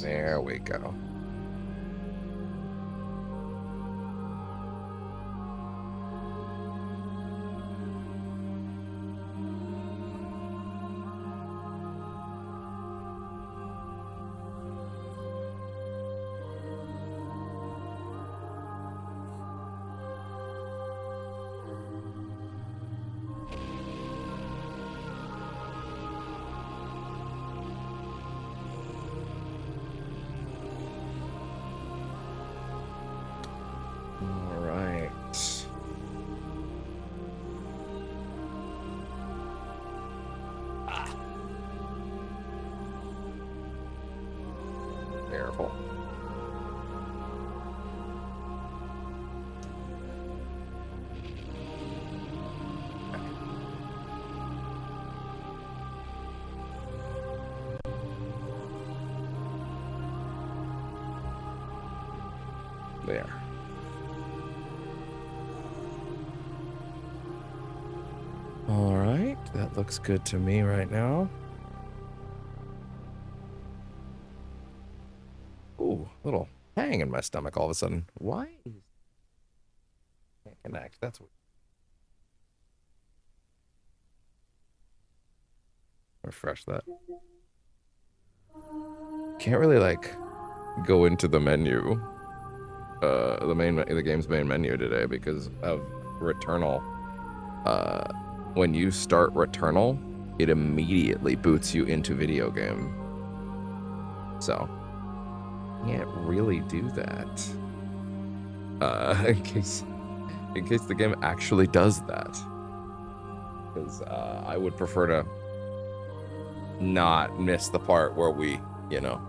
There we go. There. All right, that looks good to me right now. Ooh, little hang in my stomach all of a sudden. Why? Can't connect. That's weird. Refresh that. Can't really like go into the menu, the game's main menu today because of Returnal. When you start Returnal, it immediately boots you into video game. So can't really do that. In case the game actually does that, because I would prefer to not miss the part where we, you know,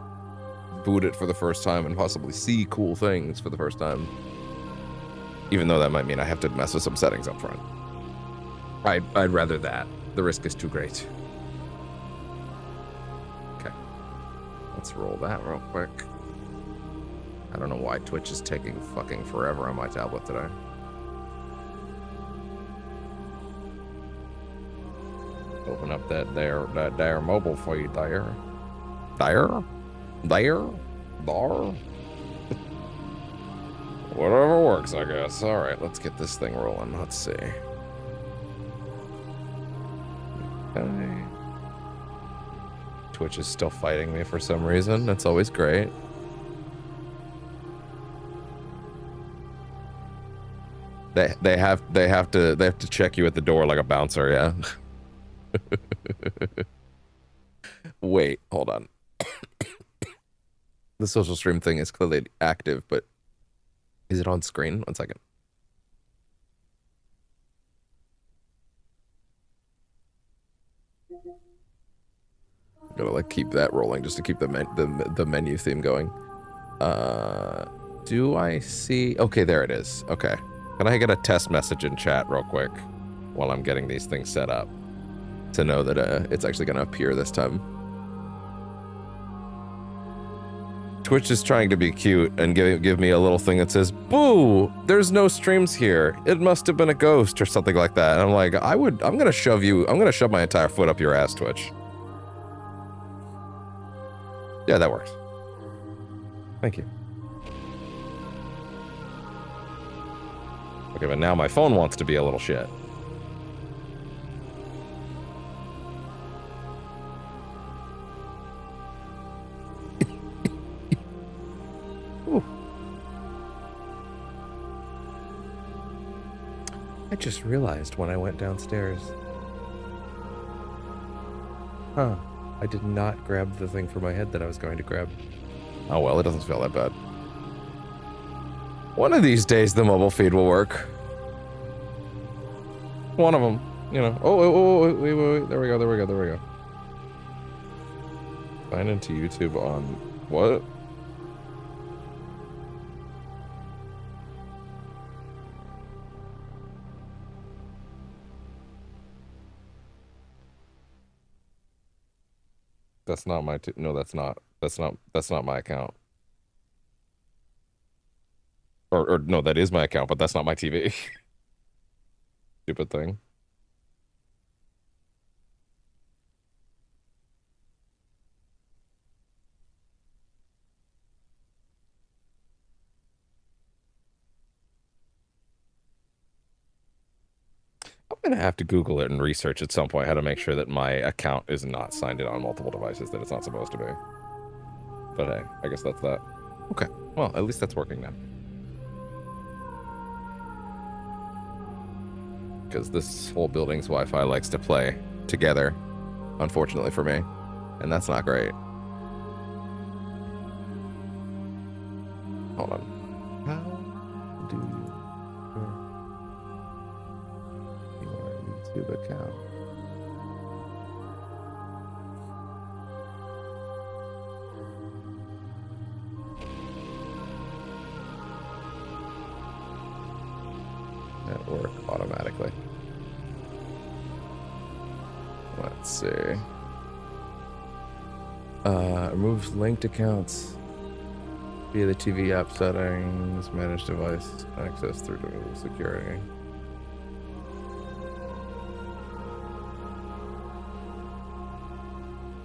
boot it for the first time and possibly see cool things for the first time. Even though that might mean I have to mess with some settings up front. I'd rather that. The risk is too great. Okay. Let's roll that real quick. I don't know why Twitch is taking fucking forever on my tablet today. Open up that there mobile feed there. There? Whatever works, I guess. All right, let's get this thing rolling. Let's see. Okay. Twitch is still fighting me for some reason. That's always great. They have to check you at the door like a bouncer, yeah. Wait, hold on. The social stream thing is clearly active, but is it on screen? 1 second. Gotta like keep that rolling just to keep the menu theme going. Do I see? Okay, there it is. Okay, can I get a test message in chat real quick while I'm getting these things set up to know that it's actually gonna appear this time? Twitch is trying to be cute and give me a little thing that says, "Boo! There's no streams here. It must have been a ghost," or something like that. And I'm like, I'm gonna shove my entire foot up your ass, Twitch. Yeah, that works. Thank you. Okay, but now my phone wants to be a little shit. I just realized when I went downstairs. Huh. I did not grab the thing for my head that I was going to grab. Oh well, it doesn't feel that bad. One of these days the mobile feed will work. One of them, you know. Oh, wait. There we go. Sign into YouTube on what? That's not my no, that's not my account. Or no, that is my account, but that's not my TV. Stupid thing. gonna have to Google it and research at some point how to make sure that my account is not signed in on multiple devices that it's not supposed to be. But hey, I guess that's that. Okay, well, at least that's working now. Because this whole building's Wi-Fi likes to play together, unfortunately for me, and that's not great. Hold on. How do your YouTube account? Network automatically. Let's see. Remove linked accounts via the TV app settings, manage device access through security.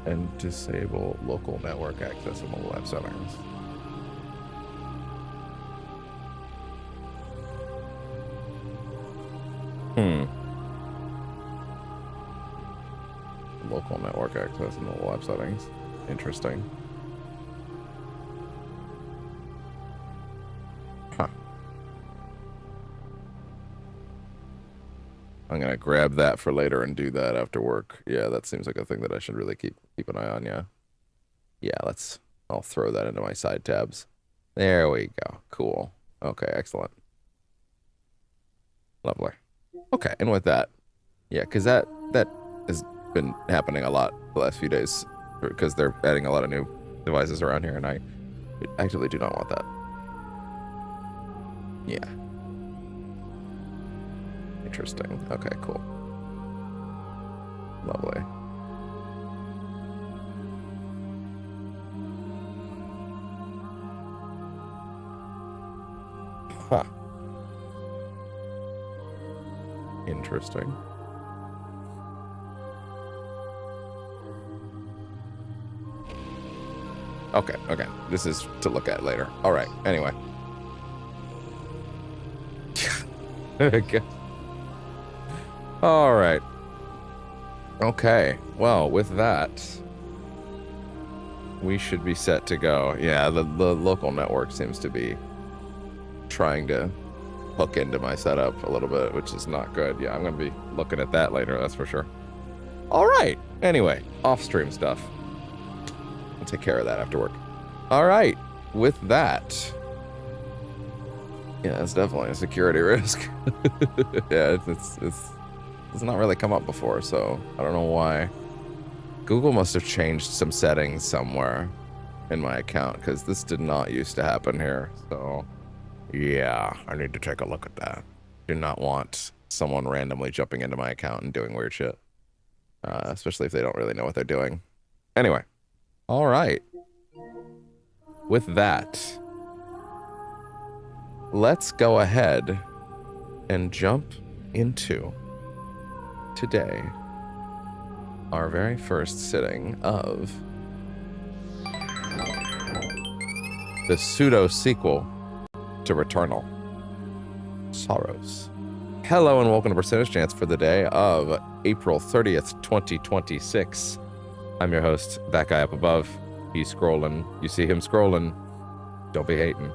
And disable local network access in mobile app settings. Local network access in mobile app settings. Interesting. Huh. I'm gonna grab that for later and do that after work. Yeah, that seems like a thing that I should really keep an eye on, yeah. Yeah, I'll throw that into my side tabs. There we go. Cool. Okay, excellent. Lovely. Okay, and with that, yeah, because that has been happening a lot the last few days because they're adding a lot of new devices around here, and I actually do not want that. Yeah. Interesting. Okay, cool. Lovely. Huh. Interesting. Okay, okay. This is to look at later. All right, anyway. Okay. All right. Okay, well, with that, we should be set to go. Yeah, the local network seems to be trying to hook into my setup a little bit, which is not good. Yeah, I'm going to be looking at that later, that's for sure. All right. Anyway, off-stream stuff. I'll take care of that after work. All right. With that, yeah, it's definitely a security risk. Yeah, it's not really come up before, so I don't know why. Google must have changed some settings somewhere in my account because this did not used to happen here. So yeah, I need to take a look at that. Do not want someone randomly jumping into my account and doing weird shit, especially if they don't really know what they're doing. Anyway, all right. With that, let's go ahead and jump into today, our very first sitting of the pseudo-sequel to Returnal, SAROS. Hello and welcome to Percentage Chance for the day of April 30th, 2026. I'm your host, that guy up above. He's scrolling. You see him scrolling. Don't be hating.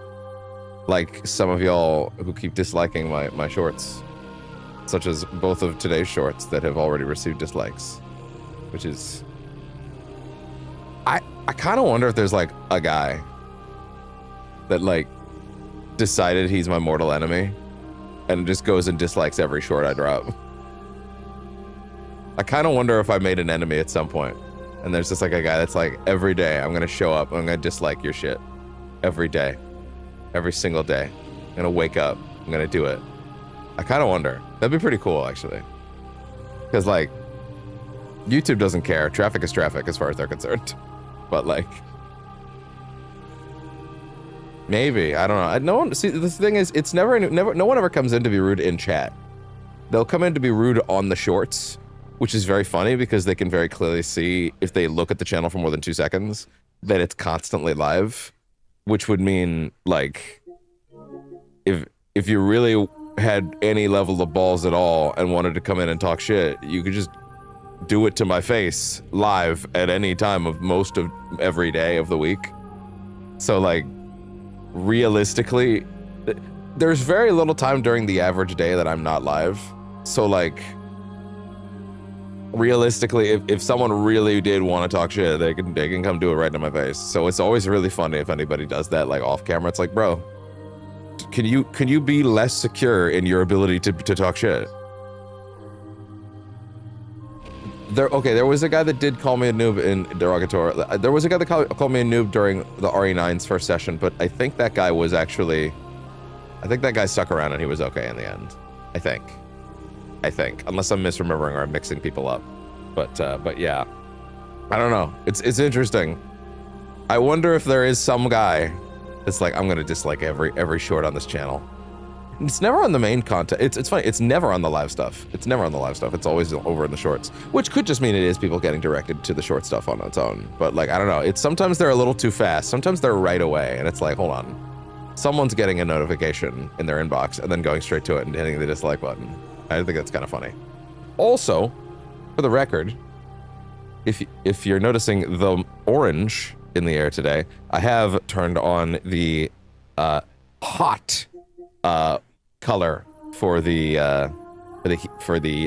Like some of y'all who keep disliking my shorts, such as both of today's shorts that have already received dislikes, which is... I kind of wonder if there's like a guy that like decided he's my mortal enemy and just goes and dislikes every short I drop. I kind of wonder if I made an enemy at some point and there's just like a guy that's like, every day I'm gonna show up, I'm gonna dislike your shit every day, every single day. I'm gonna wake up, I'm gonna do it. I kind of wonder. That'd be pretty cool, actually. Because, like, YouTube doesn't care. Traffic is traffic as far as they're concerned. But, like, maybe. I don't know. No one. See, the thing is, it's never. No one ever comes in to be rude in chat. They'll come in to be rude on the shorts, which is very funny because they can very clearly see if they look at the channel for more than 2 seconds that it's constantly live, which would mean, like, if you really had any level of balls at all and wanted to come in and talk shit, you could just do it to my face live at any time of most of every day of the week. So like, realistically, there's very little time during the average day that I'm not live. So like, realistically, if someone really did want to talk shit, they can come do it right to my face. So it's always really funny if anybody does that like off camera. It's like, bro, can you be less secure in your ability to talk shit? There was a guy that did call me a noob in derogatory. There was a guy that called me a noob during the RE9's first session, but I think that guy was actually, I think that guy stuck around and he was okay in the end. I think, unless I'm misremembering or I'm mixing people up. But yeah, I don't know. It's interesting. I wonder if there is some guy that's like, I'm gonna dislike every short on this channel. It's never on the main content. It's funny. It's never on the live stuff. It's never on the live stuff. It's always over in the shorts, which could just mean it is people getting directed to the short stuff on its own. But like, I don't know. It's sometimes they're a little too fast. Sometimes they're right away, and it's like, hold on, someone's getting a notification in their inbox and then going straight to it and hitting the dislike button. I think that's kind of funny. Also, for the record, if you're noticing the orange in the air today, I have turned on the hot color for the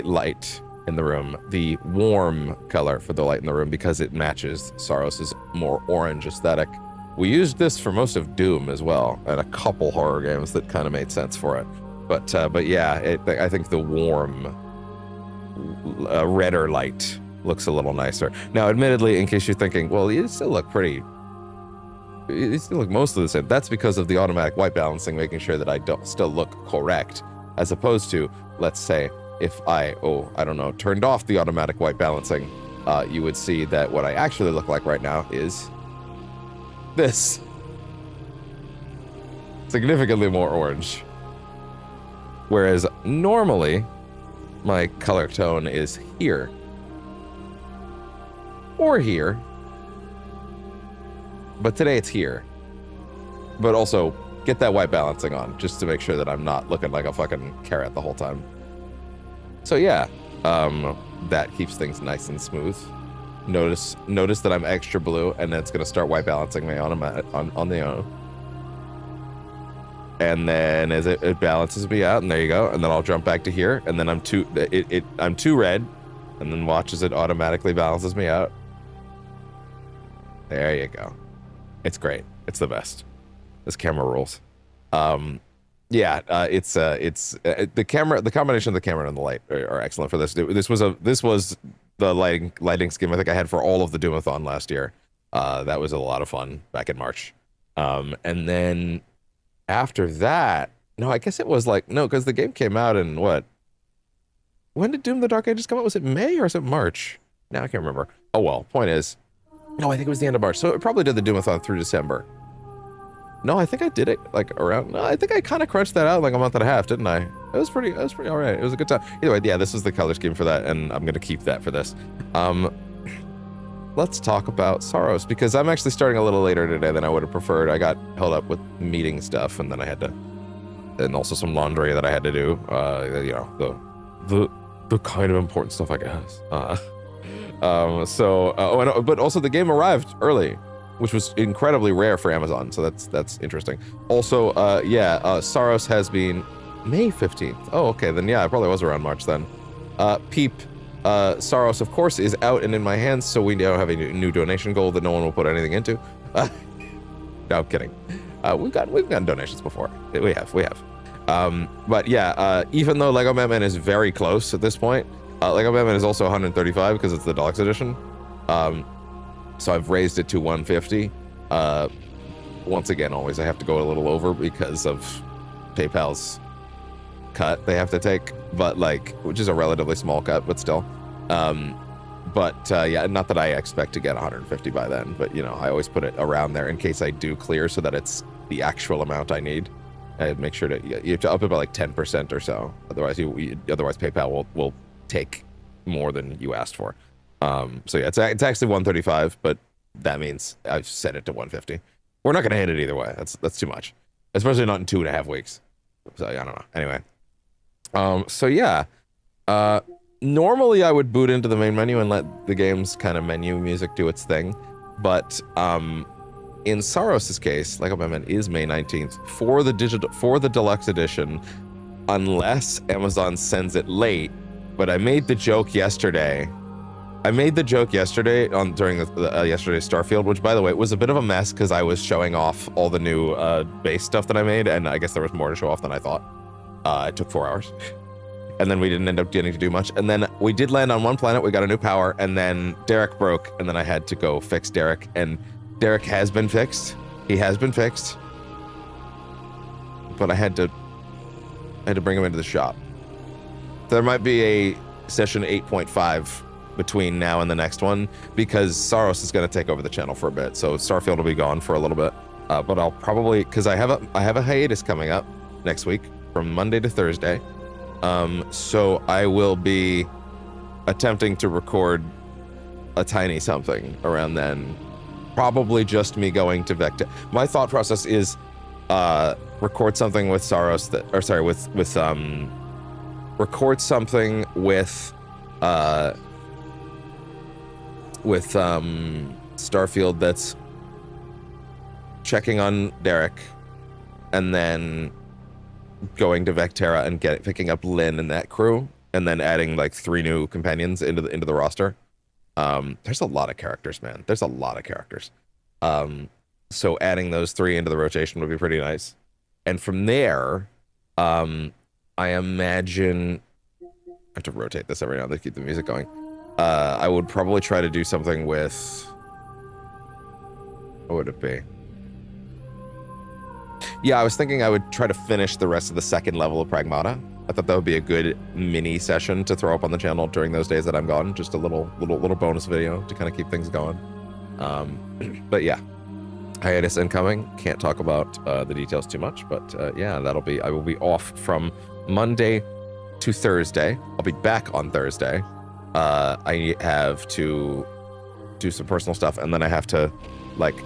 light in the room, the warm color for the light in the room, because it matches Saros's more orange aesthetic. We used this for most of Doom as well, and a couple horror games that kind of made sense for it. But yeah, I think the warm, redder light looks a little nicer. Now, admittedly, in case you're thinking, well, you still look pretty. You still look mostly the same. That's because of the automatic white balancing, making sure that I don't still look correct, as opposed to, let's say, if I don't know, turned off the automatic white balancing, you would see that what I actually look like right now is this. Significantly more orange. Whereas normally, my color tone is here. Or here. But today it's here. But also, get that white balancing on, just to make sure that I'm not looking like a fucking carrot the whole time. So yeah, that keeps things nice and smooth. Notice that I'm extra blue, and then it's gonna start white balancing me on the own. And then as it balances me out, and there you go, and then I'll jump back to here, and then I'm too red, and then watch as it automatically balances me out. There you go. It's great. It's the best. This camera rules. Yeah, it's the camera. The combination of the camera and the light are excellent for this. This was the lighting scheme I think I had for all of the Doomathon last year. That was a lot of fun back in March. And then after that, no, I guess it was like, no, because the game came out in what? When did Doom the Dark Ages come out? Was it May or was it March? Now I can't remember. Oh well, point is, no, I think it was the end of March. So it probably did the Doomathon through December. No, I think I did it like around, no, I think I kind of crunched that out like a month and a half, didn't I? It was pretty all right. It was a good time. Either way, yeah, this is the color scheme for that, and I'm going to keep that for this. Let's talk about SAROS, because I'm actually starting a little later today than I would have preferred. I got held up with meeting stuff, and then I had to, and also some laundry that I had to do. You know, the kind of important stuff, I guess. But also the game arrived early, which was incredibly rare for Amazon, so that's interesting. Also, SAROS has been May 15th. Oh, okay, then yeah, it probably was around March then. SAROS, of course, is out and in my hands, so we now have a new donation goal that no one will put anything into. No, I'm kidding. We've gotten donations before. We have. But yeah, even though Lego Batman is very close at this point, Lego Batman is also 135 because it's the deluxe edition. So I've raised it to 150. Once again, always I have to go a little over because of PayPal's cut they have to take, but like, which is a relatively small cut, but still. Yeah, not that I expect to get 150 by then, but you know, I always put it around there in case I do clear, so that it's the actual amount I need. I'd make sure to, you have to up it by like 10% or so. Otherwise, otherwise PayPal will take more than you asked for. So yeah, it's actually 135, but that means I've set it to 150. We're not going to hit it either way. That's too much, especially not in 2.5 weeks. So I don't know. Anyway, So yeah, uh, normally I would boot into the main menu and let the game's kind of menu music do its thing, but in Saros' case, like I meant, is May 19th for the deluxe edition, unless Amazon sends it late. But I made the joke yesterday. During yesterday's Starfield, which by the way was a bit of a mess because I was showing off all the new base stuff that I made, and I guess there was more to show off than I thought. It took 4 hours. And then we didn't end up getting to do much. And then we did land on one planet, we got a new power, and then Derek broke, and then I had to go fix Derek, and Derek has been fixed. He has been fixed. But I had to bring him into the shop. There might be a session 8.5 between now and the next one, because Saros is going to take over the channel for a bit, so Starfield will be gone for a little bit. But I'll probably, because I have a hiatus coming up next week from Monday to Thursday. So I will be attempting to record a tiny something around then. Probably just me going to Vector. My thought process is record something with Saros record something with Starfield that's checking on Derek, and then going to Vectera and picking up Lynn and that crew, and then adding like 3 new companions into the roster. There's a lot of characters, man. There's a lot of characters. So adding those 3 into the rotation would be pretty nice. And from there, I imagine I have to rotate this every now and then to keep the music going. I would probably try to do something with, what would it be? Yeah, I was thinking I would try to finish the rest of the 2nd level of Pragmata. I thought that would be a good mini session to throw up on the channel during those days that I'm gone. Just a little bonus video to kind of keep things going. But yeah, hiatus incoming. Can't talk about the details too much, but yeah, I will be off from Monday to Thursday. I'll be back on Thursday. I have to do some personal stuff, and then I have to like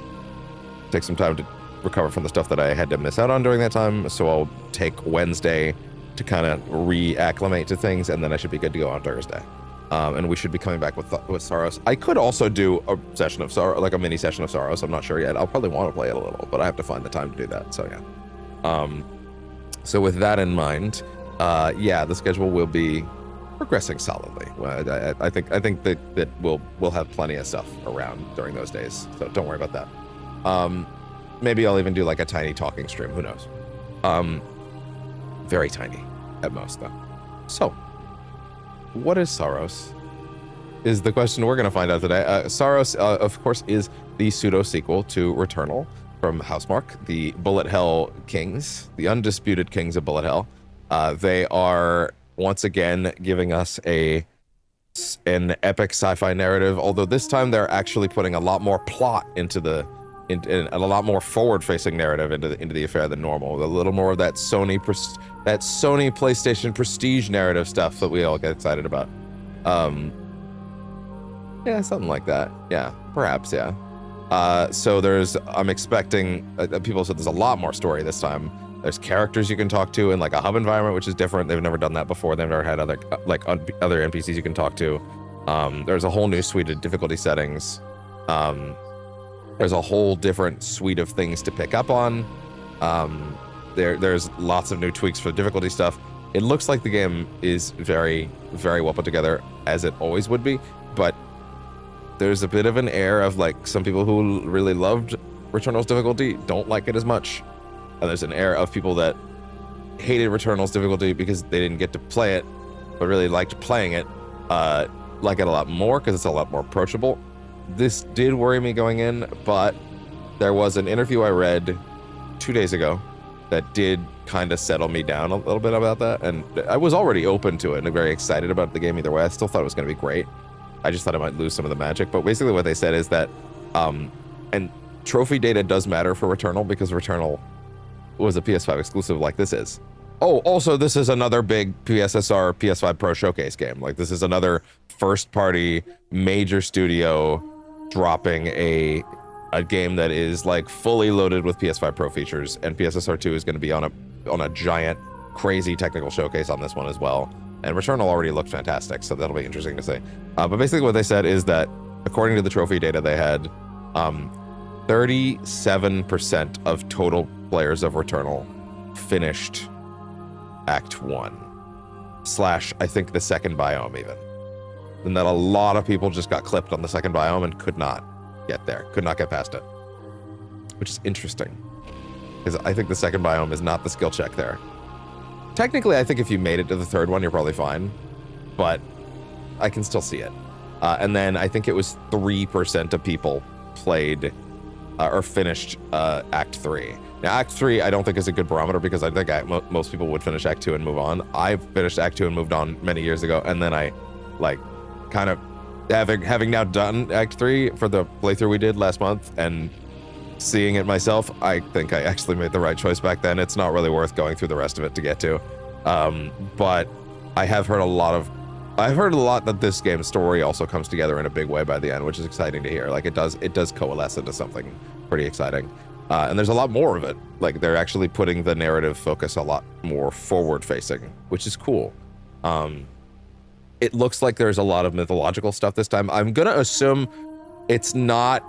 take some time to recover from the stuff that I had to miss out on during that time. So I'll take Wednesday to kind of reacclimate to things, and then I should be good to go on Thursday. And we should be coming back with Saros. I could also do a session of Saros, like a mini session of Saros. I'm not sure yet. I'll probably want to play it a little, but I have to find the time to do that. So yeah. So with that in mind, yeah, the schedule will be progressing solidly. I think that we'll have plenty of stuff around during those days. So don't worry about that. Maybe I'll even do like a tiny talking stream. Who knows? Very tiny at most, though. So, what is Saros? Is the question we're going to find out today. Saros, of course, is the pseudo-sequel to Returnal from HOUSEMARQUE, the Bullet Hell Kings, the undisputed kings of Bullet Hell. They are once again giving us an epic sci-fi narrative, although this time they're actually putting a lot more plot into a lot more forward-facing narrative into the affair than normal. A little more of that Sony PlayStation prestige narrative stuff that we all get excited about. Yeah, something like that. Yeah, perhaps. Yeah. So I'm expecting. People said there's a lot more story this time. There's characters you can talk to in like a hub environment, which is different. They've never done that before. They've never had other NPCs you can talk to. There's a whole new suite of difficulty settings. There's a whole different suite of things to pick up on. There's lots of new tweaks for difficulty stuff. It looks like the game is very, very well put together, as it always would be, but there's a bit of an air of like some people who really loved Returnal's difficulty don't like it as much. And there's an air of people that hated Returnal's difficulty because they didn't get to play it, but really liked playing it, like it a lot more because it's a lot more approachable. This did worry me going in, but there was an interview I read 2 days ago that did kind of settle me down a little bit about that, and I was already open to it and very excited about the game either way. I still thought it was going to be great. I just thought it might lose some of the magic, but basically what they said is that, and trophy data does matter for Returnal because Returnal was a PS5 exclusive like this is. Oh, also this is another big PSSR PS5 Pro showcase game. Like this is another first-party major studio dropping a game that is like fully loaded with PS5 Pro features, and PSSR2 is going to be on a giant crazy technical showcase on this one as well. And Returnal already looked fantastic, so that'll be interesting to see. But basically what they said is that, according to the trophy data they had, 37% of total players of Returnal finished Act 1. / I think the second biome even. And that a lot of people just got clipped on the second biome and could not get there, could not get past it. Which is interesting, because I think the second biome is not the skill check there. Technically, I think if you made it to the third one, you're probably fine, but I can still see it. And then I think it was 3% of people played or finished Act 3. Now, Act 3, I don't think is a good barometer, because I think most people would finish Act 2 and move on. I finished Act 2 and moved on many years ago, and then I, like, kind of, having now done Act 3 for the playthrough we did last month, and seeing it myself, I think I actually made the right choice back then. It's not really worth going through the rest of it to get to. But I have heard a lot that this game's story also comes together in a big way by the end, which is exciting to hear. Like, it does coalesce into something pretty exciting. And there's a lot more of it. Like, they're actually putting the narrative focus a lot more forward facing, which is cool. It looks like there's a lot of mythological stuff this time. I'm gonna assume it's not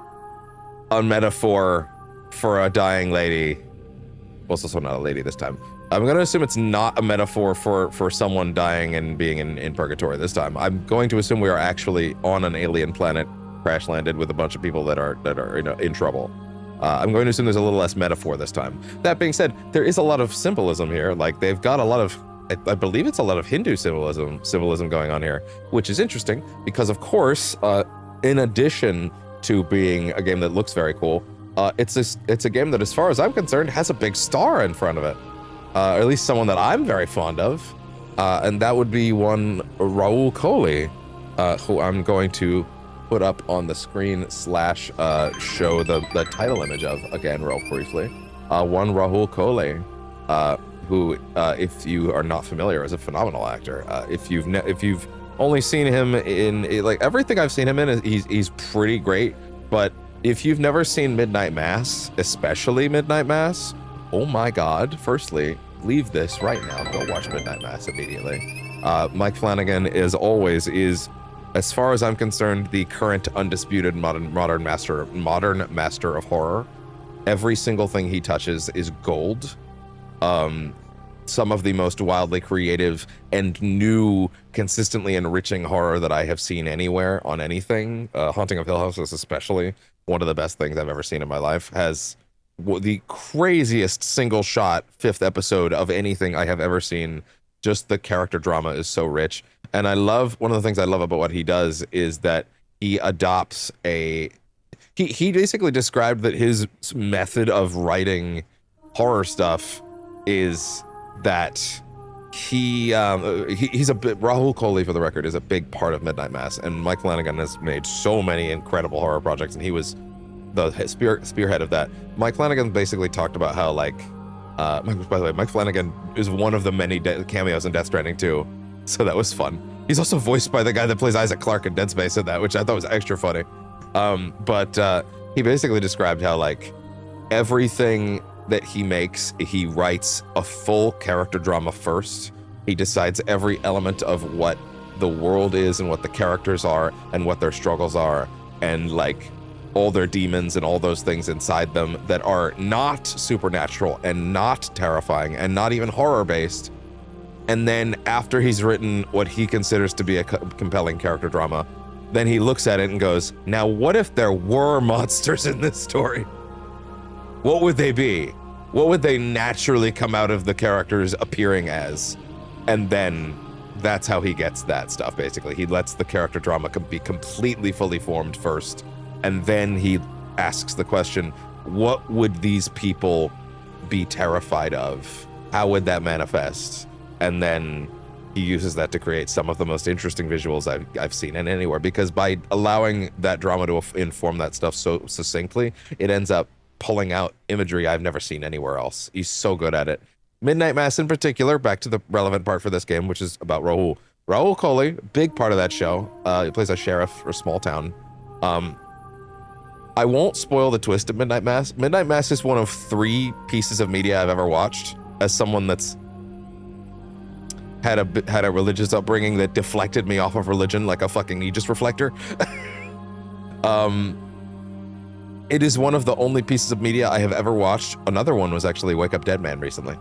a metaphor for a dying lady. Well, it's also not a lady this time. I'm gonna assume it's not a metaphor for someone dying and being in purgatory this time. I'm going to assume we are actually on an alien planet, crash landed with a bunch of people that are in trouble. I'm going to assume there's a little less metaphor this time. That being said, there is a lot of symbolism here. Like, they've got a lot of, I believe it's a lot of Hindu symbolism going on here, which is interesting because, of course, in addition to being a game that looks very cool, it's a game that, as far as I'm concerned, has a big star in front of it. Or at least someone that I'm very fond of, and that would be one Rahul Kohli, who I'm going to put up on the screen / show the title image of again real briefly. One Rahul Kohli, who, if you are not familiar, is a phenomenal actor. If you've only seen him in like everything I've seen him in, he's pretty great. But if you've never seen Midnight Mass, especially Midnight Mass, oh my God! Firstly, leave this right now. Go watch Midnight Mass immediately. Mike Flanagan is, as far as I'm concerned, the current undisputed modern master of horror. Every single thing he touches is gold. Some of the most wildly creative and new, consistently enriching horror that I have seen anywhere on anything. Haunting of Hill House is especially one of the best things I've ever seen in my life. Has the craziest single shot 5th episode of anything I have ever seen. Just the character drama is so rich. And one of the things I love about what he does is that he adopts he basically described that his method of writing horror stuff is that he's a bit, Rahul Kohli, for the record, is a big part of Midnight Mass, and Mike Flanagan has made so many incredible horror projects, and he was the spearhead of that. Mike Flanagan basically talked about how, like, by the way, Mike Flanagan is one of the many cameos in Death Stranding 2, so that was fun. He's also voiced by the guy that plays Isaac Clarke in Dead Space in that, which I thought was extra funny. But he basically described how, like, everything that he makes, he writes a full character drama first. He decides every element of what the world is and what the characters are and what their struggles are, and, like, all their demons and all those things inside them that are not supernatural and not terrifying and not even horror-based. And then after he's written what he considers to be a compelling character drama, then he looks at it and goes, now what if there were monsters in this story? What would they be? What would they naturally come out of the characters appearing as? And then that's how he gets that stuff, basically. He lets the character drama be completely fully formed first, and then he asks the question, what would these people be terrified of? How would that manifest? And then he uses that to create some of the most interesting visuals I've seen in anywhere, because by allowing that drama to inform that stuff so succinctly, it ends up pulling out imagery I've never seen anywhere else. He's so good at it. Midnight Mass in particular, back to the relevant part for this game, which is about Rahul. Rahul Kohli, big part of that show. He plays a sheriff for a small town. I won't spoil the twist of Midnight Mass. Midnight Mass is one of 3 pieces of media I've ever watched as someone that's had a religious upbringing that deflected me off of religion like a fucking Aegis reflector. It is one of the only pieces of media I have ever watched. Another one was actually Wake Up Dead Man recently,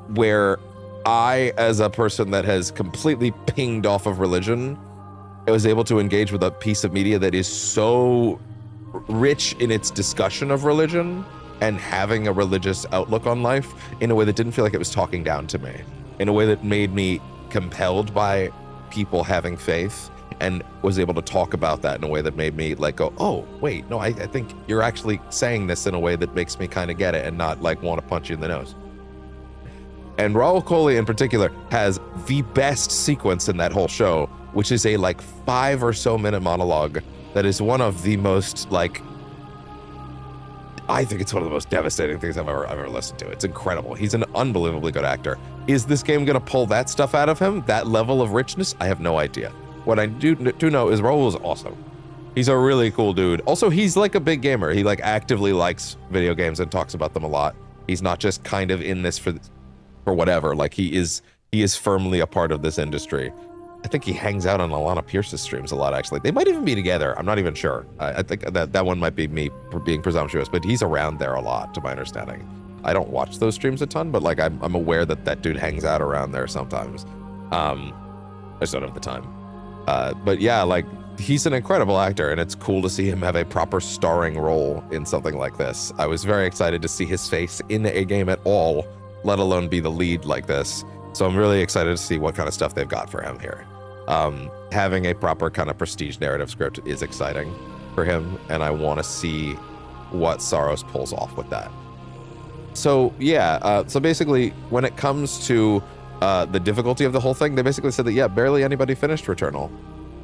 where I, as a person that has completely pinged off of religion, I was able to engage with a piece of media that is so rich in its discussion of religion and having a religious outlook on life in a way that didn't feel like it was talking down to me, in a way that made me compelled by people having faith, and was able to talk about that in a way that made me like go, oh, wait, no, I think you're actually saying this in a way that makes me kind of get it and not like want to punch you in the nose. And Raul Coley in particular has the best sequence in that whole show, which is a like 5 or so minute monologue that is one of the most like, I think it's one of the most devastating things I've ever listened to. It's incredible. He's an unbelievably good actor. Is this game gonna pull that stuff out of him? That level of richness? I have no idea. What I do know is Raul is awesome. He's a really cool dude. Also, he's like a big gamer. He like actively likes video games and talks about them a lot. He's not just kind of in this for whatever. Like he is firmly a part of this industry. I think he hangs out on Alana Pierce's streams a lot, actually. They might even be together. I'm not even sure. I think that one might be me being presumptuous, but he's around there a lot, to my understanding. I don't watch those streams a ton, but like I'm aware that dude hangs out around there sometimes. I just don't have the time. But yeah, like he's an incredible actor, and it's cool to see him have a proper starring role in something like this. I was very excited to see his face in a game at all, let alone be the lead like this. So I'm really excited to see what kind of stuff they've got for him here. Having a proper kind of prestige narrative script is exciting for him, and I want to see what Saros pulls off with that. So yeah, so basically when it comes to the difficulty of the whole thing, they basically said that, yeah, barely anybody finished Returnal.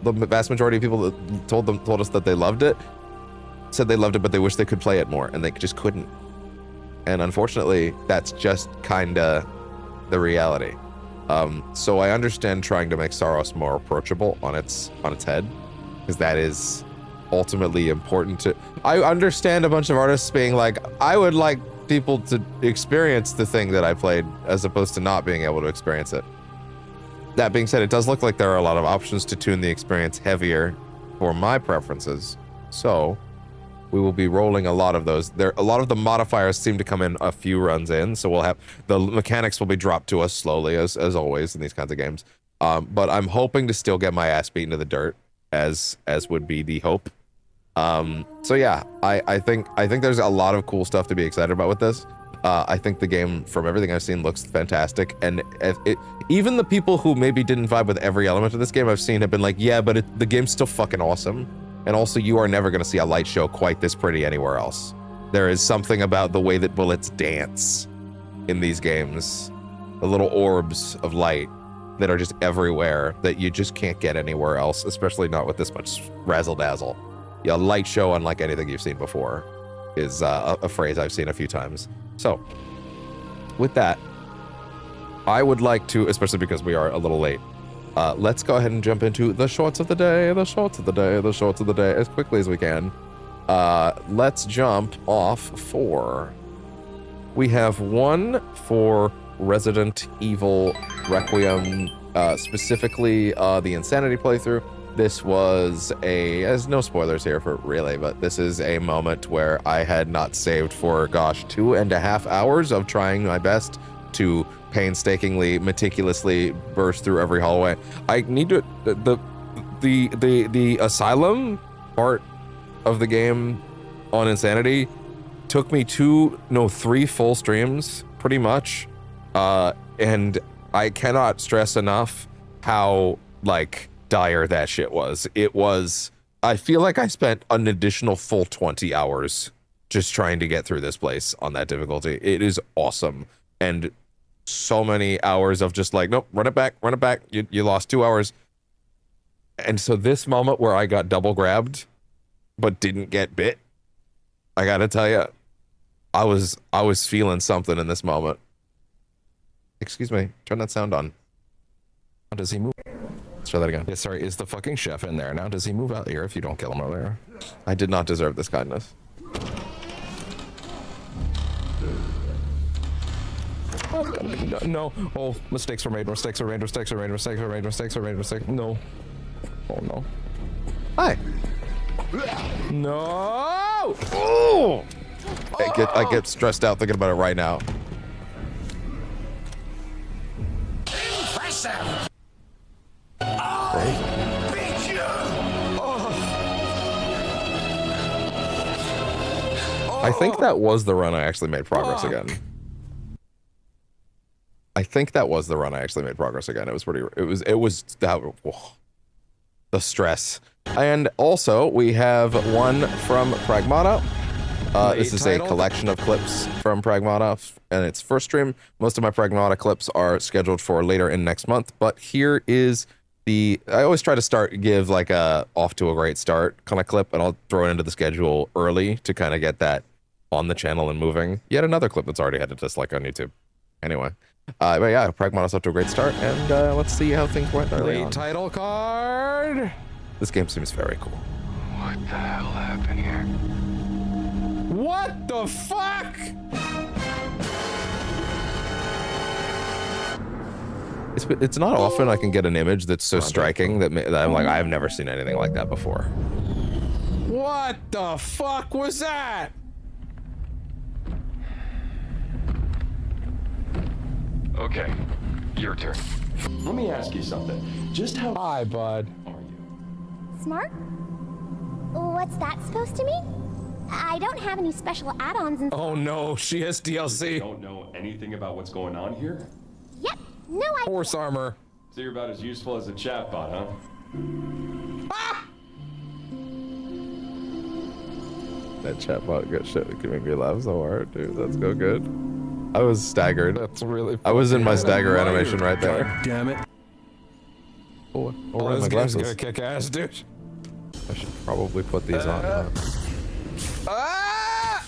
The vast majority of people that told us that they loved it said they loved it, but they wish they could play it more, and they just couldn't. And unfortunately, that's just kinda the reality. So I understand trying to make Saros more approachable on its head, because that is ultimately important to. I understand a bunch of artists being like, I would like people to experience the thing that I played as opposed to not being able to experience it. That being said, it does look like there are a lot of options to tune the experience heavier for my preferences. So we will be rolling a lot of those. A lot of the modifiers seem to come in a few runs in, so we'll have the mechanics will be dropped to us slowly as always in these kinds of games. But I'm hoping to still get my ass beaten to the dirt, as would be the hope. So yeah, I think there's a lot of cool stuff to be excited about with this. I think the game, from everything I've seen, looks fantastic, and even the people who maybe didn't vibe with every element of this game I've seen have been like, yeah, but the game's still fucking awesome. And also, you are never going to see a light show quite this pretty anywhere else. There is something about the way that bullets dance in these games, the little orbs of light that are just everywhere that you just can't get anywhere else, especially not with this much razzle-dazzle. Yeah, a light show unlike anything you've seen before is a phrase I've seen a few times. So, with that, I would like to, especially because we are a little late, let's go ahead and jump into the shorts of the day, as quickly as we can. Let's jump off for... We have one for Resident Evil Requiem, specifically the Insanity playthrough. This was there's no spoilers here for really, but this is a moment where I had not saved for, gosh, 2.5 hours of trying my best to painstakingly, meticulously burst through every hallway. I need to the asylum part of the game on Insanity took me 3 full streams pretty much, and I cannot stress enough how like dire that shit was. It was, I feel like I spent an additional full 20 hours just trying to get through this place on that difficulty. It is awesome, and so many hours of just like, nope, run it back, you lost 2 hours. And so this moment where I got double grabbed but didn't get bit, I gotta tell you, I was feeling something in this moment. Excuse me, turn that sound on. How does he move? Let's try that again. Yeah, sorry, is the fucking chef in there now? Does he move out here if you don't kill him earlier? I did not deserve this kindness. No. Oh, mistakes were made. Mistakes were made. Mistakes were made. Mistakes were made. Mistakes were made. Mistakes. No. Oh no. Hi. No. Oh! I get stressed out thinking about it right now. Impressive. I think that was the run I actually made progress again. I think that was the run I actually made progress again. It was pretty. It was that. Whoa. The stress. And also we have one from Pragmata. This is a collection of clips from Pragmata, and it's first stream. Most of my Pragmata clips are scheduled for later in next month, but here is the. I always try to give like a off to a great start kind of clip, and I'll throw it into the schedule early to kind of get that on the channel and moving. Yet another clip that's already had a dislike on YouTube. Anyway, but yeah, Pragmata's off to a great start, and let's see how things went early on. Title card. This game seems very cool. What the hell happened here? What the fuck? It's not often I can get an image that's so striking that I'm like, I've never seen anything like that before. What the fuck was that? Okay, your turn. Let me ask you something. Just how Hi, bud. are you? Smart? What's that supposed to mean? I don't have any special add-ons and Oh no, she has You DLC. don't know anything about what's going on here? Yep, no idea. Horse armor. So you're about as useful as a chatbot, huh? That chatbot got shit. It can make me laugh so hard, dude. That's so good. I was staggered. That's really. I was in my stagger animation right there. God damn it. Oh, Oh, my this game's glasses. gonna kick ass, dude. I should probably put these on. Ah!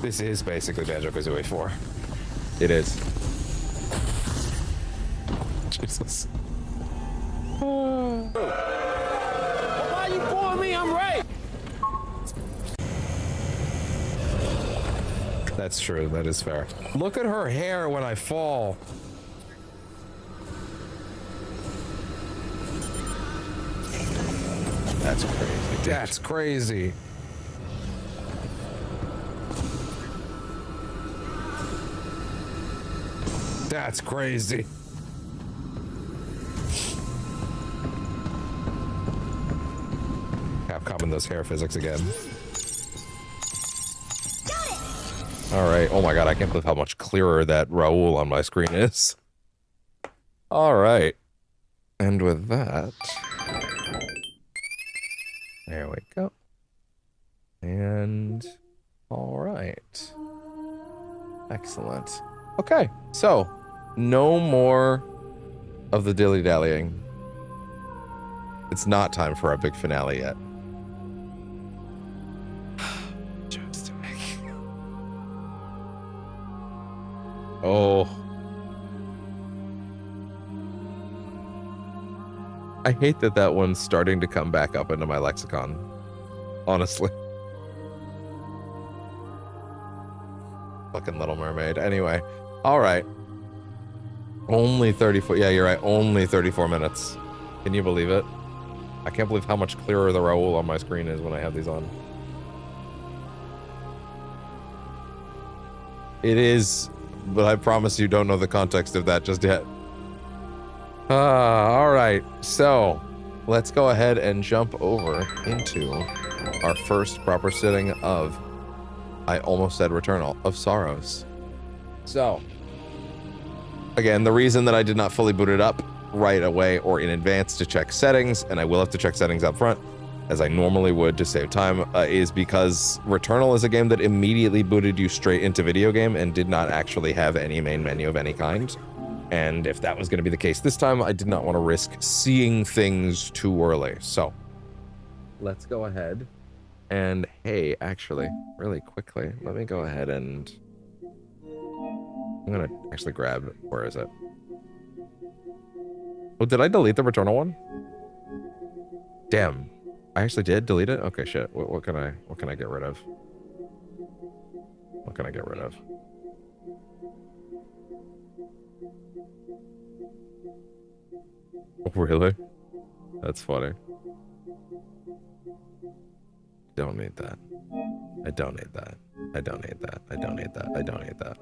This is basically Banjo-Kazooie 4. It is. Jesus. Why are you pulling me? I'm right. That's true. That is fair. Look at her hair when I fall. That's crazy. dude. That's crazy. That's crazy. Capcom and those hair physics again. All right. Oh my god, I can't believe how much clearer that Raoul on my screen is. All right. And with that, there we go. And all right. Excellent. Okay, so no more of the dilly-dallying. It's not time for our big finale yet. Jokes to make. Oh. I hate that that one's starting to come back up into my lexicon. Honestly. Fucking Little Mermaid. Anyway. Alright. Only 34. Yeah, you're right. Only 34 minutes. Can you believe it? I can't believe how much clearer the Raoul on my screen is when I have these on. It is, but I promise you don't know the context of that just yet. All right, so let's go ahead and jump over into our first proper sitting of, I almost said Returnal, of SAROS. So, again, the reason that I did not fully boot it up right away or in advance to check settings, and I will have to check settings up front, as I normally would to save time, is because Returnal is a game that immediately booted you straight into video game and did not actually have any main menu of any kind. And if that was going to be the case this time, I did not want to risk seeing things too early. So let's go ahead and, hey, actually, really quickly, let me go ahead and I'm going to actually grab, where is it? Oh, did I delete the Returnal one? Damn. I actually did delete it? Okay, shit. What can I get rid of? What can I get rid of? Really? That's funny. Don't need that. I don't need that. I don't need that. I don't need that. I don't need that.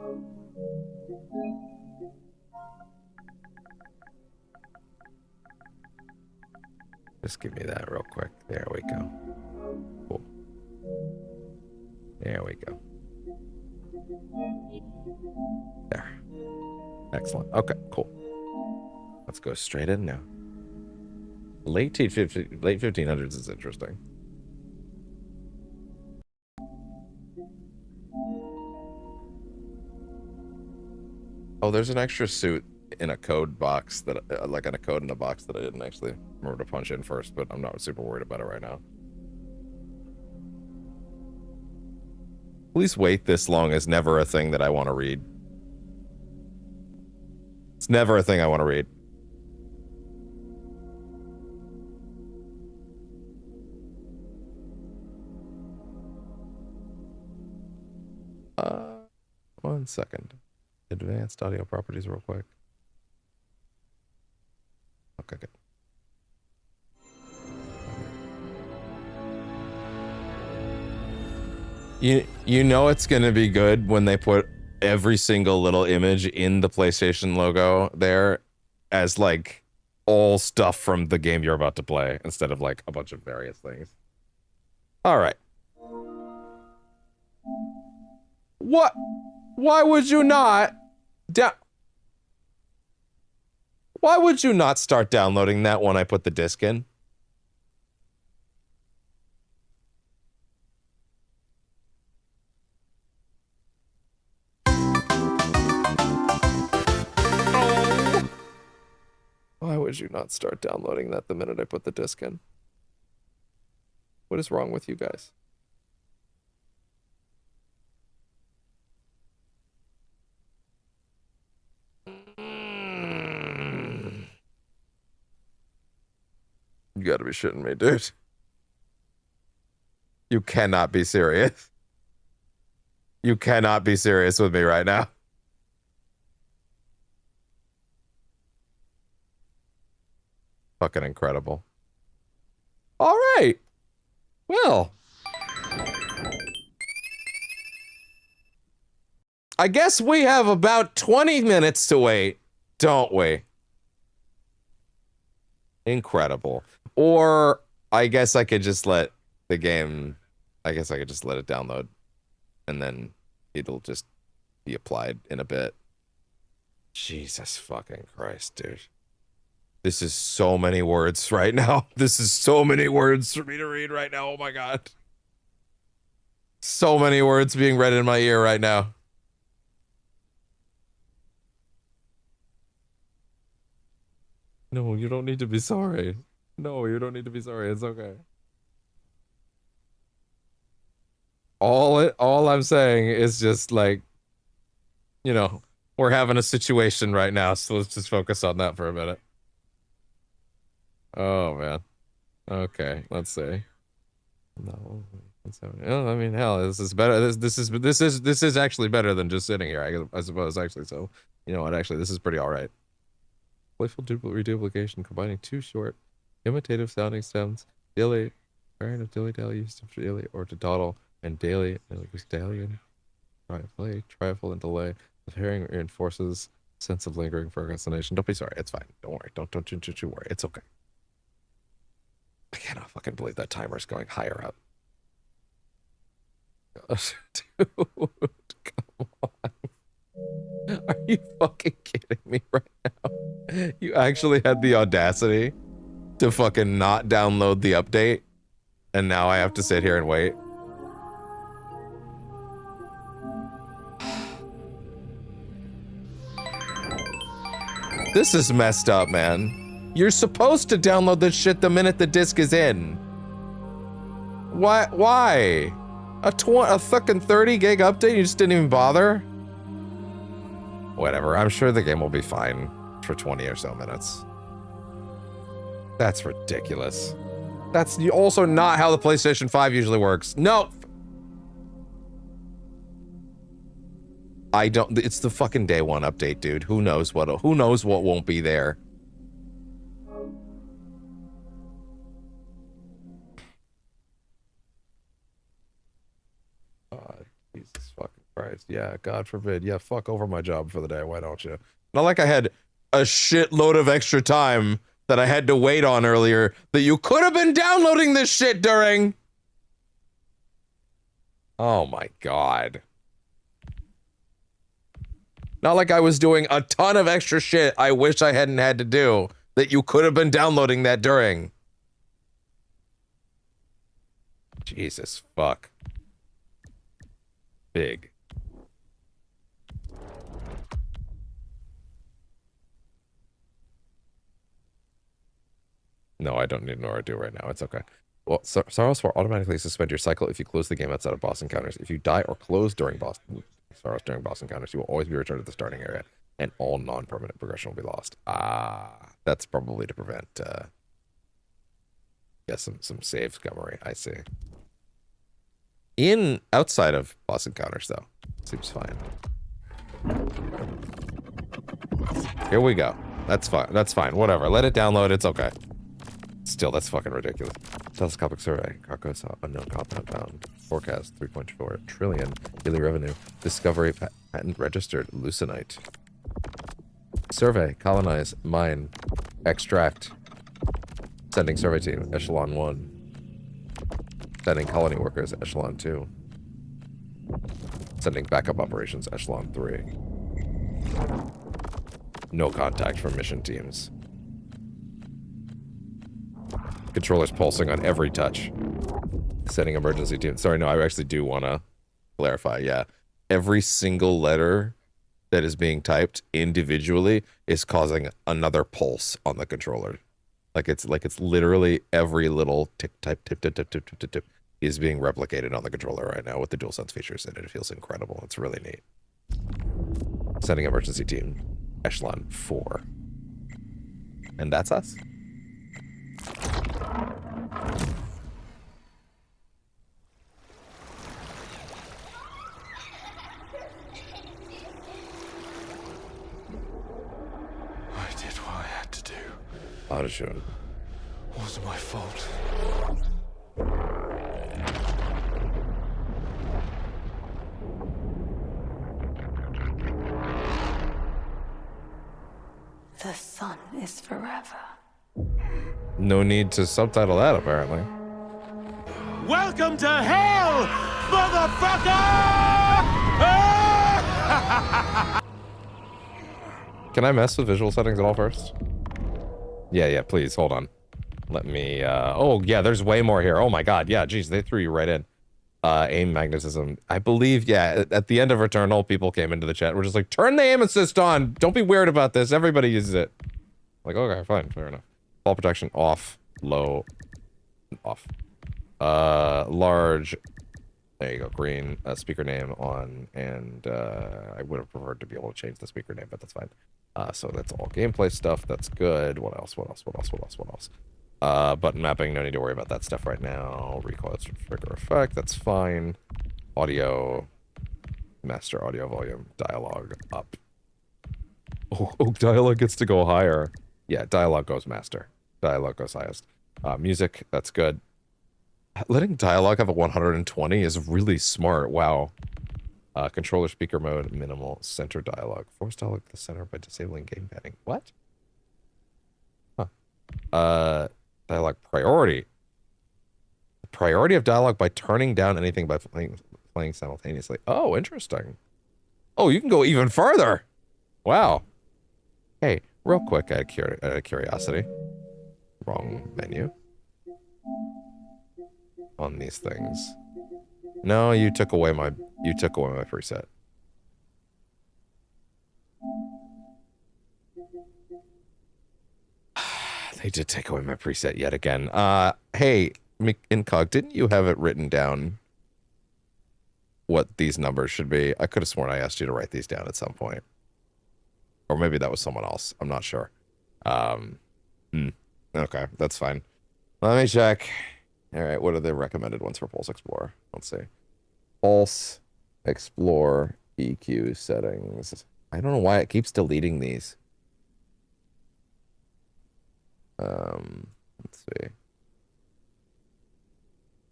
Just give me that real quick. There we go. Cool. There we go. There. Excellent. Okay, cool. Let's go straight in now. Late 1500s is interesting. Oh, there's an extra suit in a code box that, like in a code in a box that I didn't actually remember to punch in first, but I'm not super worried about it right now. Please wait this long is never a thing that I want to read. It's never a thing I want to read. One second. Advanced audio properties real quick. Okay, good. You know it's gonna be good when they put every single little image in the PlayStation logo there as like all stuff from the game you're about to play instead of like a bunch of various things. All right. What? Why would you not? Why would you not start downloading that when I put the disc in? Why would you not start downloading that the minute I put the disc in? What is wrong with you guys? You gotta be shitting me, dude. You cannot be serious. You cannot be serious with me right now. Fucking incredible. All right. Well. I guess we have about 20 minutes to wait, don't we? Incredible. Or I guess I could just let the game, I guess I could just let it download and then it'll just be applied in a bit. Jesus fucking Christ, dude. This is so many words right now. This is so many words for me to read right now. Oh my God. So many words being read in my ear right now. No, you don't need to be sorry. No, you don't need to be sorry. It's okay. All I'm saying is just like, you know, we're having a situation right now, so let's just focus on that for a minute. Oh man. Okay, let's see. No, I mean, hell, this is better. This is actually better than just sitting here. I suppose actually. So, you know what? Actually, this is pretty all right. Playful reduplication combining two short, imitative sounding stems, dilly, variant of dilly-dally used to dilly or to dawdle, and daily, and like stallion, play, trifle, and delay. The pairing reinforces sense of lingering procrastination. Don't be sorry. It's fine. Don't worry. Don't you worry. It's okay. I cannot fucking believe that timer's going higher up. Gosh, dude, come on. Are you fucking kidding me right now? You actually had the audacity to fucking not download the update, and now I have to sit here and wait. This is messed up, man. You're supposed to download this shit the minute the disc is in. Why? A fucking 30 gig update? You just didn't even bother? Whatever, I'm sure the game will be fine for 20 or so minutes. That's ridiculous. That's also not how the PlayStation 5 usually works. No. I don't. It's the fucking day one update, dude. Who knows what won't be there. Jesus fucking Christ. Yeah, God forbid. Yeah, fuck over my job for the day. Why don't you? Not like I had a shitload of extra time that I had to wait on earlier that you could have been downloading this shit during. Oh my God. Not like I was doing a ton of extra shit I wish I hadn't had to do that you could have been downloading that during. Jesus fuck. Big. No, I don't need to know what I do right now. It's okay. Well, SAROS will automatically suspend your cycle if you close the game outside of boss encounters. If you die or close during SAROS during boss encounters, you will always be returned to the starting area, and all non-permanent progression will be lost. That's probably to prevent, yeah, some save scummery. I see. Outside of boss encounters, though, seems fine. Here we go. That's fine. That's fine. Whatever. Let it download. It's okay. Still, that's fucking ridiculous. Telescopic survey. Carcass unknown compound found. Forecast 3.4 trillion. Daily revenue. Discovery patent registered. Leucinite. Survey. Colonize. Mine. Extract. Sending survey team. Echelon 1. Sending colony workers. Echelon 2. Sending backup operations. Echelon 3. No contact from mission teams. Controller's pulsing on every touch. Sending emergency team. Sorry, no, I actually do want to clarify. Yeah. Every single letter that is being typed individually is causing another pulse on the controller. Like it's literally every little tick, type, tip, tip, tip, tip, tip, tip, tip is being replicated on the controller right now with the DualSense features, and it feels incredible. It's really neat. Sending emergency team. Echelon 4. And that's us. I did what I had to do. Audition. Wasn't my fault. The sun is forever. No need to subtitle that, apparently. Welcome to hell, motherfucker! Can I mess with visual settings at all first? Yeah, please, hold on. Let me, oh, yeah, there's way more here. Oh my god, yeah, geez, they threw you right in. Aim magnetism. I believe, yeah, at the end of Returnal, people came into the chat. We're just like, turn the aim assist on! Don't be weird about this, everybody uses it. Like, okay, fine, fair enough. Fall protection off, low, off. Large, there you go, green, speaker name on, and I would have preferred to be able to change the speaker name, but that's fine. So that's all gameplay stuff, that's good. What else? Button mapping, no need to worry about that stuff right now. Recoil trigger effect, that's fine. Audio, master audio volume, dialogue up. Oh, dialogue gets to go higher. Yeah, dialogue goes master. Dialogue goes highest. Music, that's good. Letting dialogue have a 120 is really smart. Wow. Controller speaker mode, minimal, center dialogue. Force dialogue to the center by disabling game padding. What? Huh. Dialogue priority. Priority of dialogue by turning down anything by playing simultaneously. Oh, interesting. Oh, you can go even further. Wow. Hey, real quick, out of curiosity. Wrong menu. On these things. No, you took away my preset. They did take away my preset yet again. Hey, Incog, didn't you have it written down what these numbers should be? I could have sworn I asked you to write these down at some point. Or maybe that was someone else. I'm not sure. Okay, that's fine. Let me check. All right, what are the recommended ones for Pulse Explorer? Let's see. Pulse Explore EQ settings. I don't know why it keeps deleting these. Let's see.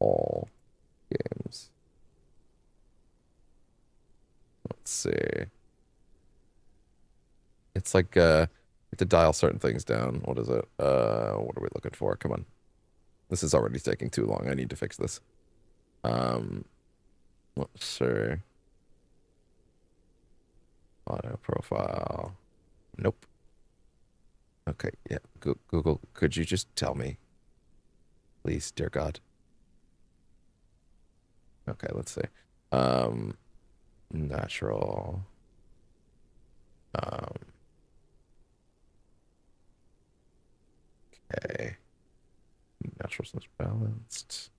All games. Let's see. It's like you have to dial certain things down. What is it? What are we looking for? Come on. This is already taking too long. I need to fix this. Let's see. Auto profile. Nope. Okay, yeah. Google, could you just tell me? Please, dear God. Okay, let's see. Natural. Okay. Natural slash balanced.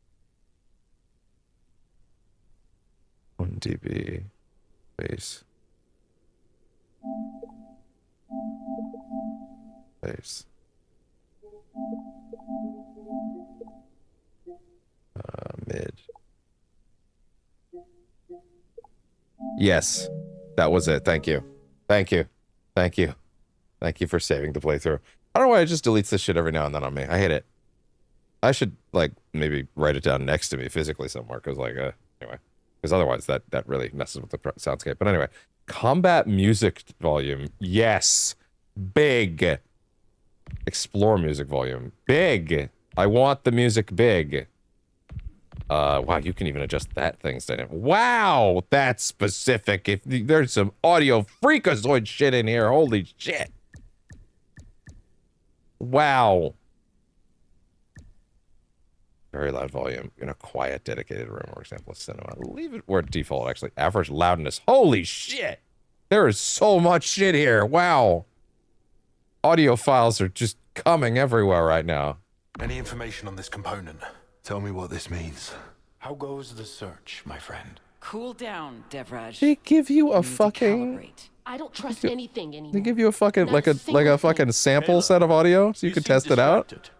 1 dB. Base. Base. Mid. Yes, that was it. Thank you. Thank you. Thank you. Thank you for saving the playthrough. I don't know why it just deletes this shit every now and then on me. I hate it. I should, like, maybe write it down next to me physically somewhere, because, like, anyway. Because otherwise that really messes with the soundscape. But anyway, combat music volume. Yes. Big. Explore music volume. Big. I want the music big. Wow, you can even adjust that thing. Wow, that's specific. If there's some audio freakazoid shit in here, holy shit. Wow. Very loud volume in a quiet, dedicated room, for example, cinema. Leave it where default, actually. Average loudness. Holy shit! There is so much shit here. Wow. Audio files are just coming everywhere right now. Any information on this component? Tell me what this means. How goes the search, my friend? Cool down, Devraj. They give you a Need to fucking... calibrate. I don't trust anything anymore. They give you a fucking, Not like a fucking sample Ayla, set of audio so you can seem test it out? distracted.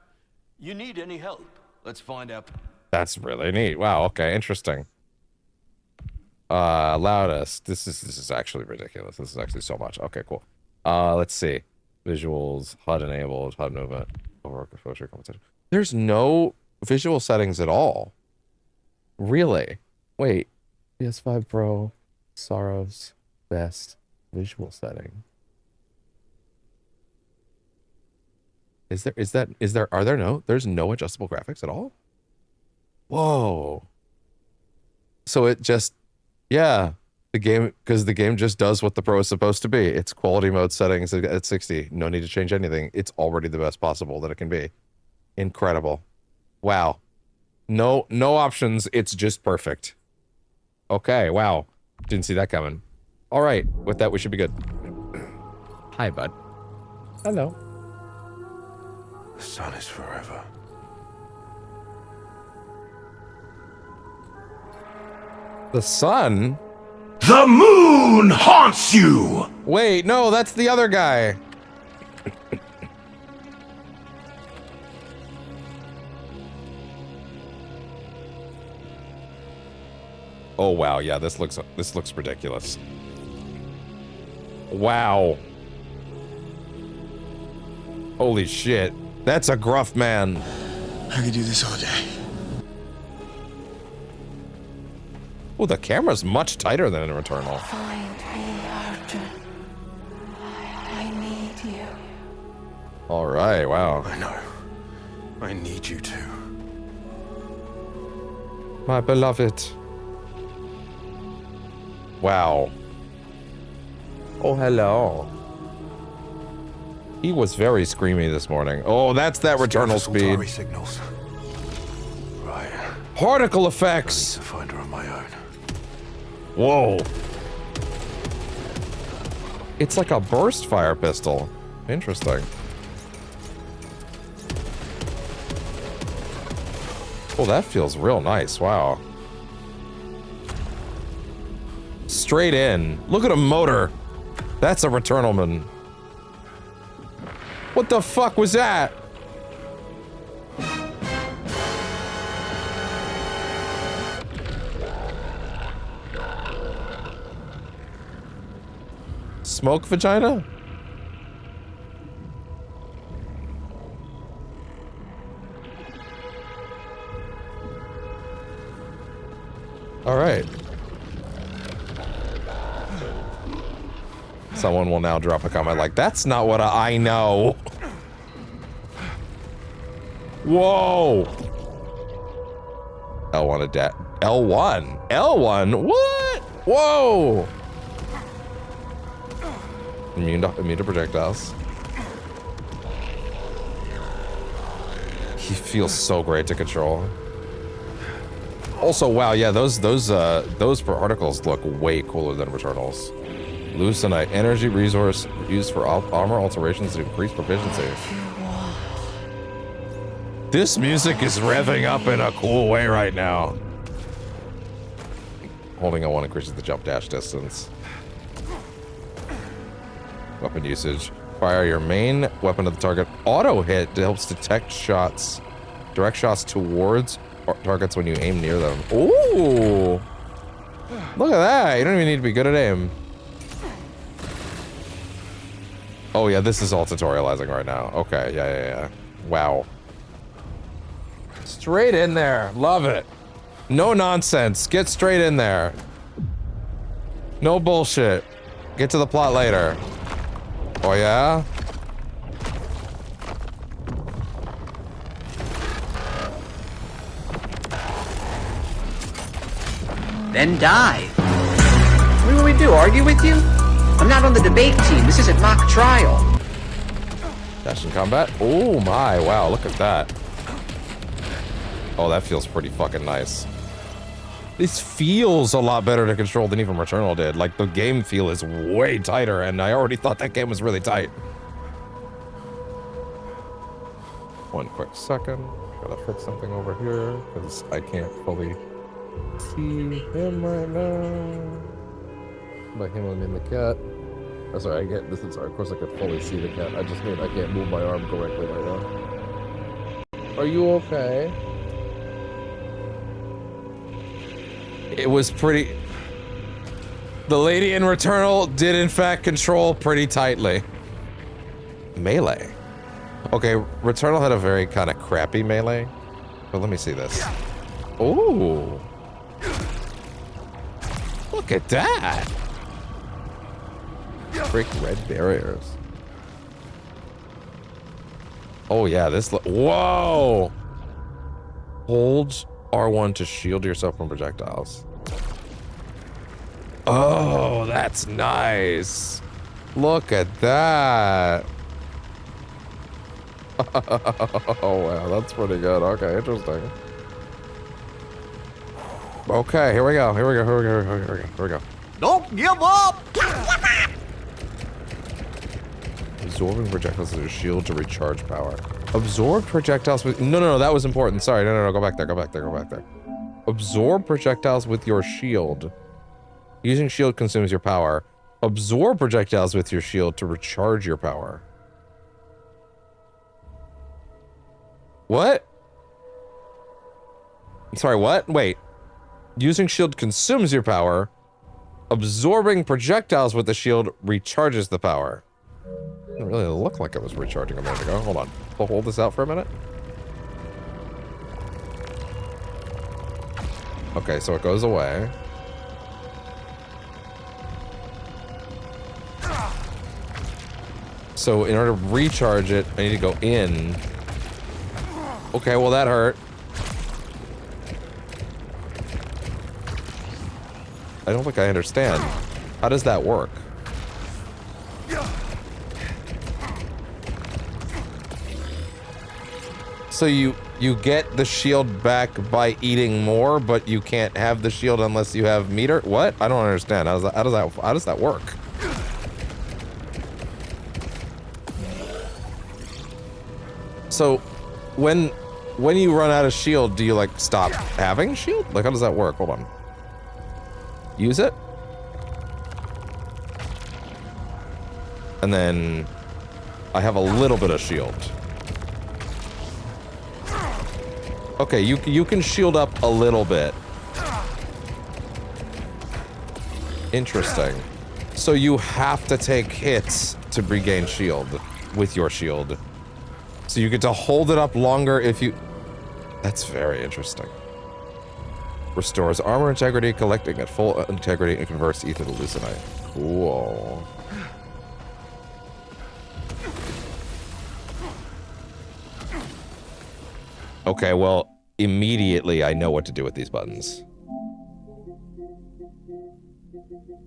You need any help? Let's find out. That's really neat. Wow, okay, interesting. Loudest. This is actually ridiculous. This is actually so much. Okay, cool. Let's see. Visuals, HUD enabled, HUD movement, overwork exposure, compensation. There's no visual settings at all. Really? Wait. PS5 Pro, SAROS, best visual setting. There's no adjustable graphics at all? Whoa. So it just, yeah, because the game just does what the Pro is supposed to be. It's quality mode settings at 60. No need to change anything. It's already the best possible that it can be. Incredible. Wow. No options. It's just perfect. Okay, wow. Didn't see that coming. All right, with that, we should be good. Hi, bud. Hello. The sun is forever. The sun? The moon haunts you! Wait, no, that's the other guy. Oh wow, yeah, this looks ridiculous. Wow. Holy shit. That's a gruff man. I could do this all day. Oh, the camera's much tighter than in Returnal. Find me, Arjun. I need you. All right, wow. I know. I need you to. My beloved. Wow. Oh, hello. He was very screamy this morning. Oh, that's that Returnal speed. Signals. Right. Particle I need effects. to find her on my own. Whoa. It's like a burst fire pistol. Interesting. Oh, that feels real nice. Wow. Straight in. Look at a motor. That's a Returnalman. What the fuck was that? smoke vagina? All right. Someone will now drop a comment like, that's not what I know. Whoa. L1 adapt. L1? L1? What? Whoa. Immune to projectiles. He feels so great to control. Also, wow, yeah, those particles look way cooler than Returnals. Loosenite, energy resource used for armor alterations to increase proficiency. This music is revving up in a cool way right now. Holding L1 increases the jump dash distance. Weapon usage. Fire your main weapon to the target. Auto hit helps detect shots. Direct shots towards targets when you aim near them. Ooh! Look at that! You don't even need to be good at aim. Oh yeah, this is all tutorializing right now. Okay, yeah. Wow. Straight in there. Love it. No nonsense. Get straight in there. No bullshit. Get to the plot later. Oh yeah? Then die. What do we do, argue with you? I'm not on the debate team. This isn't mock trial. Dash in combat. Oh my, wow, look at that. Oh, that feels pretty fucking nice. This feels a lot better to control than even Returnal did. Like, the game feel is way tighter, and I already thought that game was really tight. One quick second. Gotta fix something over here, because I can't fully see him right now. By him, I mean the cat. Oh, sorry, of course I could fully see the cat. I just mean I can't move my arm correctly right now. Are you okay? It was pretty... The lady in Returnal did in fact control pretty tightly. Melee. Okay, Returnal had a very kind of crappy melee. But let me see this. Ooh. Look at that. Break red barriers. Oh yeah, this whoa! Hold R1 to shield yourself from projectiles. Oh, that's nice. Look at that. Oh wow, that's pretty good. Okay, interesting. Okay, here we go. Here we go. Don't give up! Absorbing projectiles as a shield to recharge power. Absorb projectiles with... No, that was important. Sorry, no, go back there. Absorb projectiles with your shield. Using shield consumes your power. Absorb projectiles with your shield to recharge your power. What? Sorry, what? Wait. Using shield consumes your power. Absorbing projectiles with the shield recharges the power. It didn't really look like it was recharging a minute ago. Hold on. We'll hold this out for a minute. Okay, so it goes away. So in order to recharge it, I need to go in. Okay, well that hurt. I don't think I understand. How does that work? So you get the shield back by eating more, but you can't have the shield unless you have meter? What? I don't understand. How does that work? So when you run out of shield, do you like stop having shield? Like how does that work? Hold on. Use it? And then I have a little bit of shield. Okay, you can shield up a little bit. Interesting. So you have to take hits to regain shield with your shield. So you get to hold it up longer if you... That's very interesting. Restores armor integrity, collecting at full integrity, and converts ether to lucidite. Cool. Okay, well, immediately I know what to do with these buttons.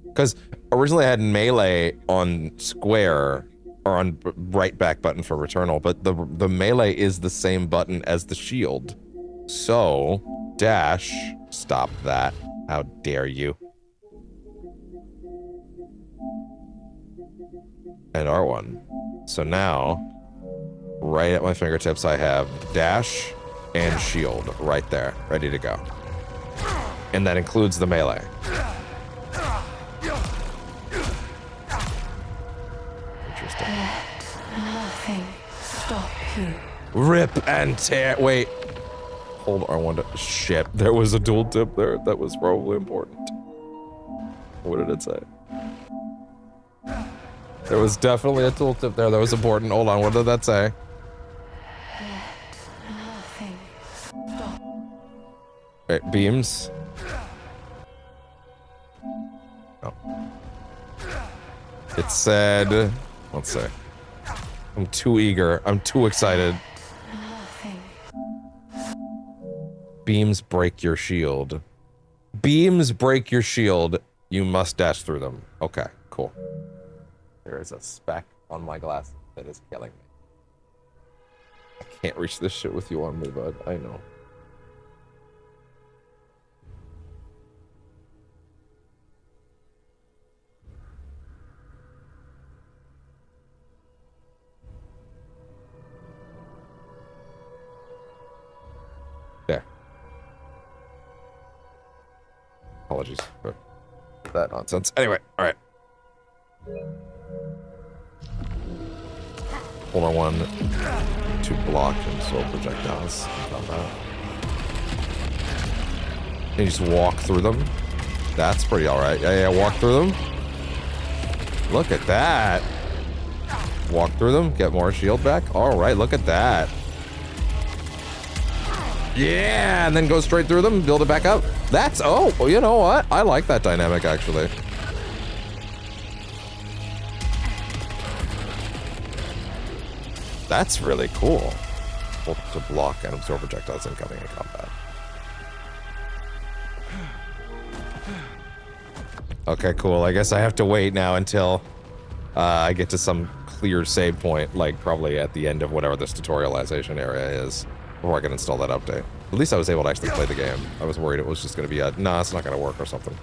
Because originally I had melee on square, or on right back button for Returnal, but the melee is the same button as the shield. So, dash, stop that. How dare you. And R1. So now, right at my fingertips I have dash and shield right there, ready to go. And that includes the melee. Interesting. Let nothing stop you. Rip and tear. Wait. Hold R1 to... Shit, there was a dual tip there. That was probably important. What did it say? There was definitely a tooltip there that was important. Hold on, what did that say? Let nothing stop. Wait, beams? Oh. It said... Let's see. I'm too eager. I'm too excited. Nothing. Beams break your shield. Beams break your shield. You must dash through them. Okay, cool. There is a speck on my glass that is killing me. I can't reach this shit with you on me, bud. I know. There. Apologies for that nonsense. Anyway, alright. Hold on one to block and slow projectiles. And you just walk through them. That's pretty alright. Yeah, walk through them. Look at that. Walk through them, get more shield back. Alright, look at that. Yeah, and then go straight through them, build it back up. That's, oh, well, you know what? I like that dynamic, actually. That's really cool. Hold to block and absorb projectiles incoming in combat. Okay, cool. I guess I have to wait now until I get to some clear save point, like probably at the end of whatever this tutorialization area is, before I can install that update. At least I was able to actually play the game. I was worried it was just going to be a, nah, it's not going to work or something.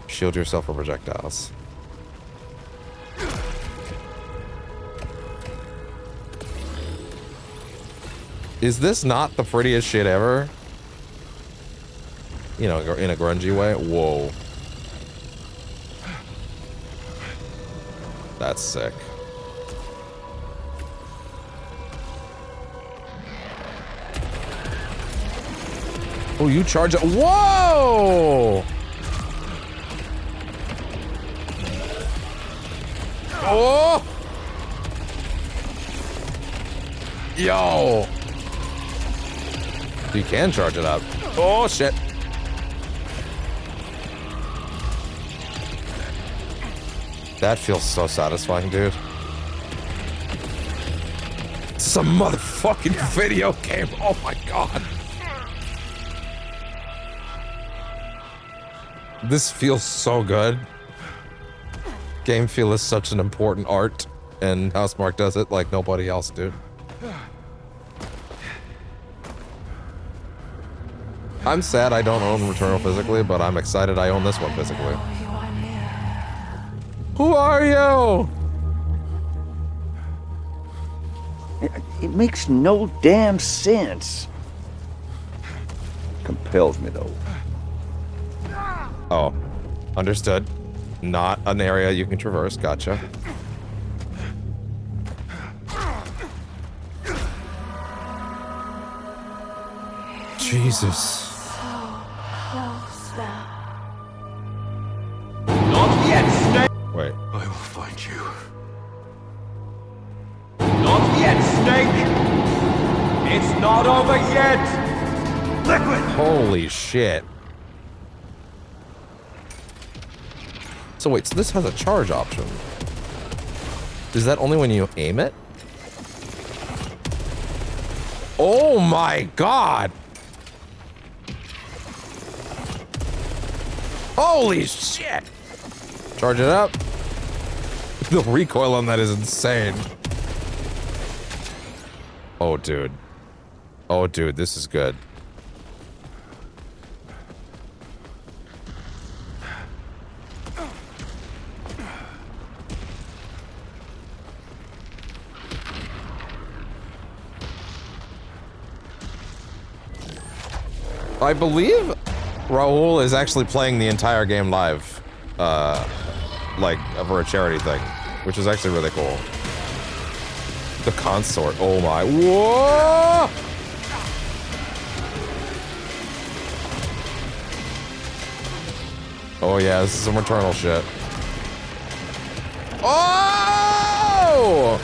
Shield yourself from projectiles. Is this not the prettiest shit ever? You know, in a grungy way? Whoa. That's sick. Oh, you charge it. Whoa! Oh! Yo! You can charge it up. Oh, shit. That feels so satisfying, dude. Some motherfucking video game. Oh my god. This feels so good. Game feel is such an important art, and Housemarque does it like nobody else, dude. I'm sad I don't own Returnal physically, but I'm excited I own this one physically. Who are you? It makes no damn sense. Compels me though. Oh, understood. Not an area you can traverse. Gotcha. Jesus. Close now. Wait, find you. Not yet, Snake! It's not over yet! Liquid! Holy shit. So wait, so this has a charge option. Is that only when you aim it? Oh my god! Holy shit! Charge it up. The recoil on that is insane. Oh, dude. Oh, dude, this is good. I believe Raul is actually playing the entire game live, like for a charity thing, which is actually really cool. The consort, oh my, whoa! Oh yeah, this is some Returnal shit. Oh!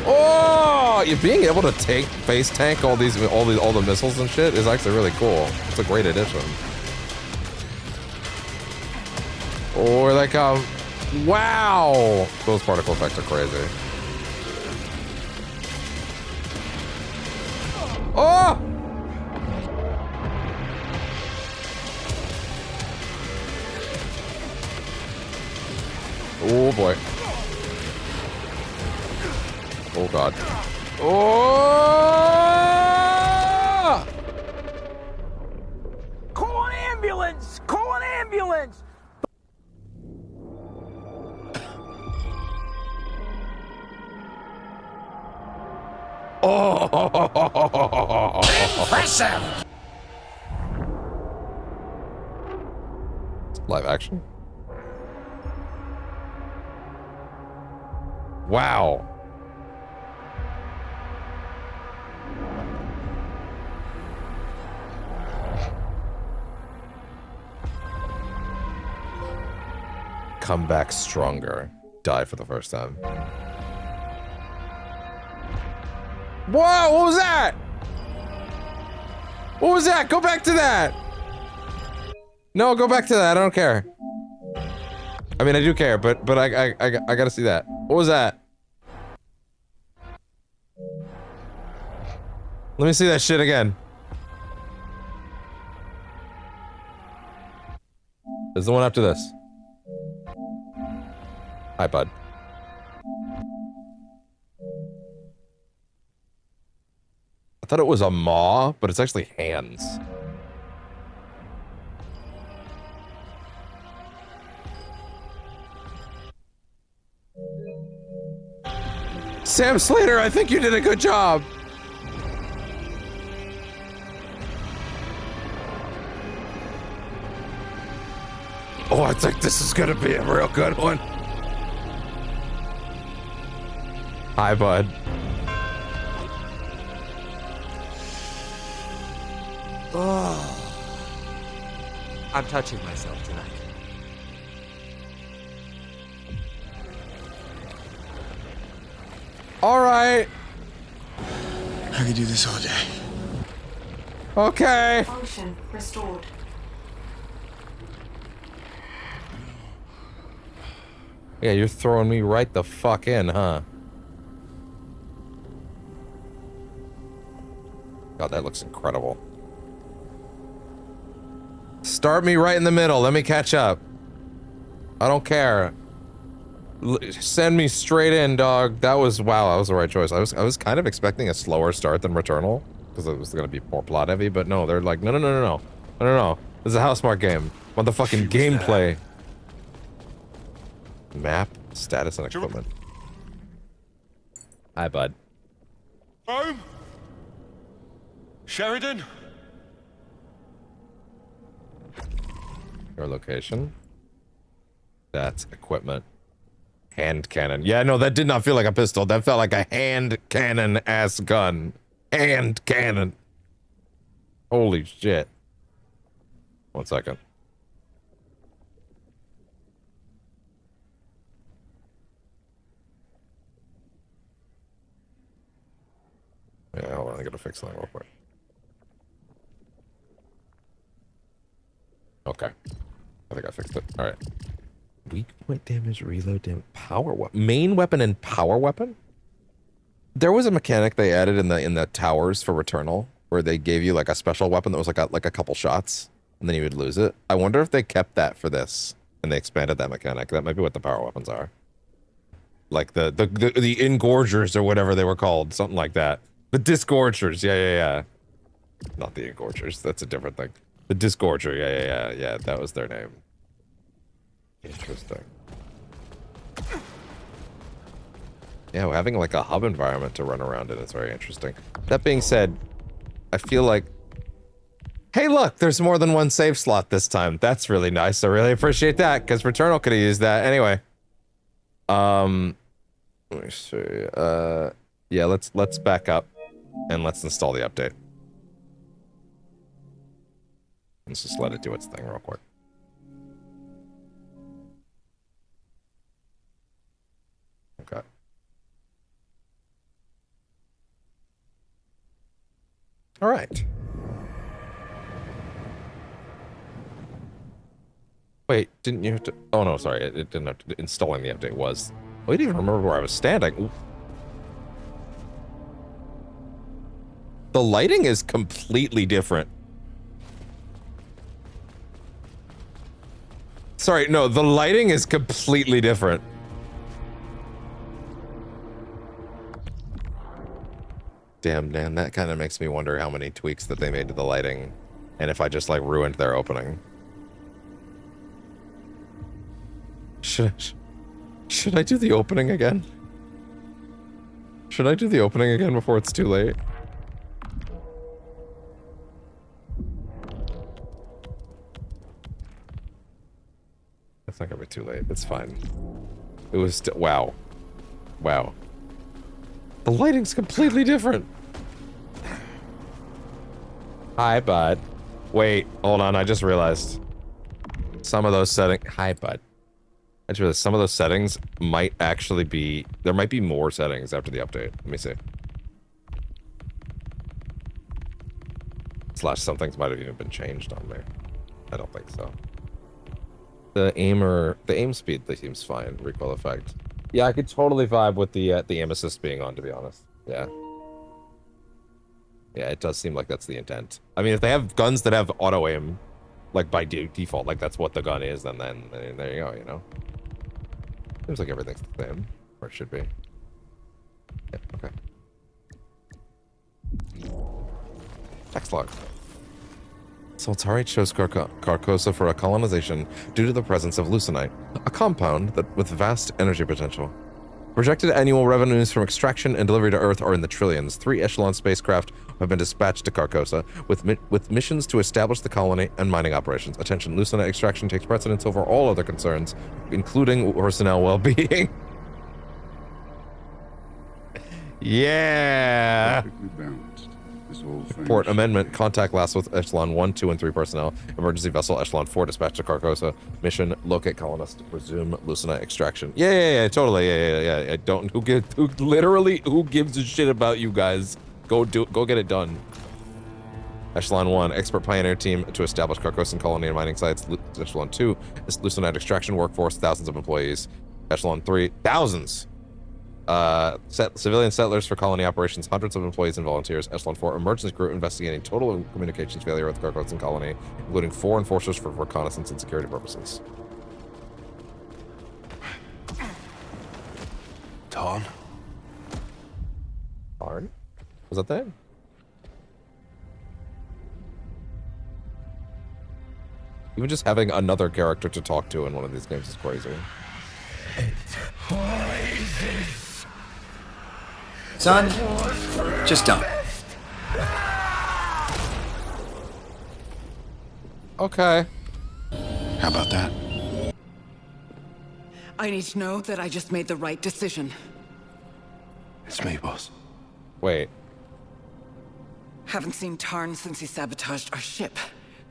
Oh! You being able to face tank all the missiles and shit is actually really cool. It's a great addition. Oh, here they come. Wow! Those particle effects are crazy. Oh! Oh boy. Oh god. Oh! Call an ambulance! Call an ambulance! Oh! Impressive! Live action. Wow. Come back stronger. Die for the first time. Whoa, what was that? What was that? Go back to that. No, go back to that. I don't care. I mean, I do care, but I gotta see that. What was that? Let me see that shit again. There's the one after this. Hi, bud. I thought it was a maw, but it's actually hands. Sam Slater, I think you did a good job. Oh, I think this is gonna be a real good one. Hi, bud. Oh, I'm touching myself tonight. All right. I could do this all day. Okay. Function restored. Yeah, you're throwing me right the fuck in, huh? God, that looks incredible. Start me right in the middle. Let me catch up. I don't care. Send me straight in, dog. That was, wow, that was the right choice. I was kind of expecting a slower start than Returnal, because it was gonna be more plot heavy, but no, they're like, no. This is a HouseMarque game. Motherfucking gameplay. Map, status, and equipment. Hi, bud. Home? Sheridan? Your location. That's equipment. Hand cannon. Yeah, no, that did not feel like a pistol. That felt like a hand cannon ass gun. Hand cannon. Holy shit. 1 second. I gotta fix something real quick. Okay. I think I fixed it. Alright. Weak point damage, reload damage, power weapon. Main weapon and power weapon? There was a mechanic they added in the towers for Returnal where they gave you like a special weapon that was like a couple shots and then you would lose it. I wonder if they kept that for this and they expanded that mechanic. That might be what the power weapons are. Like the engorgers or whatever they were called, something like that. The disgorgers, yeah. Not the engorgers, that's a different thing. The disgorger, yeah, that was their name. Interesting. Yeah, we're having like a hub environment to run around in. It's very interesting. That being said, I feel like... Hey, look! There's more than one save slot this time. That's really nice. I really appreciate that, because Returnal could have used that. Anyway. Let me see. Yeah, let's back up, and let's install the update. Let's just let it do its thing real quick. Okay. All right. Wait, didn't you have to... Oh, no, sorry. It didn't have to... Installing the update was... Oh, I didn't even remember where I was standing. Ooh. The lighting is completely different. Sorry, no, the lighting is completely different. Damn, man, that kind of makes me wonder how many tweaks that they made to the lighting, and if I just, like, ruined their opening. Should I do the opening again? Should I do the opening again before it's too late? It's not gonna be too late. It's fine. It was still... Wow. Wow. The lighting's completely different. Hi, bud. Wait, hold on. I just realized. Some of those settings... Hi, bud. I just realized some of those settings might actually be... There might be more settings after the update. Let me see. Slash, some things might have even been changed on there. I don't think so. The aim speed seems fine. Recoil effect. Yeah, I could totally vibe with the aim assist being on, to be honest. Yeah. Yeah, it does seem like that's the intent. I mean, if they have guns that have auto aim, like by default, like that's what the gun is, then there you go, you know? Seems like everything's the same, or it should be. Yeah, okay. Text log. Soltari chose Carcosa for a colonization due to the presence of leucine, a compound that with vast energy potential. Projected annual revenues from extraction and delivery to Earth are in the trillions. 3 Echelon spacecraft have been dispatched to Carcosa with missions to establish the colony and mining operations. Attention, leucine extraction takes precedence over all other concerns, including personnel well-being. Yeah! Report amendment. Contact last with Echelon 1, 2, and 3 personnel. Emergency vessel Echelon 4 dispatched to Carcosa. Mission: locate colonist. Resume leucine extraction. Yeah, totally. Yeah. I don't. Who gives a shit about you guys? Go get it done. Echelon 1, expert pioneer team to establish Carcosan colony and mining sites. Echelon 2, leucine extraction workforce, thousands of employees. Echelon 3, thousands. Civilian settlers for colony operations, hundreds of employees and volunteers. Echelon 4, emergency crew investigating total communications failure with Carcosan colony, including 4 enforcers for reconnaissance and security purposes. Tarn? Tarn? Was that that? Even just having another character to talk to in one of these games is crazy. Son, just don't. Okay. How about that? I need to know that I just made the right decision. It's me, boss. Wait. Haven't seen Tarn since he sabotaged our ship.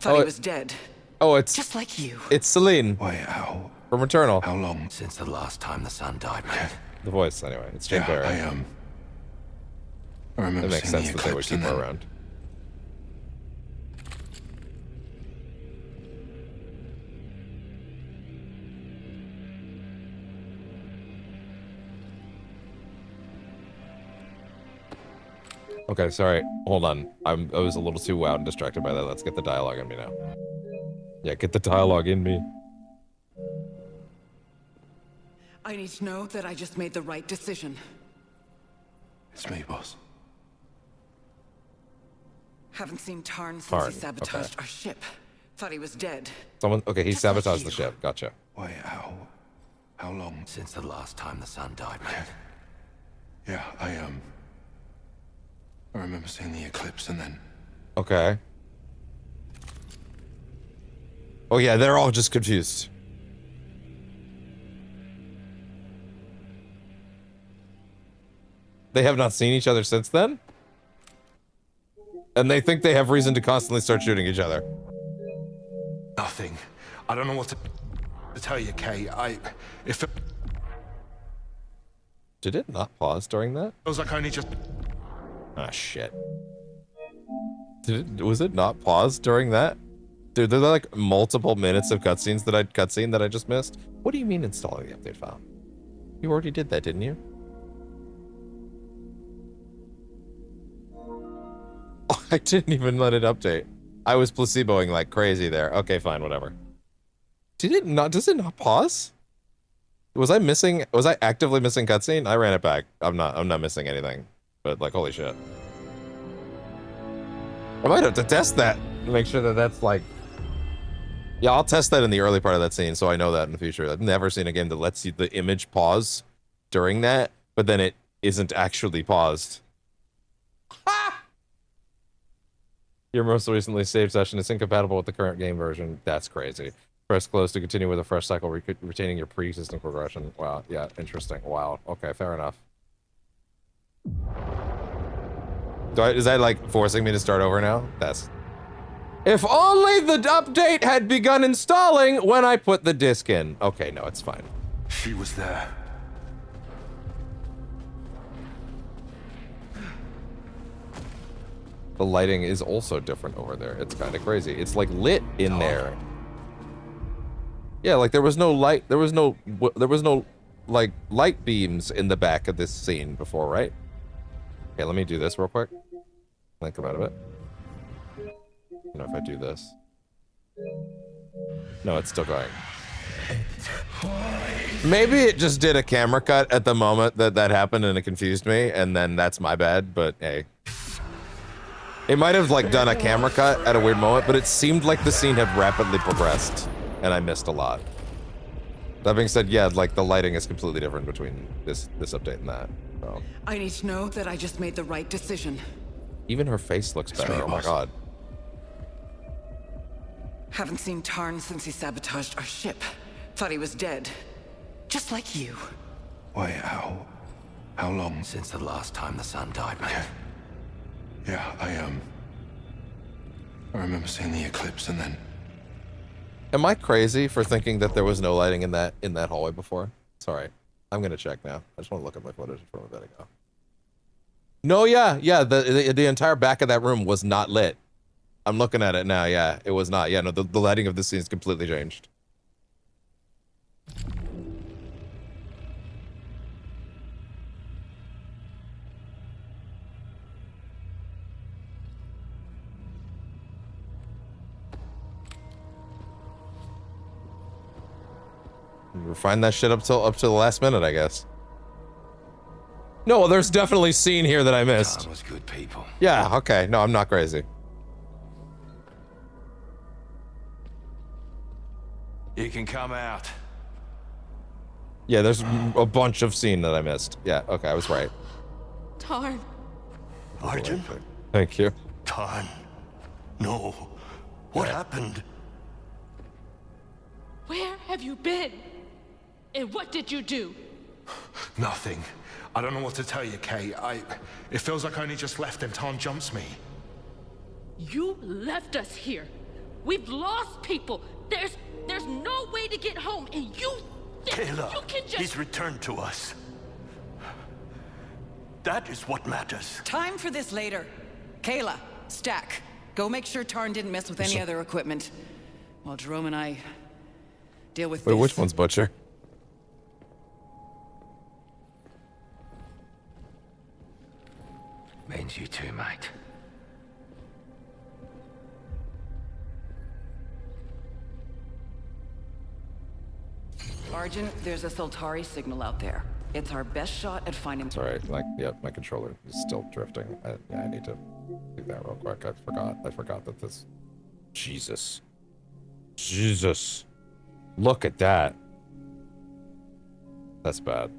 Thought he was dead. Oh, it's... Just like you. It's Celine. Wait, how? From Returnal. How long since the last time the sun died, man? The voice, anyway. It's Jane Barry. I remember It makes seeing sense the that they would eclipse keep and her then- around. Okay, sorry. Hold on. I was a little too wowed and distracted by that. Let's get the dialogue in me now. Yeah, get the dialogue in me. I need to know that I just made the right decision. It's me, boss. Haven't seen Tarn since Tarn, he sabotaged okay. our ship. Thought he was dead. Someone. Okay, he Just like sabotaged the you. ship. Gotcha. Wait, how long? Since the last time the sun died, mate. Yeah, I remember seeing the eclipse and then... Okay. Oh yeah, they're all just confused. They have not seen each other since then? And they think they have reason to constantly start shooting each other. Nothing. I don't know what to tell you, Kay. If it Did it not pause during that? feels like I only just... Ah, shit. Was it not paused during that? Dude, there's like multiple minutes of cutscenes that I just missed. What do you mean installing the update file? You already did that, didn't you? Oh, I didn't even let it update. I was placeboing like crazy there. Okay, fine, whatever. Does it not pause? Was I actively missing cutscene? I ran it back. I'm not missing anything. But like, holy shit. I might have to test that to make sure that that's like... Yeah, I'll test that in the early part of that scene so I know that in the future. I've never seen a game that lets you the image pause during that, but then it isn't actually paused. Ha! Your most recently saved session is incompatible with the current game version. That's crazy. Press close to continue with a fresh cycle, retaining your pre-existing progression. Wow, yeah, interesting. Wow, okay, fair enough. Is that like forcing me to start over now? That's... If only the update had begun installing when I put the disc in. Okay, no, it's fine. She was there. The lighting is also different over there. It's kind of crazy. It's like lit in there. Yeah, like there was no light. There was no like light beams in the back of this scene before, right? Okay, let me do this real quick. Then come out of it. You know, if I do this. No, it's still going. Maybe it just did a camera cut at the moment that happened and it confused me, and then that's my bad, but hey. It might have like done a camera cut at a weird moment, but it seemed like the scene had rapidly progressed, and I missed a lot. That being said, yeah, like the lighting is completely different between this update and that. So. I need to know that I just made the right decision. Even her face looks better. Oh my god. Haven't seen Tarn since he sabotaged our ship. Thought he was dead. Just like you. Wait, how long? Since the last time the sun died, mate. Yeah, I remember seeing the eclipse and then... Am I crazy for thinking that there was no lighting in that hallway before? Sorry. I'm gonna check now. I just want to look at my footage from a bit ago. No, yeah, the entire back of that room was not lit. I'm looking at it now, yeah, it was not. Yeah, no, the lighting of this scene is completely changed. Refine that shit up to the last minute, I guess. No, well, there's definitely scene here that I missed. Tarn was good people. Yeah, okay. No, I'm not crazy. You can come out. Yeah, there's a bunch of scene that I missed. Yeah, okay, I was right. Tarn. Arjun? Thank you. Tarn. No. What happened? Where have you been? And what did you do? Nothing. I don't know what to tell you, Kay. It feels like I only just left and Tarn jumps me. You left us here. We've lost people. There's no way to get home, and you think Kayla, you can just... he's returned to us. That is what matters. Time for this later. Kayla, Stack, go make sure Tarn didn't mess with any other equipment. While Jerome and I deal with Wait, this. which one's Butcher? Means you too, mate. Argent, there's a Sultari signal out there. It's our best shot at finding... Sorry, like, yeah, my controller is still drifting. Yeah, I need to do that real quick. I forgot that this... Jesus. Jesus. Look at that. That's bad.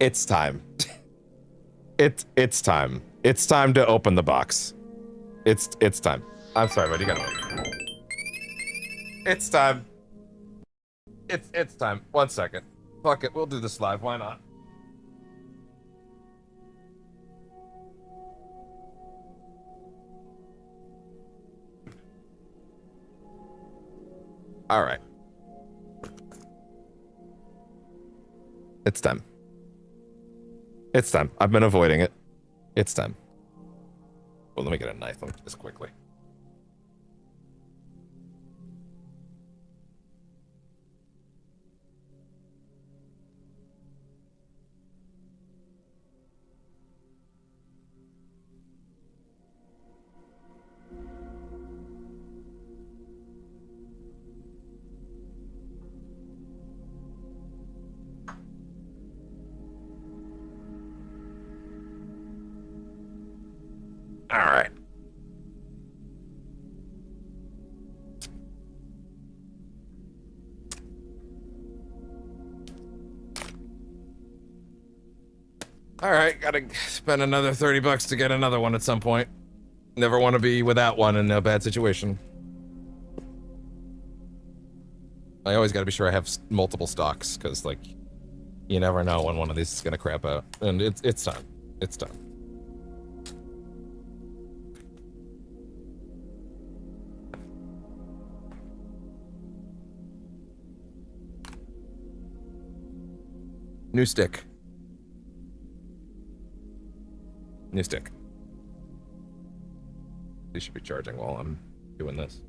It's time. It's time. It's time to open the box. It's time. I'm sorry, but you gotta wait. It's time. It's time. 1 second. Fuck it, we'll do this live. Why not? All right. It's time. It's time. I've been avoiding it. It's time. Well, let me get a knife. Let me do this quickly. All right. All right, gotta spend another 30 bucks to get another one at some point. Never want to be without one in a bad situation. I always gotta be sure I have multiple stocks, because, like, you never know when one of these is gonna crap out. And it's time. It's time. New stick. New stick. These should be charging while I'm doing this.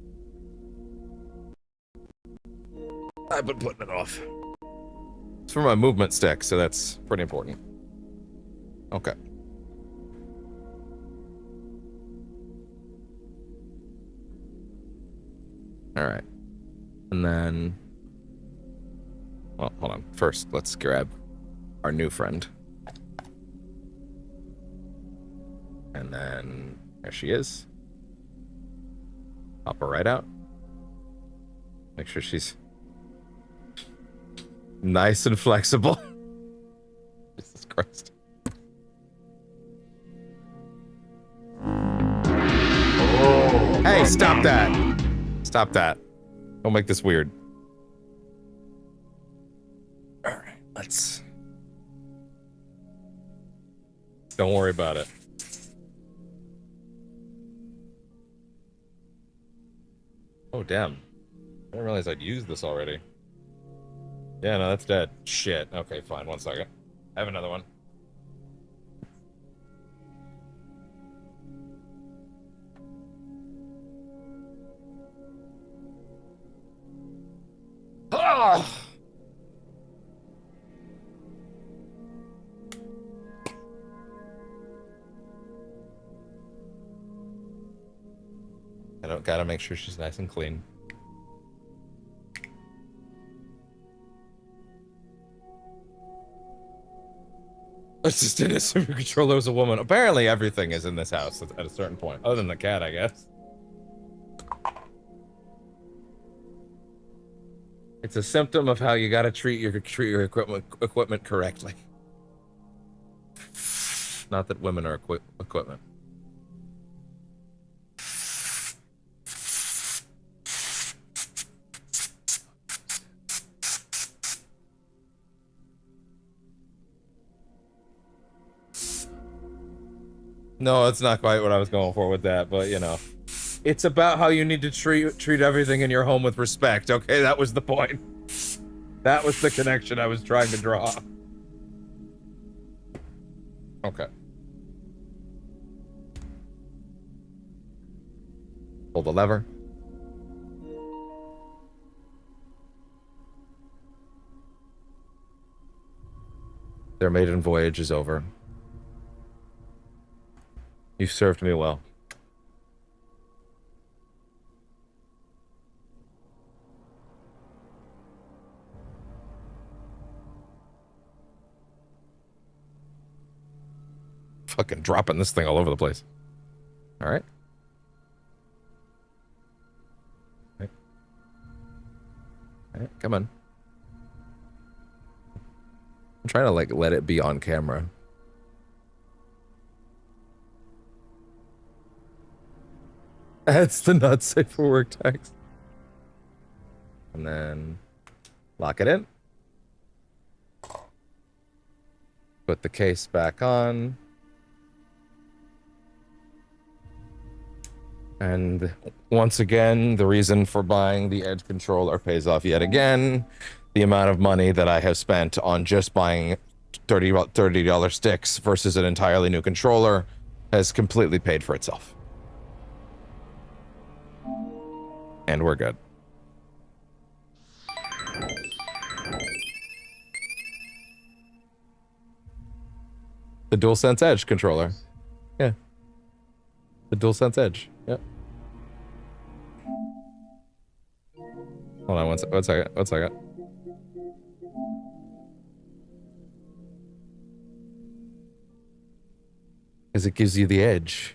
I've been putting it off. It's for my movement stick, so that's pretty important. Okay. All right. And then... well, hold on. First, let's grab our new friend. And then there she is. Pop her right out. Make sure she's nice and flexible. Jesus Christ. Oh. Hey, stop that. Stop that. Don't make this weird. All right, let's... don't worry about it. Oh, damn. I didn't realize I'd used this already. Yeah, no, that's dead. Shit. Okay, fine. 1 second. I have another one. Ah! I don't gotta make sure she's nice and clean. It's just an super controller as a woman. Apparently everything is in this house at a certain point. Other than the cat, I guess. It's a symptom of how you gotta treat your equipment correctly. Not that women are equipment. No, it's not quite what I was going for with that, but you know. It's about how you need to treat everything in your home with respect, okay? That was the point. That was the connection I was trying to draw. Okay. Pull the lever. Their maiden voyage is over. You've served me well. Fucking dropping this thing all over the place. All right. All right, come on. I'm trying to like let it be on camera. That's the not safe for work text. And then lock it in. Put the case back on. And once again, the reason for buying the Edge controller pays off yet again. The amount of money that I have spent on just buying $30 sticks versus an entirely new controller has completely paid for itself. And we're good. The DualSense Edge controller. Yeah. The DualSense Edge. Yep. Hold on one second. Because it gives you the edge.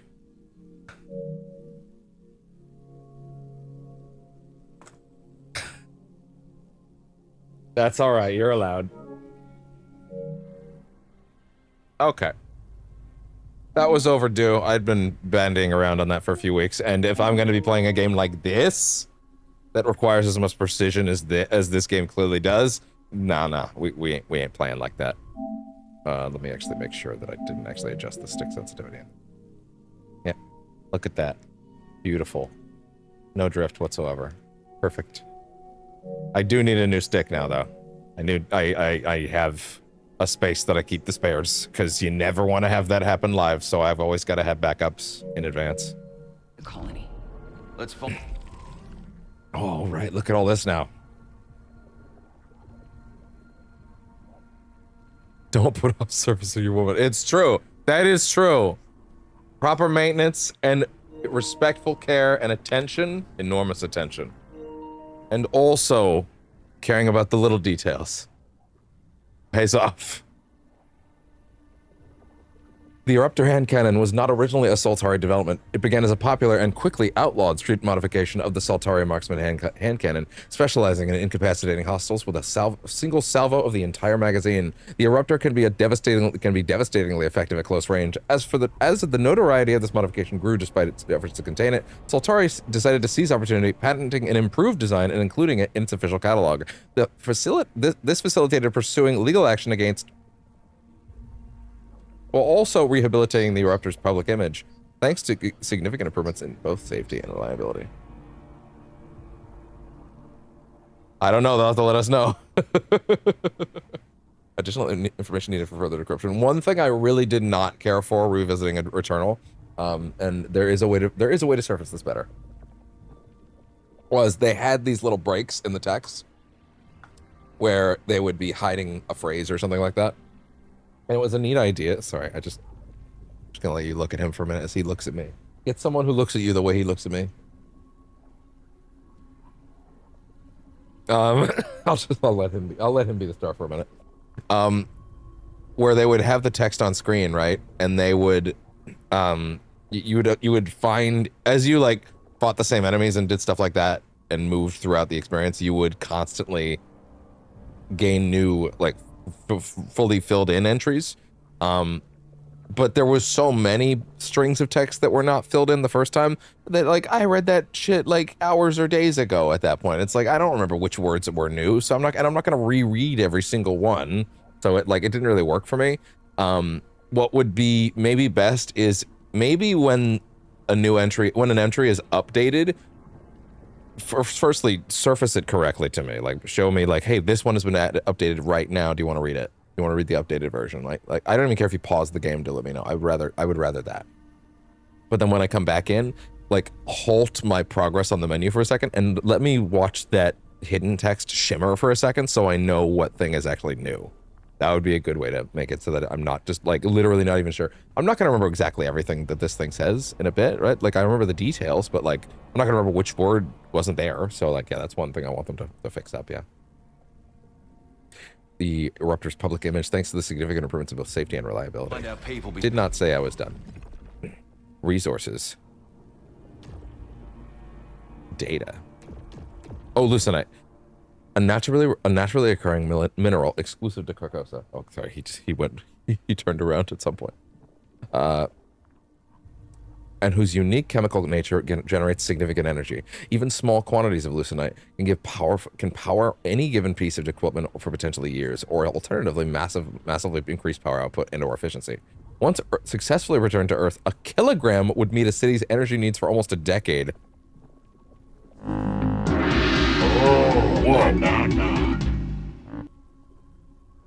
That's all right. You're allowed. Okay. That was overdue. I'd been bandying around on that for a few weeks, and if I'm going to be playing a game like this that requires as much precision as this game clearly does, nah, we ain't playing like that. Let me actually make sure that I didn't actually adjust the stick sensitivity. Yeah, look at that. Beautiful. No drift whatsoever. Perfect. I do need a new stick now, though. I have a space that I keep the spares, because you never want to have that happen live, so I've always got to have backups in advance. The colony. Let's fall. Oh, right. Look at all this now. Don't put off surface of your woman. It's true. That is true. Proper maintenance and respectful care and attention, enormous attention. And also caring about the little details pays off. The Eruptor hand cannon was not originally a Saltari development. It began as a popular and quickly outlawed street modification of the Saltari marksman hand cannon, specializing in incapacitating hostiles with a single salvo of the entire magazine. The Eruptor can be devastatingly effective at close range. As the notoriety of this modification grew despite its efforts to contain it, Saltari decided to seize opportunity, patenting an improved design and including it in its official catalog. This facilitated pursuing legal action against, while also rehabilitating the Eruptor's public image, thanks to significant improvements in both safety and reliability. I don't know, they'll have to let us know. Additional information needed for further decryption. One thing I really did not care for revisiting Returnal, and there is a way to surface this better, was they had these little breaks in the text where they would be hiding a phrase or something like that. And it was a neat idea. Sorry, I'm just gonna let you look at him for a minute as he looks at me. Get someone who looks at you the way he looks at me. I'll let him be the star for a minute. Where they would have the text on screen, right? And they would, you would find, as you like fought the same enemies and did stuff like that and moved throughout the experience, you would constantly gain new like fully filled in entries, but there was so many strings of text that were not filled in the first time that like I read that shit like hours or days ago. At that point, it's like I don't remember which words were new, so I'm not gonna reread every single one. So it didn't really work for me. What would be maybe best is maybe when an entry is updated, firstly, surface it correctly to me. Like, show me, like, hey, this one has been updated right now. Do you want to read it? Do you want to read the updated version? Like, I don't even care if you pause the game to let me know. I would rather that. But then when I come back in, like, halt my progress on the menu for a second and let me watch that hidden text shimmer for a second so I know what thing is actually new. That would be a good way to make it so that I'm not just, like, literally not even sure. I'm not going to remember exactly everything that this thing says in a bit, right? Like, I remember the details, but, like, I'm not going to remember which word wasn't there. So, like, yeah, that's one thing I want them to fix up, yeah. The Eruptor's public image, thanks to the significant improvements in both safety and reliability. Did not say I was done. Resources. Data. Oh, Lucenite. A naturally occurring mineral exclusive to Carcosa. Oh, sorry, he turned around at some point. And whose unique chemical nature generates significant energy. Even small quantities of Lucenite can power any given piece of equipment for potentially years, or alternatively massively increase power output and/or efficiency. Once successfully returned to Earth, a kilogram would meet a city's energy needs for almost a decade.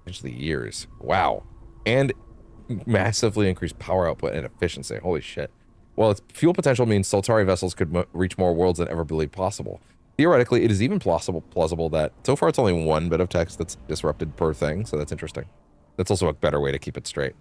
Potentially years. Wow. And massively increased power output and efficiency. Holy shit. Well, its fuel potential means Soltari vessels could reach more worlds than ever believed possible. Theoretically, it is even plausible that so far it's only one bit of text that's disrupted per thing, so that's interesting. That's also a better way to keep it straight.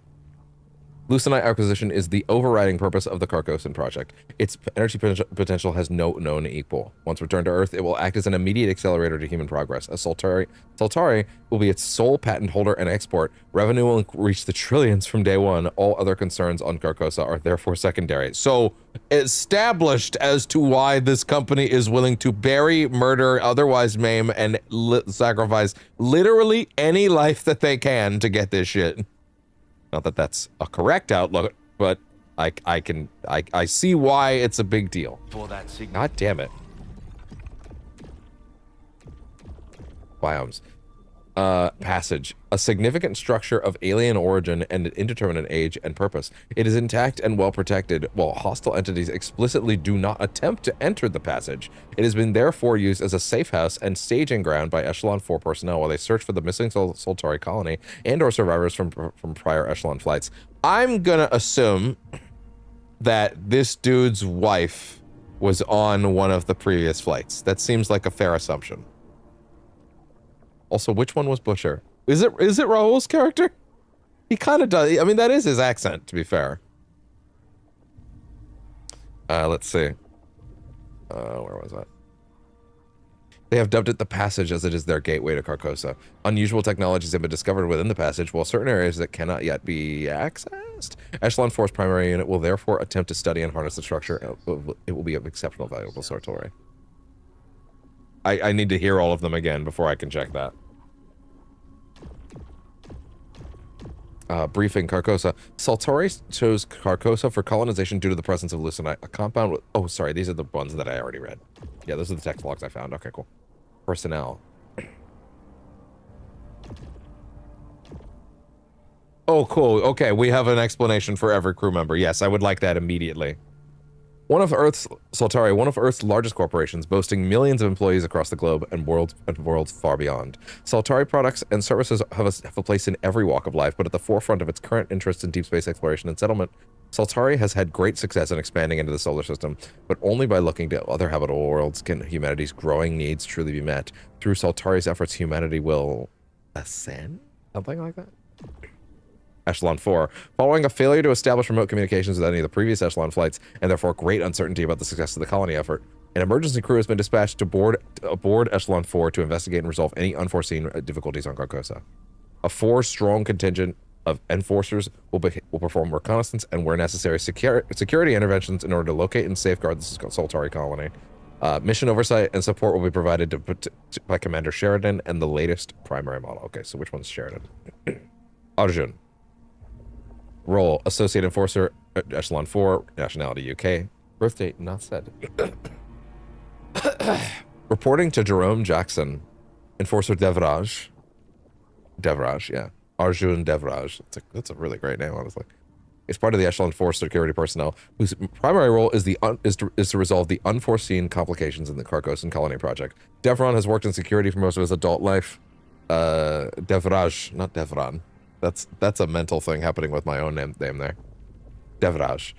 Lucenite acquisition is the overriding purpose of the Carcosan project. Its energy potential has no known equal. Once returned to Earth, it will act as an immediate accelerator to human progress. As Soltari will be its sole patent holder and export. Revenue will reach the trillions from day one. All other concerns on Carcosa are therefore secondary. So, established as to why this company is willing to bury, murder, otherwise maim, and sacrifice literally any life that they can to get this shit. Not that that's a correct outlook, but I see why it's a big deal. God damn it. Biomes. Passage. A significant structure of alien origin and indeterminate age and purpose. It is intact and well protected, while hostile entities explicitly do not attempt to enter the passage. It has been therefore used as a safe house and staging ground by Echelon 4 personnel while they search for the missing Soltari colony and/or survivors from prior Echelon flights. I'm gonna assume that this dude's wife was on one of the previous flights. That seems like a fair assumption. Also, which one was Butcher? Is it Raul's character? He kind of does. I mean, that is his accent, to be fair. Let's see. Where was that? They have dubbed it the Passage as it is their gateway to Carcosa. Unusual technologies have been discovered within the Passage, while certain areas that cannot yet be accessed. Echelon 4's primary unit will therefore attempt to study and harness the structure. It will be of exceptional value to Soltari. I need to hear all of them again before I can check that. Briefing Carcosa. Soltari chose Carcosa for colonization due to the presence of Lucenite, a compound with... Oh, sorry, these are the ones that I already read. Yeah, those are the text logs I found. Okay, cool. Personnel. Oh, cool. Okay, we have an explanation for every crew member. Yes, I would like that immediately. Soltari, one of Earth's largest corporations, boasting millions of employees across the globe and worlds far beyond. Soltari products and services have a place in every walk of life, but at the forefront of its current interests in deep space exploration and settlement, Soltari has had great success in expanding into the solar system, but only by looking to other habitable worlds can humanity's growing needs truly be met. Through Soltari's efforts, humanity will ascend? Something like that? Echelon 4. Following a failure to establish remote communications with any of the previous Echelon flights, and therefore great uncertainty about the success of the colony effort, an emergency crew has been dispatched aboard Echelon 4 to investigate and resolve any unforeseen difficulties on Carcosa. A 4-strong contingent of enforcers will perform reconnaissance and, where necessary, security interventions in order to locate and safeguard the Soltari colony. Mission oversight and support will be provided by Commander Sheridan and the latest primary model. Okay, so which one's Sheridan? Arjun. Role, Associate Enforcer, Echelon 4, nationality UK, birth date not said. Reporting to Jerome Jackson, Enforcer Devraj, yeah, Arjun Devraj. That's a really great name, honestly. is part of the Echelon 4 security personnel whose primary role is to resolve the unforeseen complications in the Carcosan colony project. Devron has worked in security for most of his adult life. Devraj, not Devron. That's a mental thing happening with my own name there. Devraj.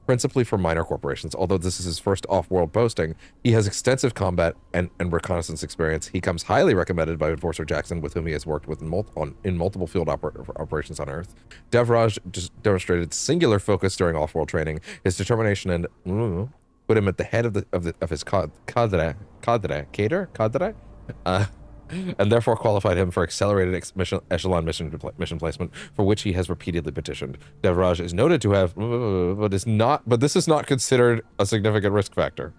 Principally for minor corporations. Although this is his first off-world posting, he has extensive combat and reconnaissance experience. He comes highly recommended by Enforcer Jackson, with whom he has worked with in multiple field operations on Earth. Devraj just demonstrated singular focus during off-world training. His determination and put him at the head of his cadre, and therefore qualified him for accelerated echelon mission placement, for which he has repeatedly petitioned. Devraj is noted to have, but this is not considered a significant risk factor.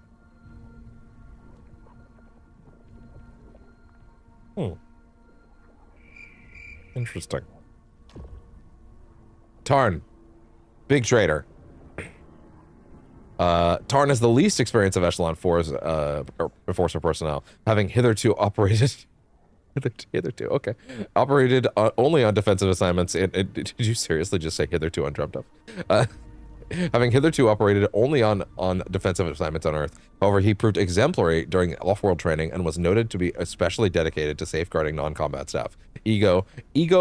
Interesting. Tarn, big trader. Tarn has the least experience of Echelon 4's Enforcer personnel, having hitherto operated only on defensive assignments. Did you seriously just say hitherto on Dreamt Up? Having hitherto operated only on defensive assignments on Earth. However, he proved exemplary during off-world training and was noted to be especially dedicated to safeguarding non-combat staff. Ego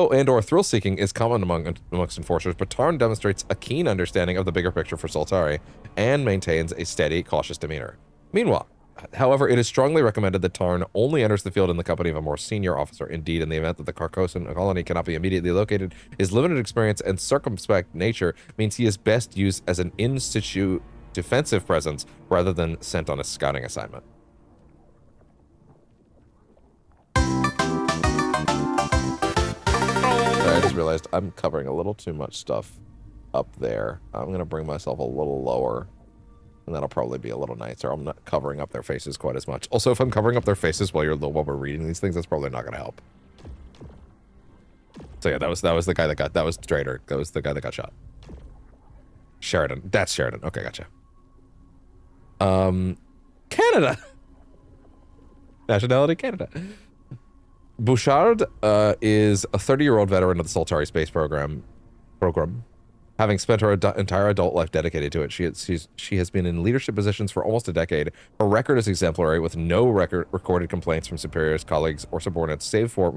and or thrill-seeking is common amongst enforcers, but Tarn demonstrates a keen understanding of the bigger picture for Soltari and maintains a steady, cautious demeanor. Meanwhile, however, it is strongly recommended that Tarn only enters the field in the company of a more senior officer. Indeed, in the event that the Carcosan colony cannot be immediately located, his limited experience and circumspect nature means he is best used as an in-situ defensive presence rather than sent on a scouting assignment. I just realized I'm covering a little too much stuff up there. I'm going to bring myself a little lower. And that'll probably be a little nicer. I'm not covering up their faces quite as much. Also, if I'm covering up their faces while we're reading these things, that's probably not going to help. So yeah, that was the guy that was Trader. That was the guy that got shot. Sheridan. That's Sheridan. Okay, gotcha. Canada. Nationality Canada. Bouchard is a 30-year-old veteran of the Soltari space program. Having spent her entire adult life dedicated to it, she has been in leadership positions for almost a decade. Her record is exemplary, with no recorded complaints from superiors, colleagues, or subordinates, save for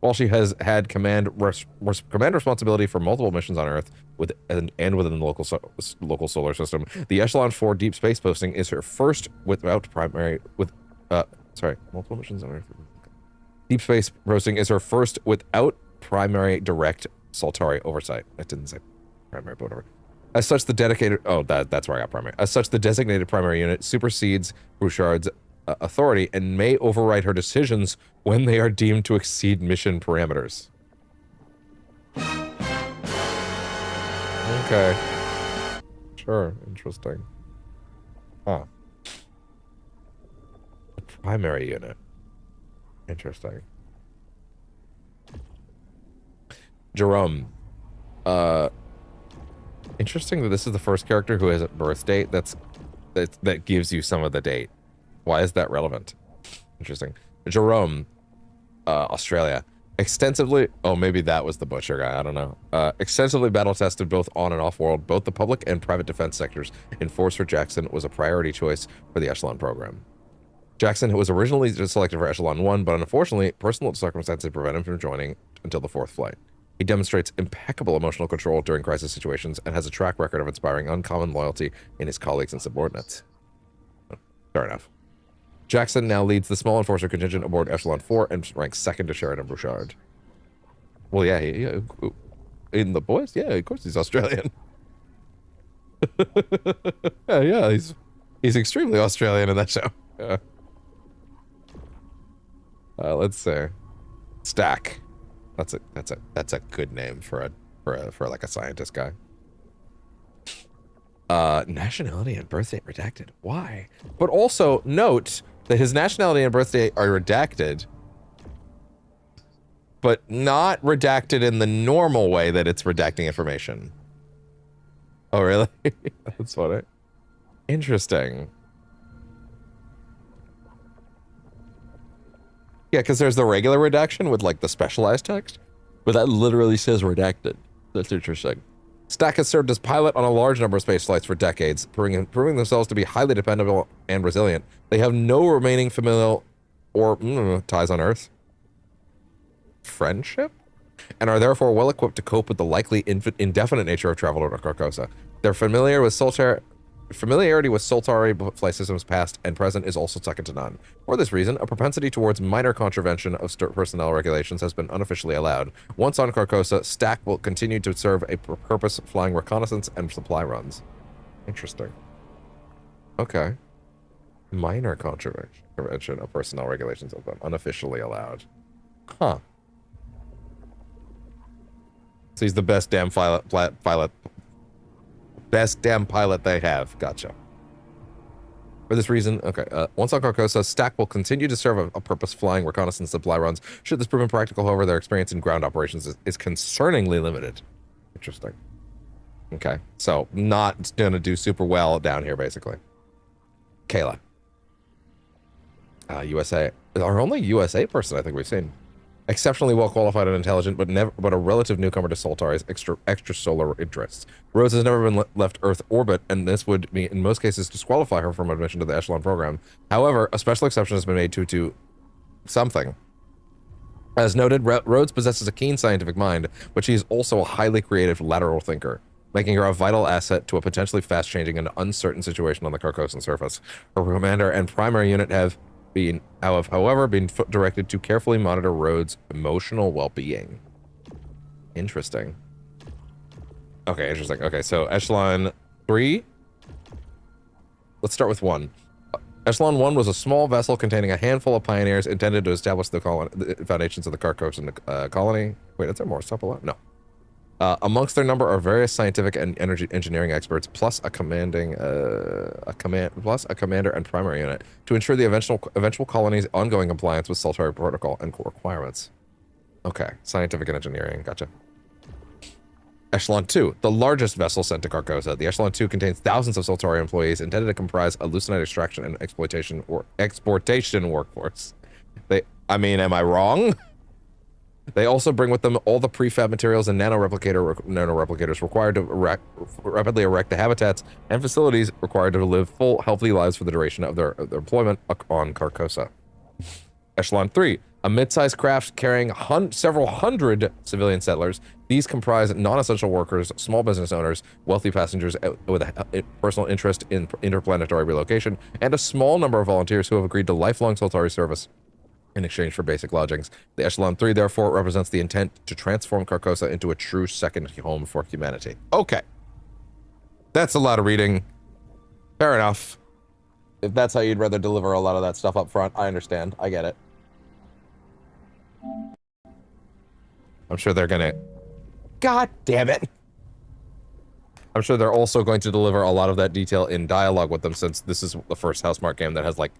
while she has had command responsibility for multiple missions on Earth and within the local solar system. The Echelon 4 deep space posting is her first multiple missions on Earth. Deep space posting is her first without primary direct Soltari oversight. That didn't say primary, but whatever. As such, the dedicated... Oh, that's where I got primary. As such, the designated primary unit supersedes Bouchard's authority and may override her decisions when they are deemed to exceed mission parameters. Okay. Sure. Interesting. Huh. The primary unit. Interesting. Jerome. Interesting that this is the first character who has a birth date that gives you some of the date. Why is that relevant? Interesting. Jerome. Australia. Extensively... Oh, maybe that was the butcher guy. I don't know. Extensively battle-tested both on and off-world, both the public and private defense sectors. Enforcer Jackson was a priority choice for the Echelon program. Jackson was originally selected for Echelon 1, but unfortunately, personal circumstances prevented him from joining until the 4th flight. He demonstrates impeccable emotional control during crisis situations and has a track record of inspiring uncommon loyalty in his colleagues and subordinates. Fair enough. Jackson now leads the small enforcer contingent aboard Echelon 4 and ranks 2nd to Sheridan Bouchard. Well, yeah, in the boys? Yeah, of course he's Australian. yeah, he's extremely Australian in that show. Yeah. Let's see. Stack. That's a good name for like a scientist guy. Nationality and birth date redacted. Why? But also note that his nationality and birth date are redacted, but not redacted in the normal way that it's redacting information. Oh, really? That's funny. Interesting. Yeah, because there's the regular redaction with like the specialized text, But that literally says redacted. That's interesting. Stack has served as pilot on a large number of space flights for decades, proving themselves to be highly dependable and resilient. They have no remaining familial or ties on Earth. Friendship? And are therefore well equipped to cope with the likely indefinite nature of travel to Carcosa. Their familiarity with Soltari flight systems past and present is also second to none. For this reason, a propensity towards minor contravention of personnel regulations has been unofficially allowed. Once on Carcosa, Stack will continue to serve a purpose flying reconnaissance and supply runs. Interesting. Okay. Minor contravention of personnel regulations have been unofficially allowed. Huh. So he's the best damn best damn pilot they have. Gotcha. For this reason, okay, once on Carcosa, Stack will continue to serve a purpose flying reconnaissance supply runs. Should this prove impractical, however, their experience in ground operations is concerningly limited. Interesting. Okay, so not gonna do super well down here, basically. Kayla. USA. Our only USA person I think we've seen. Exceptionally well qualified and intelligent, but a relative newcomer to Soltari's extrasolar interests. Rose has never been left Earth orbit, and this would, in most cases, disqualify her from admission to the Echelon program. However, a special exception has been made to something. As noted, Rhodes possesses a keen scientific mind, but she is also a highly creative lateral thinker, making her a vital asset to a potentially fast-changing and uncertain situation on the Carcosan surface. Her commander and primary unit have however been directed to carefully monitor Rhodes' emotional well-being. Interesting. Okay, interesting. Okay, so Echelon 3. Let's start with 1. Echelon 1 was a small vessel containing a handful of pioneers intended to establish the foundations of the Carcosan colony. Wait, is there more stuff below? No. Amongst their number are various scientific and energy engineering experts, plus a commander and primary unit to ensure the eventual colony's ongoing compliance with Soltari protocol and requirements. Okay, scientific and engineering, gotcha. Echelon 2, the largest vessel sent to Carcosa. The Echelon 2 contains thousands of Soltari employees intended to comprise a leucinite extraction and exportation workforce. Am I wrong? They also bring with them all the prefab materials and nanoreplicators required to rapidly erect the habitats and facilities required to live full, healthy lives for the duration of their employment on Carcosa. Echelon 3, a mid-sized craft carrying several hundred civilian settlers. These comprise non-essential workers, small business owners, wealthy passengers with a personal interest in interplanetary relocation, and a small number of volunteers who have agreed to lifelong Soltari service in exchange for basic lodgings. The Echelon 3, therefore, represents the intent to transform Carcosa into a true second home for humanity. Okay. That's a lot of reading. Fair enough. If that's how you'd rather deliver a lot of that stuff up front, I understand. I get it. I'm sure they're gonna... God damn it! I'm sure they're also going to deliver a lot of that detail in dialogue with them, since this is the first HouseMarque game that has, like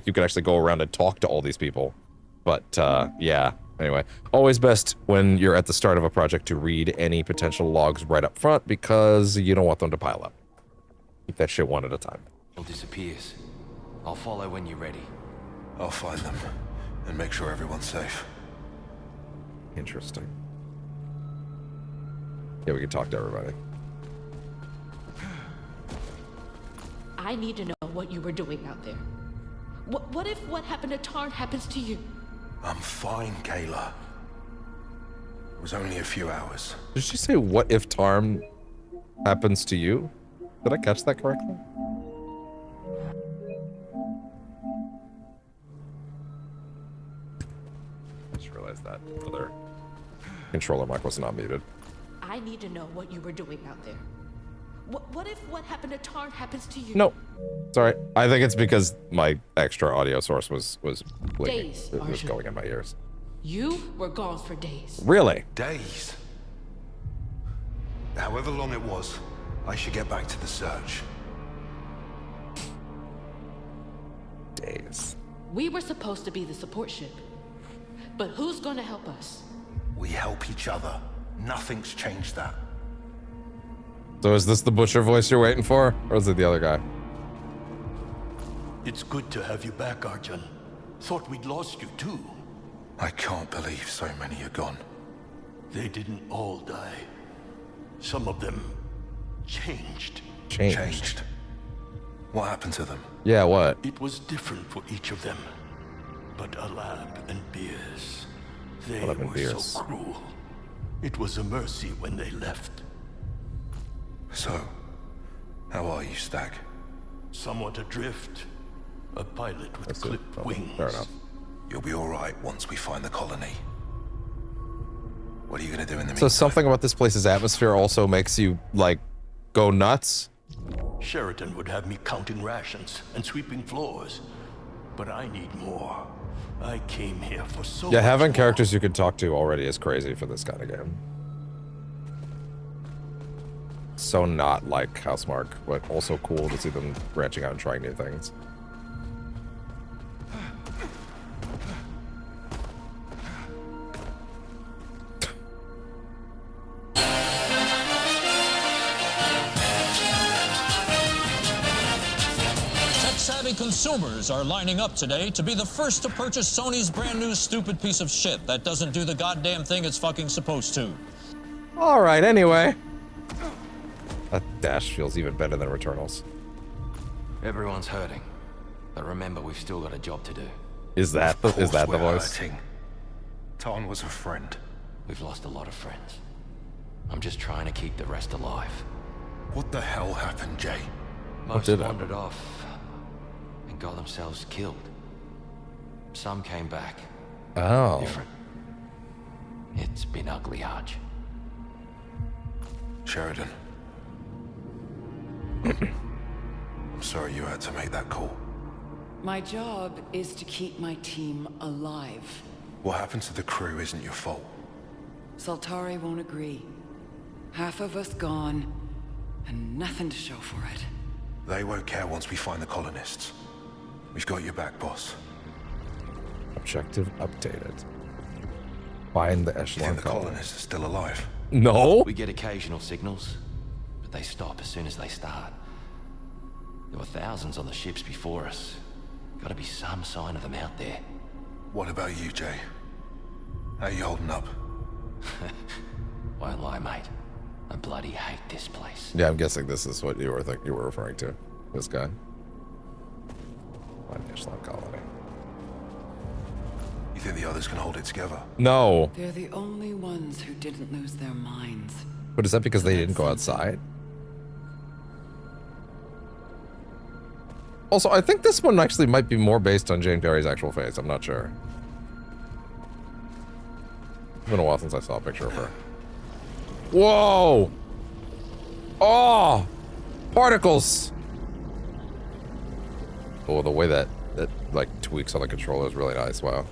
you can actually go around and talk to all these people. But, yeah. Anyway, always best when you're at the start of a project to read any potential logs right up front, because you don't want them to pile up. Keep that shit one at a time. Disappears. I'll follow when you're ready. I'll find them and make sure everyone's safe. Interesting. Yeah, we can talk to everybody. I need to know what you were doing out there. What if what happened to Tarn happens to you? I'm fine, Kayla. It was only a few hours. Did she say, what if Tarn happens to you? Did I catch that correctly? I just realized that other controller mic was not muted. I need to know what you were doing out there. What if what happened to Tarn happens to you? No. Sorry. I think it's because my extra audio source was blinking. Days, It was going in my ears. You were gone for days. Really? Days. However long it was, I should get back to the search. Days. We were supposed to be the support ship. But who's gonna help us? We help each other. Nothing's changed that. So is this the butcher voice you're waiting for? Or is it the other guy? It's good to have you back, Arjun. Thought we'd lost you too. I can't believe so many are gone. They didn't all die. Some of them changed. Changed. What happened to them? Yeah, what? It was different for each of them. But Alab and Beers, they Alab and were Beers. so cruel. It was a mercy when they left. So, how are you, Stack? Somewhat adrift. A pilot with That's it. clipped Oh, wings. fair enough. You'll be all right once we find the colony. What are you gonna do in the meantime? So something about this place's atmosphere also makes you, like, go nuts? Sheridan would have me counting rations and sweeping floors. But I need more. I came here for so Yeah, much having more. characters you can talk to already is crazy for this kind of game. So not like Housemarque, but also cool to see them branching out and trying new things. Tech-savvy consumers are lining up today to be the first to purchase Sony's brand new stupid piece of shit that doesn't do the goddamn thing it's fucking supposed to. Alright, anyway. That dash feels even better than Returnal's. Everyone's hurting. But remember, we've still got a job to do. Is that the voice? Tarn was a friend. We've lost a lot of friends. I'm just trying to keep the rest alive. What the hell happened, Jay? Most did wandered off and got themselves killed. Some came back. Oh. Different. It's been ugly, Arch. Sheridan. I'm sorry you had to make that call. My job is to keep my team alive. What happened to the crew isn't your fault. Saltari won't agree. Half of us gone, and nothing to show for it. They won't care once we find the colonists. We've got your back, boss. Objective updated. Find the You echelon think the colony. colonists are still alive? No? We get occasional signals, but they stop as soon as they start. There were thousands on the ships before us. Gotta be some sign of them out there. What about you, Jay? How you holding up? Won't lie, mate. I bloody hate this place. Yeah, I'm guessing this is what you were referring to. This guy. Find the echelon colony. You think the others can hold it together? No. They're the only ones who didn't lose their minds. But is that because they didn't go outside? Also, I think this one actually might be more based on Jane Perry's actual face. I'm not sure. It's been a while since I saw a picture of her. Whoa! Oh! Particles! Oh, the way that like tweaks on the controller is really nice. Wow.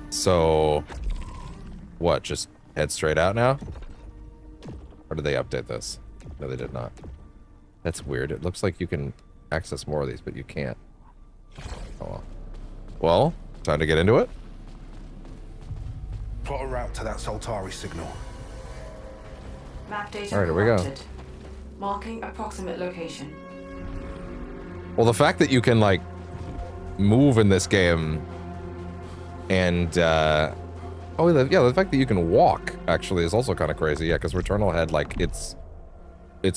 So, what? Just head straight out now? Or did they update this? No, they did not. That's weird. It looks like you can access more of these, but you can't. Oh well. Well, time to get into it. Plot a route to that Saltari signal. Map data All right, here we go. corrupted. Marking approximate location. Well, the fact that you can, like, move in this game and, yeah, the fact that you can walk, actually, is also kind of crazy. Yeah, because Returnal had, like, its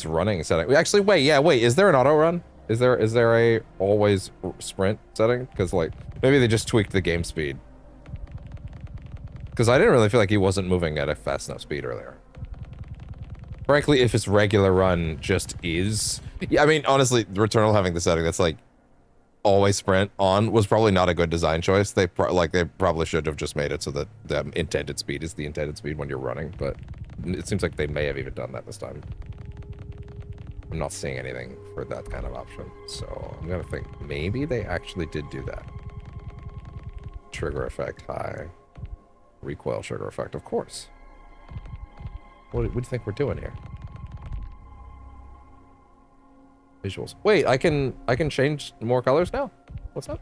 running setting. Actually, wait, is there an auto run? Is there a always sprint setting? Because, like, maybe they just tweaked the game speed. Because I didn't really feel like he wasn't moving at a fast enough speed earlier. Frankly, if his regular run just is... Yeah, I mean, honestly, Returnal having the setting that's, like, always sprint on was probably not a good design choice. They probably should have just made it so that the intended speed is the intended speed when you're running, but it seems like they may have even done that this time. I'm not seeing anything for that kind of option, so I'm gonna think maybe they actually did do that. Trigger effect high. Recoil trigger effect, of course. What do you think we're doing here? Visuals. Wait, I can change more colors now? What's up?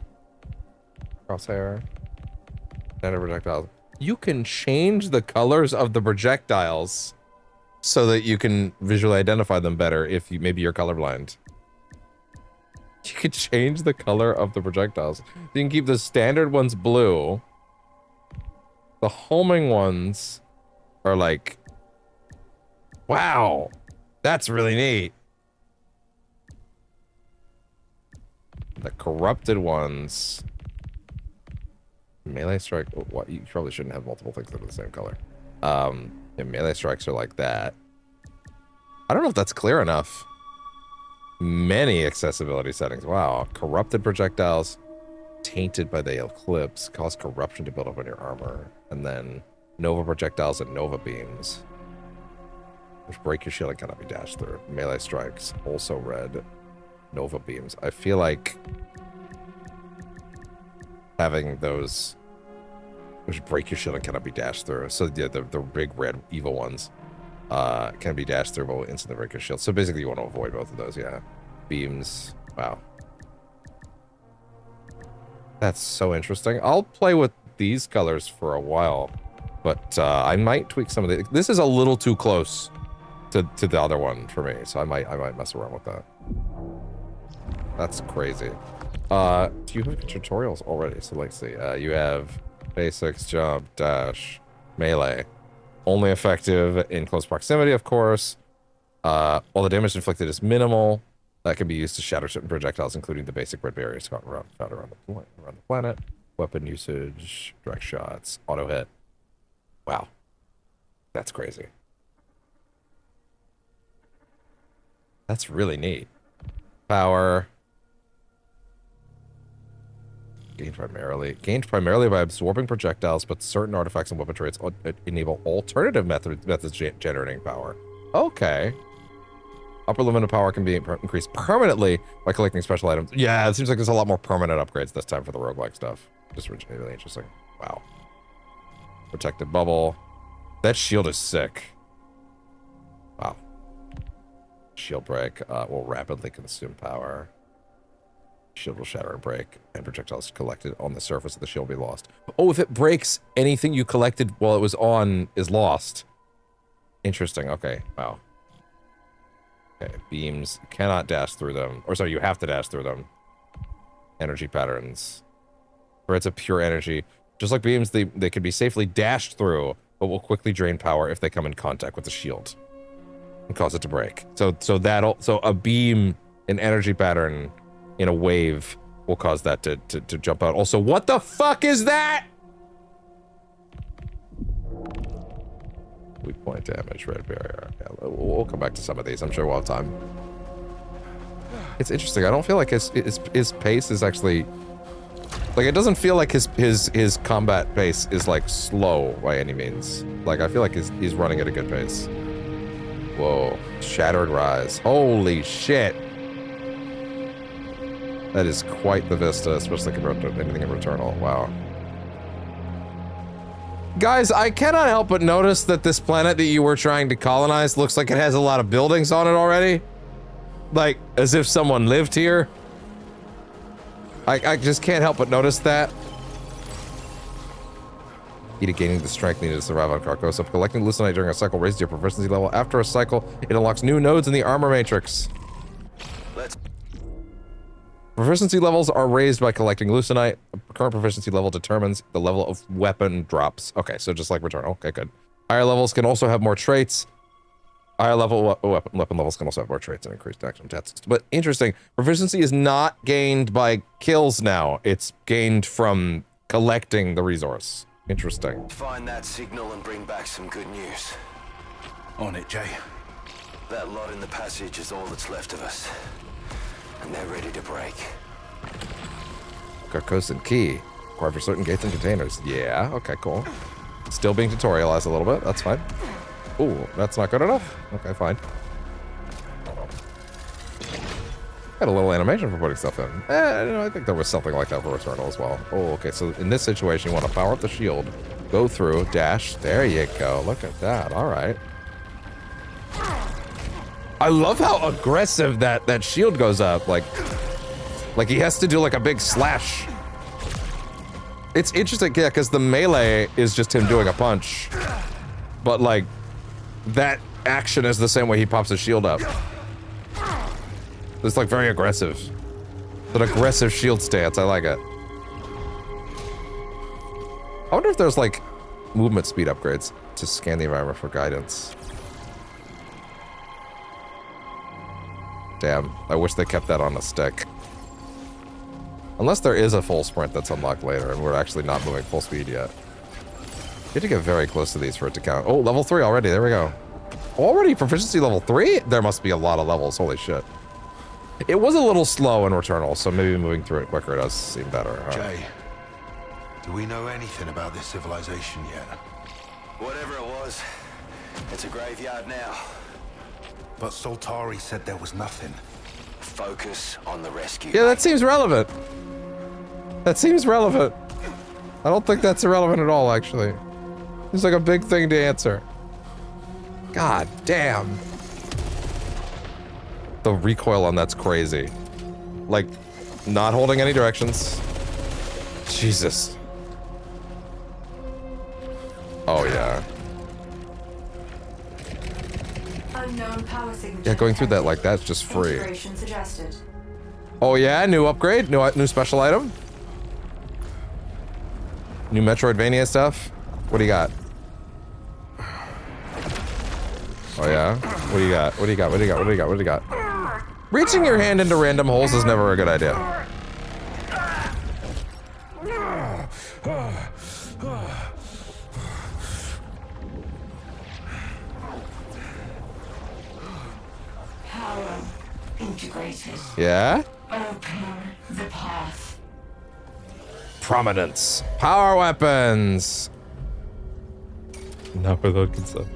Crosshair. Standard projectiles. You can change the colors of the projectiles so that you can visually identify them better if maybe you're colorblind. You could change the color of the projectiles. You can keep the standard ones blue. The homing ones are like... Wow! That's really neat. The corrupted ones... Melee strike... What? You probably shouldn't have multiple things that are the same color. Yeah, melee strikes are like that. I don't know if that's clear enough. Many accessibility settings. Wow. Corrupted projectiles tainted by the eclipse cause corruption to build up on your armor. And then Nova projectiles and Nova beams, which break your shield and cannot be dashed through. Melee strikes, also red. Nova beams. I feel like having those which break your shield and cannot be dashed through. So yeah, the big red evil ones can be dashed through but will instantly break your shield. So basically you want to avoid both of those, yeah. Beams. Wow. That's so interesting. I'll play with these colors for a while, but I might tweak some of the... This is a little too close to the other one for me, so I might mess around with that. That's crazy. Do you have tutorials already? So let's see. You have basics, jump, dash, melee. Only effective in close proximity, of course. While the damage inflicted is minimal, that can be used to shatter certain projectiles, including the basic red barriers found around the planet. Weapon usage, direct shots, auto hit. Wow. That's crazy. That's really neat. Power. Gained primarily by absorbing projectiles, but certain artifacts and weapon traits enable alternative methods generating power. Okay. Upper limit of power can be increased permanently by collecting special items. Yeah, it seems like there's a lot more permanent upgrades this time for the roguelike stuff. Just really interesting. Wow. Protected bubble. That shield is sick. Wow. Shield break will rapidly consume power. Shield will shatter and break, and projectiles collected on the surface of the shield will be lost. Oh, if it breaks, anything you collected while it was on is lost. Interesting. Okay. Wow. Okay. Beams. You cannot dash through them. Or sorry, you have to dash through them. Energy patterns. Threads of pure energy. Just like beams, they can be safely dashed through, but will quickly drain power if they come in contact with the shield and cause it to break. So a beam, an energy pattern in a wave will cause that to jump out. Also, what the fuck is that? Weak point damage, red barrier. Yeah, we'll come back to some of these. I'm sure we'll have time. It's interesting. I don't feel like his pace is actually... Like, it doesn't feel like his combat pace is, like, slow by any means. Like, I feel like he's running at a good pace. Whoa. Shattered Rise. Holy shit. That is quite the vista, especially compared to anything in Returnal. Wow. Guys, I cannot help but notice that this planet that you were trying to colonize looks like it has a lot of buildings on it already. Like, as if someone lived here. I just can't help but notice that. Key to gaining the strength needed to survive on Carcosa. Collecting Lucenite during a cycle raises your proficiency level. After a cycle, it unlocks new nodes in the armor matrix. Proficiency levels are raised by collecting Lucenite. Current proficiency level determines the level of weapon drops. Okay, so just like Returnal. Okay, good. Higher levels can also have more traits. Higher level weapon levels can also have more traits and increased action tests. But interesting, proficiency is not gained by kills now. It's gained from collecting the resource. Interesting. Find that signal and bring back some good news. On it, Jay. That lot in the passage is all that's left of us. And they're ready to break. Carcosan key. Required for certain gates and containers. Yeah, okay, cool. Still being tutorialized a little bit. That's fine. Ooh, that's not good enough? Okay, fine. Got a little animation for putting stuff in. I think there was something like that for Returnal as well. Oh, okay, so in this situation, you want to power up the shield, go through, dash. There you go. Look at that. All right. I love how aggressive that shield goes up. Like he has to do like a big slash. It's interesting, yeah, because the melee is just him doing a punch. But like, that action is the same way he pops his shield up. It's like very aggressive. An aggressive shield stance. I like it. I wonder if there's like movement speed upgrades to scan the environment for guidance. Damn, I wish they kept that on a stick. Unless there is a full sprint that's unlocked later and we're actually not moving full speed yet. You have to get very close to these for it to count. Oh, level 3 already, there we go. Already proficiency level 3? There must be a lot of levels, holy shit. It was a little slow in Returnal, so maybe moving through it quicker does seem better. Jay, do we know anything about this civilization yet? Whatever it was, it's a graveyard now. But Soltari said there was nothing. Focus on the rescue. Yeah, that seems relevant. That seems relevant. I don't think that's irrelevant at all, actually. It's like a big thing to answer. God damn. The recoil on that's crazy. Like, not holding any directions. Jesus. Oh, yeah. Unknown power signature. Yeah, going through that like that's just free. Integration suggested. Oh, yeah, new upgrade, new special item. New Metroidvania stuff. What do you got? Oh, yeah? What do you got? What do you got? What do you got? What do you got? What do you got? Reaching your hand into random holes is never a good idea. Power integrated. Yeah? Open the path. Prominence. Power weapons. Not without consent.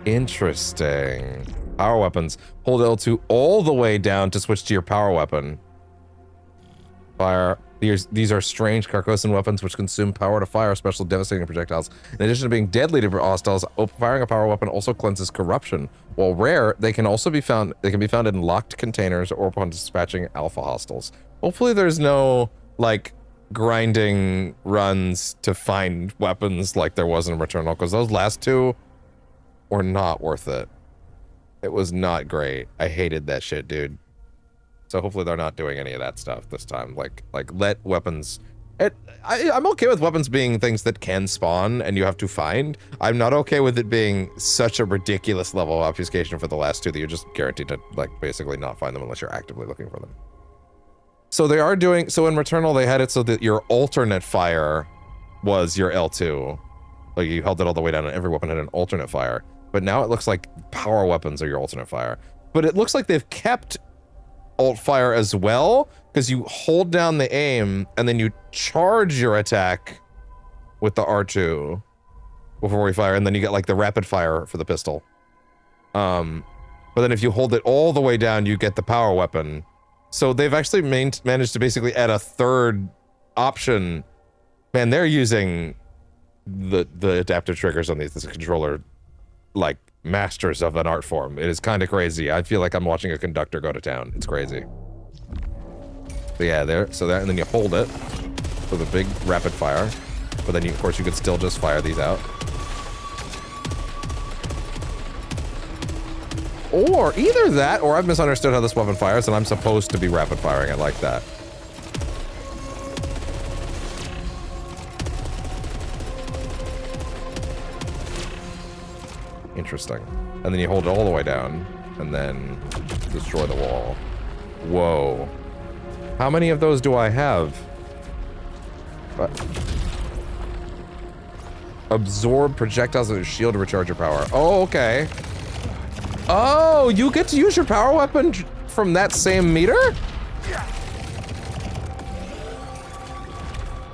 Interesting. Power weapons. Hold L2 all the way down to switch to your power weapon. Fire. These are strange Carcosan weapons which consume power to fire special devastating projectiles. In addition to being deadly to hostiles, firing a power weapon also cleanses corruption. While rare, they can also be found. They can be found in locked containers or upon dispatching alpha hostiles. Hopefully, there's no like grinding runs to find weapons like there was in Returnal, because those last two were not worth it. It was not great. I hated that shit, dude. So hopefully they're not doing any of that stuff this time. Like let weapons. I'm okay with weapons being things that can spawn and you have to find. I'm not okay with it being such a ridiculous level of obfuscation for the last two that you're just guaranteed to like basically not find them unless you're actively looking for them. So they are doing, so in Returnal they had it so that your alternate fire was your L2. Like you held it all the way down and every weapon had an alternate fire. But now it looks like power weapons are your alternate fire. But it looks like they've kept alt fire as well, because you hold down the aim and then you charge your attack with the R2 before we fire, and then you get like the rapid fire for the pistol. But then if you hold it all the way down, you get the power weapon. So they've actually managed to basically add a third option. Man, they're using the adaptive triggers on these. This controller, like, masters of an art form. It is kind of crazy. I feel like I'm watching a conductor go to town. It's crazy. But yeah, and then you hold it for the big rapid fire. But then, of course, you could still just fire these out. Or either that, or I've misunderstood how this weapon fires, and I'm supposed to be rapid firing it like that. Interesting. And then you hold it all the way down, and then destroy the wall. Whoa. How many of those do I have? What? Absorb projectiles and shield to recharge your power. Oh, okay. Oh, you get to use your power weapon from that same meter?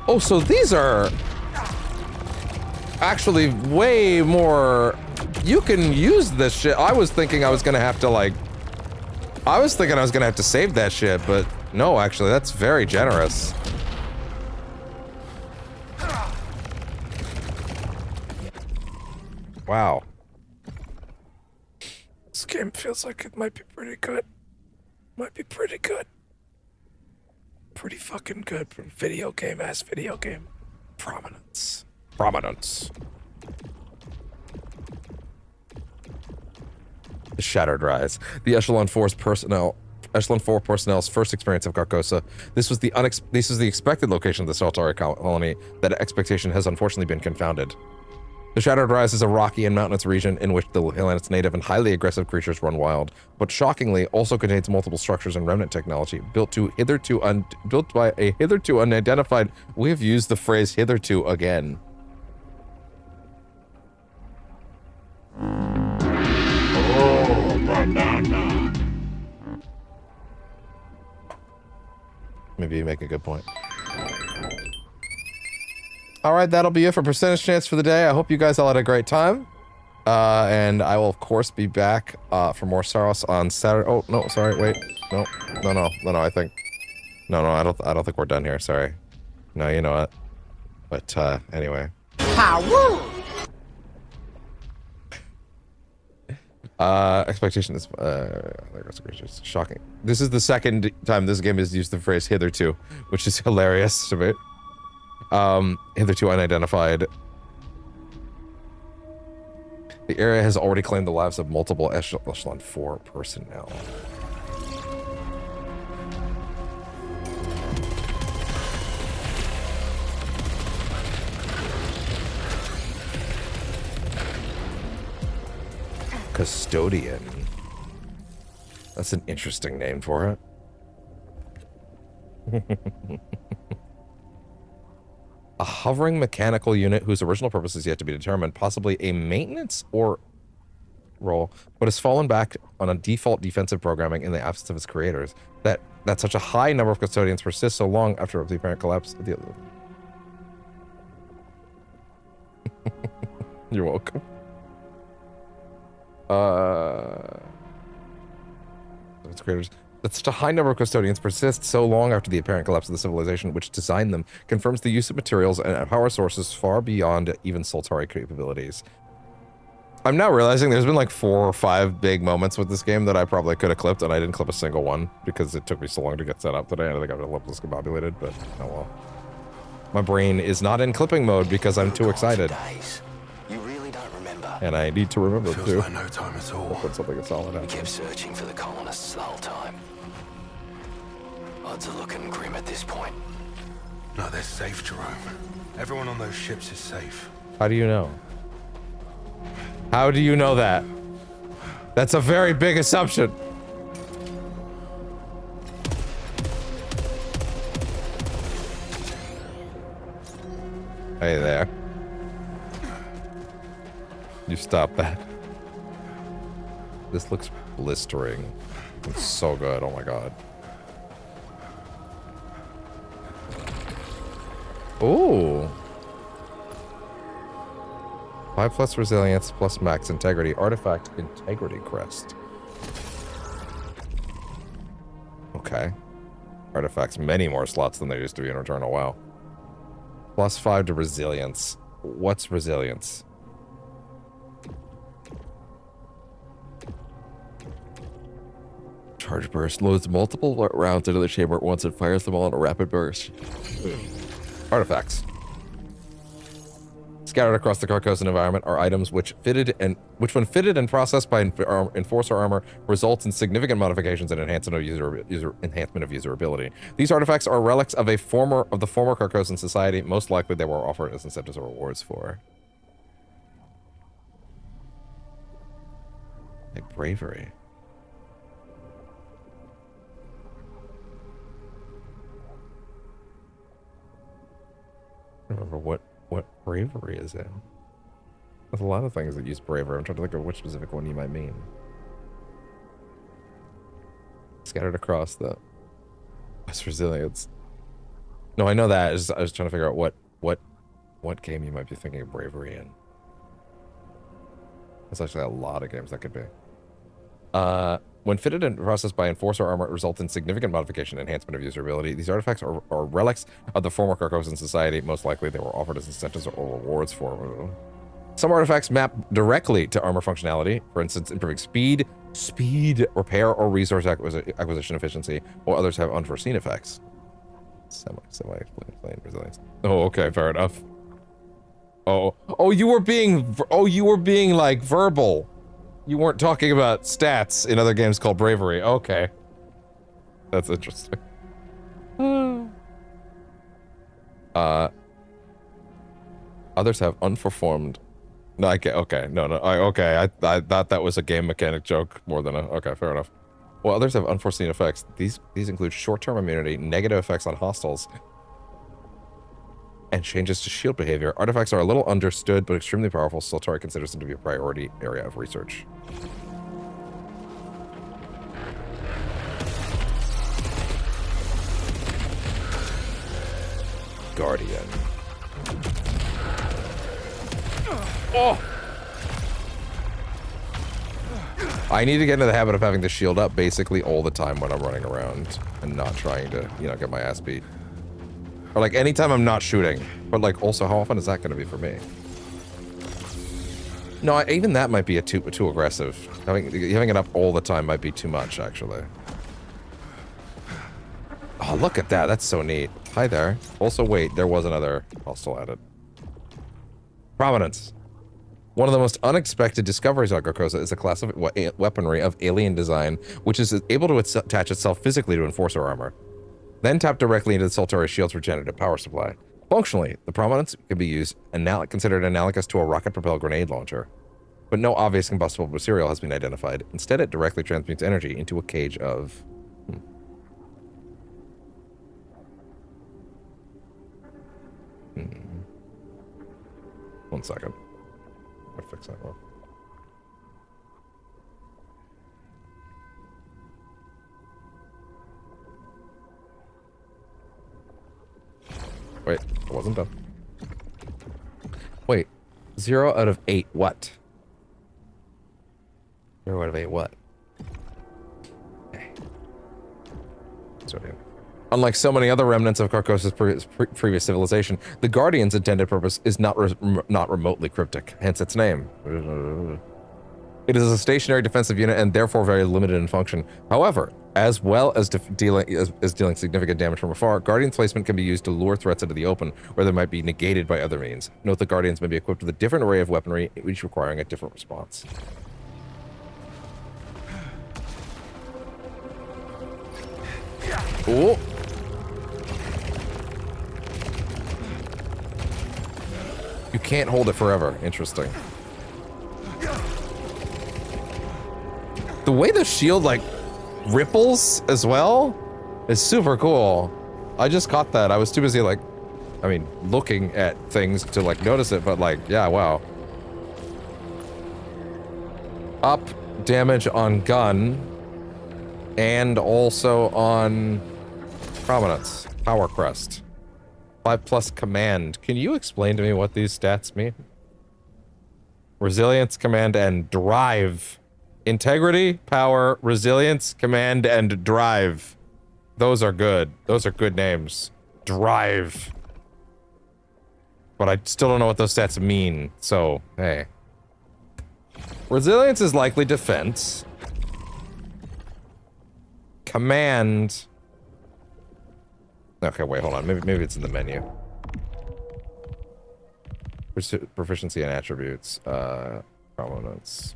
Oh, so these are actually way more. You can use this shit. I was thinking I was gonna have to like, I was thinking I was gonna have to save that shit, but no, actually, that's very generous. Wow. This game feels like it might be pretty good. Might be pretty good. Pretty fucking good. Video game ass video game. Prominence. Prominence. The Shattered Rise. The Echelon Force personnel Echelon 4 personnel's first experience of Carcosa. This was the expected location of the Saltari colony. That expectation has unfortunately been confounded. The Shattered Rise is a rocky and mountainous region in which the planet's native and highly aggressive creatures run wild, but shockingly also contains multiple structures and remnant technology built by a hitherto unidentified. We have used the phrase "hitherto" again. Oh, banana. Maybe you make a good point. All right, that'll be it for Percentage Chance for the day. I hope you guys all had a great time. And I will, of course, be back for more Saros on Saturday. Oh, no, sorry, wait. No, I think... No, I don't think we're done here, sorry. No, you know what. But, anyway. Expectation is, shocking. This is the second time this game has used the phrase "hitherto," which is hilarious to me. Hitherto unidentified. The area has already claimed the lives of multiple Echelon 4 personnel. Custodian. That's an interesting name for it. A hovering mechanical unit whose original purpose is yet to be determined, possibly a maintenance or role, but has fallen back on a default defensive programming in the absence of its creators. That such a high number of custodians persists so long after the apparent collapse of the other. You're welcome. Its creators. That such a high number of custodians persist so long after the apparent collapse of the civilization which designed them confirms the use of materials and power sources far beyond even Soltari capabilities. I'm now realizing there's been like 4 or 5 big moments with this game that I probably could have clipped, and I didn't clip a single one because it took me so long to get set up today. I think I've a little discombobulated, but oh well. My brain is not in clipping mode because I'm too excited. You really don't remember. And I need to remember Feels too. like no time at all. I'll put something solid out. We kept searching for the colonists the whole time. Odds are looking grim at this point. No, they're safe, Jerome. Everyone on those ships is safe. How do you know? How do you know that? That's a very big assumption. Hey there. You stop that. This looks blistering. It's so good. Oh my god. Ooh. 5+ resilience plus max integrity. Artifact integrity crest. Okay. Artifacts many more slots than there used to be in Returnal. Wow. +5 to resilience. What's resilience? Charge burst loads multiple rounds into the chamber at once and fires them all in a rapid burst. Artifacts. Scattered across the Carcosan environment are items which when fitted and processed by Enforcer armor results in significant modifications and enhancement of usability. These artifacts are relics of the former Carcosan society. Most likely they were offered as incentives or rewards for. Like bravery. I don't remember what bravery is in. There's a lot of things that use bravery. I'm trying to think of which specific one you might mean. Scattered across the West resilience. No, I know that. I was trying to figure out what game you might be thinking of bravery in. There's actually a lot of games that could be. When fitted and processed by Enforcer armor, it results in significant modification and enhancement of usability. These artifacts are relics of the former Carcosan society. Most likely they were offered as incentives or rewards for them. Some artifacts map directly to armor functionality, for instance, improving speed, repair, or resource acquisition efficiency, while others have unforeseen effects. Semi-explained resilience. Oh, okay, fair enough. Oh, you were being like verbal. You weren't talking about stats in other games called bravery. Okay. That's interesting. Others have unperformed. No, I get okay. No. Okay. I thought that was a game mechanic joke more than a. Okay, fair enough. Well, others have unforeseen effects. These include short-term immunity, negative effects on hostiles, and changes to shield behavior. Artifacts are a little understood, but extremely powerful. Soltari considers them to be a priority area of research. Guardian. Oh! I need to get into the habit of having the shield up basically all the time when I'm running around and not trying to, you know, get my ass beat. Or like anytime I'm not shooting. But like also how often is that going to be for me? No, even that might be too aggressive. Having it up all the time might be too much actually. Oh, look at that. That's so neat. Hi there. Also, wait, there was another hostile added. Prominence. One of the most unexpected discoveries on Carcosa is a class of weaponry of alien design, which is able to attach itself physically to enforcer armor. Then tap directly into the Soltari shield's regenerative power supply. Functionally, the Prominence can be used considered analogous to a rocket-propelled grenade launcher. But no obvious combustible material has been identified. Instead, it directly transmutes energy into a cage of... One second. I'll fix that one. Wait, it wasn't done. Wait, 0 out of 8 what? 0 out of 8 what? Okay. Sorry. Unlike so many other remnants of Carcosa's previous civilization, the Guardian's intended purpose is not remotely cryptic, hence its name. It is a stationary defensive unit and therefore very limited in function. However, as well as dealing significant damage from afar, Guardian's placement can be used to lure threats into the open, where they might be negated by other means. Note that Guardians may be equipped with a different array of weaponry, each requiring a different response. Ooh. You can't hold it forever. Interesting. The way the shield, like, ripples as well is super cool. I just caught that. I was too busy, like, I mean, looking at things to, like, notice it, but, like, yeah, wow. Up damage on gun and also on Prominence. Power Crest. 5+ command. Can you explain to me what these stats mean? Resilience, command, and drive. Integrity, power, resilience, command, and drive. Those are good. Those are good names. Drive. But I still don't know what those stats mean, so, hey. Resilience is likely defense. Command... Okay, wait, hold on. Maybe it's in the menu. Proficiency and attributes. Prominence.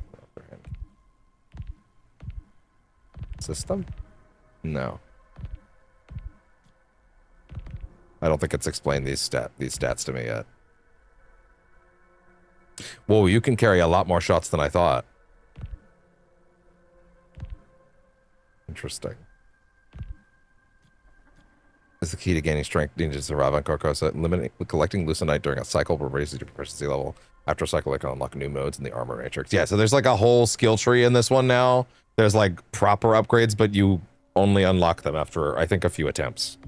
System? No. I don't think it's explained these stats to me yet. Whoa, you can carry a lot more shots than I thought. Interesting. Is the key to gaining strength needed to survive on Carcosa. Collecting Lucenite during a cycle will raise your proficiency level. After a cycle, it can unlock new modes in the armor matrix. Yeah, so there's like a whole skill tree in this one now. There's like proper upgrades, but you only unlock them after, I think, a few attempts.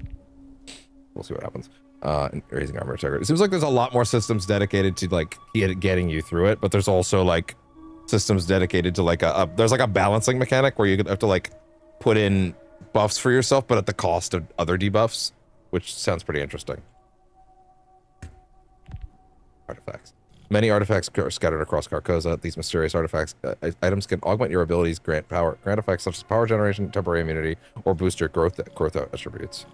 We'll see what happens. Raising armor integrity. It seems like there's a lot more systems dedicated to like getting you through it, but there's also like systems dedicated to like there's like a balancing mechanic where you have to like put in buffs for yourself, but at the cost of other debuffs, which sounds pretty interesting. Artifacts. Many artifacts are scattered across Carcosa. These mysterious artifacts items can augment your abilities, grant effects such as power generation, temporary immunity, or boost your growth attributes.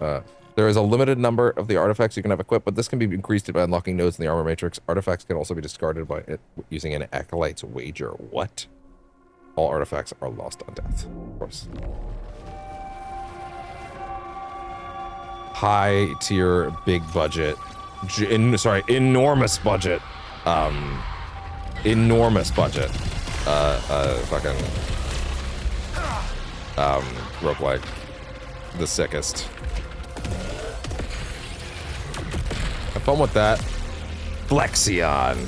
There is a limited number of the artifacts you can have equipped, but this can be increased by unlocking nodes in the armor matrix. Artifacts can also be discarded by using an acolyte's wager. What? All artifacts are lost on death, of course. high tier, big budget, enormous budget, enormous budget, fucking, roguelike, the sickest. Have fun with that. Flexion.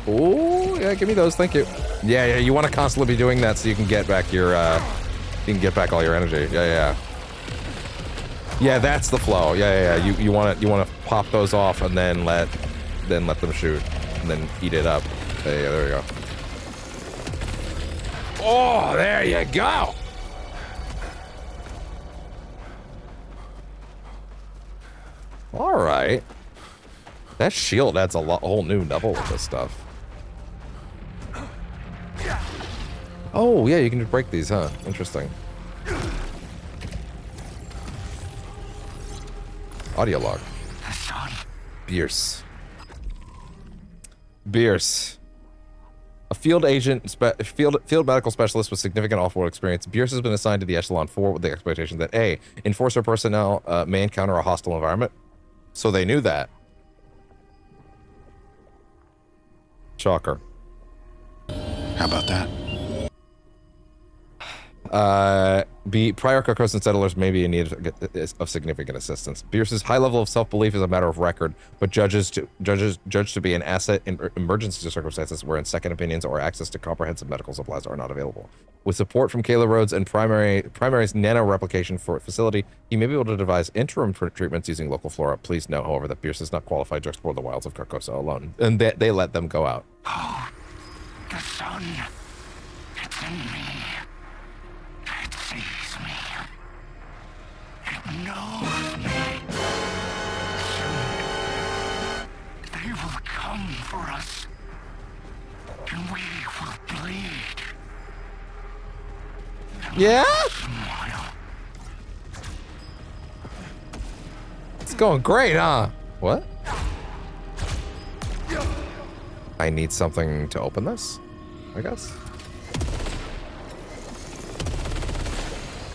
Oh, yeah, give me those, thank you. Yeah, you want to constantly be doing that so you can get back your, you can get back all your energy. Yeah. Yeah, that's the flow. Yeah. You want to pop those off and then let them shoot and then eat it up. Yeah, there we go. Oh, there you go. All right. That shield adds a whole new level of this stuff. Oh, yeah, you can just break these, huh? Interesting. Audio log. Bierce. A field agent, field medical specialist with significant off-world experience, Bierce has been assigned to the Echelon 4 with the expectation that A, enforcer personnel may encounter a hostile environment. So they knew that. Shocker. How about that? B, prior Carcosan settlers may be in need of significant assistance. Bierce's high level of self-belief is a matter of record, but judged to be an asset in emergency circumstances wherein second opinions or access to comprehensive medical supplies are not available. With support from Kayla Rhodes and Primary's nano-replication facility, he may be able to devise interim treatments using local flora. Please note, however, that Bierce is not qualified to explore the wilds of Carcosa alone, and they let them go out. Oh, the sun. It's in me. It sees me. It knows me. Soon, they will come for us. And we will bleed. Yeah? It's going great, huh? What? I need something to open this, I guess.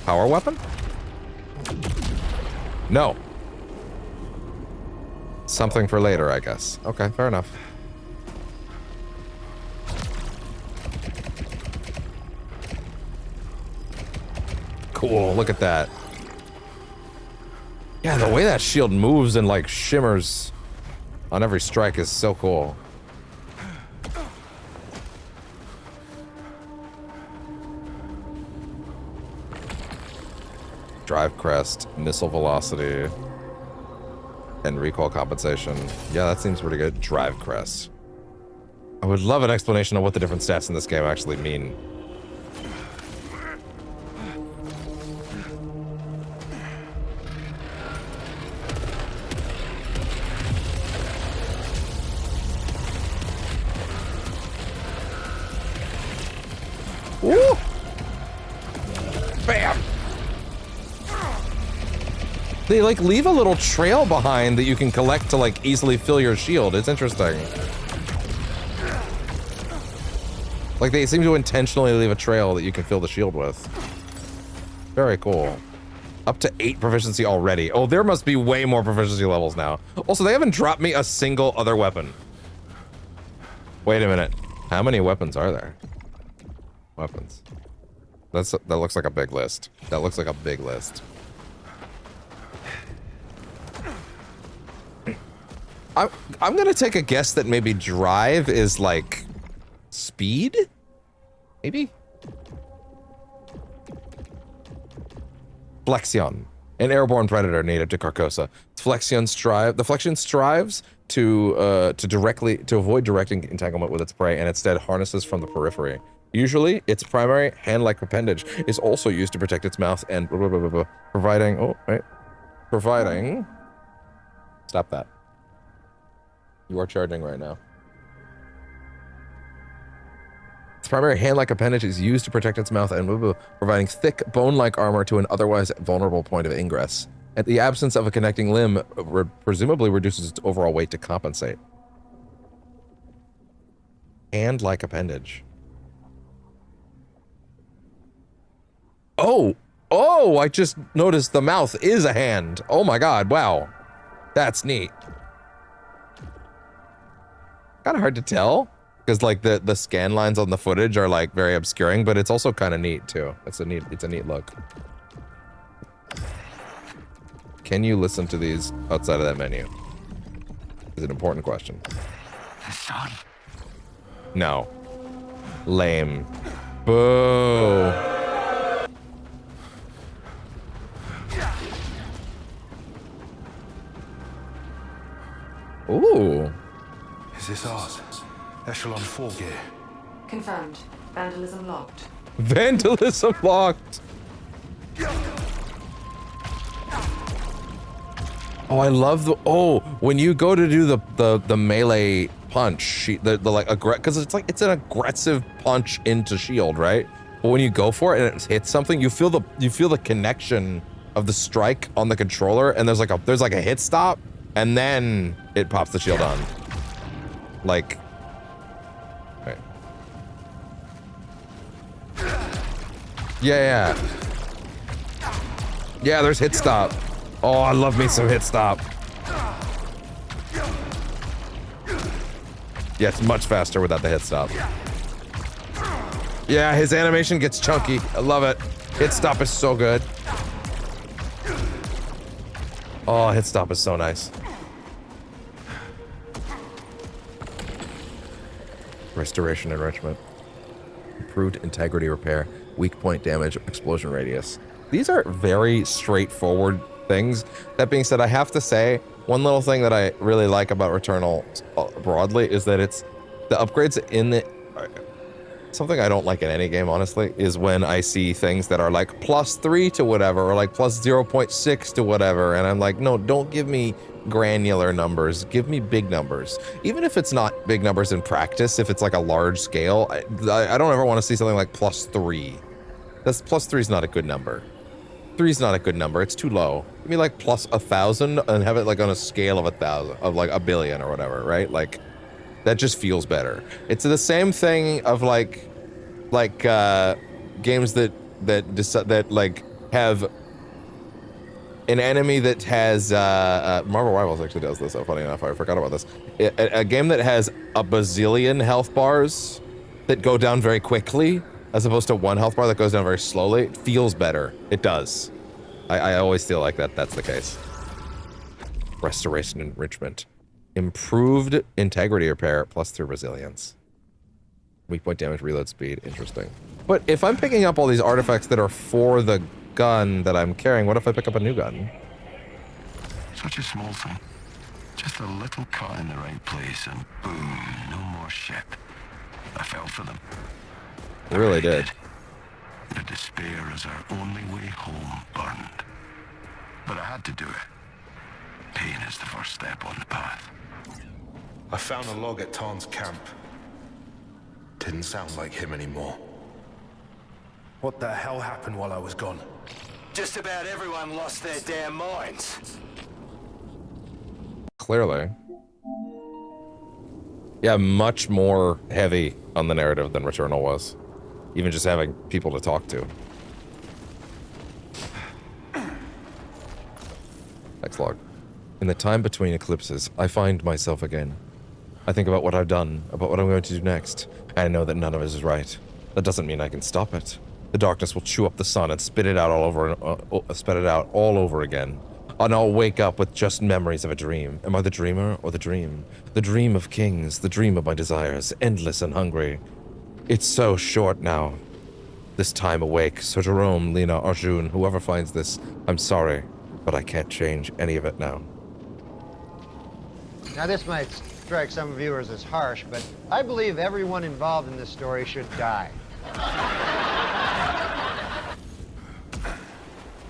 Power weapon? No. Something for later, I guess. Okay, fair enough. Cool, look at that. Yeah, the way that shield moves and like shimmers on every strike is so cool. Drive crest, missile velocity, and recoil compensation. Yeah, that seems pretty good. Drive crest. I would love an explanation of what the different stats in this game actually mean. Woo! Bam! They like leave a little trail behind that you can collect to like easily fill your shield. It's interesting. Like they seem to intentionally leave a trail that you can fill the shield with. Very cool. Up to 8 proficiency already. Oh, there must be way more proficiency levels now. Also, they haven't dropped me a single other weapon. Wait a minute. How many weapons are there? Weapons. That looks like a big list. That looks like a big list. I'm gonna take a guess that maybe drive is like speed? Maybe? Flexion, an airborne predator native to Carcosa. The Flexion strives to avoid direct entanglement with its prey and instead harnesses from the periphery. Usually, its primary hand-like appendage is also used to protect its mouth and providing. Stop that. You are charging right now. Its primary hand-like appendage is used to protect its mouth and providing thick, bone-like armor to an otherwise vulnerable point of ingress. And the absence of a connecting limb presumably reduces its overall weight to compensate. Hand-like appendage. Oh, Oh, I just noticed the mouth is a hand. Oh my god, wow. That's neat. Kind of hard to tell, because like the scan lines on the footage are like very obscuring, but it's also kind of neat too. It's a neat look. Can you listen to these outside of that menu? Is an important question. No. Lame. Boo. Ooh. Is this ours? Echelon 4 gear. Confirmed. Vandalism locked. Vandalism locked. Oh, I love the when you go to do the melee punch, the like because it's an aggressive punch into shield, right? But when you go for it and it hits something, you feel the connection of the strike on the controller, and there's like a hit stop, and then it pops the shield on. Like, right. Yeah. Yeah, there's hit stop. Oh, I love me some hit stop. Yeah, it's much faster without the hit stop. Yeah, his animation gets chunky. I love it. Hit stop is so good. Oh, hit stop is so nice. Restoration enrichment. Improved integrity repair. Weak point damage. Explosion radius. These are very straightforward things. That being said, I have to say, one little thing that I really like about Returnal broadly is that it's the upgrades in it. Something I don't like in any game, honestly, is when I see things that are like +3 to whatever, or like +0.6 to whatever, and I'm like, no, don't give me granular numbers, give me big numbers. Even if it's not big numbers in practice, if it's like a large scale, I don't ever want to see something like +3. That's +3 is not a good number. 3 is not a good number, it's too low. Give me like +1,000 and have it like on a scale of 1,000, of like 1 billion or whatever, right? Like, that just feels better. It's the same thing of like games that like have an enemy that has Marvel Rivals actually does this. Oh, funny enough, I forgot about this. A game that has a bazillion health bars that go down very quickly, as opposed to 1 health bar that goes down very slowly, it feels better. It does. I always feel like that's the case. Restoration enrichment. Improved integrity repair +3 resilience. Weak point damage, reload speed, interesting. But if I'm picking up all these artifacts that are for the gun that I'm carrying, what if I pick up a new gun? Such a small thing. Just a little cut in the right place and boom, no more ship. I fell for them. I really did. The despair as our only way home burned. But I had to do it. Pain is the first step on the path. I found a log at Tarn's camp. Didn't sound like him anymore. What the hell happened while I was gone? Just about everyone lost their damn minds. Clearly. Yeah, much more heavy on the narrative than Returnal was. Even just having people to talk to. Next log. In the time between eclipses, I find myself again. I think about what I've done, about what I'm going to do next, and I know that none of it is right. That doesn't mean I can stop it. The darkness will chew up the sun and spit it out all over again. And I'll wake up with just memories of a dream. Am I the dreamer or the dream? The dream of kings, the dream of my desires, endless and hungry. It's so short now. This time awake. So Jerome, Lena, Arjun, whoever finds this, I'm sorry, but I can't change any of it now. Now this might strike some viewers as harsh, but I believe everyone involved in this story should die.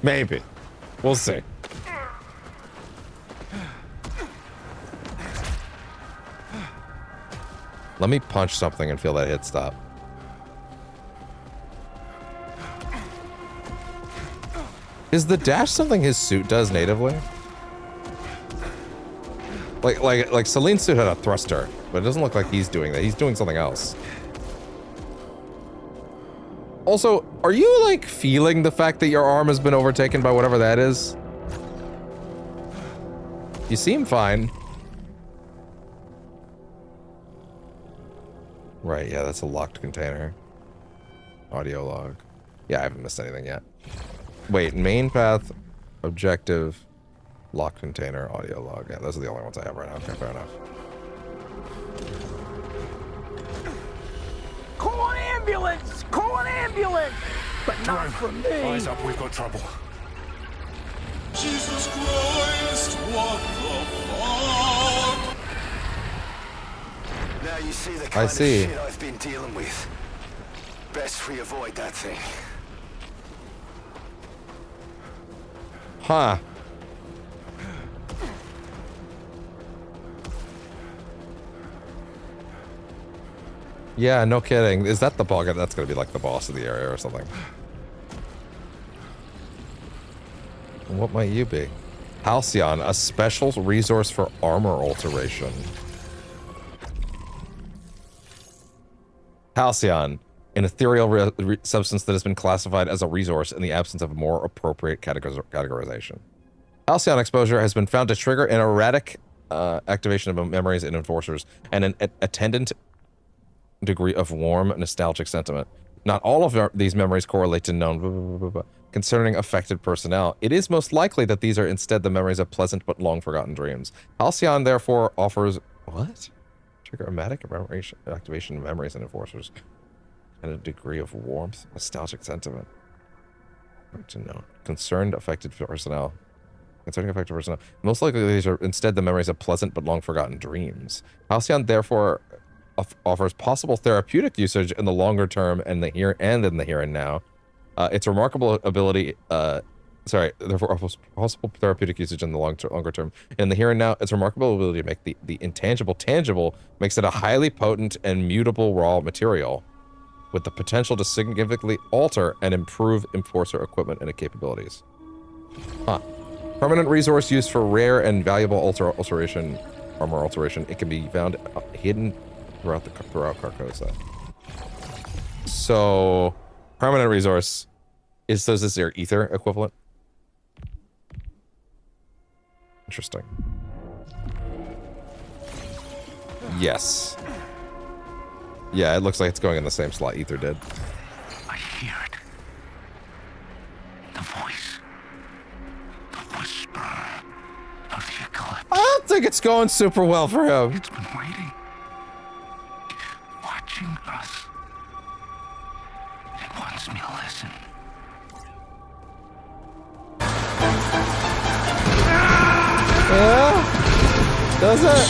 Maybe. We'll see. Let me punch something and feel that hit stop. Is the dash something his suit does natively? Like Celine's suit had a thruster, but it doesn't look like he's doing that. He's doing something else. Also, are you, like, feeling the fact that your arm has been overtaken by whatever that is? You seem fine. Right, yeah, that's a locked container. Audio log. Yeah, I haven't missed anything yet. Wait, main path, objective, locked container, audio log. Yeah, those are the only ones I have right now. Okay, fair enough. Call an ambulance! Call an ambulance! But not for me! Eyes up, we've got trouble. Jesus Christ, what the fuck? Now you see the I kind see. of shit I've been dealing with. Best we avoid that thing. Huh. Yeah, no kidding. Is that the bug? That's gonna be like the boss of the area or something. What might you be? Halcyon, a special resource for armor alteration. Halcyon, an ethereal substance that has been classified as a resource in the absence of a more appropriate categorization. Halcyon exposure has been found to trigger an erratic activation of memories and enforcers and an attendant degree of warm, nostalgic sentiment. Not all of these memories correlate to known concerning affected personnel. It is most likely that these are instead the memories of pleasant but long forgotten dreams. Halcyon therefore offers what? Trigger erratic activation of memories and enforcers and a degree of warmth, nostalgic sentiment. To know. Concerned affected personnel. Concerning affected personnel. Most likely these are instead the memories of pleasant but long forgotten dreams. Halcyon therefore offers possible therapeutic usage in the longer term and the here and now. Its remarkable ability, therefore offers possible therapeutic usage in the longer term. In the here and now, its remarkable ability to make the intangible tangible makes it a highly potent and mutable raw material with the potential to significantly alter and improve enforcer equipment and capabilities. Huh. Permanent resource used for rare and valuable armor alteration. It can be found hidden throughout Carcosa. So, permanent resource is this your ether equivalent? Interesting. Yes. Yeah, it looks like it's going in the same slot ether did. I hear it. The voice. The whisper of the eclipse. I don't think it's going super well for him. It's been waiting. Watching us. It wants me to listen. Yeah? Does it?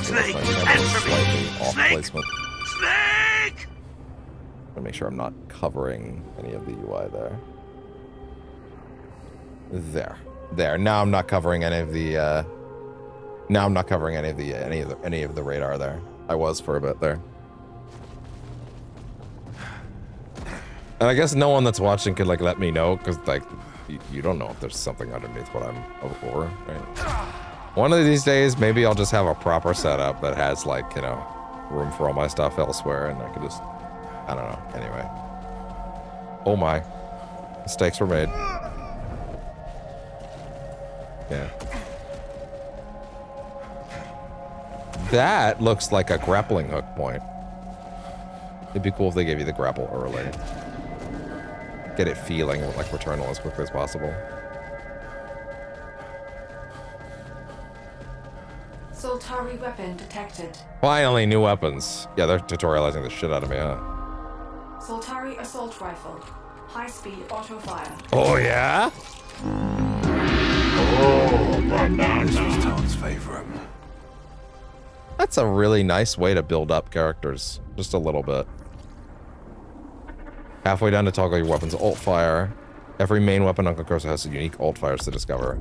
Snake, answer me! Off Snake! placement. Snake! I'm gonna make sure I'm not covering any of the UI there. There. Now I'm not covering any of the. Now I'm not covering any of the radar there. I was for a bit there. And I guess no one that's watching could like let me know because like you don't know if there's something underneath what I'm over, right? One of these days, maybe I'll just have a proper setup that has like, you know, room for all my stuff elsewhere and I could just, I don't know. Anyway. Oh my. Mistakes were made. Yeah. That looks like a grappling hook point. It'd be cool if they gave you the grapple early. Get it feeling like Returnal as quickly as possible. Soltari weapon detected. Finally, new weapons. Yeah, they're tutorializing the shit out of me, huh? Soltari assault rifle. High-speed auto fire. Oh, yeah? Oh, banana. This was Tom's favorite. That's a really nice way to build up characters. Just a little bit. Halfway down to toggle your weapon's alt fire. Every main weapon on Carcosa has unique alt fires to discover.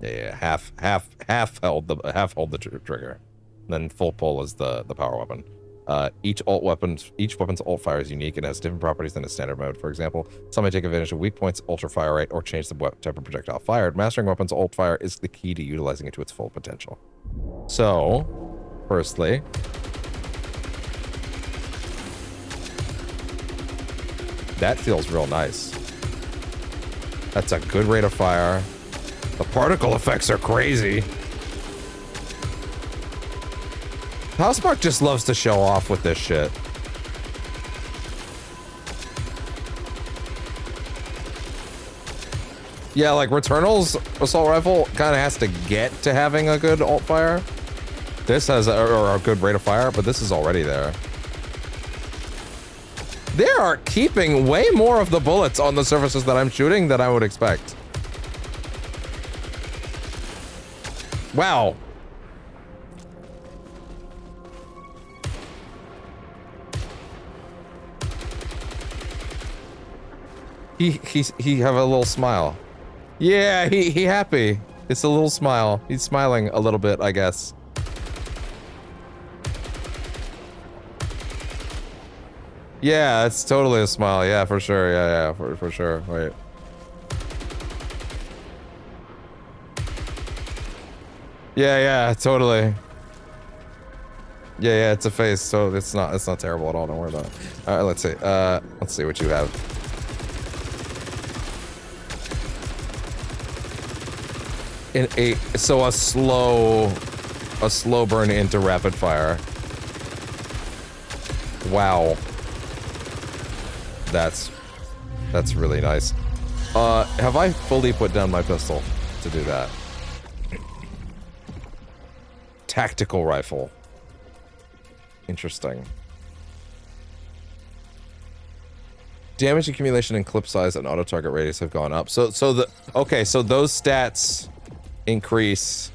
Yeah, half hold the trigger. Then full pull is the power weapon. Each weapon's alt fire is unique and has different properties than its standard mode. For example, some may take advantage of weak points, ultra fire rate, or change the type of projectile fired. Mastering weapon's alt fire is the key to utilizing it to its full potential. So, firstly, that feels real nice. That's a good rate of fire. The particle effects are crazy. HouseMarque just loves to show off with this shit. Yeah, like Returnal's assault rifle kind of has to get to having a good alt fire. This has a good rate of fire, but this is already there. They are keeping way more of the bullets on the surfaces that I'm shooting than I would expect. Wow. He have a little smile. Yeah, he happy. It's a little smile. He's smiling a little bit, I guess. Yeah, it's totally a smile. Yeah, for sure. Yeah, for sure. Wait. Yeah, totally. Yeah, it's a face, so it's not terrible at all. Don't worry about it. All right, let's see what you have. So a slow burn into rapid fire. Wow. That's really nice. Have I fully put down my pistol to do that? Tactical rifle. Interesting. Damage accumulation and clip size and auto target radius have gone up. So those stats increase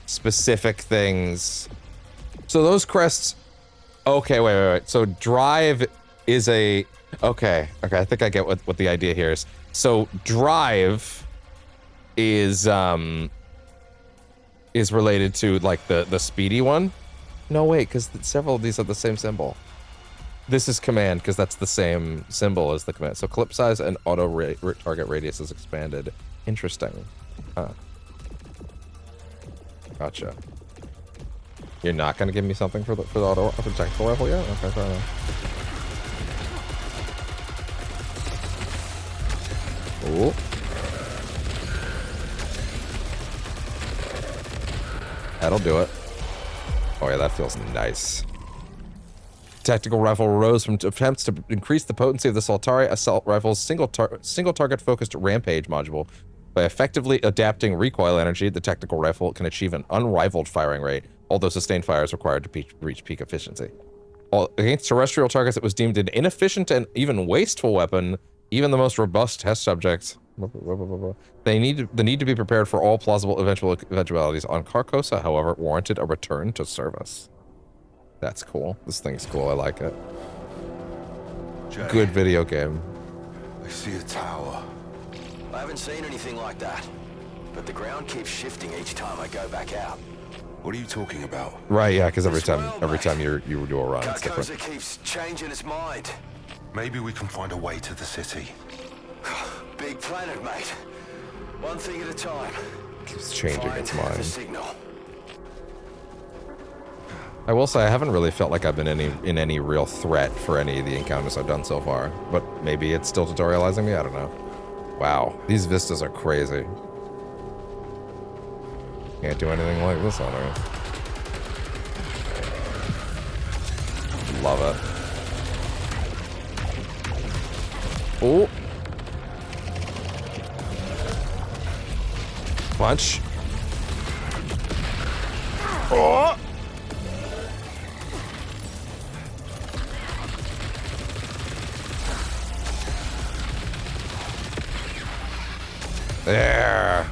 specific things. So those crests. Okay, wait. So drive is a. Okay, I think I get what the idea here is. So drive is related to like the speedy one. No, wait, because several of these are the same symbol. This is command because that's the same symbol as the command. So clip size and auto target radius is expanded. Interesting. Huh. Gotcha. You're not gonna give me something for the tactical rifle yet? Okay, fair enough. Ooh. That'll do it. Oh yeah, that feels nice. Tactical rifle rose from attempts to increase the potency of the Soltari assault rifle's single target focused rampage module. By effectively adapting recoil energy, the tactical rifle can achieve an unrivaled firing rate, although sustained fire is required to reach peak efficiency. Against terrestrial targets, it was deemed an inefficient and even wasteful weapon. Even the most robust test subjects, they need to be prepared for all plausible eventualities. On Carcosa, however, warranted a return to service. That's cool. This thing's cool. I like it. Jay, good video game. I see a tower. I haven't seen anything like that, but the ground keeps shifting each time I go back out. What are you talking about? Right, yeah, because every time you do a run, it's different. Carcosa keeps changing its mind. Maybe we can find a way to the city. Big planet, mate. One thing at a time. Keeps changing its mind. Signal. I will say I haven't really felt like I've been in any real threat for any of the encounters I've done so far, but maybe it's still tutorializing me. I don't know. Wow, these vistas are crazy. Can't do anything like this on Earth. Love it. Oh. Punch. Oh. There.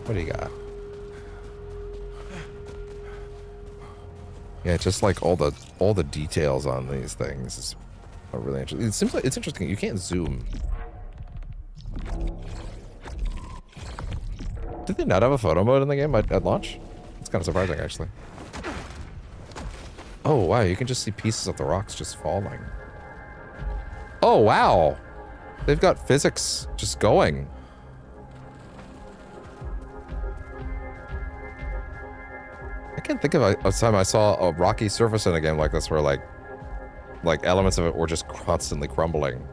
What do you got? Yeah, just like all the details on these things are really interesting. It seems like it's interesting. You can't zoom. Did they not have a photo mode in the game at launch? It's kind of surprising, actually. Oh wow, you can just see pieces of the rocks just falling. Oh wow, they've got physics just going. can't think of a time I saw a rocky surface in a game like this where like elements of it were just constantly crumbling.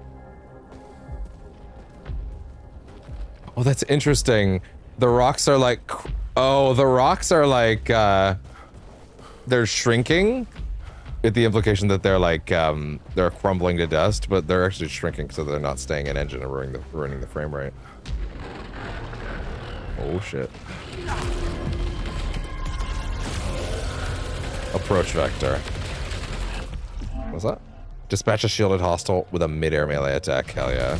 Oh, that's interesting. The rocks are like, oh, the rocks are like, they're shrinking. With the implication that they're like, they're crumbling to dust, but they're actually shrinking so they're not staying in engine and ruining the frame rate. Oh shit. Approach vector. What's that? Dispatch a shielded hostile with a mid-air melee attack. Hell yeah.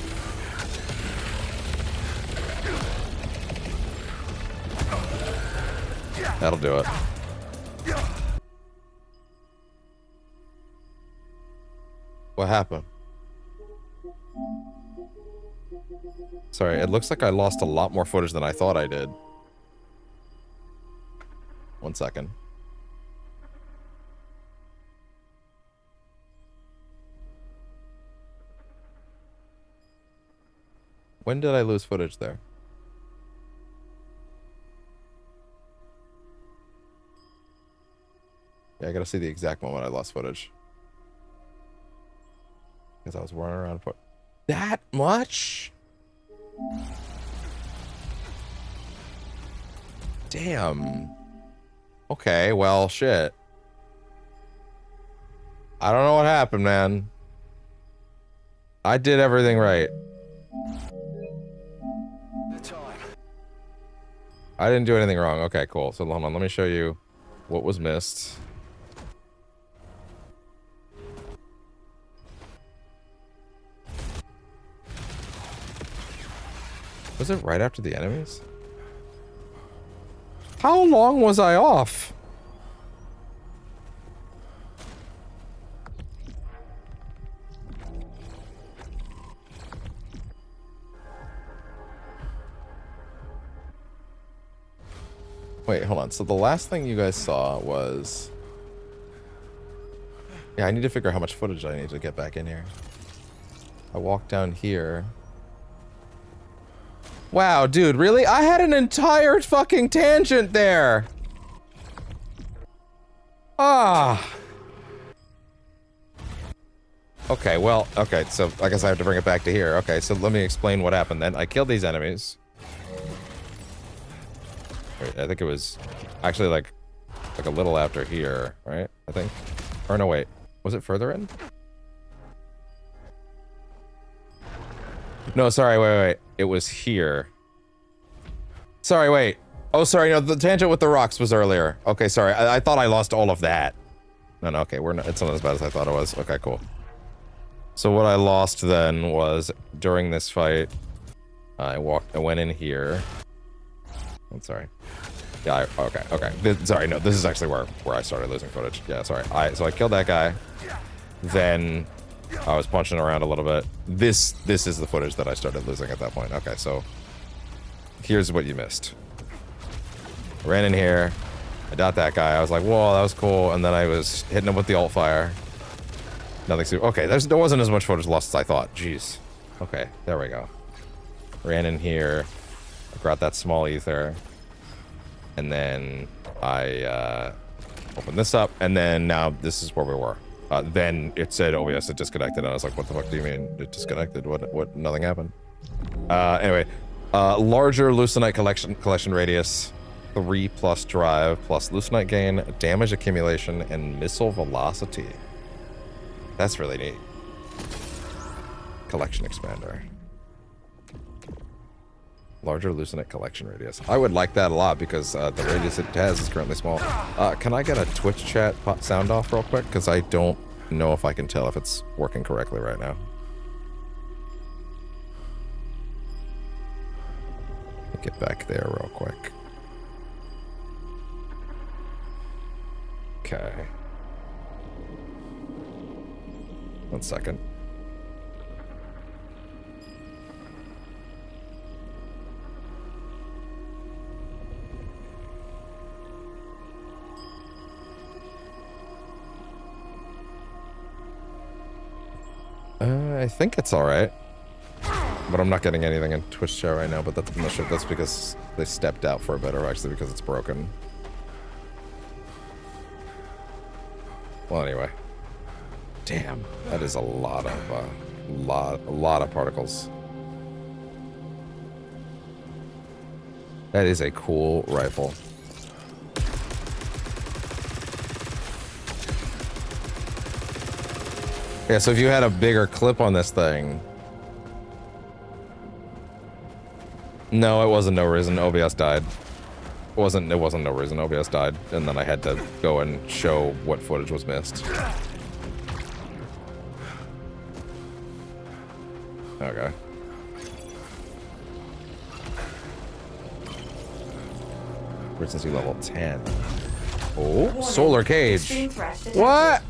That'll do it. What happened? Sorry, it looks like I lost a lot more footage than I thought I did. 1 second. When did I lose footage there? Yeah, I gotta see the exact moment I lost footage. Because I was running around for that much? Damn. Okay, well, shit. I don't know what happened, man. I did everything right. I didn't do anything wrong. Okay, cool. So hold on, let me show you what was missed. Was it right after the enemies? How long was I off? Wait, hold on. So the last thing you guys saw was... Yeah, I need to figure out how much footage I need to get back in here. I walked down here. Wow, dude, really? I had an entire fucking tangent there! Ah! Okay, well, okay, so I guess I have to bring it back to here. Okay, so let me explain what happened then. I killed these enemies. Wait, I think it was actually like a little after here, right? I think. Or no, wait. Was it further in? No, sorry, wait. It was here. Sorry, wait. Oh, sorry, no, the tangent with the rocks was earlier. Okay, sorry. I thought I lost all of that. No, okay, it's not as bad as I thought it was. Okay, cool. So what I lost then was during this fight, I went in here. I'm sorry. Yeah, okay. Sorry, no, this is actually where I started losing footage. Yeah, sorry. So I killed that guy. Then I was punching around a little bit. This is the footage that I started losing at that point. Okay, so here's what you missed. I ran in here. I got that guy. I was like, whoa, that was cool. And then I was hitting him with the alt fire. Nothing super. Okay, there wasn't as much footage lost as I thought. Jeez. Okay, there we go. Ran in here. I got that small ether. And then I opened this up. And then now this is where we were. Then it said, oh yes, it disconnected. And I was like, what the fuck do you mean it disconnected? What? Nothing happened. Anyway, larger leucinite collection radius, 3+ drive, plus leucinite gain, damage accumulation, and missile velocity. That's really neat. Collection expander. Larger leucinite collection radius. I would like that a lot because the radius it has is currently small. Can I get a Twitch chat sound off real quick? Because I don't know if I can tell if it's working correctly right now. Get back there real quick. Okay. 1 second. I think it's all right. But I'm not getting anything in Twitch chat right now, but that's because they stepped out for a bit, or actually because it's broken. Well, anyway. Damn, that is a lot of lot of particles. That is a cool rifle. Yeah, so if you had a bigger clip on this thing. No, it wasn't no reason. OBS died. It wasn't no reason. OBS died, and then I had to go and show what footage was missed. Okay. Recency level 10. Oh, solar cage. What?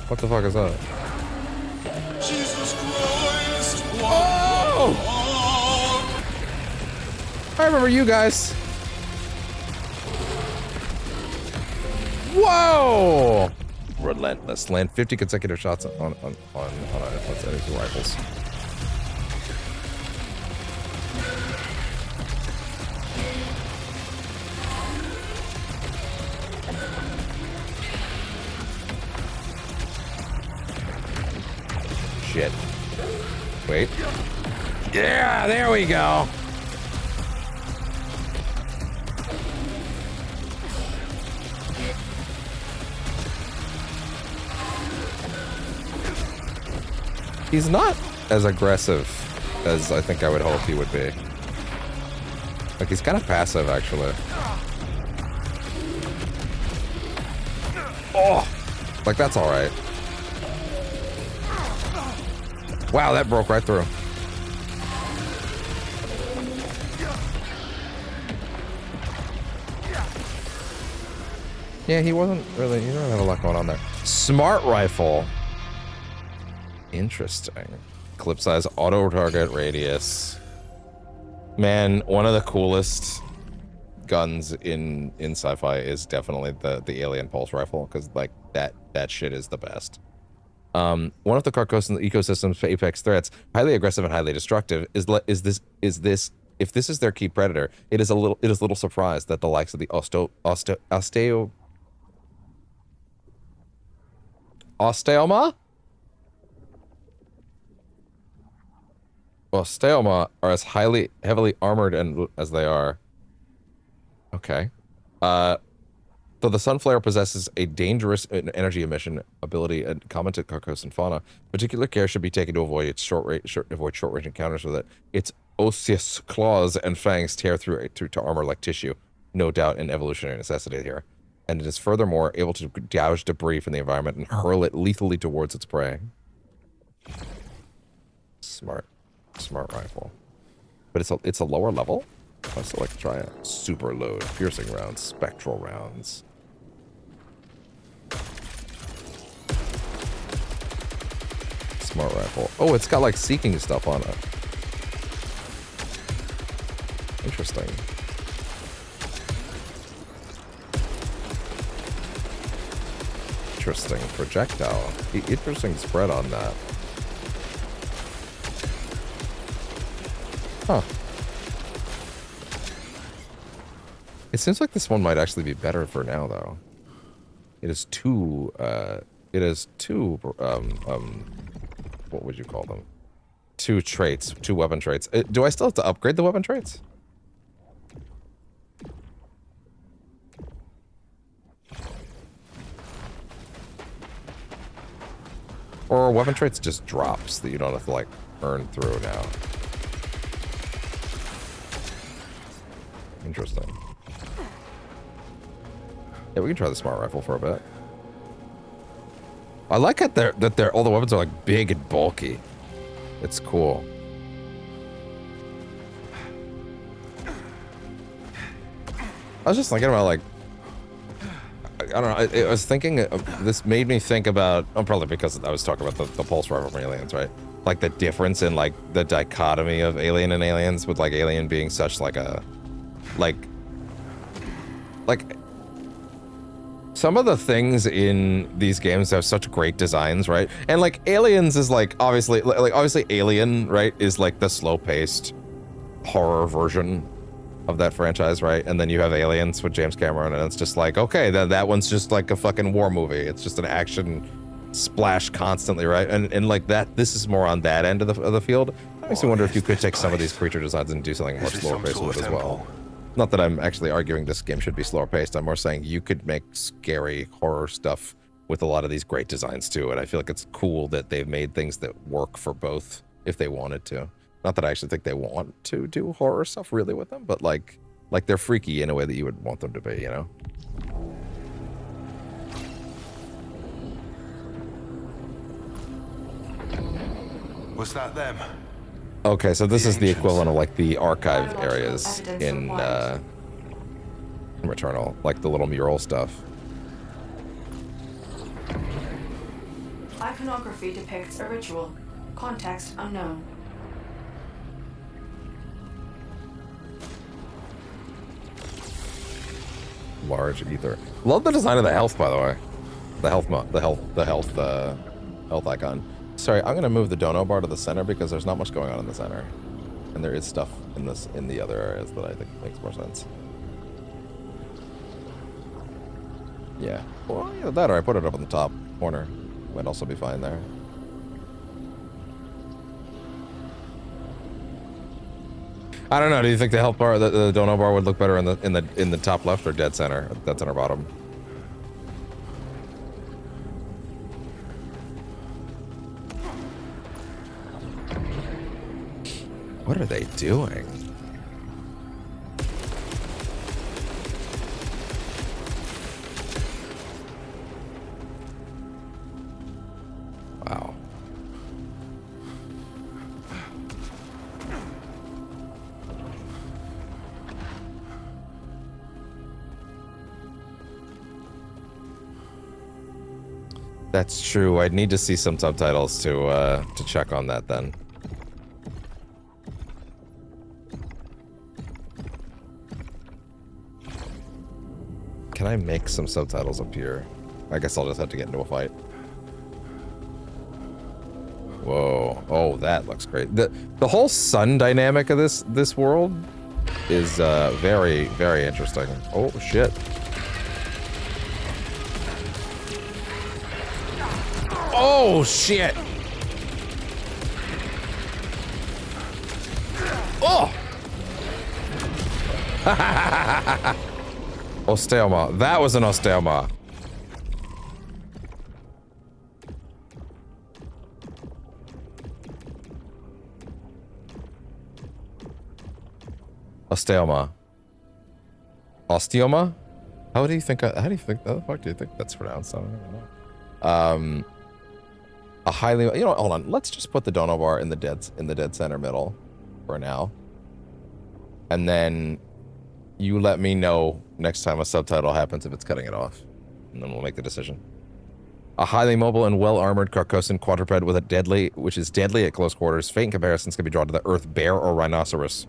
What the fuck is that? Jesus Christ! Oh! I remember you guys. Whoa! Relentless. Land 50 consecutive shots on enemy rifles. Shit. Wait. Yeah, there we go. He's not as aggressive as I think I would hope he would be. Like, he's kind of passive, actually. Oh! Like, that's alright. Wow, that broke right through. Yeah, he didn't have a lot going on there. Smart rifle. Interesting. Clip size, auto target radius. Man, one of the coolest guns in sci-fi is definitely the alien pulse rifle, because like that shit is the best. One of the Carcosan ecosystem's apex threats, highly aggressive and highly destructive, is this if this is their key predator, it is little surprised that the likes of the Osteoma are as heavily armored and as they are. Okay. Though the Sunflare possesses a dangerous energy emission ability and common to Carcosan fauna, particular care should be taken to avoid short-range encounters with it. Its osseous claws and fangs tear through to armor like tissue. No doubt an evolutionary necessity here. And it is furthermore able to gouge debris from the environment and hurl it lethally towards its prey. Smart rifle. But it's a lower level? Let's like try a super load, piercing rounds, spectral rounds. Smart rifle. Oh, it's got like seeking stuff on it. Interesting. Interesting projectile. Interesting spread on that. Huh. It seems like this one might actually be better for now, though. It is two, what would you call them? Two weapon traits. Do I still have to upgrade the weapon traits? Or weapon traits just drops that you don't have to, like, earn through now? Interesting. Yeah, we can try the smart rifle for a bit. I like that all the weapons are like big and bulky. It's cool. I was just thinking about like, I don't know. I was thinking this made me think about. Oh, probably because I was talking about the pulse rifle from Aliens, right? Like the difference in like the dichotomy of Alien and Aliens, with like Alien being such like a like some of the things in these games have such great designs, right? And like Aliens is like obviously Alien, right, is like the slow-paced horror version of that franchise, right? And then you have Aliens with James Cameron, and it's just like, okay, that one's just like a fucking war movie. It's just an action splash constantly, right? And like that, this is more on that end of the field. That makes me wonder if you could take some of these creature designs and do something more slower paced with it as well. Not that I'm actually arguing this game should be slower paced. I'm more saying you could make scary horror stuff with a lot of these great designs too. And I feel like it's cool that they've made things that work for both if they wanted to. Not that I actually think they want to do horror stuff really with them, but like they're freaky in a way that you would want them to be, you know? Was that them? Okay, so this is the equivalent of like the archive areas in Returnal, like the little mural stuff. Iconography depicts a ritual. Context unknown. Large ether. Love the design of the health, by the way. The health icon. Sorry, I'm gonna move the dono bar to the center because there's not much going on in the center, and there is stuff in the other areas that I think makes more sense. Yeah. Well, yeah, that or I put it up in the top corner. Might also be fine there. I don't know. Do you think the health bar, the dono bar, would look better in the top left or dead center? Dead center bottom. What are they doing? Wow. That's true. I'd need to see some subtitles to check on that then. Can I make some subtitles up here? I guess I'll just have to get into a fight. Whoa. Oh, that looks great. The whole sun dynamic of this world is very, very interesting. Oh, shit. Oh, shit. Oh! Osteoma. That was an osteoma. Osteoma. Osteoma? How do you think? How do you think? How the fuck do you think that's pronounced? I don't know. A highly, you know, hold on. Let's just put the dono bar in the dead center middle for now, and then you let me know next time a subtitle happens if it's cutting it off, and then we'll make the decision. A highly mobile and well-armored Carcosan quadruped with which is deadly at close quarters. Faint comparisons can be drawn to the Earth bear or rhinoceros.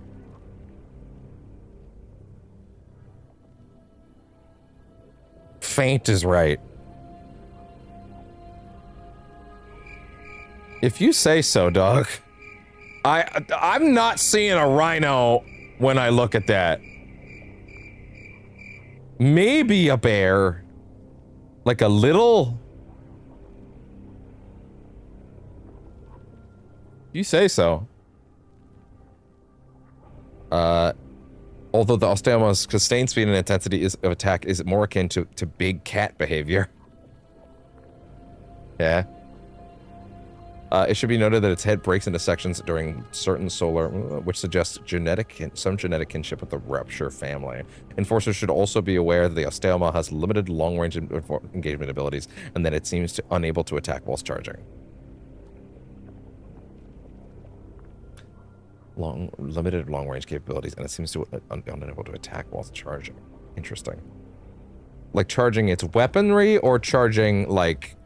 Faint is right. If you say so, dog. I'm not seeing a rhino when I look at that. Maybe a bear. Like a little... You say so. Although the osteoma's sustained speed and intensity of attack is more akin to big cat behavior. Yeah. It should be noted that its head breaks into sections during certain solar, which suggests some genetic kinship with the Rupture family. Enforcers should also be aware that the osteoma has limited long-range engagement abilities and that it seems unable to attack whilst charging. Limited long-range capabilities, and it seems to unable to attack whilst charging. Interesting. Like charging its weaponry, or charging like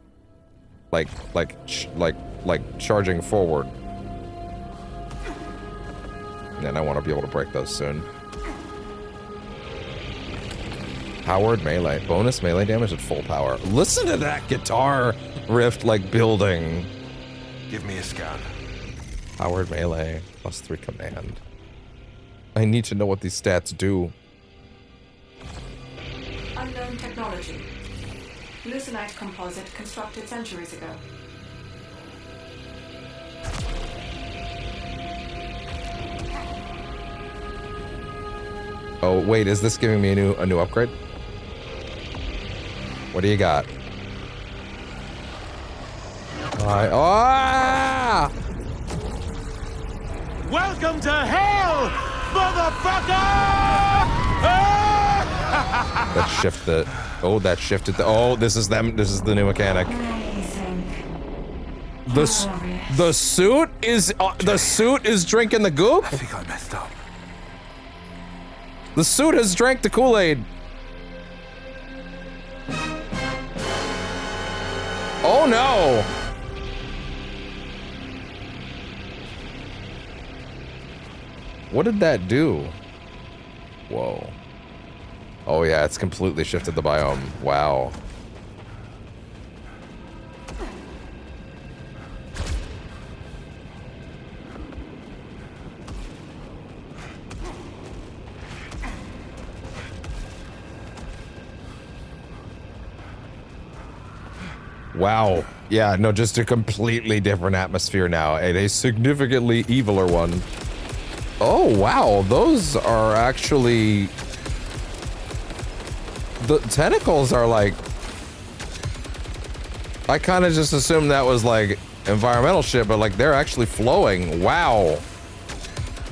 charging forward. And I want to be able to break those soon. Powered melee. Bonus melee damage at full power. Listen to that guitar riff like building. Give me a scan. Powered melee. +3 command. I need to know what these stats do. Unknown technology. Leucinite composite constructed centuries ago. Oh, wait, is this giving me a new upgrade? What do you got? Ah! Welcome to hell, motherfucker! That shifted. Oh, that shifted. Oh, this is them. This is the new mechanic. The suit is drinking the goop. I think I messed up. The suit has drank the Kool-Aid. Oh no! What did that do? Whoa. Oh yeah, it's completely shifted the biome. Wow. Wow. Yeah, no, just a completely different atmosphere now, and a significantly eviler one. Oh, wow. Those are actually... The tentacles are like... I kind of just assumed that was like environmental shit, but like they're actually flowing. Wow.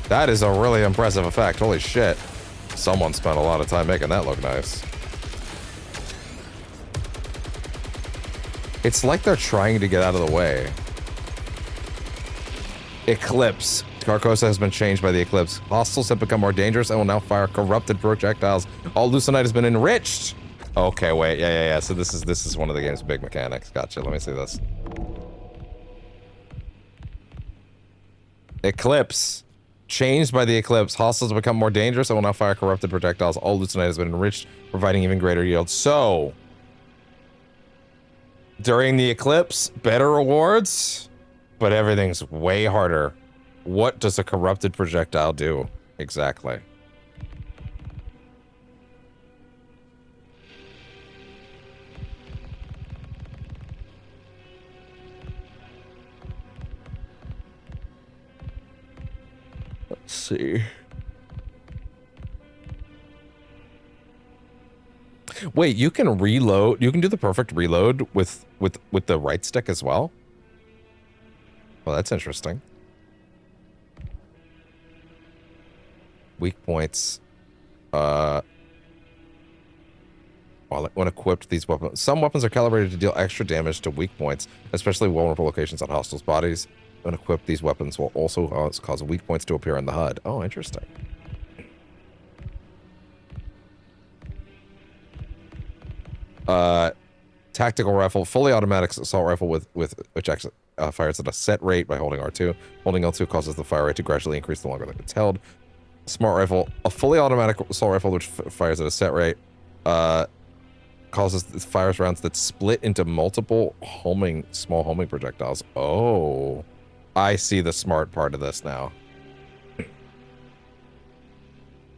That is a really impressive effect. Holy shit. Someone spent a lot of time making that look nice. It's like they're trying to get out of the way. Eclipse. Carcosa has been changed by the eclipse. Hostiles have become more dangerous and will now fire corrupted projectiles. All Leucinite has been enriched. Okay, wait. Yeah. So this is one of the game's big mechanics. Gotcha. Let me see this. Eclipse. Changed by the eclipse. Hostiles have become more dangerous and will now fire corrupted projectiles. All Leucinite has been enriched, providing even greater yield. So... during the eclipse, better rewards, but everything's way harder. What does a corrupted projectile do? Exactly. Let's see. Wait, you can reload. You can do the perfect reload with the right stick as well? Well, that's interesting. Weak points. When equipped, these weapons... Some weapons are calibrated to deal extra damage to weak points, especially vulnerable locations on hostiles' bodies. When equipped, these weapons will also cause weak points to appear on the HUD. Oh, interesting. Tactical rifle, fully automatic assault rifle which actually fires at a set rate by holding R2. Holding L2 causes the fire rate to gradually increase the longer that it's held. Smart rifle, a fully automatic assault rifle which fires at a set rate, fires rounds that split into multiple small homing projectiles. Oh, I see the smart part of this now.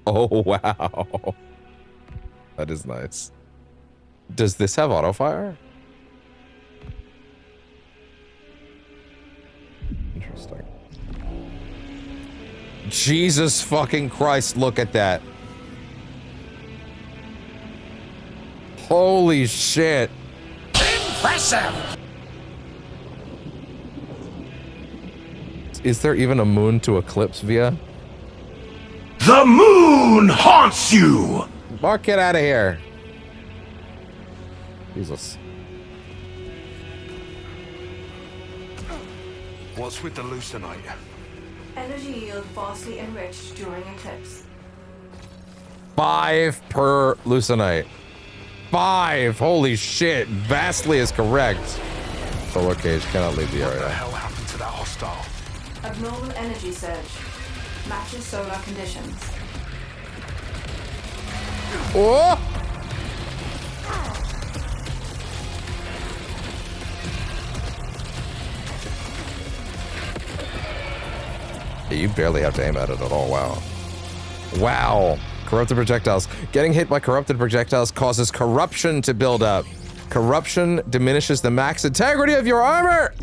Oh wow, that is nice. Does this have auto fire? Interesting. Jesus fucking Christ, look at that. Holy shit. Impressive! Is there even a moon to eclipse via? The moon haunts you! Mark, get out of here. Jesus. What's with the Leucinite? Energy yield vastly enriched during eclipse. 5 per Leucinite. 5! Holy shit. Vastly is correct. Solar cage cannot leave the area. What the hell happened to that hostile? Abnormal energy surge. Matches solar conditions. Oh! You barely have to aim at it at all. Wow. Wow. Corrupted projectiles. Getting hit by corrupted projectiles causes corruption to build up. Corruption diminishes the max integrity of your armor!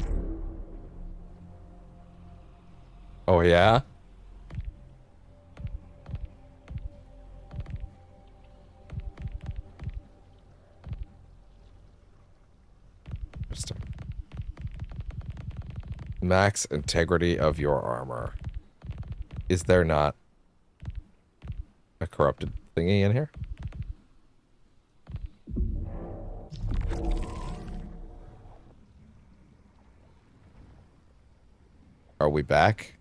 Oh, yeah? Interesting. Max integrity of your armor. Is there not a corrupted thingy in here? Are we back?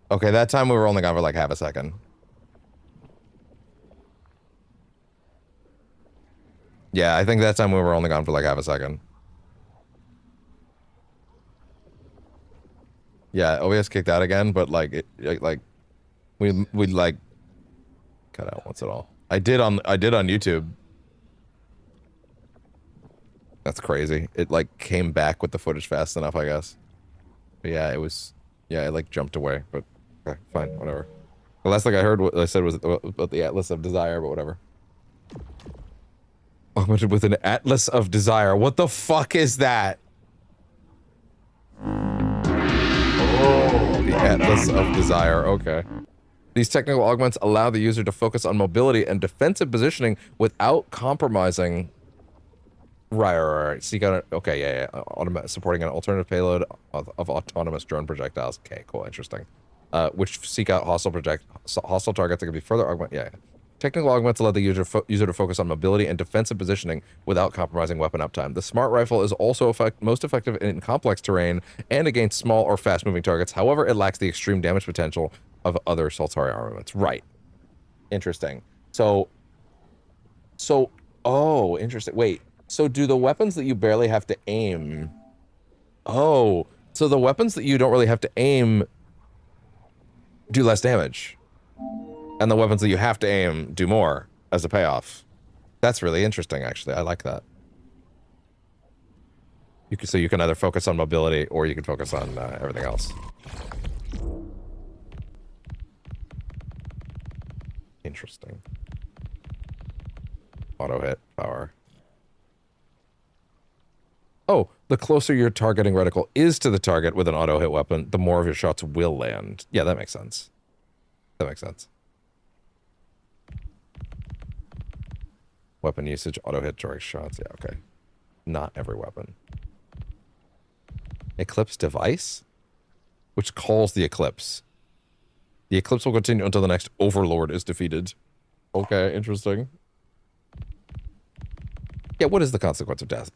Okay, that time we were only gone for like half a second. Yeah, I think that time we were only gone for like half a second. Yeah, OBS kicked out again, but like we like cut out once at all. I did on YouTube. That's crazy. It like came back with the footage fast enough, I guess. But yeah, it was it like jumped away, but okay, fine, whatever. The last thing I heard what I said was about the Atlas of Desire, but whatever. Augmented with an Atlas of Desire. What the fuck is that? The Atlas of Desire, okay. These technical augments allow the user to focus on mobility and defensive positioning without compromising. Right. So you got okay, supporting an alternative payload of autonomous drone projectiles. Okay, cool, interesting. Which seek out hostile targets that can be further augmented. Yeah. Technical augments allow the user to focus on mobility and defensive positioning without compromising weapon uptime. The smart rifle is also most effective in complex terrain and against small or fast-moving targets. However, it lacks the extreme damage potential of other Saltari armaments. Right. Interesting. So, oh, interesting. Wait, so do the weapons that you barely have to aim... Oh, so the weapons that you don't really have to aim do less damage. And the weapons that you have to aim do more as a payoff. That's really interesting, actually. I like that. So you can either focus on mobility or you can focus on everything else. Interesting. Auto hit power. Oh, the closer your targeting reticle is to the target with an auto hit weapon, the more of your shots will land. Yeah, that makes sense. That makes sense. Weapon usage, auto hit during shots. Yeah, okay. Not every weapon. Eclipse device? Which calls the eclipse. The eclipse will continue until the next overlord is defeated. Okay, interesting. Yeah, what is the consequence of death?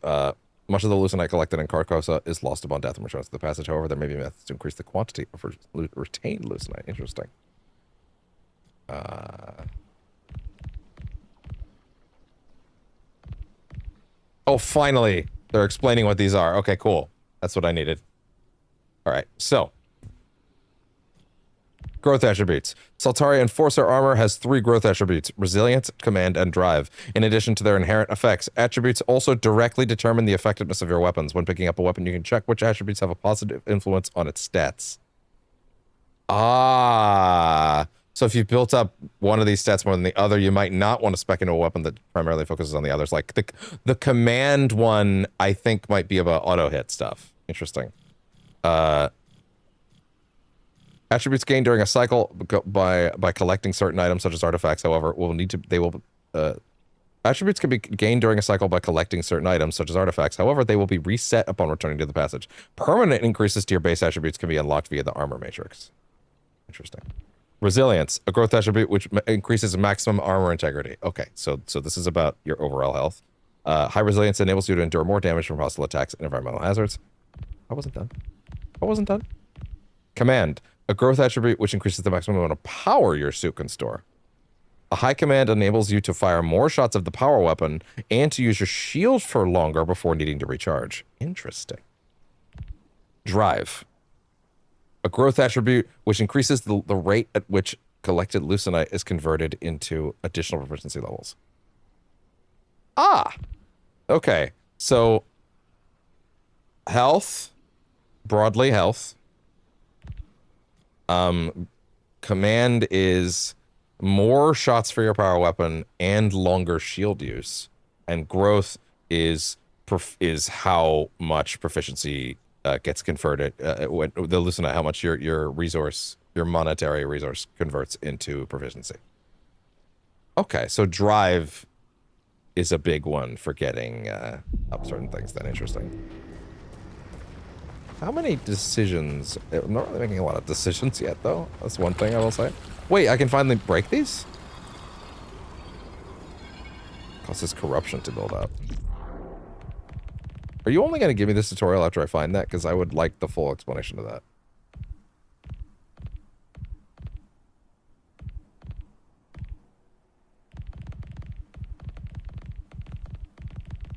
Much of the leucinite collected in Carcosa is lost upon death and returns to the passage. However, there may be methods to increase the quantity of retained leucinite. Interesting. Oh, finally! They're explaining what these are. Okay, cool. That's what I needed. Alright, so. Growth attributes. Saltari Enforcer armor has 3 growth attributes: resilience, command, and drive. In addition to their inherent effects, attributes also directly determine the effectiveness of your weapons. When picking up a weapon, you can check which attributes have a positive influence on its stats. Ah. So if you've built up one of these stats more than the other, you might not want to spec into a weapon that primarily focuses on the others. Like the command one, I think, might be about auto hit stuff. Interesting. Attributes gained during a cycle by collecting certain items such as artifacts, however, attributes can be gained during a cycle by collecting certain items such as artifacts. However, they will be reset upon returning to the passage. Permanent increases to your base attributes can be unlocked via the armor matrix. Interesting. Resilience, a growth attribute which increases maximum armor integrity. Okay, so this is about your overall health. High resilience enables you to endure more damage from hostile attacks and environmental hazards. I wasn't done. Command, a growth attribute which increases the maximum amount of power your suit can store. A high command enables you to fire more shots of the power weapon and to use your shield for longer before needing to recharge. Interesting. Drive, a growth attribute which increases the rate at which collected leucinite is converted into additional proficiency levels. Ah! Okay, so health, broadly health. command is more shots for your power weapon and longer shield use, and growth is how much proficiency gets converted when the Lucenite, how much your monetary resource converts into proficiency. Okay, so drive is a big one for getting up certain things. Then interesting. How many decisions? I'm not really making a lot of decisions yet, though. That's one thing I will say. Wait, I can finally break these? Causes corruption to build up. Are you only going to give me this tutorial after I find that? Because I would like the full explanation of that.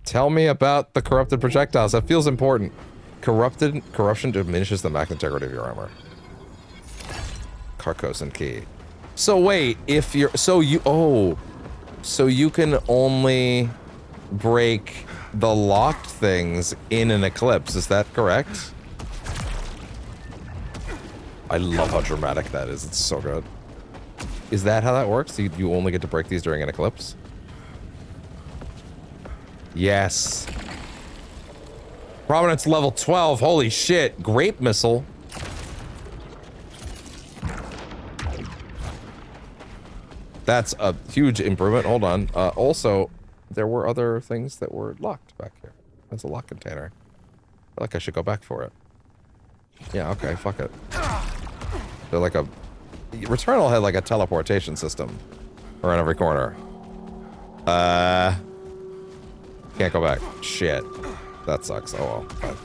Tell me about the corrupted projectiles. That feels important. Corruption diminishes the max integrity of your armor. Carcosan key. So wait, if you're so you can only break the locked things in an eclipse. Is that correct? I love how dramatic that is. It's so good. Is that how that works? You only get to break these during an eclipse? Yes. Prominence level 12. Holy shit. Grape missile. That's a huge improvement. Hold on. Also, there were other things that were locked back here. That's a lock container. I feel like I should go back for it. Yeah, okay, fuck it. They're like a... Returnal had like a teleportation system around every corner. Can't go back. Shit. That sucks. Oh well. Fine.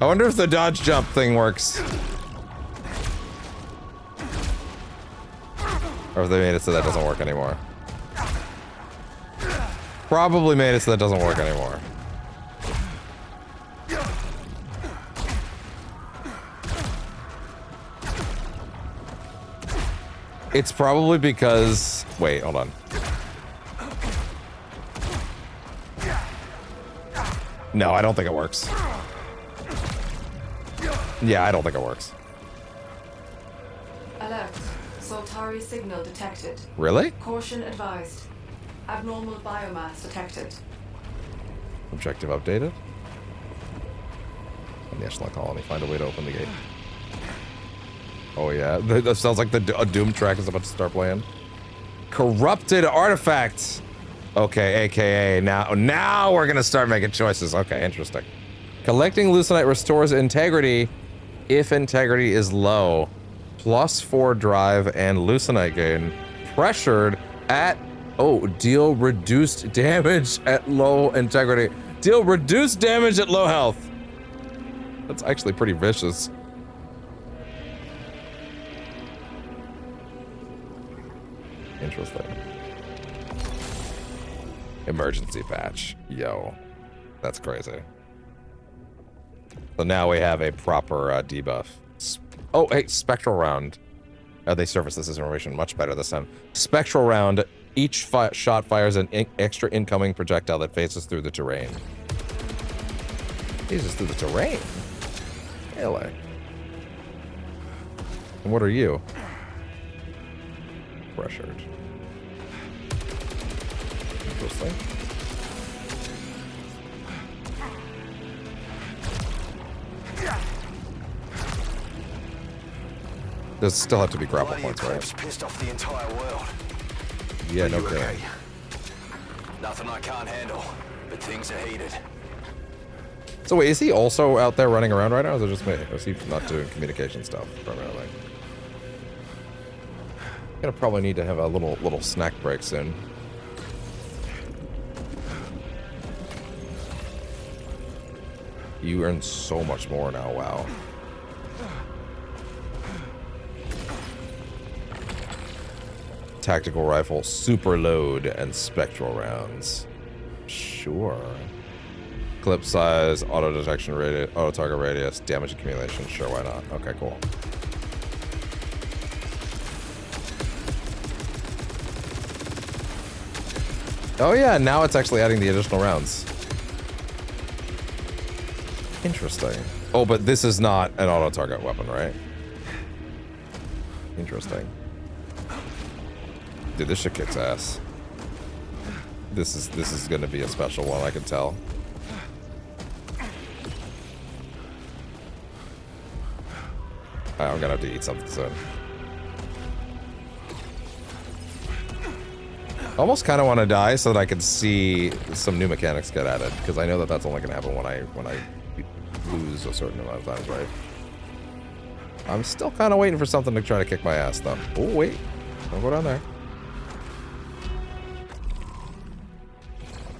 I wonder if the dodge jump thing works. Or if they made it so that doesn't work anymore. Probably made it so that doesn't work anymore. It's probably because... Wait, hold on. No, I don't think it works. Yeah, I don't think it works. Alert. Soltari signal detected. Really? Caution advised. Abnormal biomass detected. Objective updated. In the echelon colony, find a way to open the gate. Oh yeah, that sounds like a Doom track is about to start playing. Corrupted artifacts. Okay, AKA now we're gonna start making choices. Okay, interesting. Collecting Lucenite restores integrity if integrity is low. +4 drive and Lucenite gain. Pressured at... Oh, deal reduced damage at low integrity. Deal reduced damage at low health. That's actually pretty vicious. Interesting. Emergency patch. Yo. That's crazy. So now we have a proper debuff. Oh, hey, spectral round. They surface this information much better this time. Spectral round. Each shot fires an extra incoming projectile that phases through the terrain. Phases through the terrain? Really? And what are you? Pressured. Interesting. There still have to be grapple points, right? Pissed off the entire world. Yeah, no kidding. Nothing I can't handle, but things are heated. So wait, is he also out there running around right now, or is it just me? Or is he not doing communication stuff primarily? Gonna probably need to have a little snack break soon. You earn so much more now, wow. Tactical rifle, super load, and spectral rounds. Sure. Clip size, auto detection radius, auto target radius, damage accumulation. Sure, why not? Okay, cool. Oh yeah, now it's actually adding the additional rounds. Interesting. Oh, but this is not an auto-target weapon, right? Interesting. Dude, this shit kicks ass. This is gonna be a special one, I can tell. I'm gonna have to eat something soon. Almost kind of want to die so that I can see some new mechanics get added, because I know that that's only gonna happen when I lose a certain amount of times, right? I'm still kind of waiting for something to try to kick my ass, though. Oh wait, don't go down there.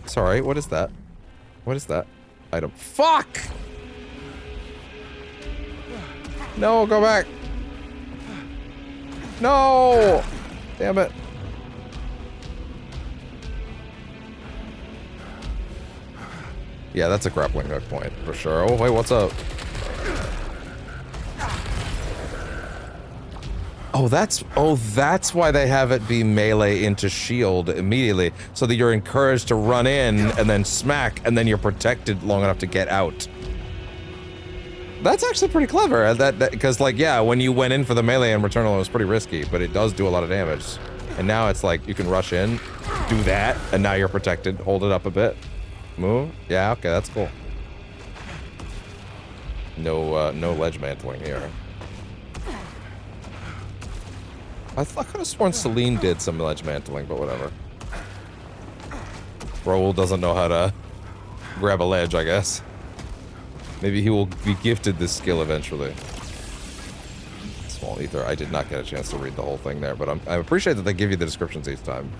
Sorry, what is that? What is that item? Fuck! No, go back. No! Damn it. Yeah, that's a grappling hook point for sure. Oh, wait, what's up? Oh, that's why they have it be melee into shield immediately, so that you're encouraged to run in and then smack, and then you're protected long enough to get out. That's actually pretty clever. Because, like, yeah, when you went in for the melee in Returnal, it was pretty risky, but it does do a lot of damage. And now it's like you can rush in, do that, and now you're protected. Hold it up a bit. Move. Yeah, okay, that's cool. No ledge mantling here. I could have sworn Celine did some ledge mantling, but whatever. Raoul doesn't know how to grab a ledge, I guess. Maybe he will be gifted this skill eventually. Small ether. I did not get a chance to read the whole thing there, but I appreciate that they give you the descriptions each time.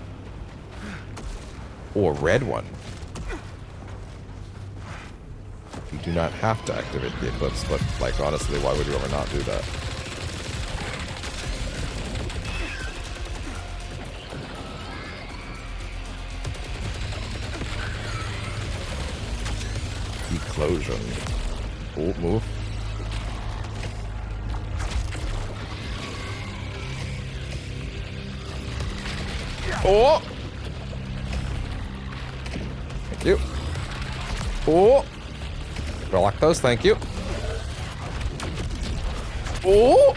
Or red one. You do not have to activate the eclipse, but like honestly, why would you ever not do that? Eclosion. Oh, move. Oh! Thank you. Oh! Block those, thank you. Oh!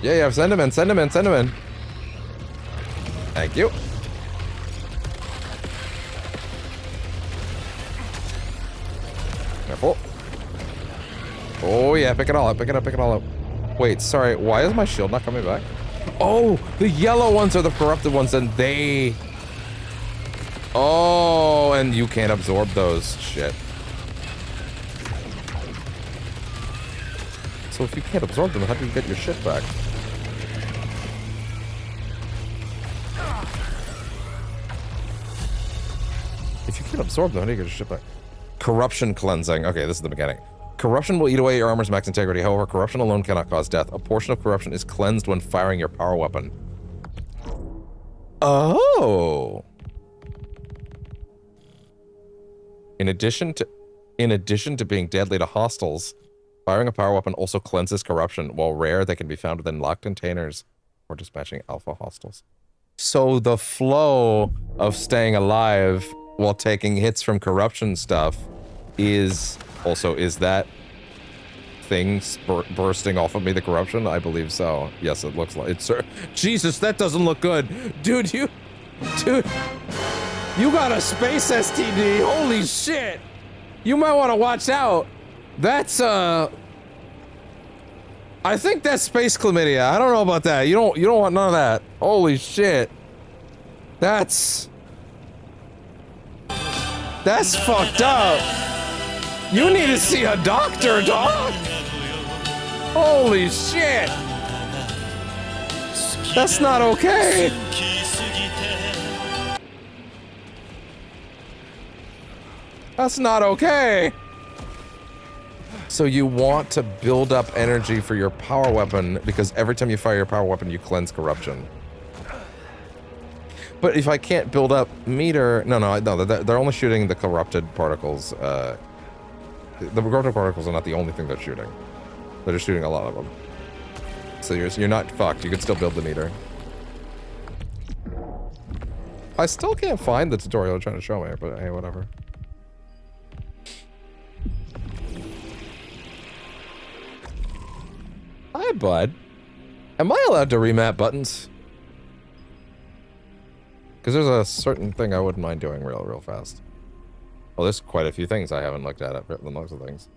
Yeah, send him in, send him in, send him in. Thank you. Careful. Oh yeah, pick it all up, pick it up, pick it all up. Wait, sorry, why is my shield not coming back? Oh, the yellow ones are the corrupted ones, and they... Oh, and you can't absorb those. Shit. So if you can't absorb them, how do you get your shit back? If you can't absorb them, how do you get your shit back? Corruption cleansing. Okay, this is the mechanic. Corruption will eat away your armor's max integrity. However, corruption alone cannot cause death. A portion of corruption is cleansed when firing your power weapon. Oh. In addition to being deadly to hostiles, firing a power weapon also cleanses corruption. While rare, they can be found within locked containers or dispatching alpha hostiles. So the flow of staying alive while taking hits from corruption stuff is that thing bursting off of me, the corruption? I believe so. Yes, it looks like it's. Jesus, that doesn't look good. Dude, you got a space STD. Holy shit. You might want to watch out. That's I think that's space chlamydia. I don't know about that. You don't want none of that. Holy shit. That's fucked up. You need to see a doctor, dog. Holy shit. That's not okay. That's not okay. So you want to build up energy for your power weapon because every time you fire your power weapon, you cleanse corruption. But if I can't build up meter, no, they're only shooting the corrupted particles. The corrupted particles are not the only thing they're shooting. They're just shooting a lot of them. So you're not fucked. You can still build the meter. I still can't find the tutorial they're trying to show me, but hey, whatever. bud. Am I allowed to remap buttons? Because there's a certain thing I wouldn't mind doing real fast. Well, there's quite a few things I haven't looked at from the looks of things.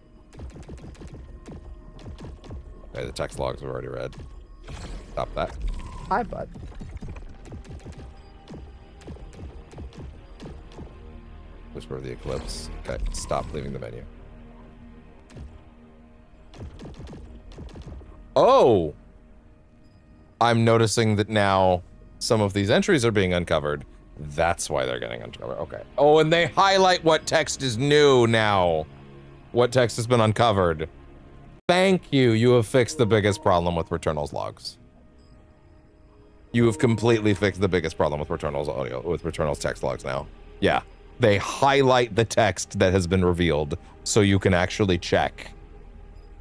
Okay, the text logs are already read. Stop that. Hi, bud. Whisper of the Eclipse. Okay, stop leaving the menu. Oh! I'm noticing that now some of these entries are being uncovered. That's why they're getting uncovered. Okay. Oh, and they highlight what text is new now. What text has been uncovered. Thank you. You have fixed the biggest problem with Returnal's logs. You have completely fixed the biggest problem with Returnal's audio, with Returnal's text logs now. Yeah. They highlight the text that has been revealed so you can actually check.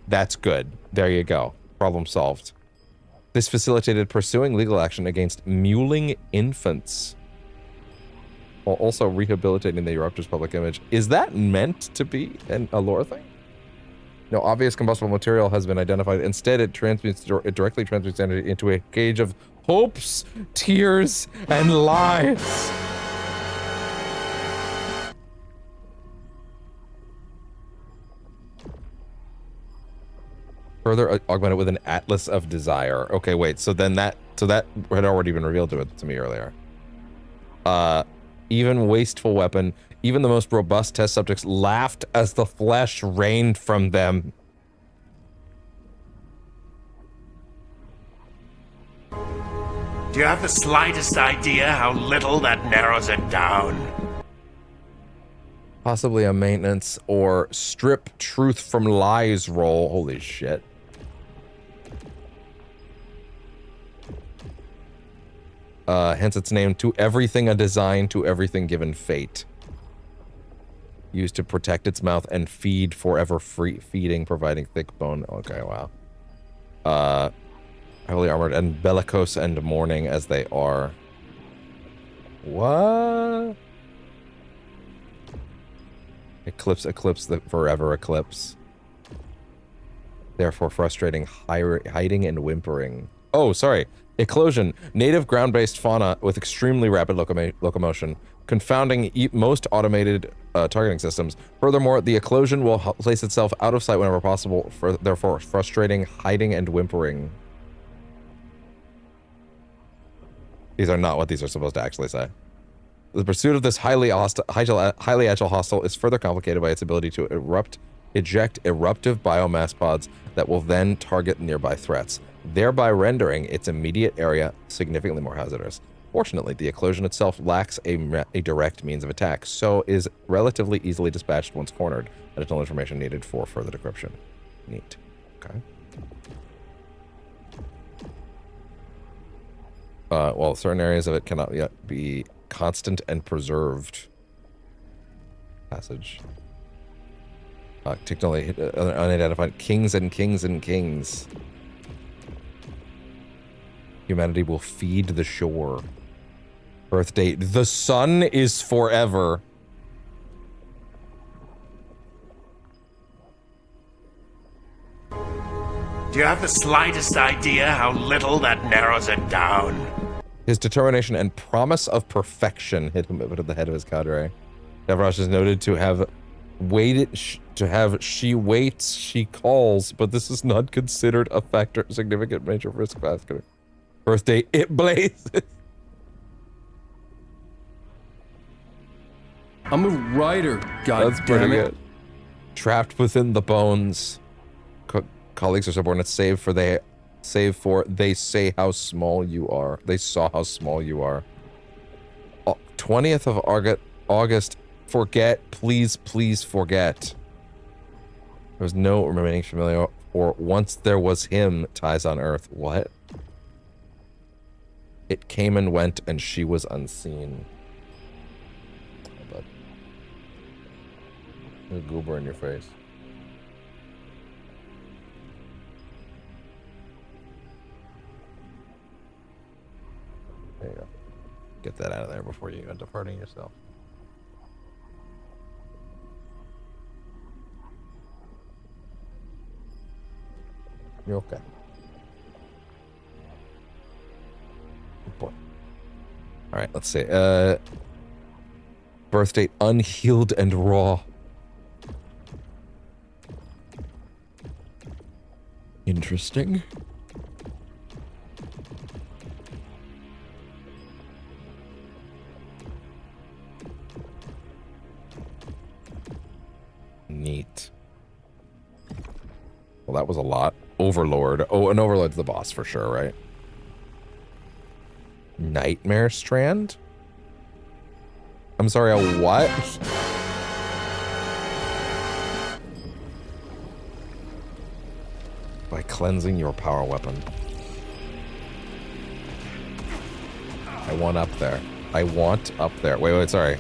That's good. There you go. Problem solved. This facilitated pursuing legal action against mewling infants, while also rehabilitating the Eruptor's public image. Is that meant to be a lore thing? No obvious combustible material has been identified. Instead, it directly transmutes energy into a cage of hopes, tears, and lies. Further augmented with an Atlas of Desire. Okay, wait, so that had already been revealed to me earlier. Even wasteful weapon, even the most robust test subjects laughed as the flesh rained from them. Do you have the slightest idea how little that narrows it down? Possibly a maintenance or strip truth from lies roll. Holy shit. Hence its name, to everything a design, to everything given fate. Used to protect its mouth and feed forever feeding, providing thick bone. Okay, wow. Heavily armored and bellicose and mourning as they are. What? Eclipse, the forever eclipse. Therefore frustrating, hiding and whimpering. Oh, sorry. Eclosion, native ground-based fauna with extremely rapid locomotion, confounding most automated targeting systems. Furthermore, the eclosion will place itself out of sight whenever possible, therefore frustrating, hiding, and whimpering. These are not what these are supposed to actually say. The pursuit of this highly agile hostile is further complicated by its ability to eject eruptive biomass pods that will then target nearby threats, thereby rendering its immediate area significantly more hazardous. Fortunately, the eclosion itself lacks a direct means of attack, so is relatively easily dispatched once cornered. Additional information needed for further decryption. Neat. Okay. Well, certain areas of it cannot yet be constant and preserved. Passage. Particularly unidentified kings and kings and kings. Humanity will feed the shore. Birth date. The sun is forever. Do you have the slightest idea how little that narrows it down? His determination and promise of perfection hit him at the head of his cadre. Davrosh is noted to have she waits, she calls, but this is not considered a factor significant major risk factor. Birthday, it blazes. I'm a writer, god That's pretty damn it. good. Trapped within the bones. Colleagues or subordinates save for they say how small you are. They saw how small you are. 20th of August. Forget, please forget. There was no remaining familiar, or once there was him, ties on earth. What? It came and went, and she was unseen. But there's a goober in your face. There you go. Get that out of there before you end up hurting yourself. You're okay. boy. All right, let's see. Birth date unhealed and raw. Interesting. Neat. Well, that was a lot. Overlord. Oh, an Overlord's the boss for sure, right? Nightmare Strand? I'm sorry, a what? By cleansing your power weapon. I want up there. I want up there. Wait, sorry.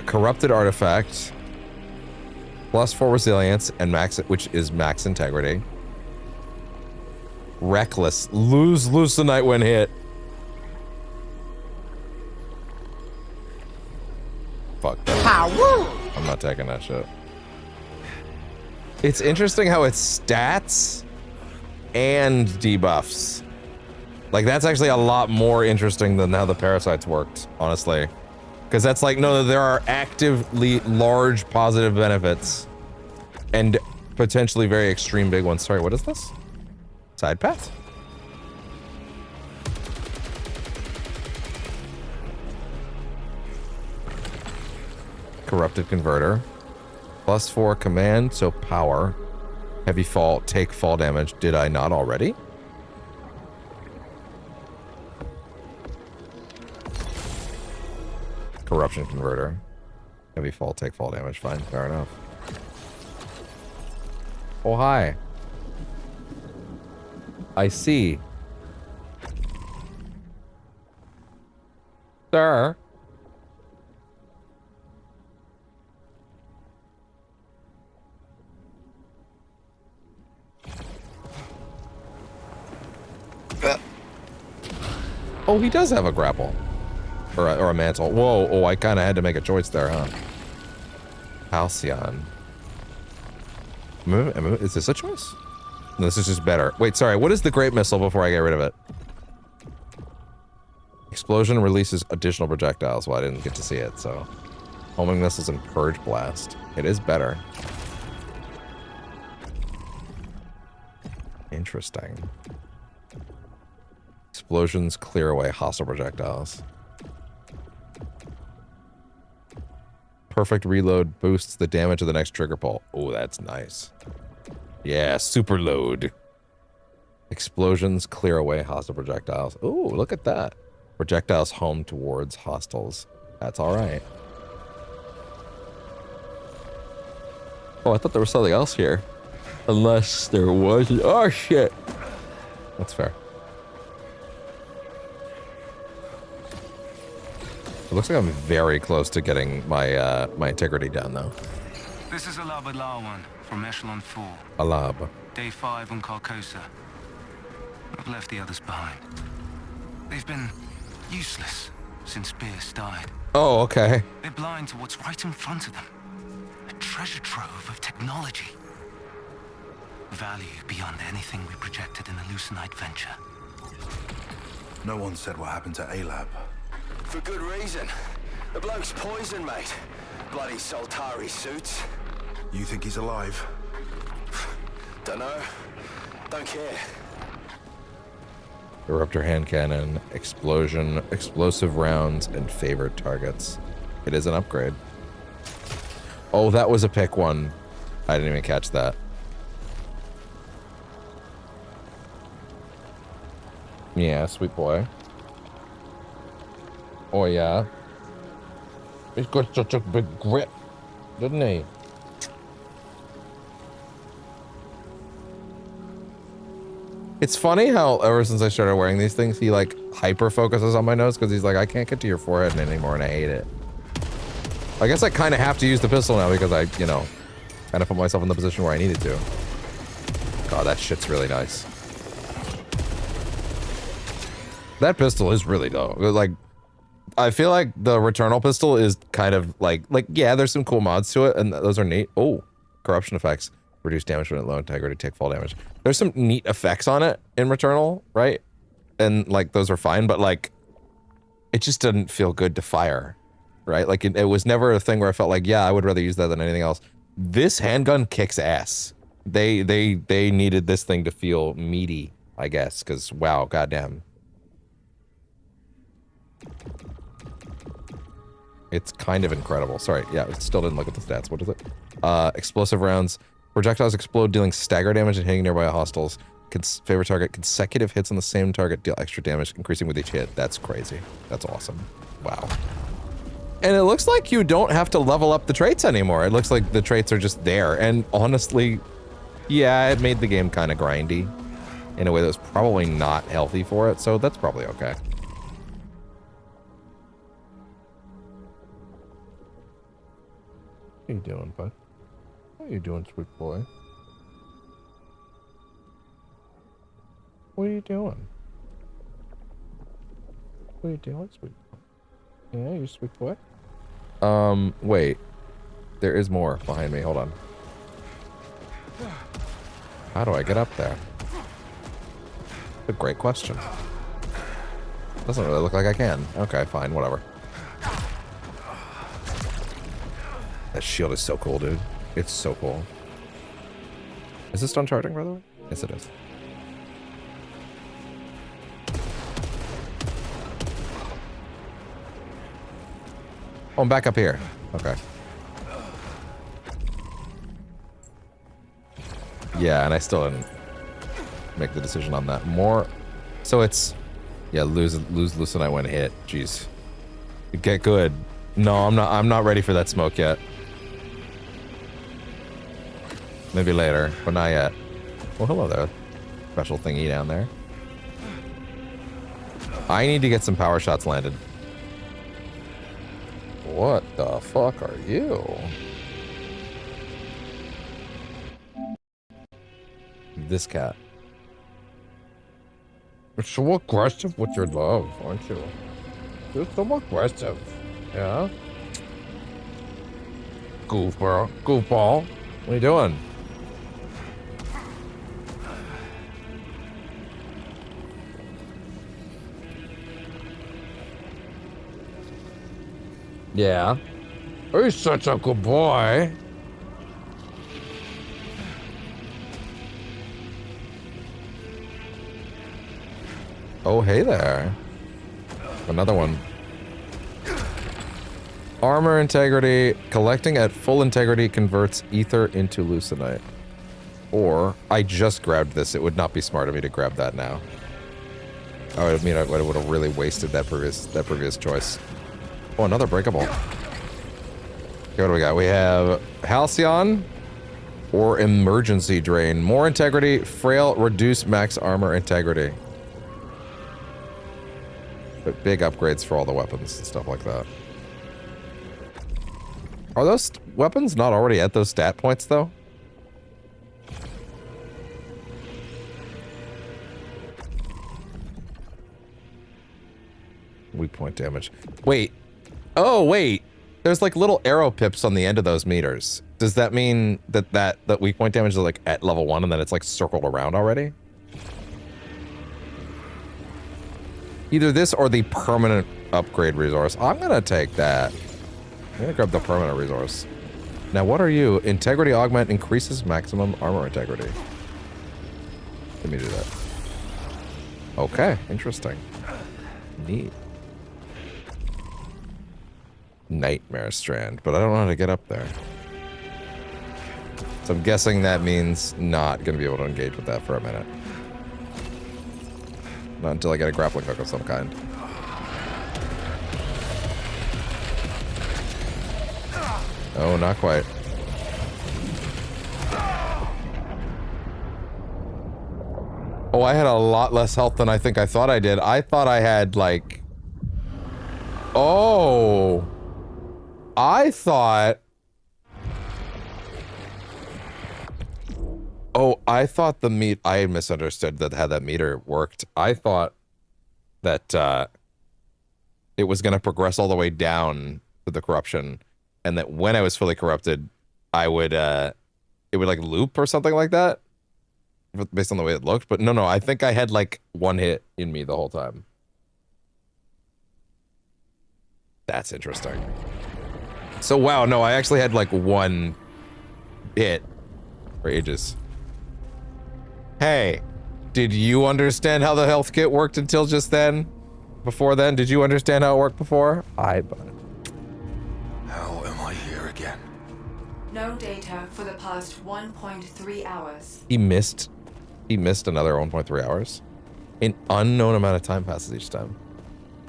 Corrupted artifact. +4 resilience and max, which is max integrity. Reckless. Lose Lucenite when hit. Fuck that. Power. I'm not taking that shit. It's interesting how it's stats and debuffs. Like, that's actually a lot more interesting than how the parasites worked, honestly. Because that's like, no, there are actively large positive benefits and potentially very extreme big ones. Sorry, what is this? Side path? Corrupted converter. +4 command, so power. Heavy fall, take fall damage. Did I not already? Corruption converter. Heavy fall, take fall damage. Fine, fair enough. Oh, hi. I see. Sir. Oh, he does have a grapple. Or a mantle. Whoa, oh, I kind of had to make a choice there, huh? Halcyon. Is this a choice? No, this is just better. Wait, sorry, what is the Great Missile before I get rid of it? Explosion releases additional projectiles. Well, I didn't get to see it, so. Homing missiles and Purge Blast. It is better. Interesting. Explosions clear away hostile projectiles. Perfect reload boosts the damage of the next trigger pull. Oh, that's nice. Yeah, super load. Explosions clear away hostile projectiles. Oh, look at that. Projectiles home towards hostiles. That's all right. Oh, I thought there was something else here. Unless there was. Oh, shit. That's fair. It looks like I'm very close to getting my my integrity down, though. This is Alab Alawan from Echelon 4. Alab. Day 5 on Carcosa. I've left the others behind. They've been useless since Pierce died. Oh, okay. They're blind to what's right in front of them. A treasure trove of technology. Value beyond anything we projected in the Lucenite venture. No one said what happened to Alab. For good reason. The bloke's poison, mate. Bloody Soltari suits. You think he's alive? Dunno. Don't care. Eruptor hand cannon, explosion, explosive rounds, and favored targets. It is an upgrade. Oh, that was a pick one. I didn't even catch that. Yeah, sweet boy. Oh yeah. He's got such a big grip, didn't he? It's funny how ever since I started wearing these things, he like hyper focuses on my nose because he's like, I can't get to your forehead anymore and I hate it. I guess I kind of have to use the pistol now because I, you know, kind of put myself in the position where I needed to. God, that shit's really nice. That pistol is really dope. Like, I feel like the Returnal pistol is kind of like yeah, there's some cool mods to it, and those are neat. Oh, corruption effects. Reduce damage when at low integrity, take fall damage. There's some neat effects on it in Returnal, right? and like those are fine, but like it just didn't feel good to fire, right? Like it was never a thing where I felt like, yeah, I would rather use that than anything else. This handgun kicks ass. They needed this thing to feel meaty, I guess, because wow, goddamn. It's kind of incredible. Sorry, yeah, I still didn't look at the stats. What is it? Explosive rounds. Projectiles explode, dealing stagger damage and hitting nearby hostiles. Favorite target. Consecutive hits on the same target deal extra damage, increasing with each hit. That's crazy. That's awesome. Wow. And it looks like you don't have to level up the traits anymore. It looks like the traits are just there. And honestly, yeah, it made the game kind of grindy in a way that was probably not healthy for it. So that's probably okay. What are you doing, bud? What are you doing, sweet boy? What are you doing? What are you doing, sweet boy? Yeah, you sweet boy? Wait. There is more behind me. Hold on. How do I get up there? A great question. Doesn't really look like I can. Okay, fine, whatever. That shield is so cool, dude. It's so cool. Is this done charging, by the way? Yes, it is. Oh, I'm back up here. Okay. Yeah, and I still didn't make the decision on that. More. So it's, yeah, lose Lucite when hit. Jeez. Get good. No, I'm not ready for that smoke yet. Maybe later, but not yet. Well, hello there. Special thingy down there. I need to get some power shots landed. What the fuck are you? This cat. You're so aggressive with your love, aren't you? You're so aggressive. Yeah? Goofball. Goofball. What are you doing? Yeah. He's such a good boy. Oh, hey there. Another one. Armor integrity. Collecting at full integrity converts ether into lucidite. Or, I just grabbed this. It would not be smart of me to grab that now. I would mean I would have really wasted that previous choice. Oh, another breakable. Okay, what do we got? We have Halcyon or Emergency Drain. More integrity, frail, reduce max armor integrity. But big upgrades for all the weapons and stuff like that. Are those weapons not already at those stat points, though? Weak point damage. Wait. Oh, wait. There's like little arrow pips on the end of those meters. Does that mean that weak point damage is like at level 1 and then it's like circled around already? Either this or the permanent upgrade resource. I'm gonna take that. I'm gonna grab the permanent resource. Now, what are you? Integrity augment increases maximum armor integrity. Let me do that. Okay, interesting. Neat. Nightmare Strand, but I don't know how to get up there. So I'm guessing that means not gonna be able to engage with that for a minute. Not until I get a grappling hook of some kind. Oh, not quite. Oh, I had a lot less health than I think I thought I did. I thought I had, like... Oh! I thought... Oh, I thought the meat... I misunderstood that how that meter worked. I thought that, it was gonna progress all the way down to the corruption, and that when I was fully corrupted, I would, it would, like, loop or something like that. based on the way it looked. But no, I think I had like one hit in me the whole time. That's interesting. So wow, no, I actually had like one hit for ages. Hey, did you understand how the health kit worked until just then? Before then, did you understand how it worked before? How am I here again? No data for the past 1.3 hours. He missed another 1.3 hours. An unknown amount of time passes each time.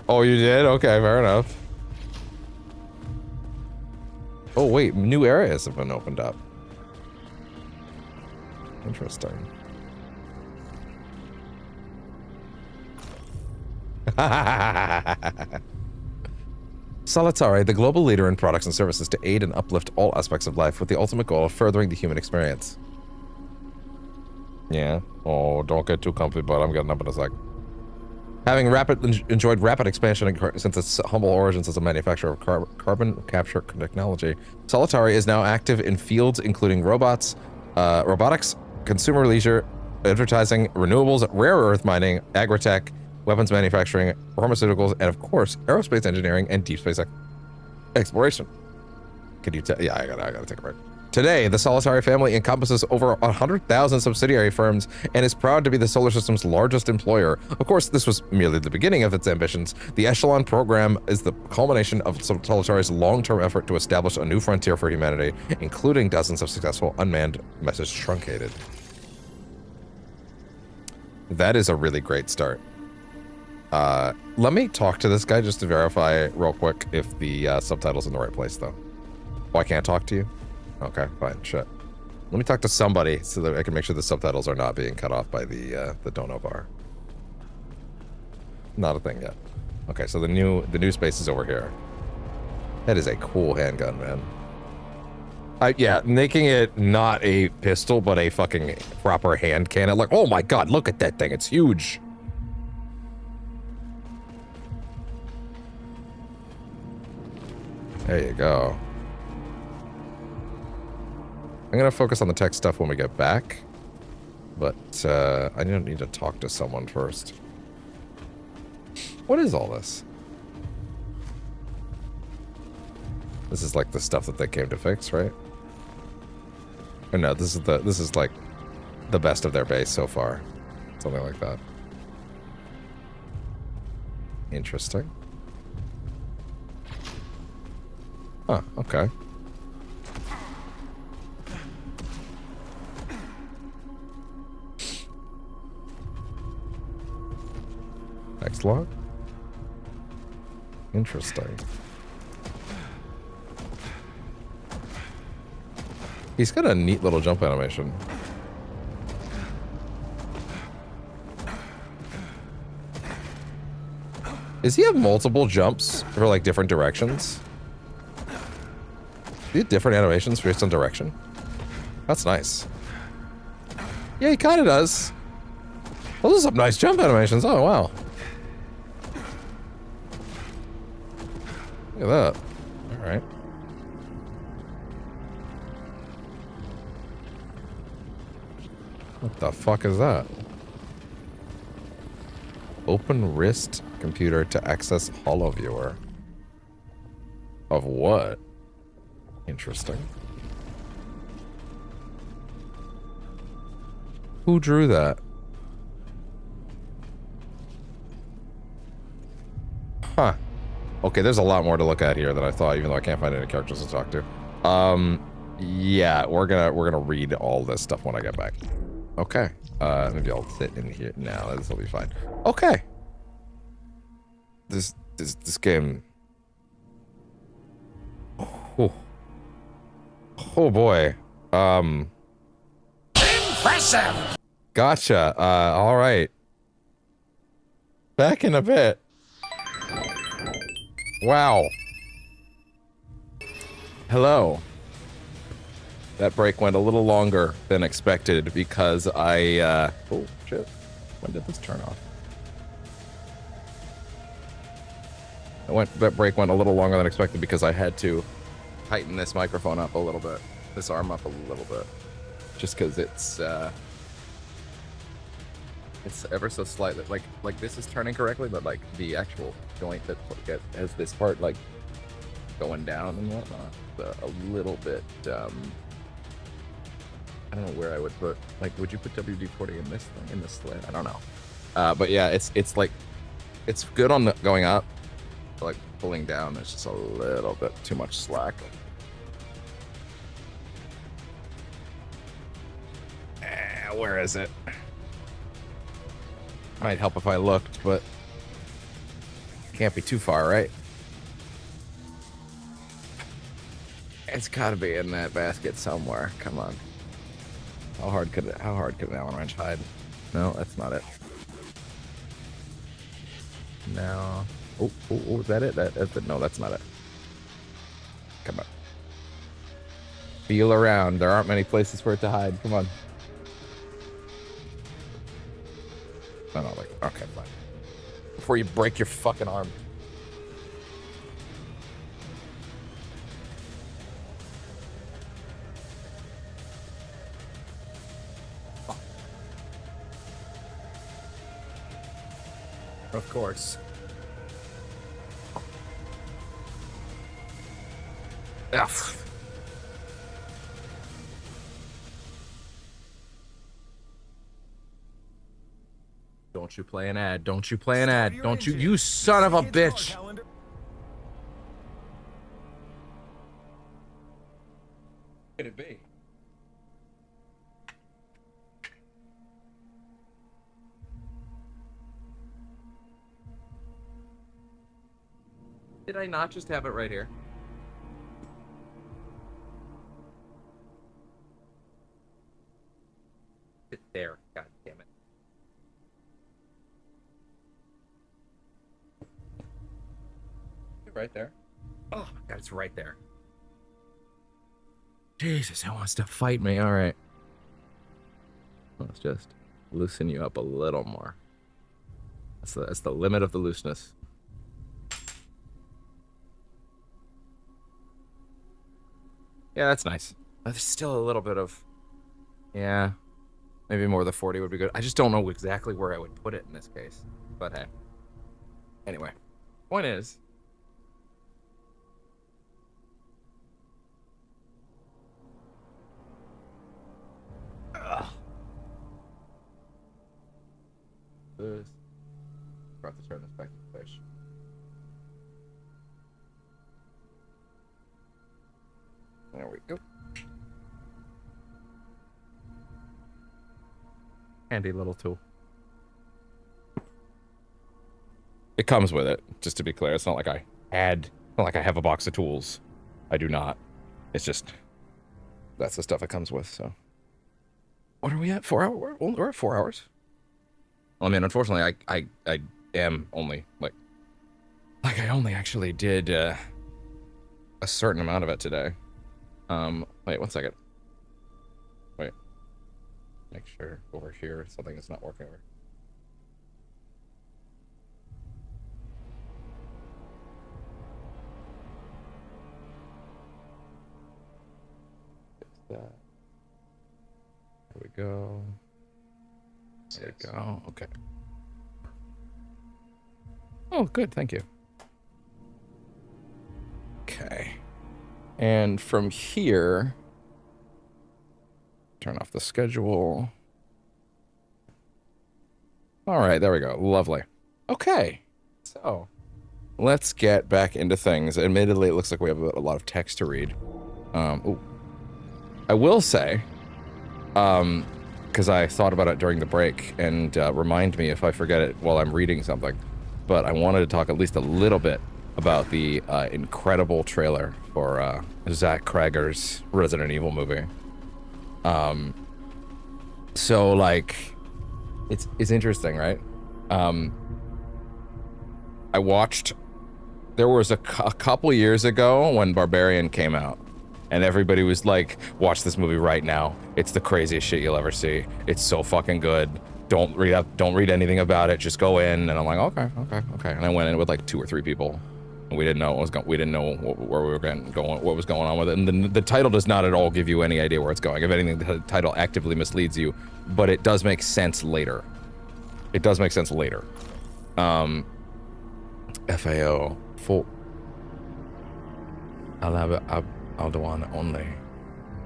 Oh, you did? Okay, fair enough. Oh wait, new areas have been opened up. Interesting. Solitari, the global leader in products and services to aid and uplift all aspects of life with the ultimate goal of furthering the human experience. Yeah. Oh, don't get too comfy, but I'm getting up in a sec. Having enjoyed rapid expansion since its humble origins as a manufacturer of carbon capture technology, Solitari is now active in fields including robotics, consumer leisure, advertising, renewables, rare earth mining, agritech, weapons manufacturing, pharmaceuticals, and of course, aerospace engineering and deep space exploration. Could you tell? Yeah, I gotta take a break. Today, the Solitari family encompasses over 100,000 subsidiary firms and is proud to be the solar system's largest employer. Of course, this was merely the beginning of its ambitions. The Echelon program is the culmination of Solitari's long-term effort to establish a new frontier for humanity, including dozens of successful unmanned message truncated. That is a really great start. Let me talk to this guy just to verify real quick if the subtitle's in the right place, though. Oh, I can't talk to you? Okay, fine, shit. Let me talk to somebody so that I can make sure the subtitles are not being cut off by the dono bar. Not a thing yet. Okay, so the new space is over here. That is a cool handgun, man. Yeah, making it not a pistol, but a fucking proper hand cannon. Like, oh my god, look at that thing, it's huge. There you go. I'm gonna focus on the tech stuff when we get back, but I need to talk to someone first. What is all this? This is like the stuff that they came to fix, right? Or no, this is like the best of their base so far. Something like that. Interesting. Huh, okay. Next log? Interesting. He's got a neat little jump animation. Does he have multiple jumps for like different directions? Do you have different animations based on direction? That's nice. Yeah, he kind of does. Those are some nice jump animations. Oh, wow. Look at that. All right. What the fuck is that? Open wrist computer to access HoloViewer. Of what? Interesting. Who drew that? Huh. Okay, there's a lot more to look at here than I thought, even though I can't find any characters to talk to. Yeah, we're gonna read all this stuff when I get back. Okay. Maybe I'll sit in here now. This will be fine. Okay. This game. Oh boy. Impressive. Gotcha. All right. Back in a bit. Wow. Hello. That break went a little longer than expected because I, oh shit. When did this turn off? That break went a little longer than expected because I had to tighten this microphone up a little bit. This arm up a little bit. Just because it's It's ever so slightly like this is turning correctly, but like the actual joint that has this part like going down and whatnot, a little bit. I don't know where I would put. Like, would you put WD-40 in this thing, in this slit? I don't know. But yeah, it's like it's good on the going up, but like pulling down. There's just a little bit too much slack. Where is it? Might help if I looked, but can't be too far, right? It's got to be in that basket somewhere. Come on. How hard could an Allen wrench hide? No, that's not it. No. Oh, is that it? No, that's not it. Come on. Feel around. There aren't many places for it to hide. Come on. No, like, okay, fine. Before you break your fucking arm. Of course. Ugh. Don't you play an ad. Don't you play an ad. Don't you, you son of a bitch. Could it be? Did I not just have it right here? It's there. God damn it. Right there. Oh my god, it's right there. Jesus, who wants to fight me? All right. Let's just loosen you up a little more. That's the limit of the looseness. Yeah, that's nice. There's still a little bit of, yeah, maybe more the 40 would be good. I just don't know exactly where I would put it in this case. But hey. Anyway, point is, forgot to turn this back to place. There we go. Handy little tool. It comes with it, just to be clear. It's not like I have a box of tools. I do not. It's just that's the stuff it comes with. So, what are we at? 4 hours? We're at 4 hours. Well, I mean, unfortunately, I am only like I only actually did a certain amount of it today. Wait 1 second. Wait. Make sure over here something is not working over. Fix that. There we go. There we go. Okay. Oh, good. Thank you. Okay. And from here, turn off the schedule. All right, there we go. Lovely. Okay. So let's get back into things. Admittedly, it looks like we have a lot of text to read. Ooh. I will say, because I thought about it during the break, and remind me if I forget it while I'm reading something, but I wanted to talk at least a little bit about the incredible trailer for Zach Cregger's Resident Evil movie. So like, it's interesting, right? I watched, there was a couple years ago when Barbarian came out, and everybody was like, watch this movie right now. It's the craziest shit you'll ever see. It's so fucking good. Don't read anything about it. Just go in. And I'm like, okay. And I went in with like 2 or 3 people. And we didn't know we didn't know where we were going, what was going on with it. And the title does not at all give you any idea where it's going. If anything, the title actively misleads you, but it does make sense later. It does make sense later. FAO for Aldewan only.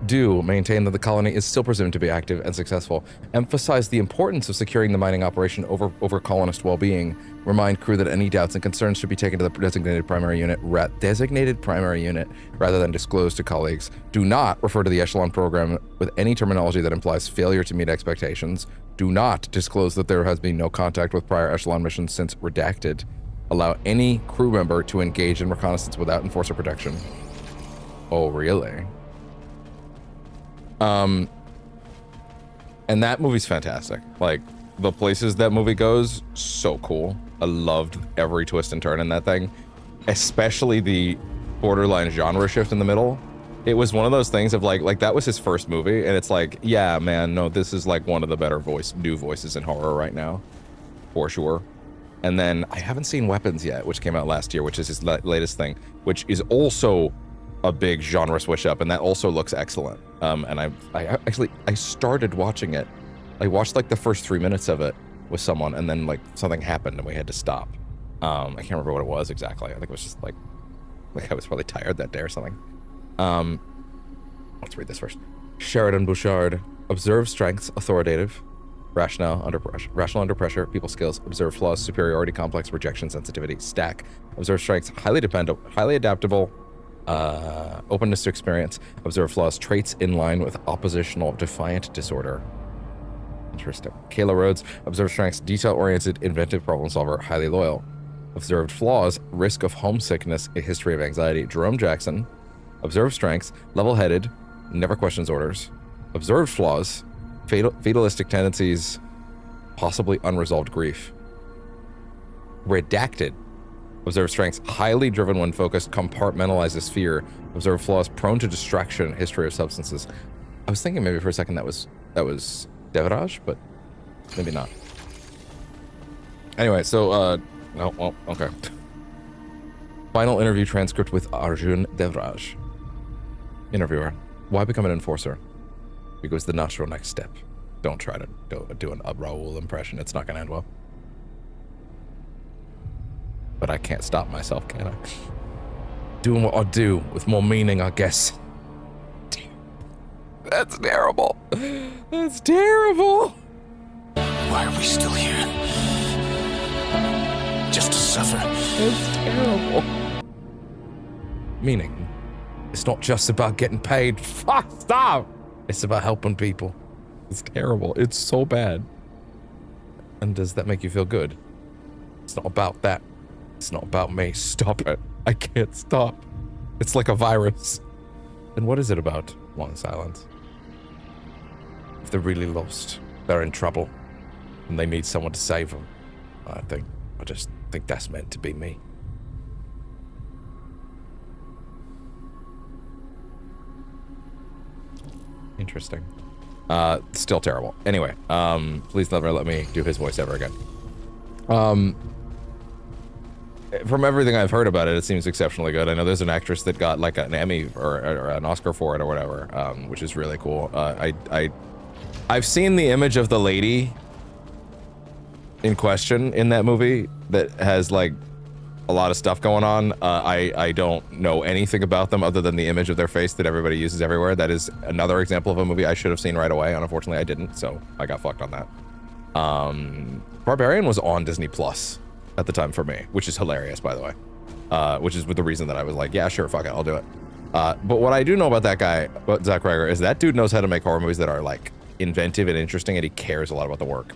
Do maintain that the colony is still presumed to be active and successful. Emphasize the importance of securing the mining operation over colonist well-being. Remind crew that any doubts and concerns should be taken to the designated primary unit rather than disclosed to colleagues. Do not refer to the Echelon program with any terminology that implies failure to meet expectations. Do not disclose that there has been no contact with prior Echelon missions since redacted. Allow any crew member to engage in reconnaissance without enforcer protection. Oh, really? And that movie's fantastic. Like, the places that movie goes, so cool. I loved every twist and turn in that thing, especially the borderline genre shift in the middle. It was one of those things of like that was his first movie, and it's like, yeah, man, no, this is like one of the better new voices in horror right now, for sure. And then I haven't seen Weapons yet, which came out last year, which is his latest thing, which is also a big genre switch up, and that also looks excellent. And I started watching it. I watched like the first 3 minutes of it with someone, and then like something happened and we had to stop. I can't remember what it was exactly. I think it was just like I was probably tired that day or something. Let's read this first. Sheridan Bouchard. Observe strengths, authoritative, rational under pressure, people skills, observe flaws, superiority complex, rejection sensitivity, stack. Observe strengths, highly dependable, highly adaptable, openness to experience. Observe flaws, traits in line with oppositional defiant disorder. Interesting. Kayla Rhodes. Observe strengths, detail-oriented, inventive problem solver, highly loyal. Observed flaws, risk of homesickness, a history of anxiety. Jerome Jackson. Observed strengths, level-headed, never questions orders. Observed flaws, fatalistic tendencies, possibly unresolved grief. Redacted. Observed strengths, highly driven when focused, compartmentalizes fear. Observed flaws, prone to distraction, history of substances. I was thinking maybe for a second that was Devraj, but maybe not. Anyway, so, no, well, okay. Final interview transcript with Arjun Devraj. Interviewer. Why become an enforcer? Because the natural next step. Don't try to do an Raoul impression. It's not going to end well. But I can't stop myself, can I? Doing what I do with more meaning, I guess. That's terrible. That's terrible. Why are we still here? Just to suffer. That's terrible. Meaning, it's not just about getting paid. Fuck, stop. It's about helping people. It's terrible. It's so bad. And does that make you feel good? It's not about that. It's not about me. Stop it. I can't stop. It's like a virus. And what is it about? Long silence. If they're really lost, they're in trouble, and they need someone to save them. I just think that's meant to be me. Interesting. Still terrible. Anyway, please never let me do his voice ever again. From everything I've heard about it, it seems exceptionally good. I know there's an actress that got like an Emmy or an Oscar for it or whatever, which is really cool. I've seen the image of the lady in question in that movie that has like a lot of stuff going on. I don't know anything about them other than the image of their face that everybody uses everywhere. That is another example of a movie I should have seen right away, and unfortunately I didn't, so I got fucked on that. Barbarian was on Disney Plus at the time for me, which is hilarious, by the way. Which is the reason that I was like, yeah, sure, fuck it, I'll do it. But what I do know about that guy, about Zach Ryder, is that dude knows how to make horror movies that are like inventive and interesting, and he cares a lot about the work.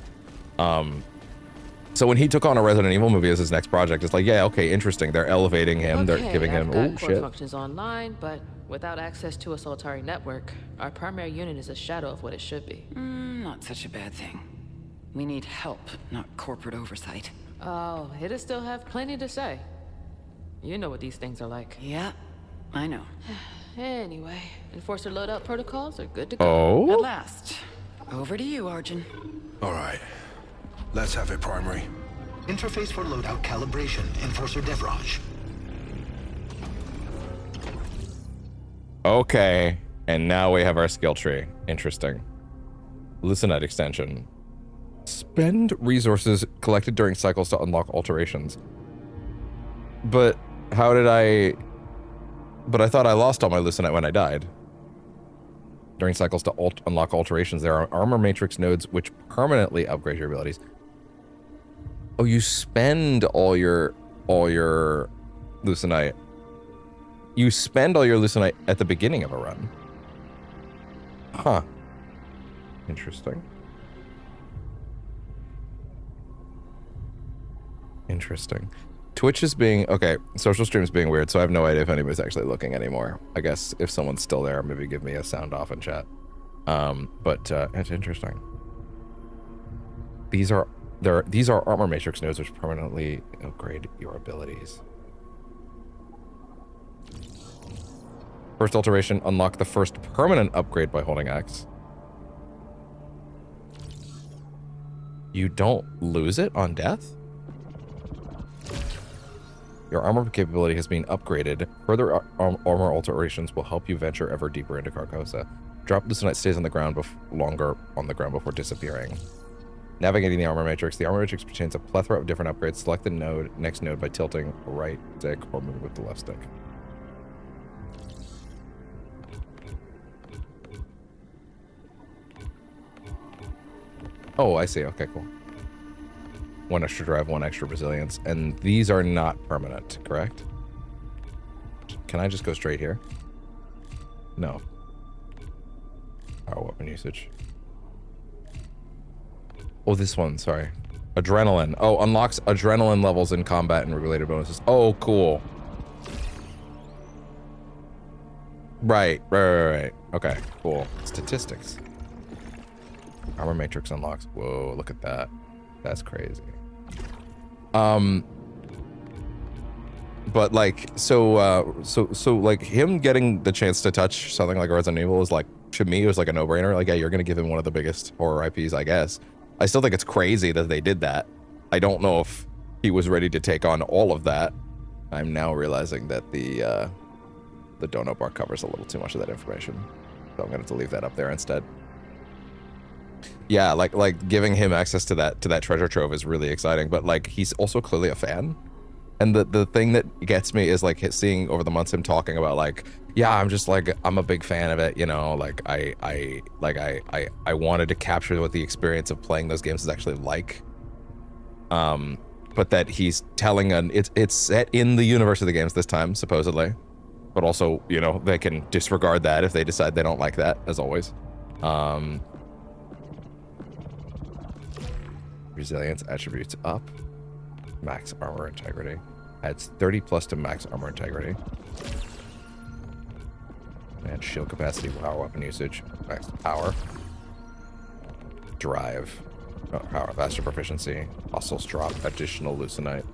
So when he took on a Resident Evil movie as his next project, it's like, yeah, okay, interesting. They're elevating him. They're giving him, oh shit. Functions online, but without access to a Solitari network, our primary unit is a shadow of what it should be. Not such a bad thing. We need help, not corporate oversight. Oh, it'll still have plenty to say. You know what these things are like. Yeah, I know. Anyway, enforcer loadout protocols are good to go. Oh? At last. Over to you, Arjun. All right. Let's have it, Primary. Interface for loadout calibration, Enforcer Devraj. Okay, and now we have our skill tree. Interesting. Lucenite extension. Spend resources collected during cycles to unlock alterations. But how did I... But I thought I lost all my Lucenite when I died. During cycles to unlock alterations, there are armor matrix nodes which permanently upgrade your abilities. Oh, you spend all your Lucenite. You spend all your Lucenite at the beginning of a run. Huh. Interesting. Interesting. Twitch is being... Okay, social stream's being weird, so I have no idea if anybody's actually looking anymore. I guess if someone's still there, maybe give me a sound off in chat. But it's interesting. These are armor matrix nodes which permanently upgrade your abilities. First alteration, unlock the first permanent upgrade by holding X. You don't lose it on death? Your armor capability has been upgraded. Further armor alterations will help you venture ever deeper into Carcosa. Drop Lucenite stays on the ground longer on the ground before disappearing. Navigating the armor matrix. The armor matrix contains a plethora of different upgrades. Select the next node by tilting right stick or move with the left stick. Oh, I see. Okay, cool. 1 extra drive, 1 extra resilience. And these are not permanent, correct? Can I just go straight here? No. Power weapon usage. Oh, this one, sorry. Adrenaline. Oh, unlocks adrenaline levels in combat and related bonuses. Oh, cool. Right. Okay, cool. Statistics. Armor matrix unlocks. Whoa, look at that. That's crazy. But like, so like him getting the chance to touch something like Resident Evil is like, to me, it was like a no-brainer. Like, yeah, you're gonna give him one of the biggest horror IPs, I guess. I still think it's crazy that they did that. I don't know if he was ready to take on all of that. I'm now realizing that the donut bar covers a little too much of that information, so I'm gonna have to leave that up there instead. Yeah, like giving him access to that treasure trove is really exciting, but like he's also clearly a fan. And the thing that gets me is like seeing over the months him talking about like, yeah, I'm just like, I'm a big fan of it, you know, like I wanted to capture what the experience of playing those games is actually like. But that he's telling it's set in the universe of the games this time, supposedly. But also, you know, they can disregard that if they decide they don't like that, as always. Resilience attributes up. Max armor integrity. Adds 30 plus to max armor integrity. And shield capacity, power weapon usage, max power. Drive. Oh, power, faster proficiency. Hostiles drop, additional Lucenite.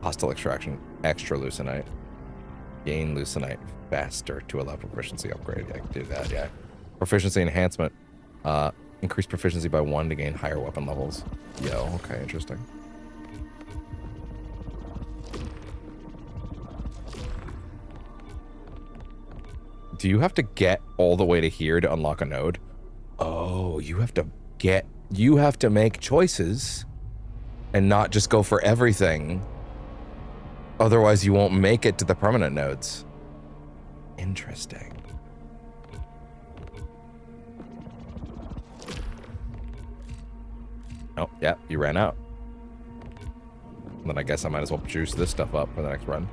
Hostile extraction, extra Lucenite. Gain Lucenite faster to allow proficiency upgrade. I can do that, yeah. Proficiency enhancement. Increase proficiency by 1 to gain higher weapon levels. Yo, okay, interesting. Do you have to get all the way to here to unlock a node? Oh, you have to make choices and not just go for everything. Otherwise, you won't make it to the permanent nodes. Interesting. Oh, yeah, you ran out. Then I guess I might as well juice this stuff up for the next run.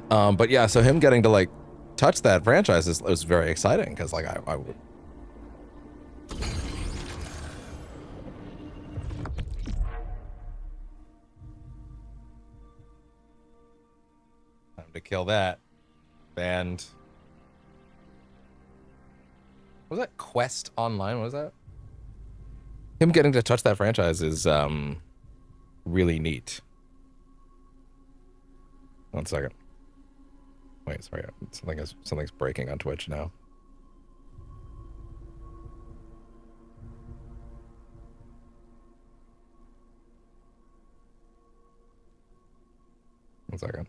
But yeah, so him getting to like touch that franchise was very exciting because like I would. Time to kill that. Banned. What was that? Quest Online? What was that? Him getting to touch that franchise is really neat. 1 second. Wait, sorry. Something's breaking on Twitch now. One second.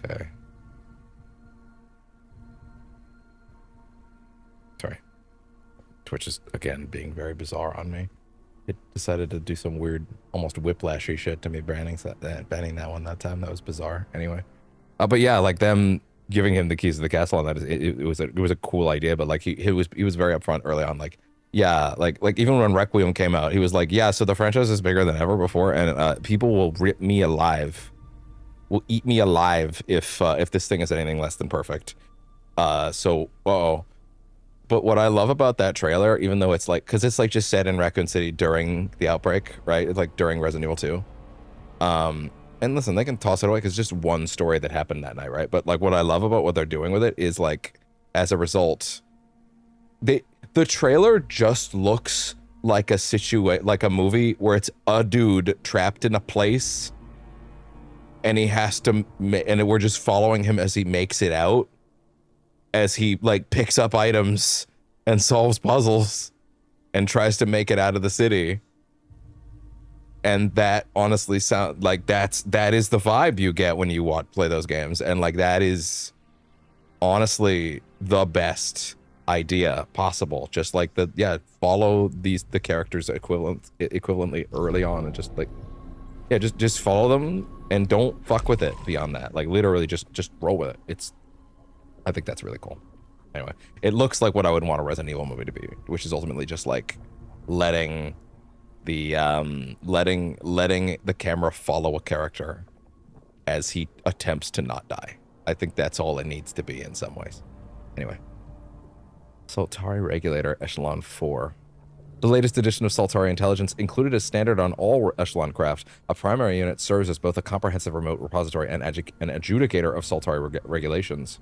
Okay. Sorry. Twitch is, again, being very bizarre on me. It decided to do some weird, almost whiplashy shit to me, banning that one that time. That was bizarre. Anyway. But yeah, like them giving him the keys to the castle on that, it was a cool idea, but like he was very upfront early on, like, yeah, like even when Requiem came out, he was like, yeah, so the franchise is bigger than ever before, and people will rip me alive, will eat me alive if this thing is anything less than perfect. But what I love about that trailer, even though it's like, because it's like just set in Raccoon City during the outbreak, right? It's like during Resident Evil 2. And listen, they can toss it away because it's just one story that happened that night, right? But like what I love about what they're doing with it is like, as a result, the trailer just looks like like a movie where it's a dude trapped in a place, and he has to, and we're just following him as he makes it out, as he like picks up items and solves puzzles and tries to make it out of the city. And that honestly sound like that is the vibe you get when you play those games. And like that is honestly the best idea possible. Just like follow the characters equivalently early on, and just like, yeah, just follow them and don't fuck with it beyond that. Like literally just roll with it. I think that's really cool. Anyway, it looks like what I would want a Resident Evil movie to be, which is ultimately just like letting the camera follow a character as he attempts to not die. I think that's all it needs to be in some ways. Anyway, Saltari Regulator Echelon 4. The latest edition of Saltari Intelligence, included as standard on all Echelon craft, a primary unit serves as both a comprehensive remote repository and an adjudicator of Saltari regulations.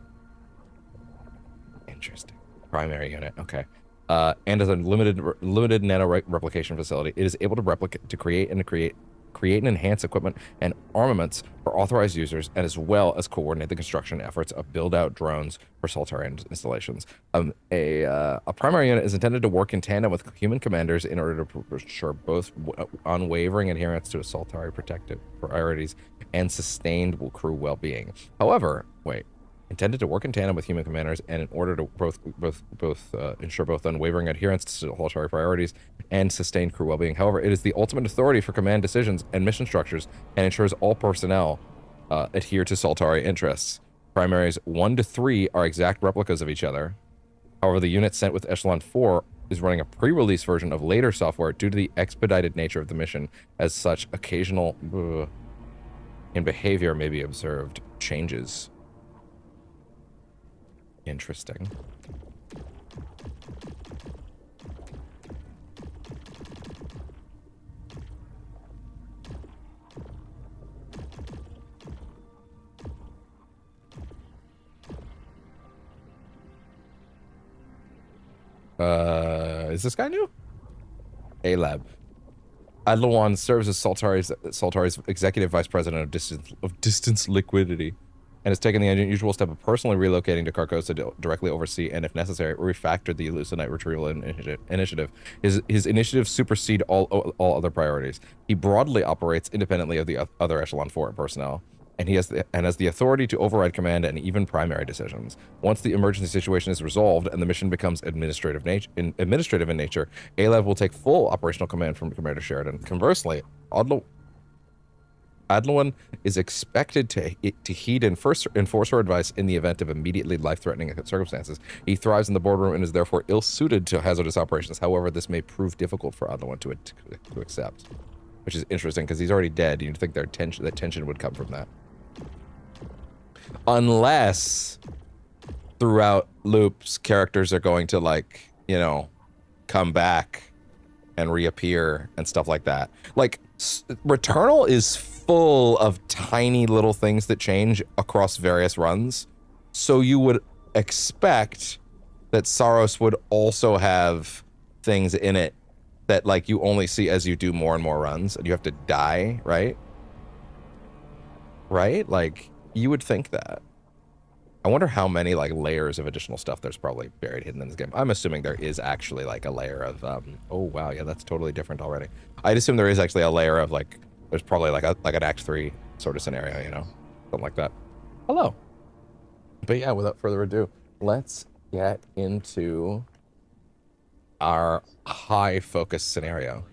Interesting. Primary unit, okay. And as a limited nano replication facility, it is able to create and enhance equipment and armaments for authorized users, and as well as coordinate the construction efforts of build-out drones for Saltari installations. A primary unit is intended to work in tandem with human commanders in order to ensure both unwavering adherence to Saltari protective priorities and sustained crew well-being. However, intended to work in tandem with human commanders and in order to both ensure both unwavering adherence to Saltari priorities and sustained crew well-being. However, it is the ultimate authority for command decisions and mission structures, and ensures all personnel adhere to Saltari interests. Primaries 1 to 3 are exact replicas of each other. However, the unit sent with Echelon 4 is running a pre-release version of later software due to the expedited nature of the mission. As such, occasional in behavior may be observed changes. Interesting. Is this guy new? A-Lab. Adlawan serves as Saltari's executive vice president of distance liquidity, and has taken the unusual step of personally relocating to Carcosa to directly oversee, and if necessary, refactor the Hallucinite retrieval initiative. His initiatives supersede all other priorities. He broadly operates independently of the other Echelon 4 personnel, and has the authority to override command and even primary decisions. Once the emergency situation is resolved and the mission becomes administrative in nature, ALAV will take full operational command from Commander Sheridan. Conversely, Adlawan is expected to heed and enforce her advice in the event of immediately life-threatening circumstances. He thrives in the boardroom and is therefore ill-suited to hazardous operations. However, this may prove difficult for Adlawan to accept, which is interesting because he's already dead. You'd think that tension would come from that. Unless throughout loops, characters are going to, like, you know, come back and reappear and stuff like that. Like, Returnal is full of tiny little things that change across various runs. So you would expect that Saros would also have things in it that, like, you only see as you do more and more runs, and you have to die, right? Right? Like, you would think that. I wonder how many, like, layers of additional stuff there's probably buried hidden in this game. I'm assuming there is actually, like, a layer of, oh, wow, yeah, that's totally different already. I'd assume there is actually a layer of, like, there's probably, like, an Act 3 sort of scenario, you know? Something like that. Hello. But yeah, without further ado, let's get into our high focus scenario.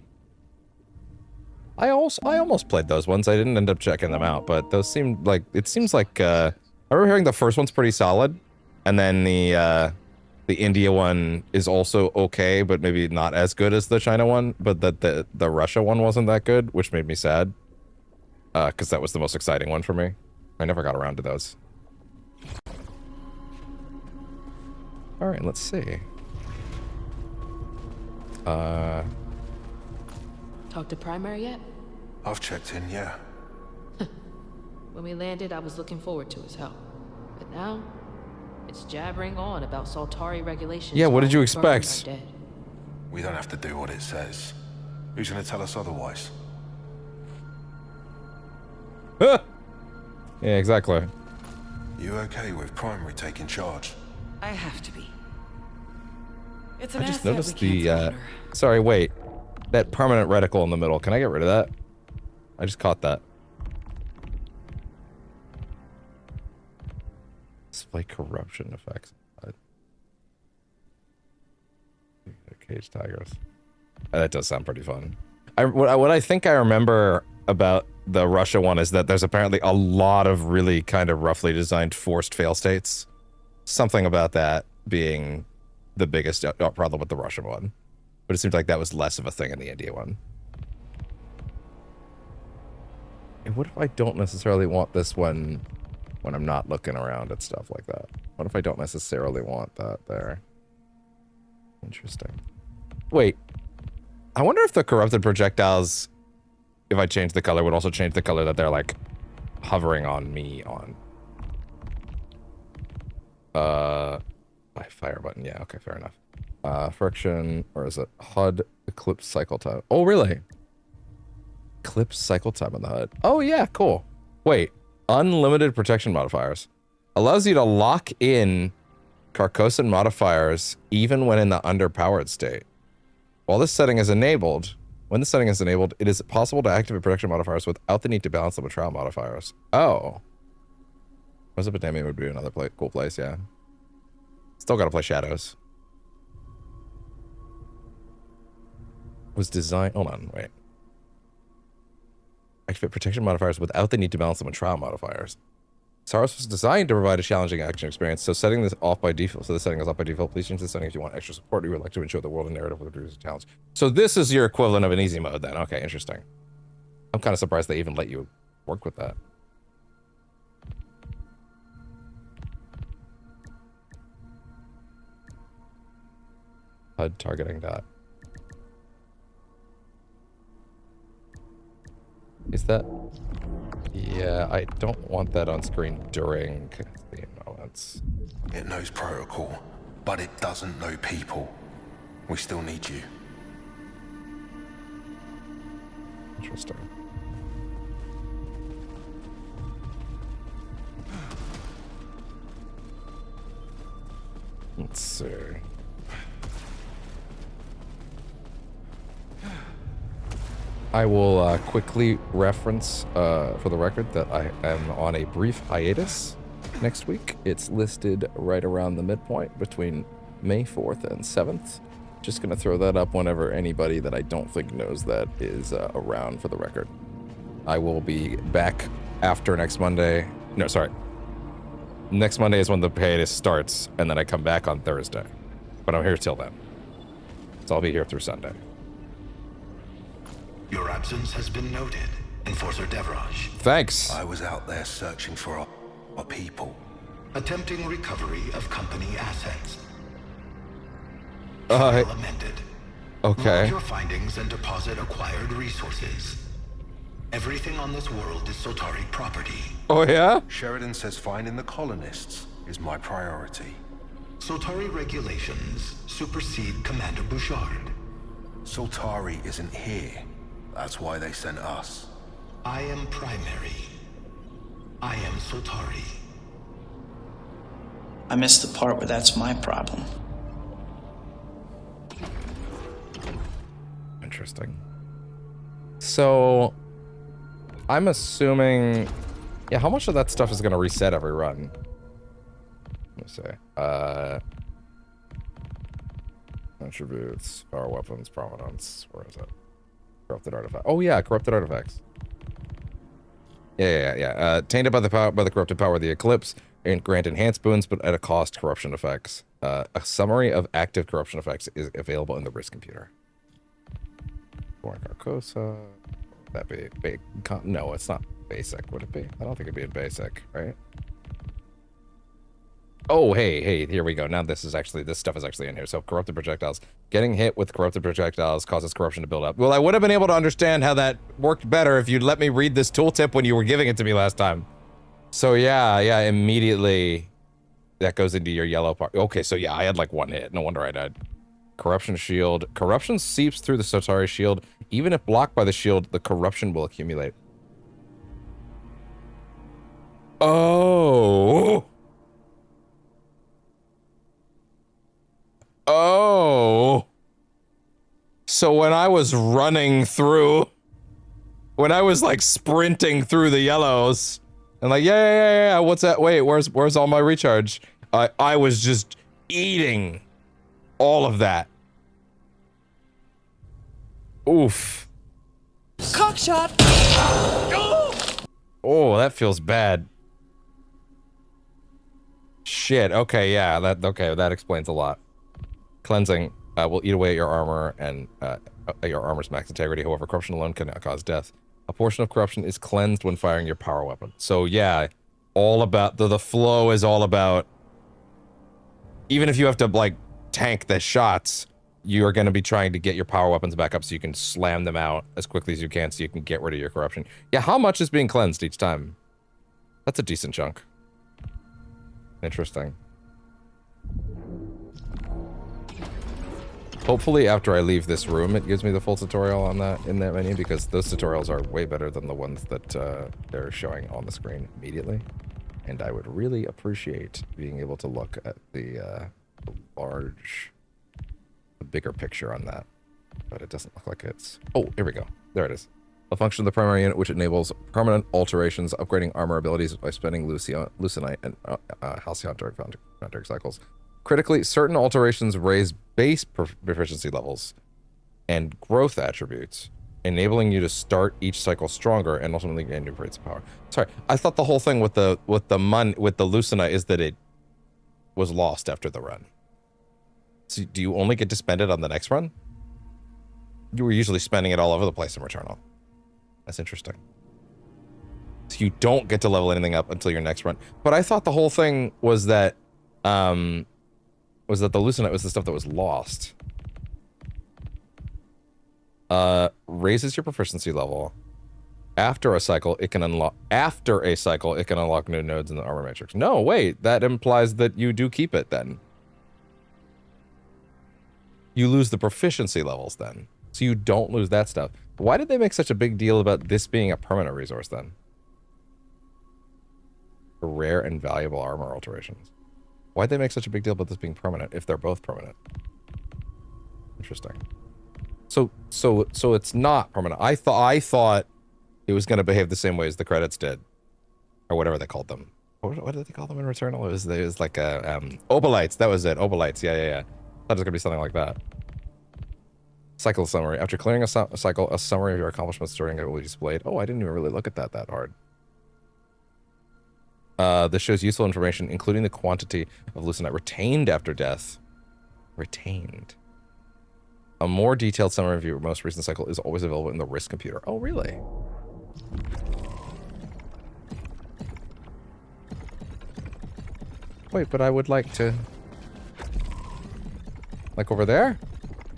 I almost played those ones. I didn't end up checking them out, but those seemed like, it seems like, I remember hearing the first one's pretty solid, and then the India one is also okay, but maybe not as good as the China one, but that the Russia one wasn't that good, which made me sad, because that was the most exciting one for me. I never got around to those. All right, let's see. Talk to Primary yet? I've checked in, yeah. When we landed, I was looking forward to his help. But now, it's jabbering on about Saltari regulations. Yeah, what did you while expect? Burton are dead. We don't have to do what it says. Who's gonna tell us otherwise? Yeah, exactly. You okay with Primary taking charge? I have to be. It's an I just asset noticed we can't the, squander. sorry, wait. That permanent reticle in the middle. Can I get rid of that? I just caught that. Display corruption effects. Cage tigers. That does sound pretty fun. What I think I remember about the Russia one is that there's apparently a lot of really kind of roughly designed forced fail states. Something about that being the biggest problem with the Russian one. But it seems like that was less of a thing in the India one. And what if I don't necessarily want this one when I'm not looking around at stuff like that? What if I don't necessarily want that there? Interesting. Wait. I wonder if the corrupted projectiles, if I change the color, would also change the color that they're, like, hovering on me on. My fire button. Yeah, okay, fair enough. Friction, or is it HUD eclipse cycle time? Oh, really? Eclipse cycle time on the HUD. Oh, yeah, cool. Wait, unlimited protection modifiers. Allows you to lock in Carcosan modifiers even when in the underpowered state. While this setting is enabled, when the setting is enabled, it is possible to activate protection modifiers without the need to balance them with trial modifiers. Oh. Mesopotamia would be another cool place, yeah. Still gotta play Shadows. Was designed, hold on, wait. Activate protection modifiers without the need to balance them with trial modifiers. SAROS was designed to provide a challenging action experience, so setting this off by default, so the setting is off by default, please change the setting if you want extra support or you would like to ensure the world and narrative with reduced challenge. So this is your equivalent of an easy mode then, okay, interesting. I'm kind of surprised they even let you work with that. HUD targeting dot. Is that? Yeah, I don't want that on screen during the moments. It knows protocol, but it doesn't know people. We still need you. Interesting. Let's see. I will quickly reference, for the record, that I am on a brief hiatus next week. It's listed right around the midpoint between May 4th and 7th. Just going to throw that up whenever anybody that I don't think knows that is around, for the record. I will be back after next Monday. No, sorry. Next Monday is when the hiatus starts, and then I come back on Thursday. But I'm here till then. So I'll be here through Sunday. Your absence has been noted, Enforcer Devraj. Thanks. I was out there searching for our people. Attempting recovery of company assets. File amended. Okay. Log your findings and deposit acquired resources. Everything on this world is Saltari property. Oh, yeah? Sheridan says finding the colonists is my priority. Saltari regulations supersede Commander Bouchard. Saltari isn't here. That's why they sent us. I am Primary. I am Saltari. I missed the part where that's my problem. Interesting. So, I'm assuming Yeah, how much of that stuff is going to reset every run? Let me see. Attributes, power weapons, prominence. Where is it? Corrupted artifact. Oh yeah, corrupted artifacts. Yeah. Tainted by the corrupted power of the eclipse, and grant enhanced boons, but at a cost. Corruption effects. A summary of active corruption effects is available in the risk computer. Carcosa. Would that be big? No, it's not basic. Would it be? I don't think it'd be in basic, right? Oh, hey, here we go. Now this stuff is actually in here. So corrupted projectiles. Getting hit with corrupted projectiles causes corruption to build up. Well, I would have been able to understand how that worked better if you'd let me read this tooltip when you were giving it to me last time. So yeah, immediately that goes into your yellow part. Okay, so yeah, I had like one hit. No wonder I died. Corruption shield. Corruption seeps through the Sotari shield. Even if blocked by the shield, the corruption will accumulate. Oh. So when I was running through, when I was like sprinting through the yellows, and like, yeah, what's that? Wait, where's all my recharge? I was just eating all of that. Oof. Cockshot! Oh, that feels bad. Shit, okay, yeah, that explains a lot. Cleansing will eat away at your armor and at your armor's max integrity. However, corruption alone cannot cause death. A portion of corruption is cleansed when firing your power weapon. So yeah, all about the flow is all about, even if you have to like tank the shots, you are going to be trying to get your power weapons back up so you can slam them out as quickly as you can so you can get rid of your corruption. Yeah, how much is being cleansed each time? That's a decent chunk. Interesting. Hopefully after I leave this room, it gives me the full tutorial on that in that menu, because those tutorials are way better than the ones that they're showing on the screen immediately. And I would really appreciate being able to look at the bigger picture on that. But it doesn't look like it's... Oh, here we go. There it is. A function of the primary unit which enables permanent alterations, upgrading armor abilities by spending Lucenite and Halcyon Dark cycles. Critically, certain alterations raise base proficiency levels and growth attributes, enabling you to start each cycle stronger and ultimately gain new rates of power. Sorry, I thought the whole thing with the Lucenite is that it was lost after the run. So do you only get to spend it on the next run? You were usually spending it all over the place in Returnal. That's interesting. So you don't get to level anything up until your next run. But I thought the whole thing was that the Lucenite was the stuff that was lost. Raises your proficiency level. After a cycle, it can unlock new nodes in the armor matrix. No, wait, that implies that you do keep it then. You lose the proficiency levels then. So you don't lose that stuff. Why did they make such a big deal about this being a permanent resource then? For rare and valuable armor alterations. Why'd they make such a big deal about this being permanent if they're both permanent? Interesting. So it's not permanent. I thought it was going to behave the same way as the credits did, or whatever they called them. What did they call them in Returnal? It was like a Obolites. That was it. Obolites. Yeah. Thought it was gonna be something like that. Cycle summary. After clearing a cycle, a summary of your accomplishments during it will be displayed. Oh, I didn't even really look at that hard. This shows useful information, including the quantity of Lucenite retained after death. Retained. A more detailed summary of your most recent cycle is always available in the risk computer. Oh, really? Wait, but I would like to... Like over there?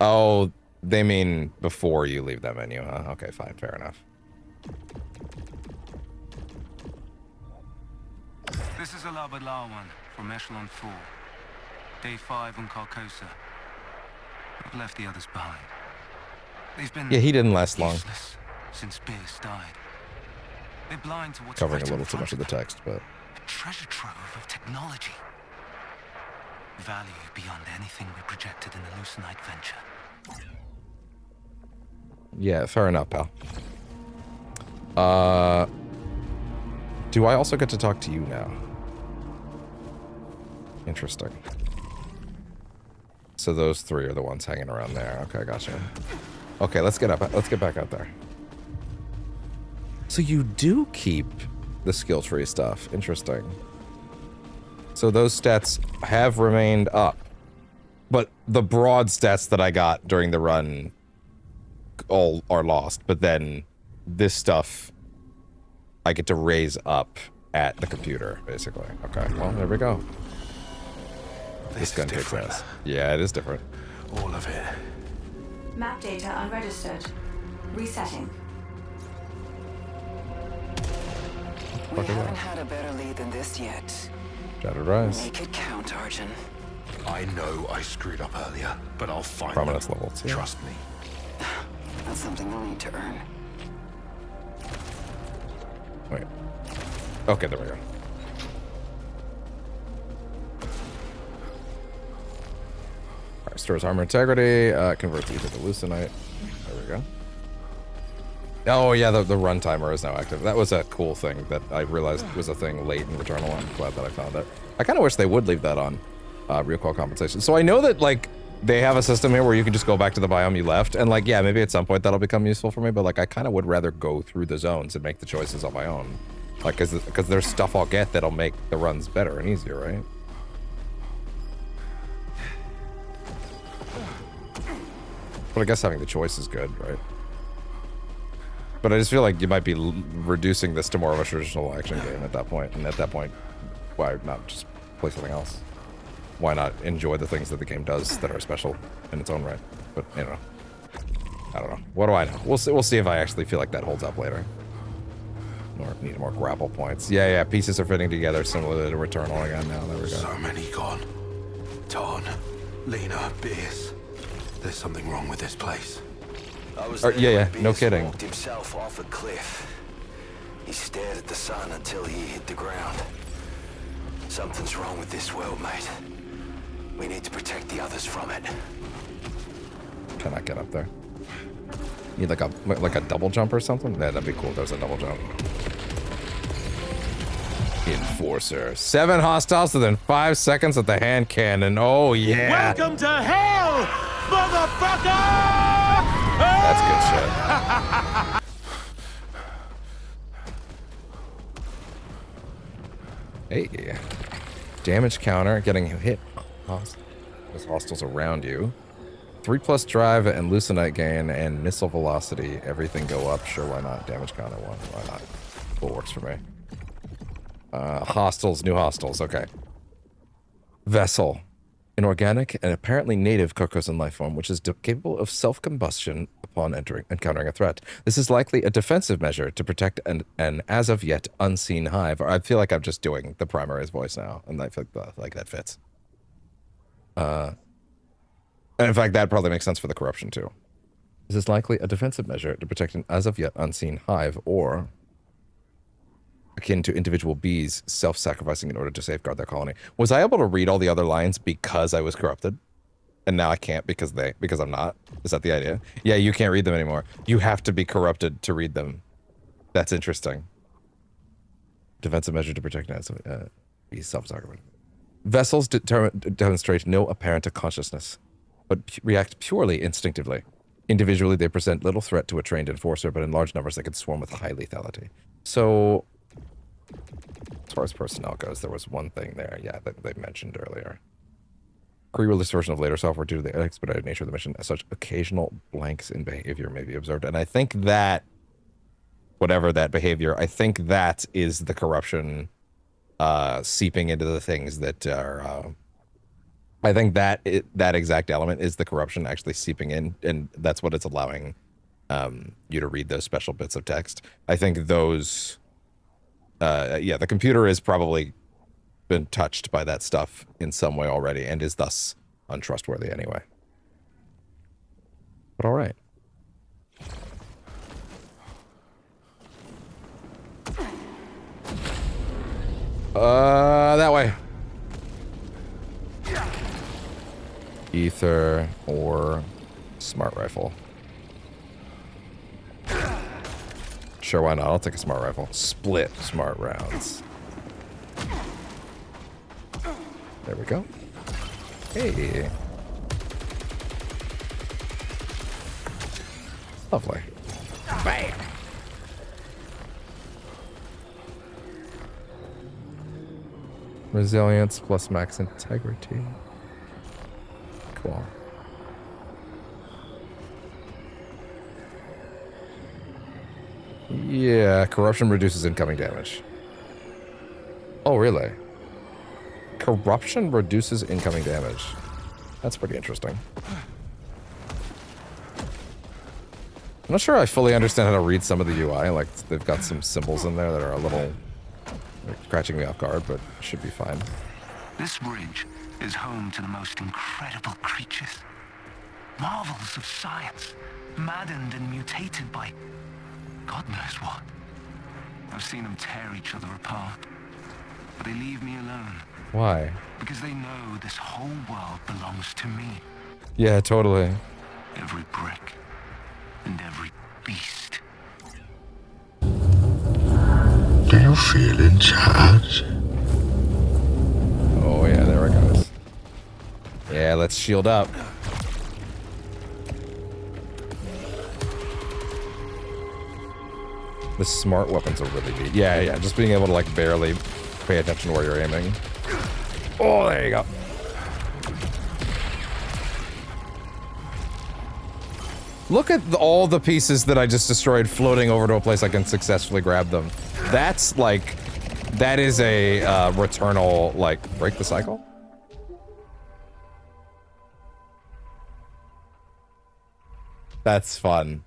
Oh, they mean before you leave that menu, huh? Okay, fine, fair enough. This is Alabalawan from Echelon 4. Day 5 on Carcosa. I've left the others behind. They've been he didn't last long. Since Pierce died. They're blind to what's Covering a little too much of the text, but... A treasure trove of technology. Value beyond anything we projected in the Lucenite venture. Yeah, fair enough, pal. Do I also get to talk to you now? Interesting. So those three are the ones hanging around there. Okay, gotcha. Okay, let's get up. Let's get back out there. So you do keep the skill tree stuff. Interesting. So those stats have remained up. But the broad stats that I got during the run all are lost. But then this stuff I get to raise up at the computer, basically. Okay, well, there we go. This gun kicks ass. Yeah, it is different. All of it. Map data unregistered. Resetting. We haven't had a better lead than this yet. Shattered Rise. Make it count, Arjun. I know I screwed up earlier, but I'll find Prominence them. level 2. Trust me. That's something you'll need to earn. Wait. Okay, there we go. Alright, restores armor integrity, converts you to the Lucenite. There we go. Oh yeah, the run timer is now active. That was a cool thing that I realized was a thing late in Returnal. I'm glad that I found it. I kind of wish they would leave that on, recoil compensation. So I know that, like, they have a system here where you can just go back to the biome you left, and, like, yeah, maybe at some point that'll become useful for me, but, like, I kind of would rather go through the zones and make the choices on my own. Like, because there's stuff I'll get that'll make the runs better and easier, right? But I guess having the choice is good, right? But I just feel like you might be reducing this to more of a traditional action game at that point. And at that point, why not just play something else? Why not enjoy the things that the game does that are special in its own right? But, you know. I don't know. What do I know? We'll see if I actually feel like that holds up later. Or need more grapple points. Yeah, pieces are fitting together similar to Returnal again now. There we go. So many gone. Tarn, Lena, Beers. There's something wrong with this place. Yeah, no kidding. Walked himself off a cliff. He stared at the sun until he hit the ground. Something's wrong with this world, mate. We need to protect the others from it. Can I get up there? Need like a double jump or something? Yeah, that'd be cool. There's a double jump. Enforcer. 7 hostiles within 5 seconds of the hand cannon. Oh yeah. Welcome to hell, motherfucker! That's good shit. Hey. Damage counter, getting hit. There's hostiles around you. 3+ drive and Lucenite gain and missile velocity. Everything go up. Sure, why not? Damage counter 1. Why not? Cool, works for me. Hostiles, new hostiles. Okay. Vessel. An organic and apparently native carcosan life form, which is capable of self-combustion upon encountering a threat. This is likely a defensive measure to protect an as of yet unseen hive. I feel like I'm just doing the Primary's voice now, and I feel like that fits. And in fact, that probably makes sense for the corruption too. This is likely a defensive measure to protect an as of yet unseen hive, or akin to individual bees self-sacrificing in order to safeguard their colony. Was I able to read all the other lines because I was corrupted? And now I can't because I'm not? Is that the idea? Yeah, you can't read them anymore. You have to be corrupted to read them. That's interesting. Defensive measure to protect bees self-sacrificing. Vessels demonstrate no apparent consciousness, but react purely instinctively. Individually, they present little threat to a trained enforcer, but in large numbers, they can swarm with high lethality. So, as far as personnel goes, there was one thing there, yeah, that they mentioned earlier. Pre-release version of later software, due to the expedited nature of the mission, as such, occasional blanks in behavior may be observed. And I think that, whatever that behavior, I think that is the corruption seeping into the things that are... I think that exact element is the corruption actually seeping in, and that's what it's allowing you to read those special bits of text. I think those... yeah, the computer has probably been touched by that stuff in some way already and is thus untrustworthy anyway. But all right. That way. Ether or smart rifle. Sure, why not? I'll take a smart rifle. Split smart rounds. There we go. Hey. Lovely. Bam. Resilience plus max integrity. Cool. Yeah, corruption reduces incoming damage. Oh, really? Corruption reduces incoming damage. That's pretty interesting. I'm not sure I fully understand how to read some of the UI. Like, they've got some symbols in there that are a little scratching me off guard, but it should be fine. This ridge is home to the most incredible creatures. Marvels of science, maddened and mutated by God knows what. I've seen them tear each other apart, but they leave me alone. Why? Because they know this whole world belongs to me. Yeah, totally. Every brick and every beast. Do you feel in charge? Oh yeah, there it goes. Yeah, let's shield up. The smart weapons are really neat. Yeah, yeah, just being able to like barely pay attention to where you're aiming. Oh, there you go. Look at all the pieces that I just destroyed floating over to a place I can successfully grab them. That's like, that is a returnal, like, break the cycle? That's fun.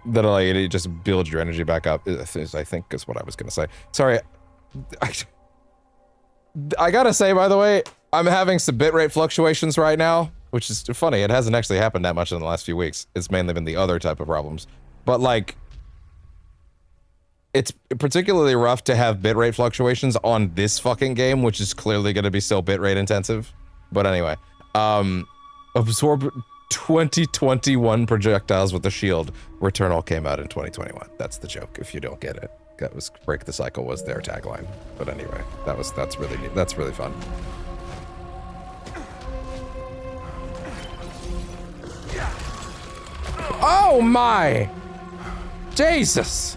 That like, it just builds your energy back up, I think is what I was gonna say. Sorry. I gotta say, by the way, I'm having some bitrate fluctuations right now, which is funny. It hasn't actually happened that much in the last few weeks. It's mainly been the other type of problems. But like, it's particularly rough to have bitrate fluctuations on this fucking game, which is clearly going to be so bitrate intensive. But anyway, absorb 2021 projectiles with the shield. Returnal came out in 2021. That's the joke, if you don't get it. That was break the cycle was their tagline. But anyway, that's really neat. That's really fun. Oh my! Jesus!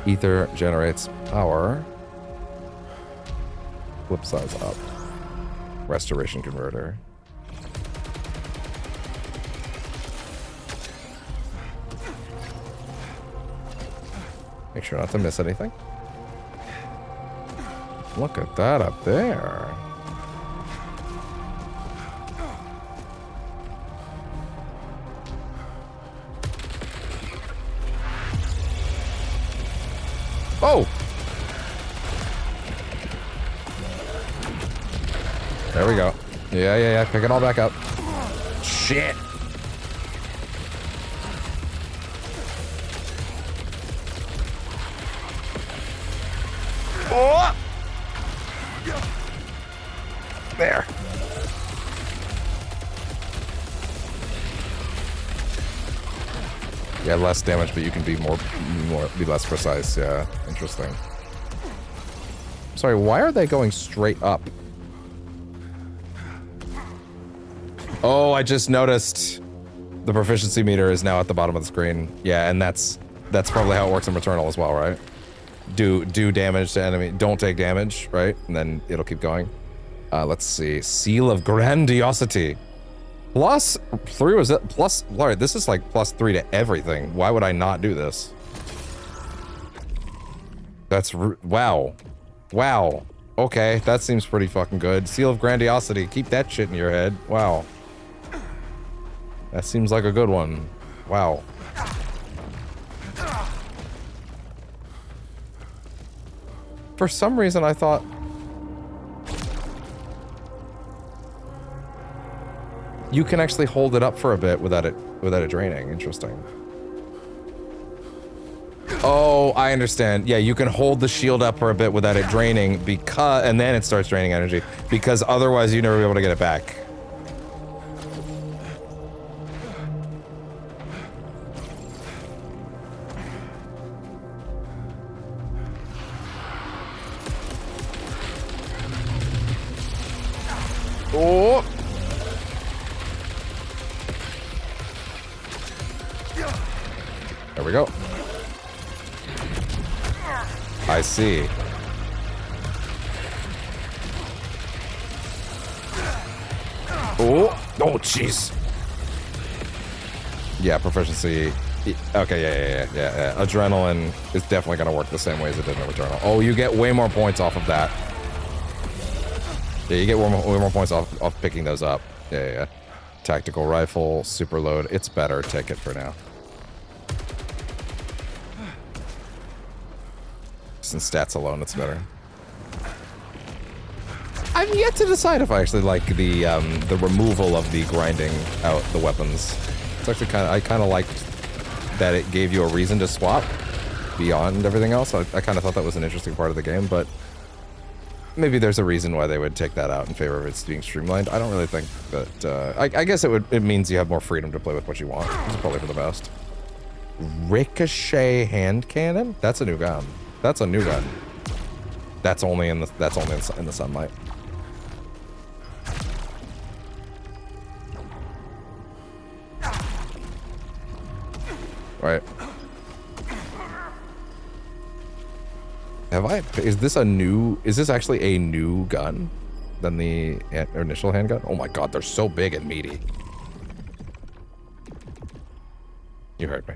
Ether generates power. Flip size up. Restoration converter. Make sure not to miss anything. Look at that up there. Oh! There we go. Yeah. Pick it all back up. Shit! Oh! There. Yeah, less damage, but you can be be less precise. Yeah, interesting. Sorry, why are they going straight up? Oh, I just noticed the proficiency meter is now at the bottom of the screen. Yeah, and that's probably how it works in Returnal as well, right? Do damage to enemy. Don't take damage, right? And then it'll keep going. Let's see. Seal of Grandiosity. +3 was it? Alright, this is like +3 to everything. Why would I not do this? That's wow. Wow. Okay, that seems pretty fucking good. Seal of Grandiosity. Keep that shit in your head. Wow. That seems like a good one. Wow. For some reason, I thought... you can actually hold it up for a bit without it draining. Interesting. Oh, I understand. Yeah, you can hold the shield up for a bit without it draining because... and then it starts draining energy. Because otherwise, you'd never be able to get it back. There we go. I see. Oh, jeez. Yeah, proficiency. Okay, yeah. Adrenaline is definitely going to work the same way as it did in Returnal. Oh, you get way more points off of that. Yeah, you get way more points off picking those up. Yeah. Tactical rifle, super load. It's better. Take it for now. Since stats alone, it's better. I've yet to decide if I actually like the removal of the grinding out the weapons. It's actually I kind of liked that it gave you a reason to swap beyond everything else. I kind of thought that was an interesting part of the game, but maybe there's a reason why they would take that out in favor of it being streamlined. I don't really think that. I guess it means you have more freedom to play with what you want. It's probably for the best. Ricochet hand cannon? That's a new gun. That's a new gun. That's only in the sunlight. Right. Is this actually a new gun than the initial handgun? Oh my god, they're so big and meaty. You heard me.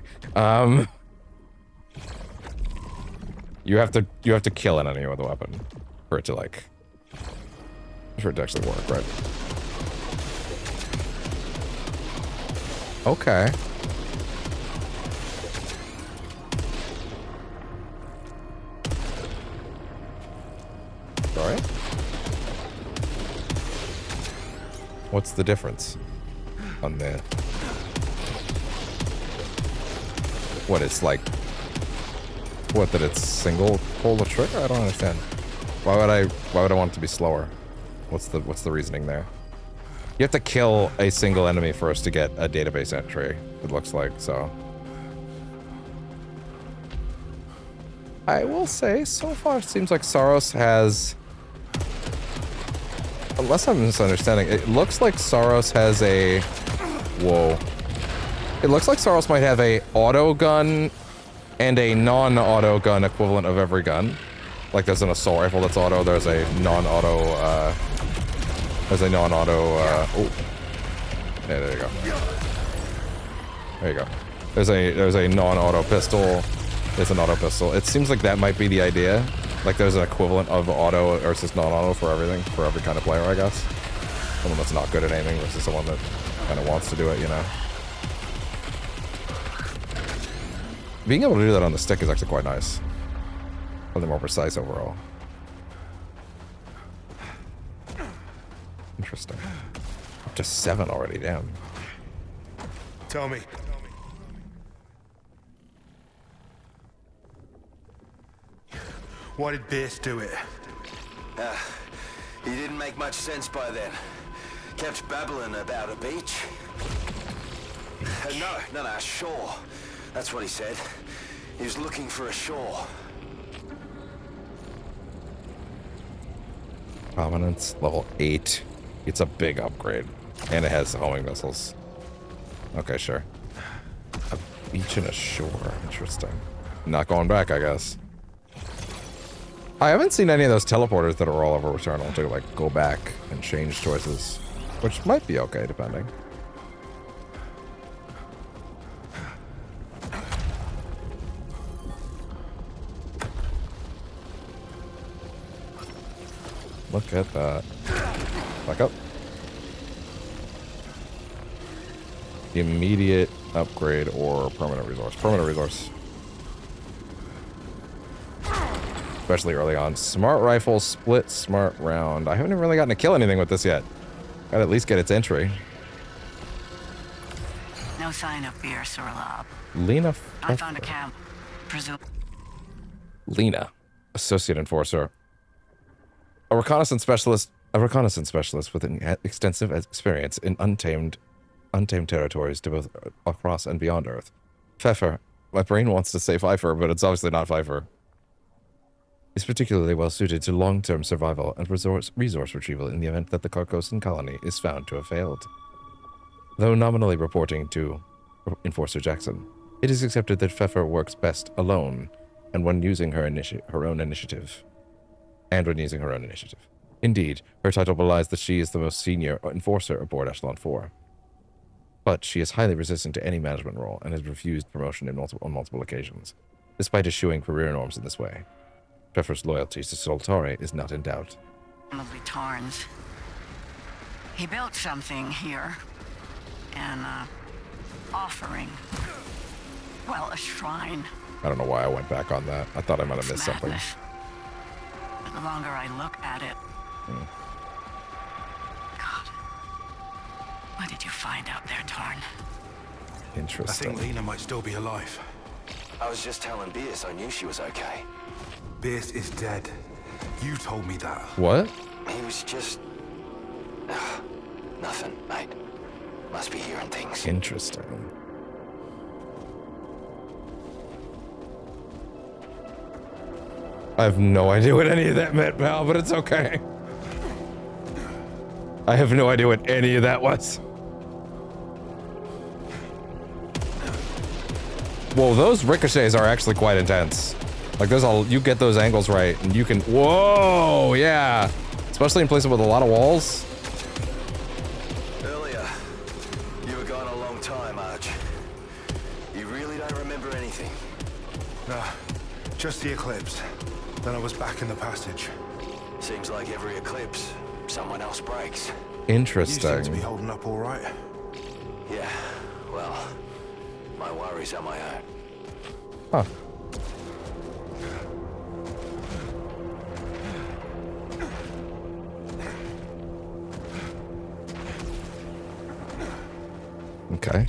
You have to kill an enemy with a weapon for it to actually work, right? Okay. Sorry? What's the difference on the... What, it's like... What, that it's single pull the trigger? I don't understand. Why would I want it to be slower? What's the reasoning there? You have to kill a single enemy first to get a database entry, it looks like, so... I will say, so far it seems like SAROS has... Unless I'm misunderstanding, it looks like SAROS has a... Whoa. It looks like SAROS might have a auto gun and a non-auto gun equivalent of every gun. Like there's an assault rifle that's auto, there's a non-auto, oh. Yeah, there you go. There you go. There's a non-auto pistol. There's an auto pistol. It seems like that might be the idea. Like there's an equivalent of auto versus non-auto for everything, for every kind of player, I guess. Someone that's not good at aiming versus someone that kind of wants to do it, you know. Being able to do that on the stick is actually quite nice. Something more precise overall. Interesting. Up to 7 already, damn. Tell me. Why did Base do it? He didn't make much sense by then. Kept babbling about a beach. No, a shore. That's what he said. He was looking for a shore. Prominence level 8. It's a big upgrade. And it has homing missiles. Okay, sure. A beach and a shore. Interesting. Not going back, I guess. I haven't seen any of those teleporters that are all over Returnal to like go back and change choices. Which might be okay, depending. Look at that. Back up. Immediate upgrade or permanent resource. Permanent resource. Especially early on. Smart rifle, split smart round. I haven't even really gotten to kill anything with this yet. Gotta at least get its entry. No sign of Beer Surlab. Lena. I found a camp. Lena, associate enforcer. A reconnaissance specialist with an extensive experience in untamed territories to both across and beyond Earth. Pfeffer. My brain wants to say Pfeiffer, but it's obviously not Pfeiffer. Is particularly well suited to long-term survival and resource retrieval in the event that the Carcosan colony is found to have failed. Though nominally reporting to Enforcer Jackson, It is accepted that Pfeffer works best alone, and when using her own initiative. Indeed, her title belies that she is the most senior enforcer aboard Echelon 4. But she is highly resistant to any management role and has refused promotion on multiple occasions, despite eschewing career norms in this way. Pfeffer's loyalty to Soltare is not in doubt. Lovely Tarns. He built something here. An offering. Well, a shrine. I don't know why I went back on that. I thought I might have missed something. But the longer I look at it... God. What did you find out there, Tarn? Interesting. I think Lena might still be alive. I was just telling Beers I knew she was okay. Beers is dead. You told me that. What? He was just... nothing, mate. Must be hearing things. Interesting. I have no idea what any of that meant, pal, but it's okay. I have no idea what any of that was. Whoa, those ricochets are actually quite intense. Like, there's a, you get those angles right, and you can, whoa, yeah. Especially in places with a lot of walls. Earlier, you were gone a long time, Arch. You really don't remember anything? Nah, just the eclipse. Then I was back in the passage. Seems like every eclipse, someone else breaks. Interesting. You seem to be holding up all right. Yeah, well, my worries are my own. Huh. Okay.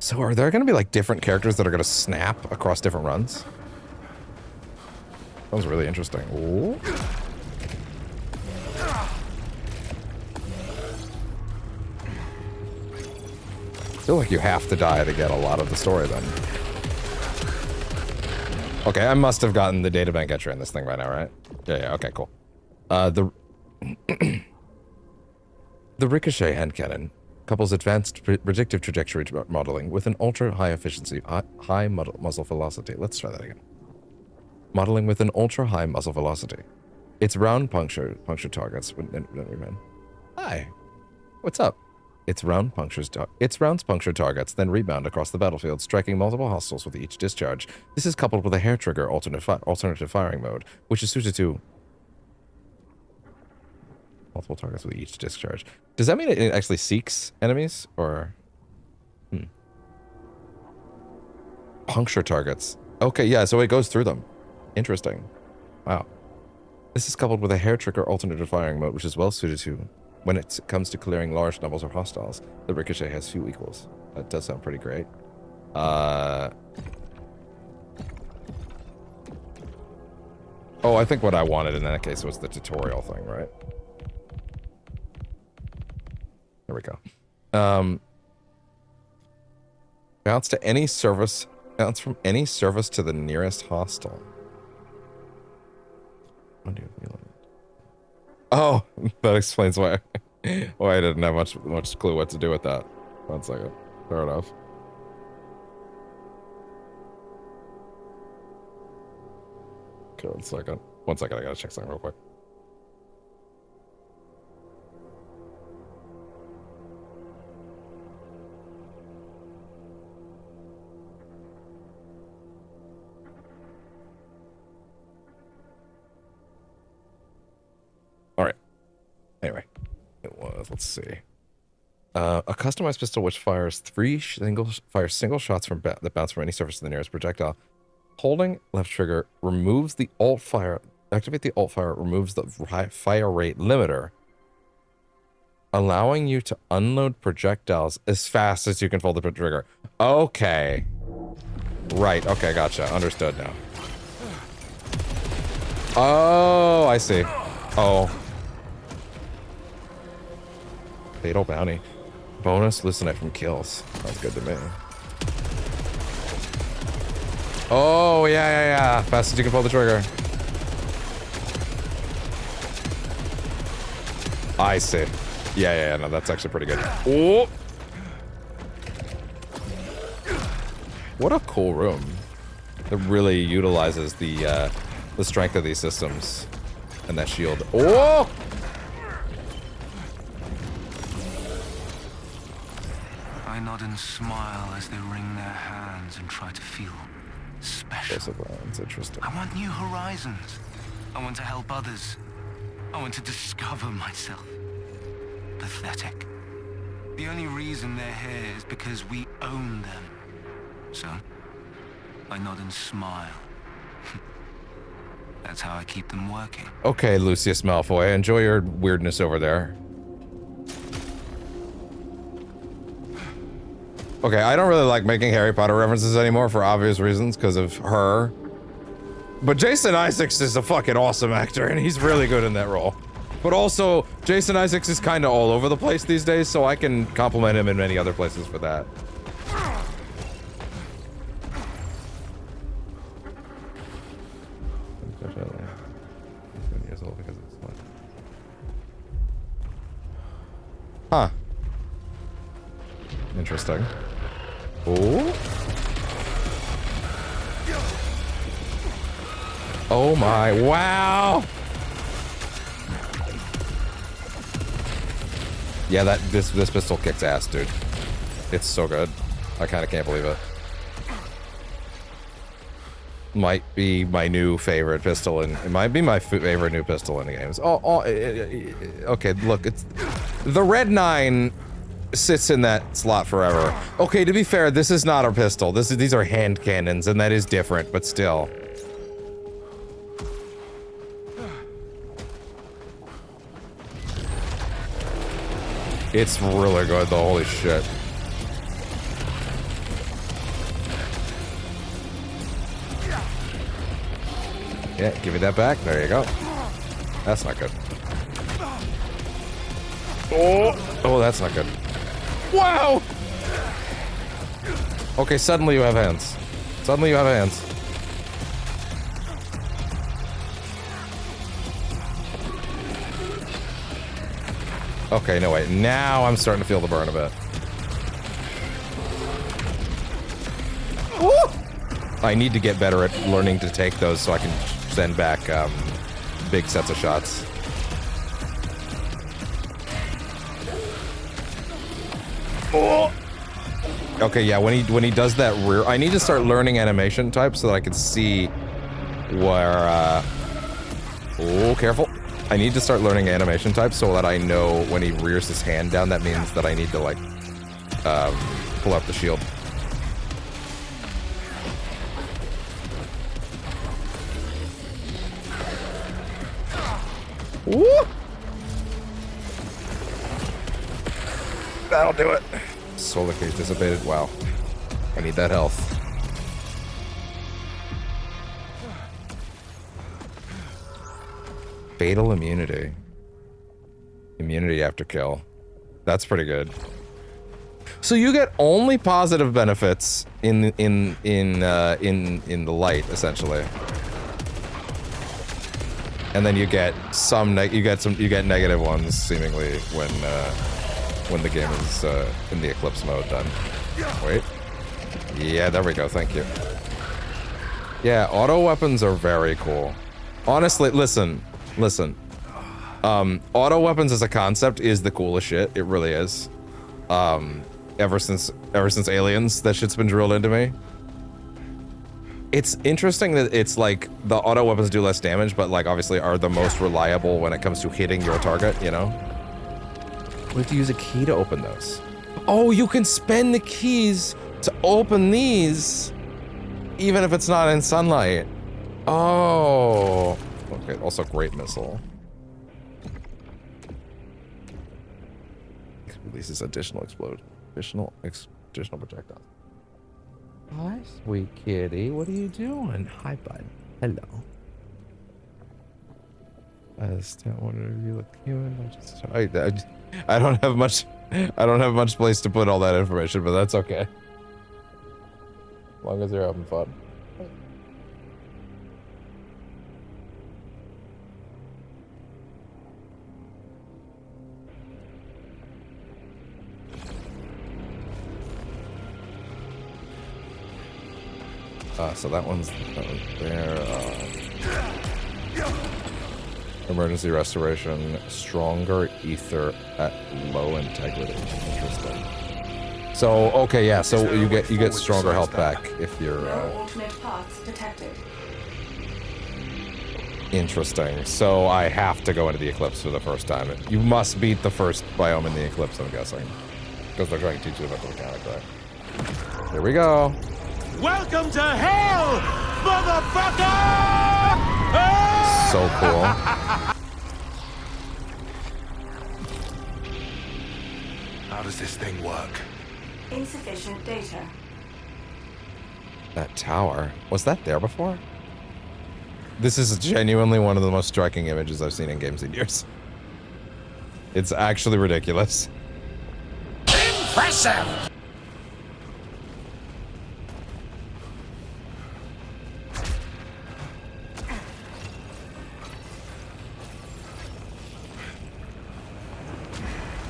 So are there going to be like different characters that are going to snap across different runs? That was really interesting. Ooh. I feel like you have to die to get a lot of the story then. Okay, I must have gotten the databank entry in this thing right now, right? Yeah, okay, cool. The Ricochet hand cannon couples advanced predictive trajectory modeling with an ultra-high efficiency, high muzzle velocity. Let's try that again. Modeling with an ultra-high muzzle velocity. Its round puncture targets. Hi, what's up? Its rounds puncture targets, then rebound across the battlefield, striking multiple hostiles with each discharge. This is coupled with a hair trigger alternative firing mode, which is suited to multiple targets with each discharge. Does that mean it actually seeks enemies, or puncture targets? Okay, yeah, so it goes through them. Interesting. Wow. This is coupled with a hair trigger alternative firing mode, which is well suited to when it comes to clearing large numbers of hostiles. The Ricochet has few equals. That does sound pretty great. Oh, I think what I wanted in that case was the tutorial thing, right? There we go. Bounce to any service. Bounce from any service to the nearest hostile. Oh, that explains why. Why I didn't have much clue what to do with that. 1 second. Fair enough. Okay, 1 second. 1 second, I gotta check something real quick. Anyway, it was, let's see. A customized pistol which fires single shots from that bounce from any surface to the nearest projectile. Holding left trigger removes the alt fire. Activate the alt fire, removes the fire rate limiter, allowing you to unload projectiles as fast as you can pull the trigger. Okay. Right, okay, gotcha. Understood now. Oh, I see. Oh. Fatal bounty. Bonus hallucinate from kills. Sounds good to me. Oh, yeah. Fast as you can pull the trigger. I see. Yeah, no, that's actually pretty good. Oh! What a cool room. It really utilizes the strength of these systems and that shield. Oh! I nod and smile as they wring their hands and try to feel special. That's interesting. I want new horizons. I want to help others. I want to discover myself. Pathetic. The only reason they're here is because we own them. So, I nod and smile. That's how I keep them working. Okay, Lucius Malfoy, enjoy your weirdness over there. Okay, I don't really like making Harry Potter references anymore for obvious reasons because of her. But Jason Isaacs is a fucking awesome actor and he's really good in that role. But also, Jason Isaacs is kind of all over the place these days, so I can compliment him in many other places for that. Huh. Interesting. Oh. Oh my, wow. Yeah, this pistol kicks ass, dude. It's so good. I kind of can't believe it. Might be my new favorite pistol, and it might be my favorite new pistol in the games. Okay, look, it's the Red 9 sits in that slot forever. Okay, to be fair, this is not a pistol. These are hand cannons, and that is different, but still. It's really good though, holy shit. Yeah, give me that back. There you go. That's not good. Oh, that's not good. Wow! Okay, suddenly you have hands. Suddenly you have hands. Okay, no wait. Now I'm starting to feel the burn a bit. Woo! I need to get better at learning to take those so I can send back big sets of shots. Oh! Okay, yeah, when he does that rear, I need to start learning animation types so that I can see where oh, careful. I need to start learning animation types so that I know when he rears his hand down, that means that I need to like pull up the shield. Woo! That'll do it. Solar cage dissipated. Wow. I need that health. Fatal immunity. Immunity after kill. That's pretty good. So you get only positive benefits in the light, essentially. And then you get you get negative ones seemingly when the game is in the eclipse mode done. Wait. Yeah, there we go. Thank you. Yeah, auto weapons are very cool. Honestly, listen. Auto weapons as a concept is the coolest shit. It really is. Ever since Aliens, that shit's been drilled into me. It's interesting that it's like the auto weapons do less damage, but like obviously are the most reliable when it comes to hitting your target, you know? We have to use a key to open those. Oh, you can spend the keys to open these, even if it's not in sunlight. Oh. Okay, also great missile. Releases additional projectiles. Hi, sweet kitty. What are you doing? Hi, bud. Hello. I just don't want to be like human. I don't have much. I don't have much place to put all that information, but that's okay. As long as you're having fun. So that one's there. Emergency restoration, stronger ether at low integrity. Interesting. So okay, yeah. So you get stronger health back if you're. No alternate paths detected. Interesting. So I have to go into the eclipse for the first time. You must beat the first biome in the eclipse, I'm guessing, because they're trying to teach you about the mechanic, right? Here we go. Welcome to hell, motherfucker! So cool. How does this thing work? Insufficient data. That tower. Was that there before? This is genuinely one of the most striking images I've seen in games in years. It's actually ridiculous. Impressive!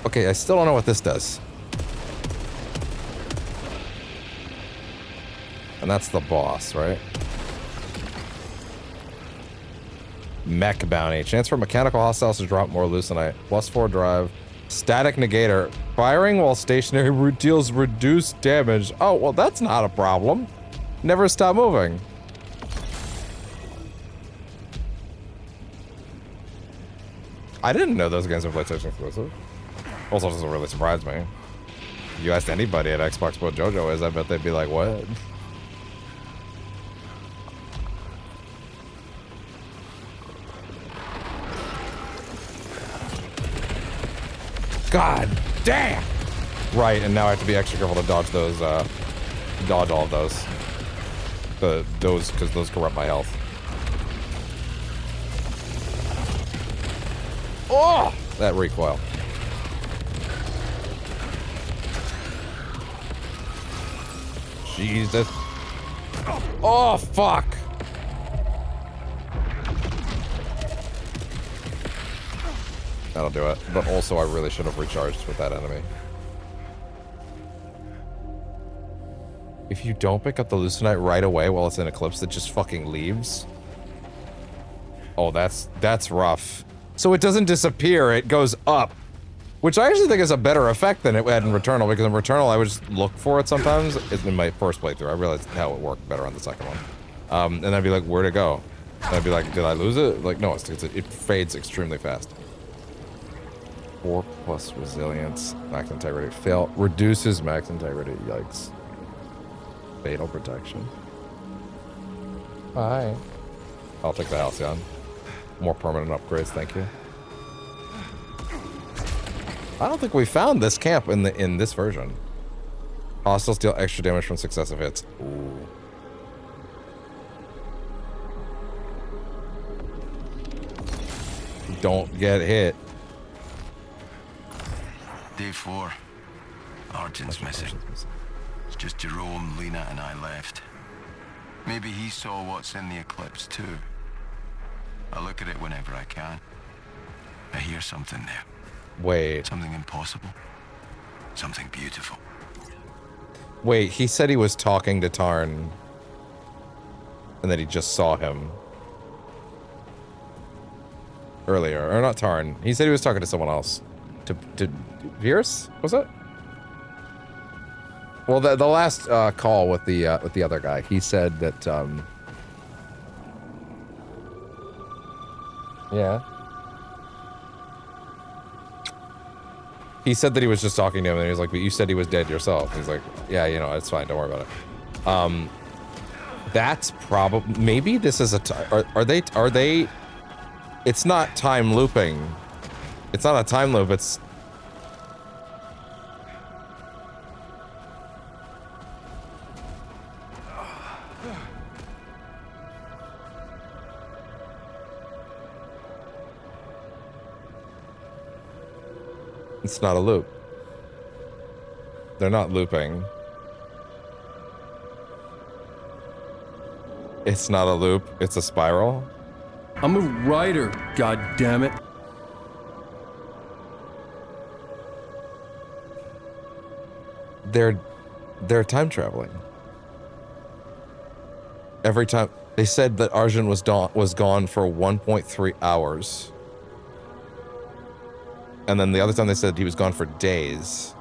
Okay, I still don't know what this does. And that's the boss, right? Mech bounty. Chance for mechanical hostiles to drop more leucine. +4 drive. Static negator. Firing while stationary deals reduced damage. Oh, well, that's not a problem. Never stop moving. I didn't know those games were PlayStation exclusive. Also, doesn't really surprise me. If you asked anybody at Xbox what JoJo is, I bet they'd be like, what? God damn! Right, and now I have to be extra careful to dodge those, dodge all of those. Those, because those corrupt my health. Oh! That recoil. Jesus. Oh, fuck! That'll do it. But also, I really should have recharged with that enemy. If you don't pick up the Leucinite right away while it's in Eclipse, it just fucking leaves. Oh, that's rough. So it doesn't disappear, it goes up. Which I actually think is a better effect than it had in Returnal, because in Returnal I would just look for it sometimes. In my first playthrough, I realized how it worked better on the second one. And I'd be like, where'd it go? And I'd be like, did I lose it? Like, no, it fades extremely fast. 4+ resilience, max integrity. Fail, reduces max integrity, yikes. Fatal protection. Bye. I'll take the Halcyon. More permanent upgrades, thank you. I don't think we found this camp in this version. Hostiles deal extra damage from successive hits. Ooh. Don't get hit. Day 4. Argent's missing. It's just Jerome, Lena, and I left. Maybe he saw what's in the Eclipse too. I look at it whenever I can. I hear something there. Wait. Something impossible. Something beautiful. Wait, he said he was talking to Tarn. And that he just saw him. Earlier. Or not Tarn. He said he was talking to someone else. To Pierce? Was it? Well, the last call with the other guy, he said that, yeah. He said that he was just talking to him, and he was like, but you said he was dead yourself. He's like, yeah, you know, it's fine, don't worry about it. That's probably, maybe this is are they, it's not time looping. It's not a time loop, it's... It's not a loop. They're not looping. It's not a loop, it's a spiral. I'm a writer, god damn it. They're time traveling. every time they said that Arjun was gone for 1.3 hours. And then the other time they said he was gone for days.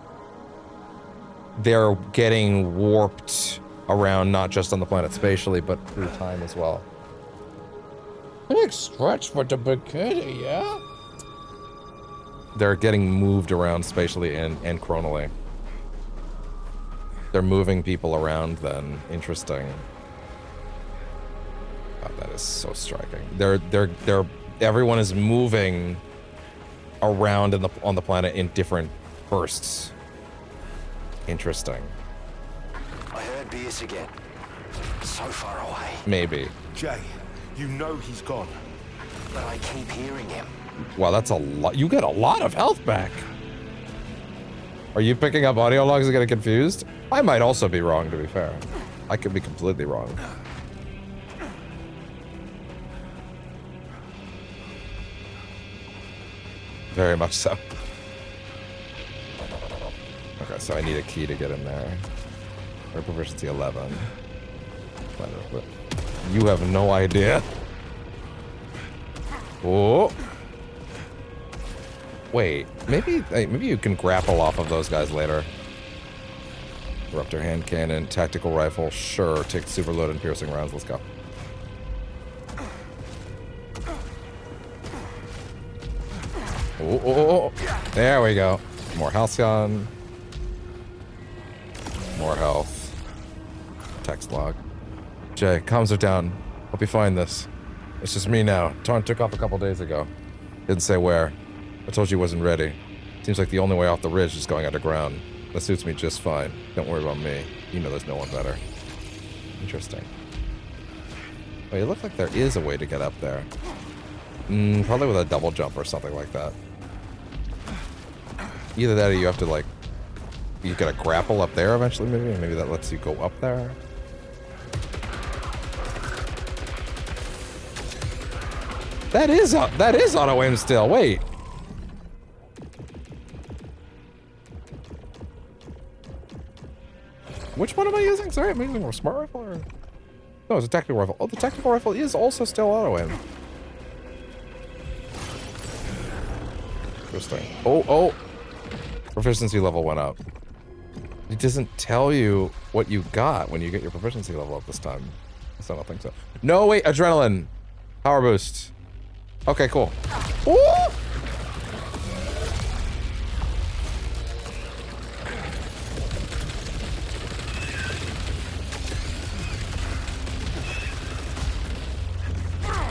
They're getting warped around, not just on the planet spatially, but through time as well. Big stretch for the bikini, yeah? They're getting moved around spatially and chronally. They're moving people around then. Interesting. God, that is so striking. Everyone is moving around on the planet in different bursts. Interesting. I heard Beers again. So far away. Maybe. Jay, you know he's gone. But I keep hearing him. Wow, that's a lot. You get a lot of health back. Are you picking up audio logs and getting confused? I might also be wrong, to be fair. I could be completely wrong. Very much so. Okay, so I need a key to get in there. Or proficiency 11. You have no idea. Oh. Wait, maybe you can grapple off of those guys later. Disruptor hand cannon, tactical rifle, sure. Take super load and piercing rounds. Let's go. Oh, there we go. More halcyon. More health. Text log. Jay, comms are down. Hope you find this. It's just me now. Tarn took off a couple days ago. Didn't say where. I told you he wasn't ready. Seems like the only way off the ridge is going underground. That suits me just fine. Don't worry about me. You know there's no one better. Interesting. Wait, it looks like there is a way to get up there. Probably with a double jump or something like that. Either that or you have to, like... You gotta grapple up there eventually, maybe? Maybe that lets you go up there? That is auto aim still. Wait. Which one am I using? Sorry, am I using a smart rifle or? No, it's a tactical rifle. Oh, the tactical rifle is also still auto aim. Interesting. Oh. Proficiency level went up. It doesn't tell you what you got when you get your proficiency level up this time. I don't think so. No, wait, adrenaline. Power boost. Okay, cool. Ooh!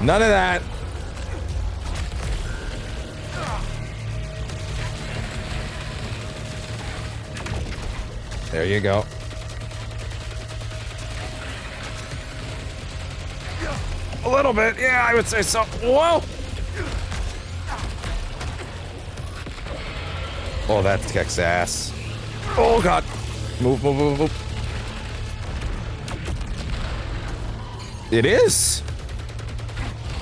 None of that. There you go. A little bit, yeah, I would say so. Whoa! Oh, that kicks ass. Oh, God. Move. It is.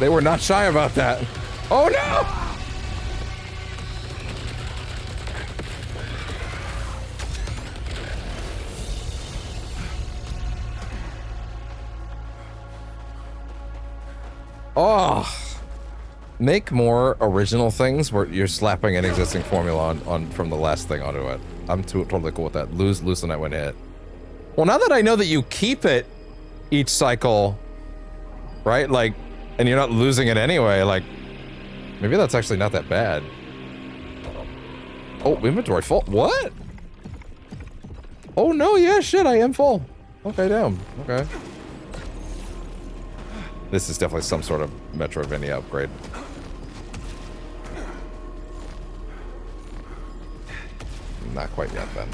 They were not shy about that. Oh, no! Oh. Make more original things where you're slapping an existing formula on from the last thing onto it. I'm totally cool with that. Loosen it when hit. Well, now that I know that you keep it each cycle, right? Like, and you're not losing it anyway, like, maybe that's actually not that bad. Oh, inventory full. What? Oh, no, yeah, shit, I am full. Okay, damn. Okay. This is definitely some sort of Metroidvania upgrade. Not quite yet, then.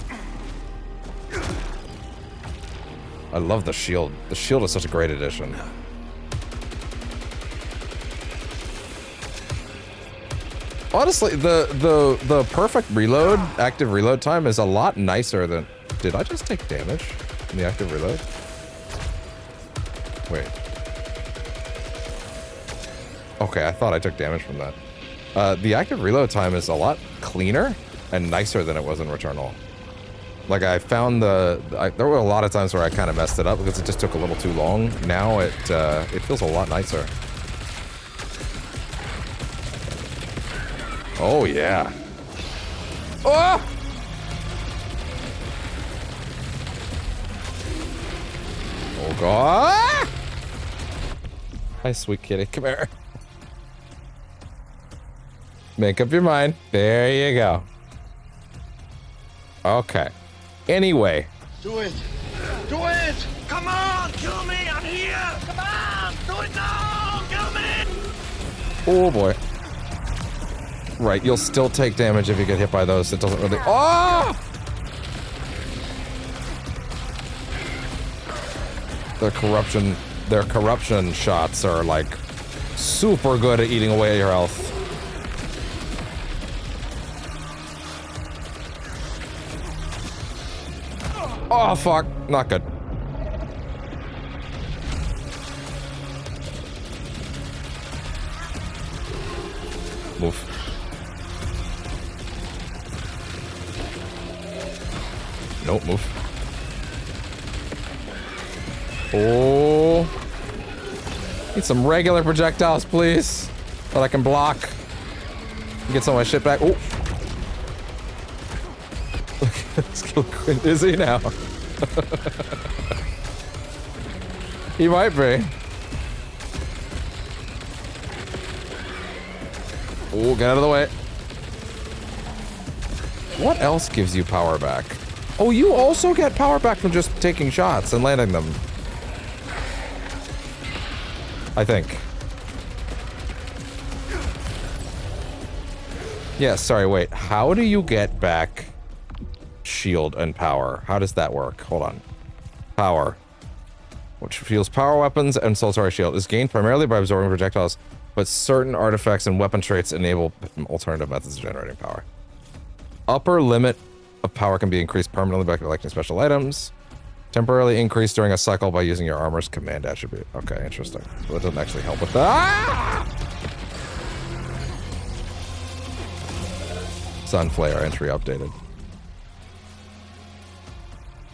I love the shield. The shield is such a great addition. Honestly, the perfect reload, active reload time is a lot nicer than... Did I just take damage in the active reload? Wait. Okay, I thought I took damage from that. The active reload time is a lot cleaner and nicer than it was in Returnal. Like I found there were a lot of times where I kind of messed it up because it just took a little too long. Now it feels a lot nicer. Oh yeah. Oh! Oh god! Hi, sweet kitty. Come here. Make up your mind. There you go. Okay. Anyway. Do it! Do it! Come on! Kill me! I'm here! Come on! Do it now! Kill me! Oh boy. Right, you'll still take damage if you get hit by those. It doesn't really. Oh! Their corruption shots are like super good at eating away at your health. Oh fuck, not good. Move. Nope, move. Oh. Need some regular projectiles, please. That I can block. Get some of my shit back. Oh. Skill quit. Is he now? He might be. Oh, get out of the way. What else gives you power back? Oh, you also get power back from just taking shots and landing them. I think. Yeah, sorry, wait. How do you get back shield and power? How does that work? Hold on. Power. Which fuels power weapons and solitary shield. Is gained primarily by absorbing projectiles, but certain artifacts and weapon traits enable alternative methods of generating power. Upper limit of power can be increased permanently by collecting special items. Temporarily increased during a cycle by using your armor's command attribute. Okay, interesting. So that doesn't actually help with that. Ah! Sunflare entry updated.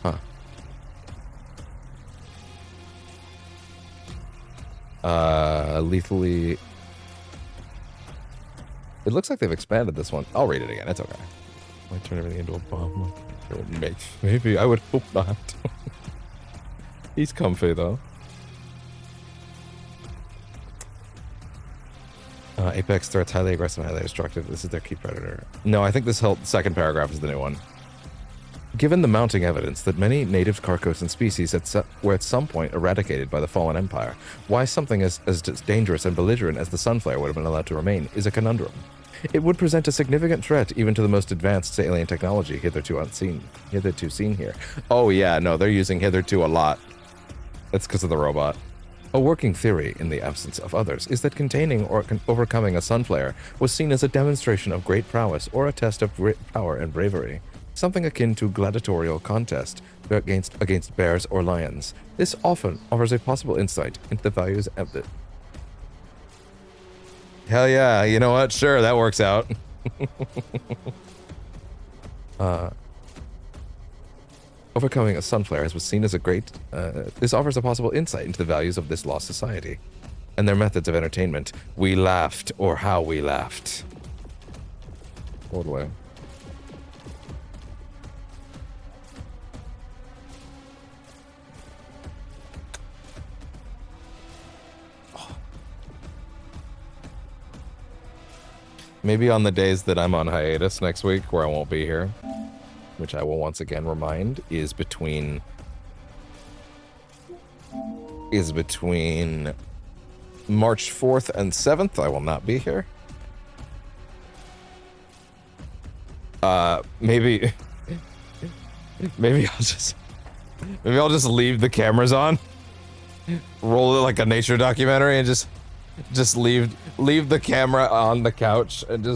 Huh. Lethally. It looks like they've expanded this one. I'll read it again. It's okay. Might turn everything into a bomb. Maybe. I would hope not. He's comfy though. Apex threats highly aggressive, highly destructive. This is their key predator. No, I think this whole second paragraph is the new one. Given the mounting evidence that many native Carcosan species were at some point eradicated by the fallen empire, why something as dangerous and belligerent as the Sunflare would have been allowed to remain is a conundrum. It would present a significant threat even to the most advanced alien technology hitherto seen here. Oh yeah, no, they're using hitherto a lot. That's because of the robot. A working theory, in the absence of others, is that containing or overcoming a Sunflare was seen as a demonstration of great prowess or a test of power and bravery. Something akin to gladiatorial contest against bears or lions. This often offers a possible insight into the values of the... Hell yeah, you know what? Sure, that works out. Overcoming a Sunflare was seen as a great... this offers a possible insight into the values of this lost society and their methods of entertainment. We laughed, or how we laughed. Totally. Maybe on the days that I'm on hiatus next week, where I won't be here, which I will once again remind is between March 4th and 7th. I will not be here. Maybe I'll just leave the cameras on, roll it like a nature documentary, and just leave the camera on the couch and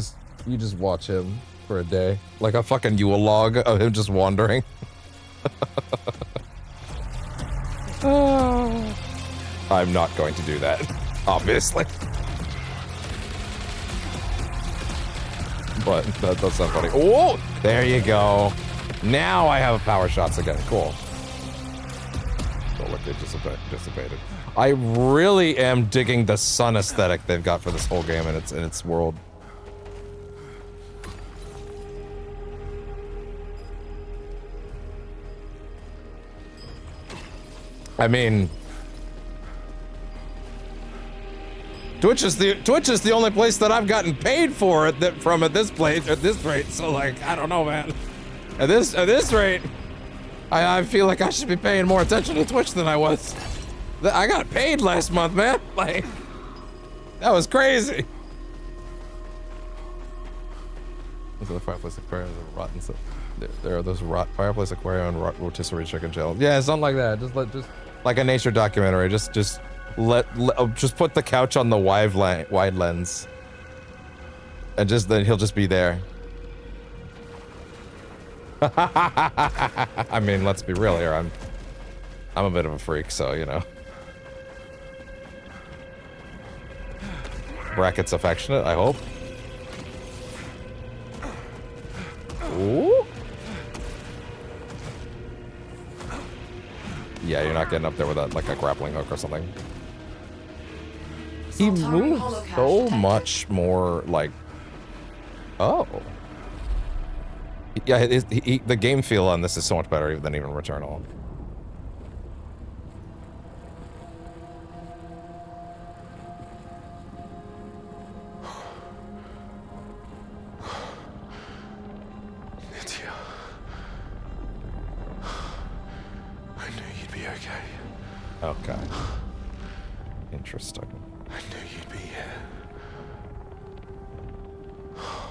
you just watch him for a day. Like a fucking Yule log of him just wandering. I'm not going to do that, obviously. But that's not funny. Oh, there you go. Now I have power shots again. Cool. Oh, look, they dissipated. I really am digging the sun aesthetic they've got for this whole game and its world. I mean, Twitch is the only place that I've gotten paid for it from at this rate. So like, I don't know, man. At this rate, I feel like I should be paying more attention to Twitch than I was. I got paid last month, man. Like, that was crazy. Those are the fireplace aquarium and rotten stuff. There are those fireplace aquarium and rotisserie chicken shells. Yeah, something like that. Just like a nature documentary. Just put the couch on the wide lens, and then he'll just be there. I mean, let's be real here. I'm a bit of a freak, so you know. Brackets affectionate, I hope. Ooh. Yeah, you're not getting up there with like a grappling hook or something. He moves so much more like... Oh. Yeah, the game feel on this is so much better than even Returnal. Okay. Interesting. I knew you'd be here.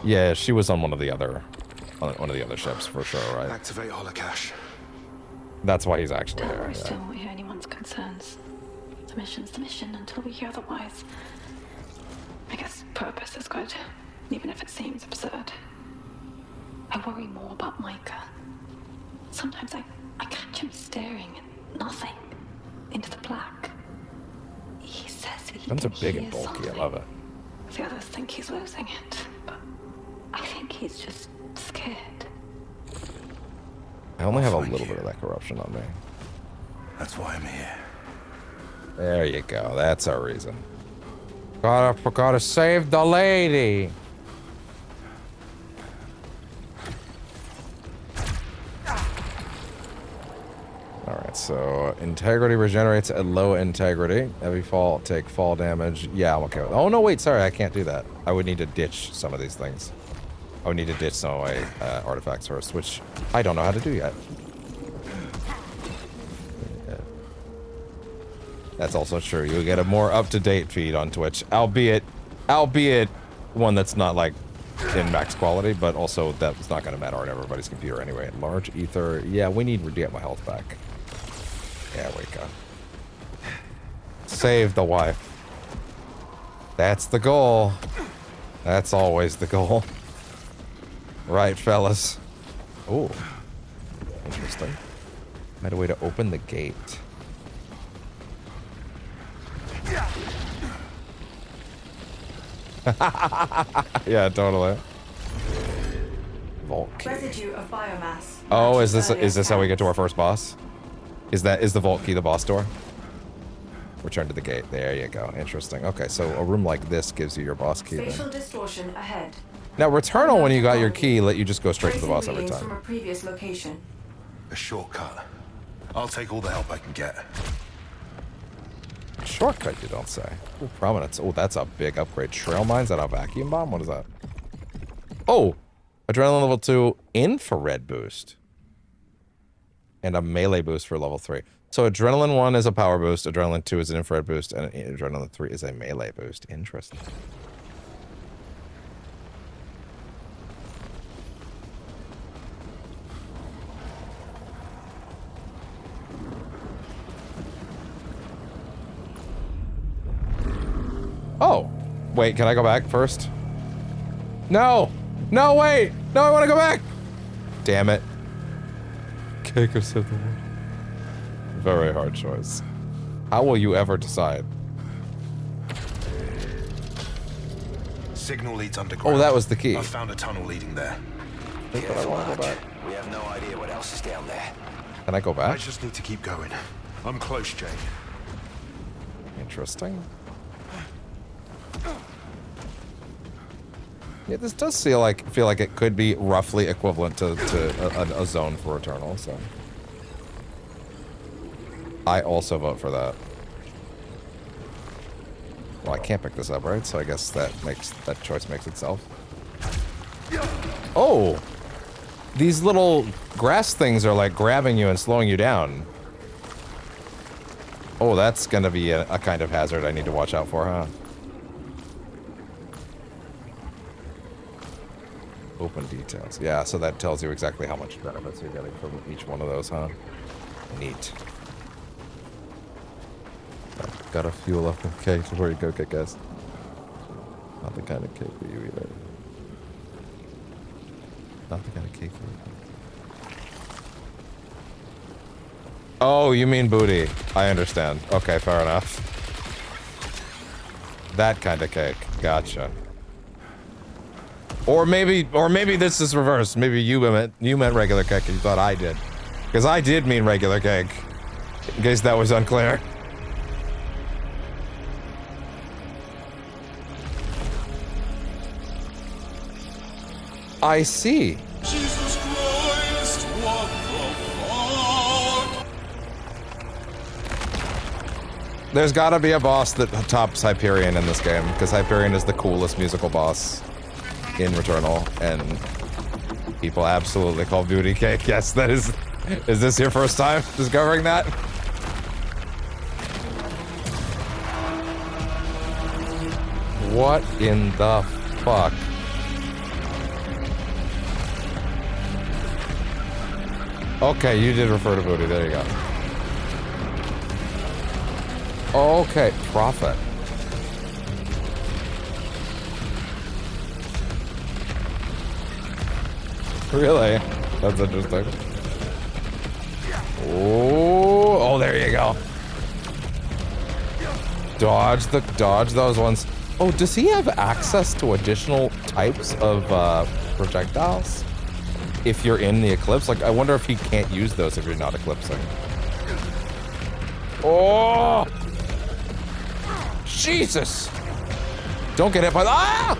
Yeah, she was on one of the other ships for sure, right? Activate holocache. That's why he's actually Don't there. worry, Yeah. still won't hear anyone's concerns. The mission's the mission until we hear otherwise. I guess purpose is good, even if it seems absurd. I worry more about Micah. Sometimes I catch him staring at nothing, into the black. He says he Guns are can big hear and bulky, something. I love it. The others think he's losing it, but I think he's just scared. I only have a little bit of that corruption on me. That's why I'm here. There you go. That's our reason. Gotta save the lady. Alright, so integrity regenerates at low integrity. Heavy fall, take fall damage. Yeah, I'm okay with it. Oh, no, wait, sorry, I can't do that. I would need to ditch some of these things. I would need to ditch some of my artifacts first, which I don't know how to do yet. Yeah. That's also true. You'll get a more up-to-date feed on Twitch, albeit one that's not like in max quality, but also that's not going to matter on everybody's computer anyway. Large ether. Yeah, we need to get my health back. There we go. Save the wife. That's the goal. That's always the goal. Right, fellas. Oh. Interesting. Find a way to open the gate. Yeah, totally. Vault key. Residue of biomass. Oh, is this how we get to our first boss? Is the vault key the boss door? Return to the gate. There you go. Interesting. Okay, so a room like this gives you your boss key. Spatial distortion ahead. Now, Returnal, when you got your key, let you just go straight to the boss every Tracing time. from a previous location. A shortcut. I'll take all the help I can get. Shortcut, you don't say. Ooh, prominence. Oh, that's a big upgrade. Trail mines and a vacuum bomb? What is that? Oh! Adrenaline level 2 infrared boost. And a melee boost for level 3. So Adrenaline 1 is a power boost, Adrenaline 2 is an infrared boost, and Adrenaline 3 is a melee boost. Interesting. Oh! Wait, can I go back first? No! No, wait! No, I want to go back! Damn it. Cake or something. Very hard choice. How will you ever decide? Signal leads underground. Oh, that was the key. I found a tunnel leading there. think that I want to go back. We have no idea what else is down there. Can I go back? I just need to keep going. I'm close, Jake. Interesting. Yeah, this does feel like it could be roughly equivalent to a zone for Returnal, so I also vote for that. Well, I can't pick this up, right? So I guess that choice makes itself. Oh, these little grass things are like grabbing you and slowing you down. Oh, that's gonna be a kind of hazard I need to watch out for, huh? Open details. Yeah, so that tells you exactly how much benefits you're getting from each one of those, huh? Neat. Gotta fuel up. Okay, before you go kick ass. Not the kind of cake for you either. Not the kind of cake for you. Oh, you mean booty. I understand. Okay, fair enough. That kind of cake. Gotcha. Or maybe this is reversed. Maybe you meant regular cake and you thought I did. Because I did mean regular cake. In case that was unclear. I see. Jesus Christ, what the fuck? There's gotta be a boss that tops Hyperion in this game, because Hyperion is the coolest musical boss in Returnal, and people absolutely call Beauty Cake. Yes, that is. Is this your first time discovering that? What in the fuck? Okay, you did refer to booty. There you go. Okay, profit. Really? That's interesting. Oh, there you go. Dodge those ones. Oh, does he have access to additional types of projectiles? If you're in the eclipse? Like, I wonder if he can't use those if you're not eclipsing. Oh! Jesus! Don't get hit by the— ah!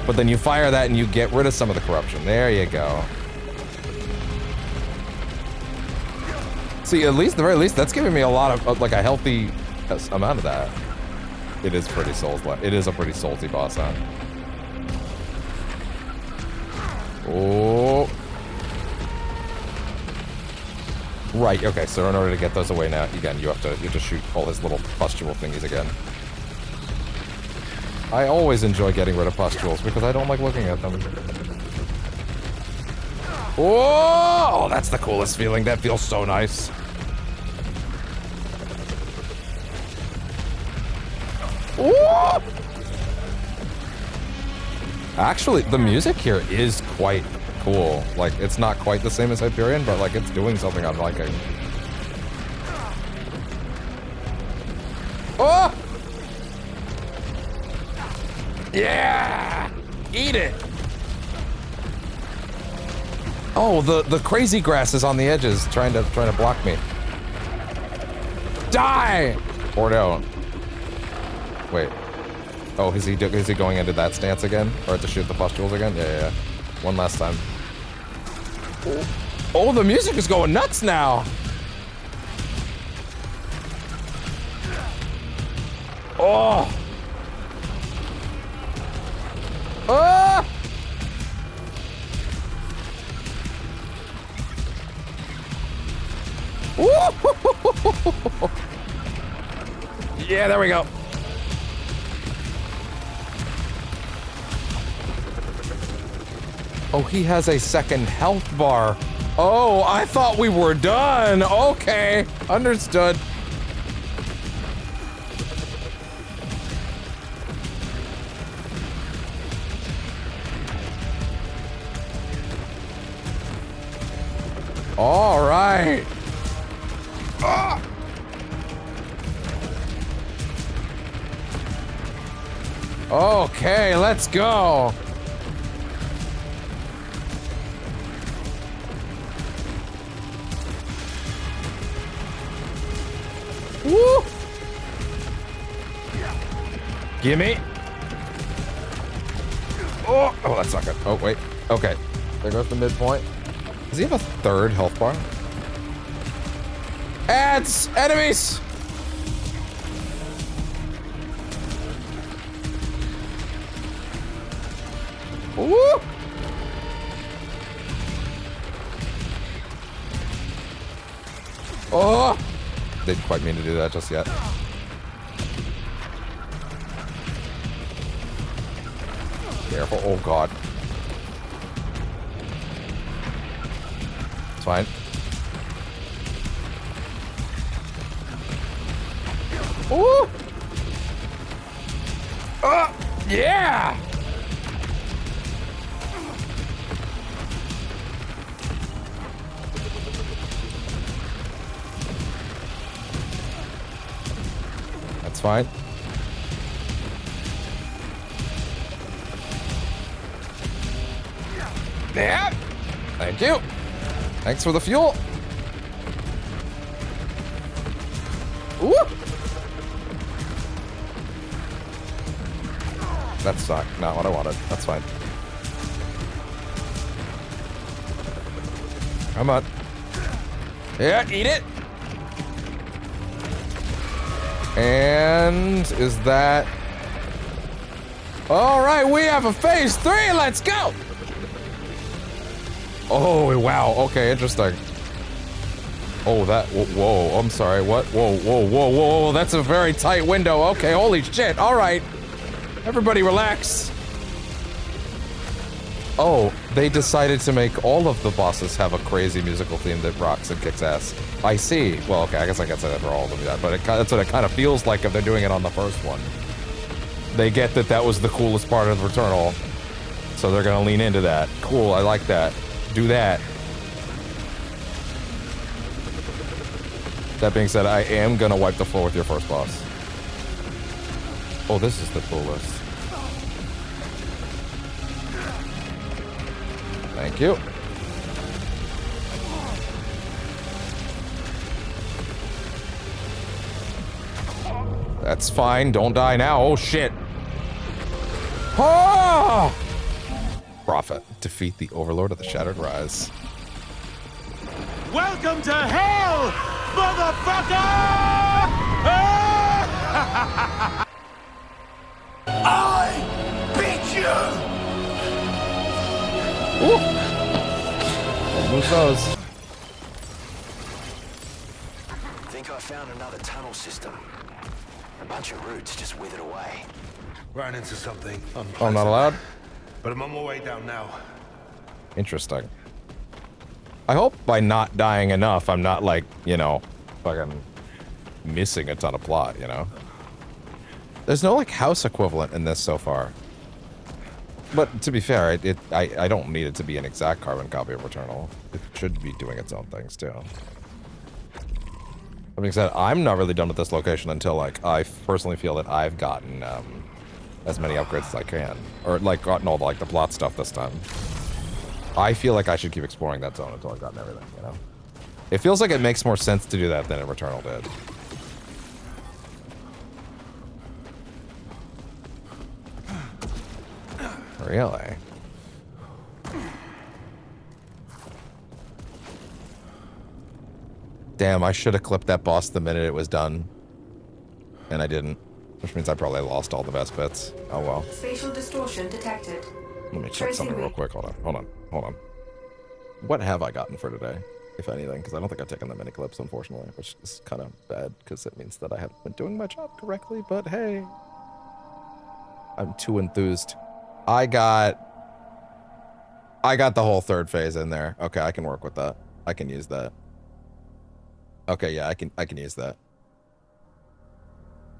But then you fire that and you get rid of some of the corruption. There you go. See, at least, the very least, that's giving me a lot of, like, a healthy amount of that. It is pretty souls-like. It is a pretty soulsy boss, huh? Oh. Right, okay, so in order to get those away now, again, you have to shoot all his little pustule thingies again. I always enjoy getting rid of pustules because I don't like looking at them. Oh, that's the coolest feeling. That feels so nice. Oh! Actually, the music here is quite cool. Like, it's not quite the same as Hyperion, but like, it's doing something I'm liking. Oh! Yeah! Eat it! Oh, the crazy grass is on the edges, trying to block me. Die! Or don't. Wait. Oh, is he going into that stance again? Or to shoot the pustules again? Yeah. One last time. Oh, the music is going nuts now! Oh! Ah! Yeah, there we go. Oh, he has a second health bar. Oh, I thought we were done. Okay, understood. All right. Ah! Okay, let's go. Woo! Gimme. Oh, that's not good. Oh, wait. Okay. There goes the midpoint. Does he have a third health bar? Ads! Enemies! Woo! Oh! Didn't quite mean to do that just yet. Careful. Oh, God. It's fine. Ooh! Yeah! That's fine. Yeah. Thank you. Thanks for the fuel. Ooh. That's not what I wanted. That's fine. Come on. Yeah, eat it. And is that... All right, we have a phase 3. Let's go. Oh, wow. Okay, interesting. Oh, that... Whoa, I'm sorry. What? Whoa, whoa, whoa, whoa. That's a very tight window. Okay, holy shit. All right. Everybody relax. Oh, they decided to make all of the bosses have a crazy musical theme that rocks and kicks ass. I see. Well, okay, I guess I can't say that for all of them yet, but that's what it kind of feels like if they're doing it on the first one. They get that that was the coolest part of Returnal, so they're gonna lean into that. Cool, I like that. Do that. That being said, I am gonna wipe the floor with your first boss. Oh, this is the coolest. Thank you. That's fine. Don't die now. Oh, shit. Oh! Prophet. Defeat the Overlord of the Shattered Rise. Welcome to hell, motherfucker! I beat you! Ooh. Who's those? Think I found another tunnel system. A bunch of roots just withered away. Ran into something. Oh, I'm not allowed? But I'm on my way down now. Interesting. I hope by not dying enough, I'm not like, you know, fucking missing a ton of plot, you know? There's no, like, house equivalent in this so far. But to be fair, I don't need it to be an exact carbon copy of Returnal. It should be doing its own things, too. That being said, I'm not really done with this location until, like, I personally feel that I've gotten as many upgrades as I can. Or, like, gotten all the, like, the plot stuff this time. I feel like I should keep exploring that zone until I've gotten everything, you know? It feels like it makes more sense to do that than Returnal did. Really? Damn, I should have clipped that boss the minute it was done. And I didn't. Which means I probably lost all the best bits. Oh well. Spatial distortion detected. Let me check something real quick. Hold on. What have I gotten for today, if anything? Because I don't think I've taken that many clips, unfortunately. Which is kind of bad, because it means that I haven't been doing my job correctly. But hey. I'm too enthused. I got the whole third phase in there. Okay, I can work with that. I can use that. Okay, yeah, I can use that.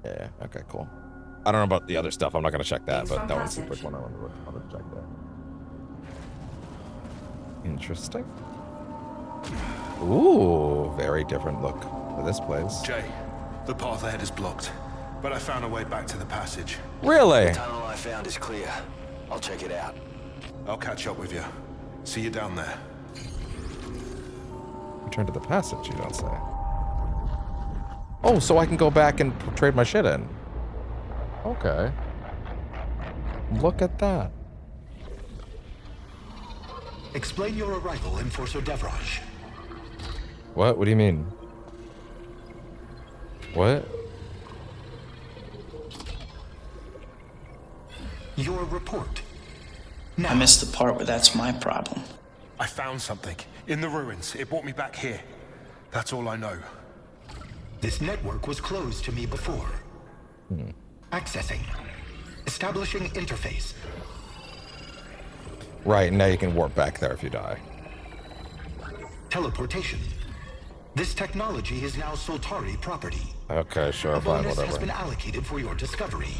Yeah, okay, cool. I don't know about the other stuff. I'm not gonna check that, but that one's the quick one. I wanted to check that. Interesting. Ooh, very different look to this place. Jay, the path ahead is blocked, but I found a way back to the passage. Really? The tunnel I found is clear. I'll check it out. I'll catch up with you. See you down there. Return to the passage, you don't say. Oh, so I can go back and trade my shit in. Okay. Look at that. Explain your arrival in Forso Devraj. What? What do you mean? What? Your report. I missed the part where that's my problem. I found something in the ruins. It brought me back here. That's all I know. This network was closed to me before. Accessing. Establishing interface. Right, now you can warp back there if you die. Teleportation. This technology is now Soltari property. Okay, sure, A fine, bonus has whatever. been allocated for your discovery.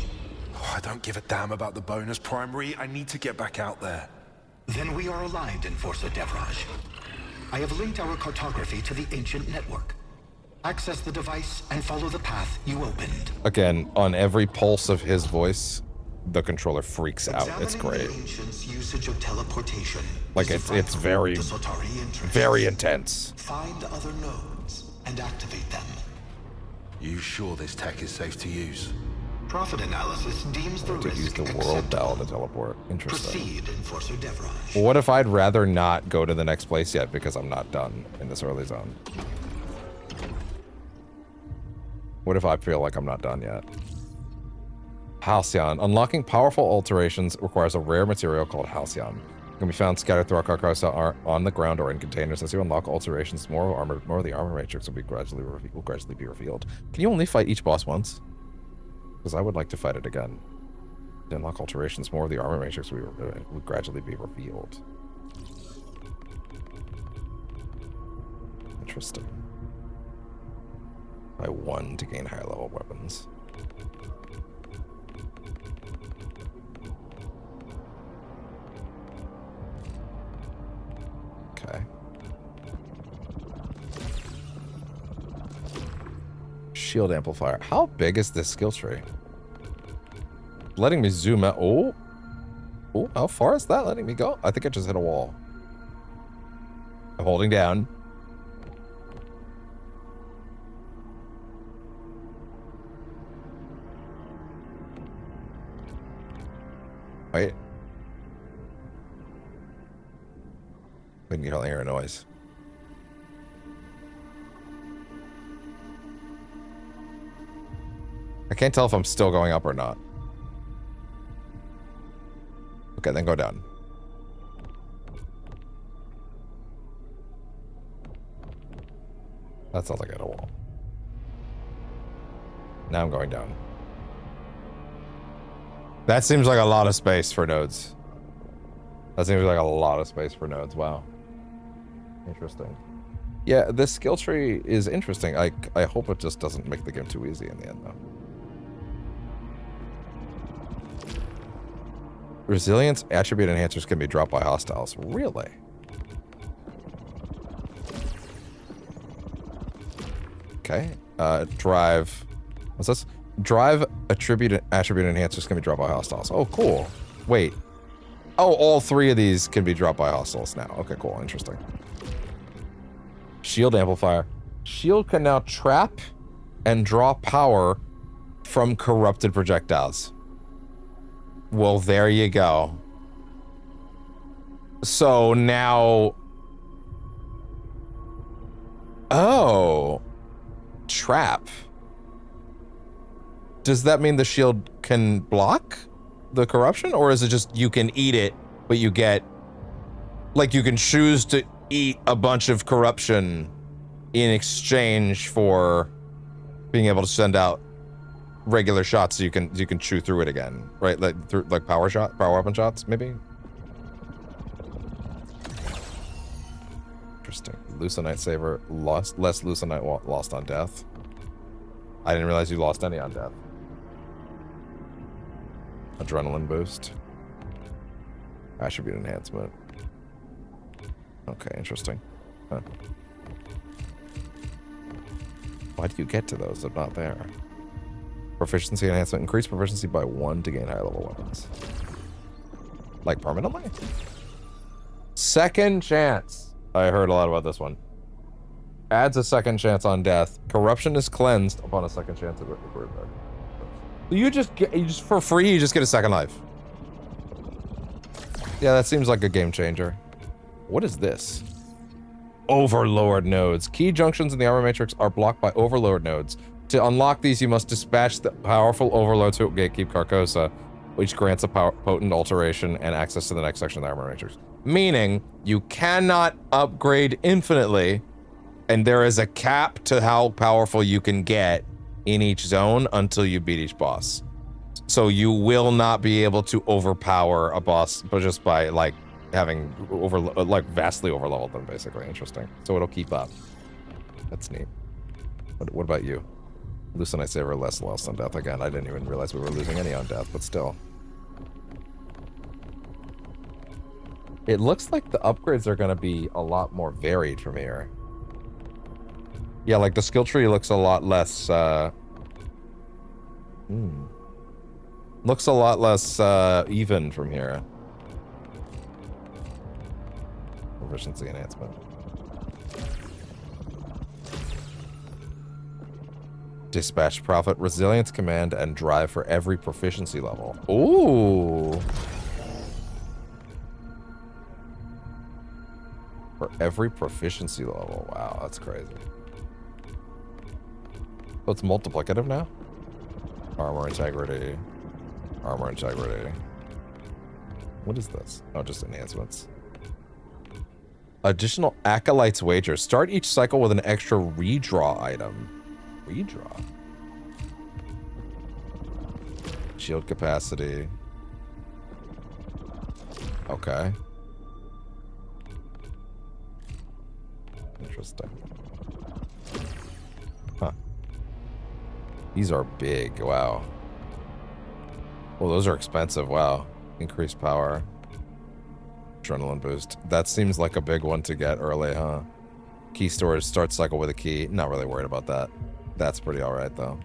Oh, I don't give a damn about the bonus, Primary. I need to get back out there. Then we are aligned in Forso Devraj. I have linked our cartography to the ancient network. Access the device and follow the path you opened. Again, on every pulse of his voice, the controller freaks out. It's great. The ancients' usage of teleportation. Like it's very, very intense. Find other nodes and activate them. You sure this tech is safe to use? Profit analysis deems the To use risk the world dial to teleport. Interesting. Proceed in Forso Devraj. Well, what if I'd rather not go to the next place yet because I'm not done in this early zone? What if I feel like I'm not done yet? Halcyon. Unlocking powerful alterations requires a rare material called Halcyon. It can be found scattered throughout Carcosa on the ground or in containers. As you unlock alterations, more of the armor matrix will gradually be revealed. Can you only fight each boss once? Because I would like to fight it again. To unlock alterations, more of the armor matrix will gradually be revealed. Interesting. By 1 to gain higher level weapons. Okay. Shield amplifier. How big is this skill tree? Letting me zoom out. Oh, how far is that letting me go? I think I just hit a wall. I'm holding down. Wait. We can hear a noise. I can't tell if I'm still going up or not. Okay, then go down. That sounds like I hit a wall. Now I'm going down. That seems like a lot of space for nodes. That seems like a lot of space for nodes. Wow. Interesting. Yeah, this skill tree is interesting. I hope it just doesn't make the game too easy in the end, though. Resilience attribute enhancers can be dropped by hostiles. Really? Okay. Drive. What's this? Drive attribute enhancers can be dropped by hostiles. Oh, cool. Wait. Oh, all 3 of these can be dropped by hostiles now. Okay, cool. Interesting. Shield amplifier. Shield can now trap and draw power from corrupted projectiles. Well, there you go. So now... Oh. Trap. Does that mean the shield can block the corruption? Or is it just you can eat it, but you get... Like, you can choose to eat a bunch of corruption in exchange for being able to send out regular shots so you can chew through it again, right? Like power weapon shots, maybe? Interesting. Lucenite saver, less Lucenite lost on death. I didn't realize you lost any on death. Adrenaline boost. Attribute enhancement. Okay, interesting. Huh. Why do you get to those? They're not there. Proficiency enhancement. Increase proficiency by 1 to gain higher level weapons. Like permanently? Second chance. I heard a lot about this one. Adds a second chance on death. Corruption is cleansed upon a second chance of improvement. You just for free, you just get a second life. Yeah, that seems like a game changer. What is this? Overlord nodes. Key junctions in the armor matrix are blocked by overlord nodes. To unlock these, you must dispatch the powerful overlord to gatekeep Carcosa, which grants a potent alteration and access to the next section of the armor matrix. Meaning, you cannot upgrade infinitely, and there is a cap to how powerful you can get in each zone until you beat each boss. So you will not be able to overpower a boss, but just by like having vastly overleveled them, basically. Interesting. So it'll keep up. That's neat. What about you? Lucent, I savor less loss on death. Again, I didn't even realize we were losing any on death, but still. It looks like the upgrades are going to be a lot more varied from here. Yeah, like the skill tree looks a lot less, looks a lot less, even from here. Proficiency enhancement. Dispatch profit, resilience command, and drive for every proficiency level. Ooh. For every proficiency level. Wow, that's crazy. So it's multiplicative now? Armor integrity. Armor integrity. What is this? Oh, just enhancements. Additional Acolyte's Wager. Start each cycle with an extra redraw item. Redraw? Shield capacity. Okay. Interesting. Huh. These are big. Wow. Well, those are expensive. Wow. Increased power. Adrenaline boost. That seems like a big one to get early, huh? Key storage. Start cycle with a key. Not really worried about that. That's pretty alright, though.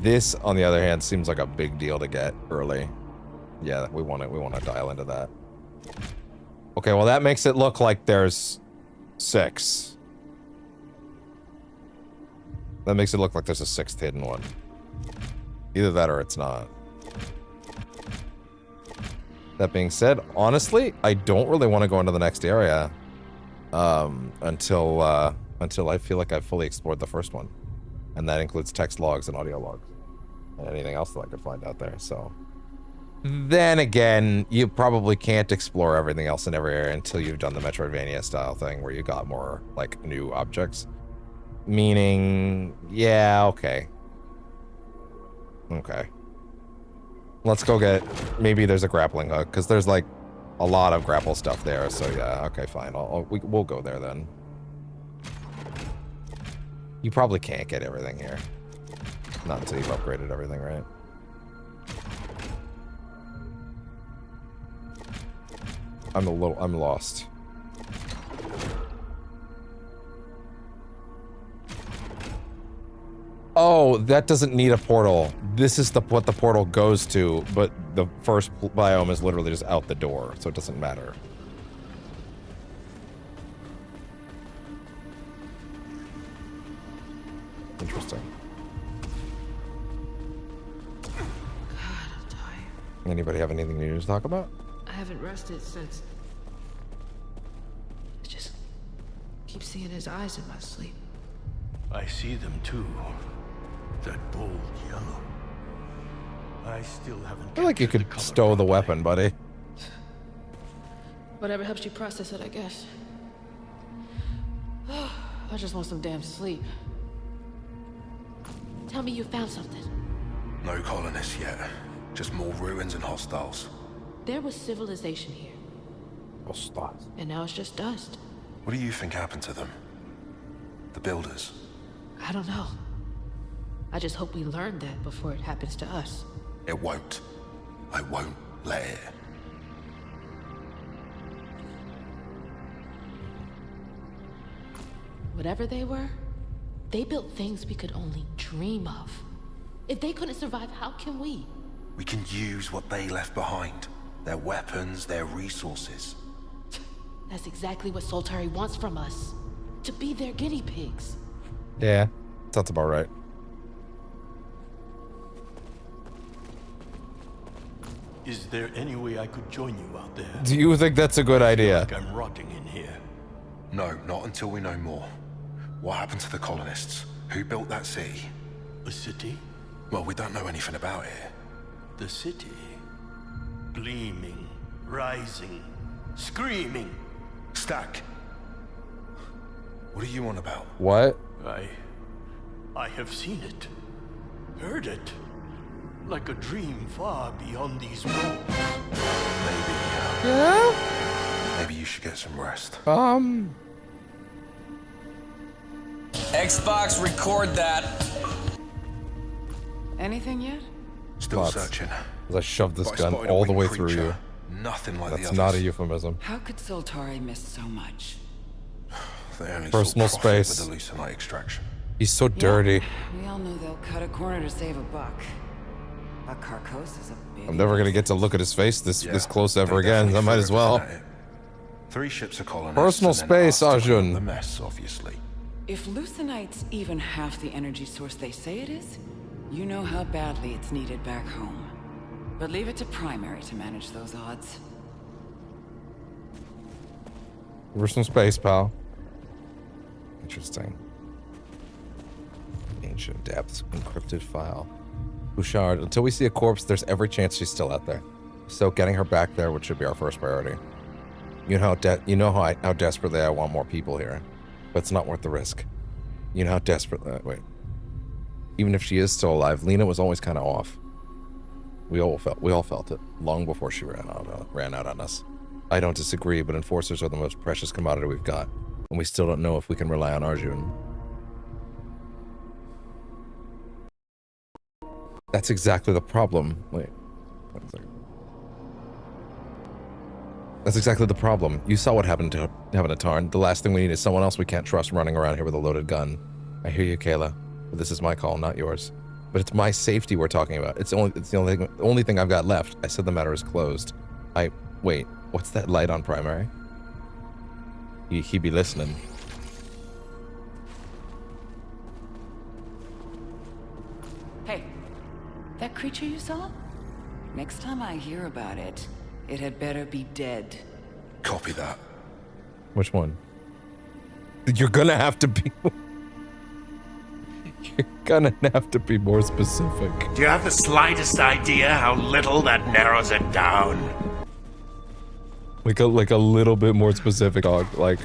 This, on the other hand, seems like a big deal to get early. Yeah, we want to dial into that. Okay, well, that makes it look like there's 6. That makes it look like there's a 6th hidden one. Either that or it's not. That being said, honestly, I don't really want to go into the next area until I feel like I've fully explored the first one. And that includes text logs and audio logs. And anything else that I could find out there, so. Then again, you probably can't explore everything else in every area until you've done the Metroidvania style thing where you got more, like, new objects. Meaning, yeah, okay. Okay. Let's go get, maybe there's a grappling hook, because there's, like, a lot of grapple stuff there, so yeah, okay, fine. We'll go there then. You probably can't get everything here. Not until you've upgraded everything, right? I'm lost. Oh, that doesn't need a portal. This is what the portal goes to, but the first biome is literally just out the door, so it doesn't matter. Interesting. God, I'm tired. Anybody have anything new to talk about? I haven't rested since. I just keep seeing his eyes in my sleep. I see them too. That bold yellow. I still haven't. I feel like you could stow the weapon, buddy. Whatever helps you process it, I guess. I just want some damn sleep. Tell me you found something. No colonists yet. Just more ruins and hostiles. There was civilization here. Hostiles. And now it's just dust. What do you think happened to them? The builders? I don't know. I just hope we learn that before it happens to us. It won't. I won't let it. Whatever they were, They built things we could only dream of. If they couldn't survive, how can we? We can use what they left behind. Their weapons, their resources. That's exactly what Soltari wants from us. To be their guinea pigs. Yeah, sounds about right. Is there any way I could join you out there? Do you think that's a good idea? Like I'm rotting in here. No, not until we know more. What happened to the colonists? Who built that city? A city? Well, we don't know anything about it. The city. Gleaming, rising, screaming. Stack. What are you on about? What? I have seen it. Heard it. Like a dream far beyond these walls. Maybe you should get some rest. Xbox, record that. Anything yet? Still searching. As I shoved this But I gun spotted a all the way winged through you. creature. Nothing like the That's others. not a euphemism. How could Soltari miss so much? They only Personal saw profit space. with the Lucenite extraction. He's so dirty. We all know they'll cut a corner to save a buck. But Carcos is a big... I'm never gonna get to look at his face this close ever they again. I definitely might as well. figured it. 3 ships of colonists. Personal and then us space, to clean up Arjun. The mess, obviously. If Lucenite's even half the energy source they say it is, you know how badly it's needed back home. But leave it to Primary to manage those odds. Personal space, pal. Interesting. Ancient depths, encrypted file. Bouchard, until we see a corpse, there's every chance she's still out there. So getting her back there, which should be our first priority. You know how desperately I want more people here, but it's not worth the risk. You know how desperately. Wait. Even if she is still alive, Lena was always kind of off. We all felt it long before she ran out on us. I don't disagree, but enforcers are the most precious commodity we've got, and we still don't know if we can rely on Arjun. That's exactly the problem. Wait. 1 second. That's exactly the problem. You saw what happened to Tarn. The last thing we need is someone else we can't trust running around here with a loaded gun. I hear you, Kayla, but this is my call, not yours. But it's my safety we're talking about. It's the only thing I've got left. I said the matter is closed. Wait, what's that light on Primary? He be listening. Hey, that creature you saw? Next time I hear about it, it had better be dead. Copy that. Which one? You're gonna have to be... You're gonna have to be more specific. Do you have the slightest idea how little that narrows it down? Like a little bit more specific, dog. Like,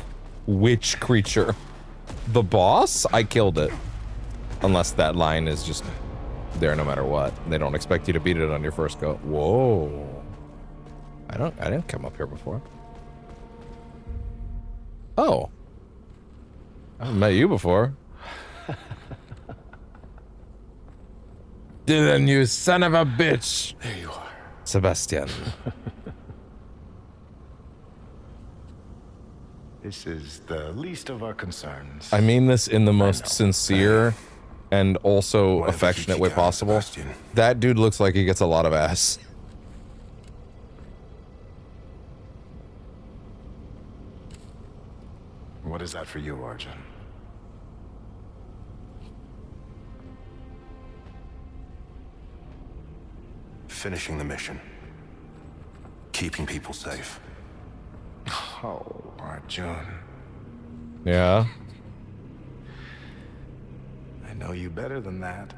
which creature? The boss? I killed it. Unless that line is just there no matter what. They don't expect you to beat it on your first go. Whoa. I didn't come up here before. Oh. I haven't met you before. Dylan, you son of a bitch. There you are. Sebastian. This is the least of our concerns. I mean this in the most sincere and also affectionate way possible. That dude looks like he gets a lot of ass. What is that for you, Arjun? Finishing the mission. Keeping people safe. Oh, Arjun. Yeah? I know you better than that.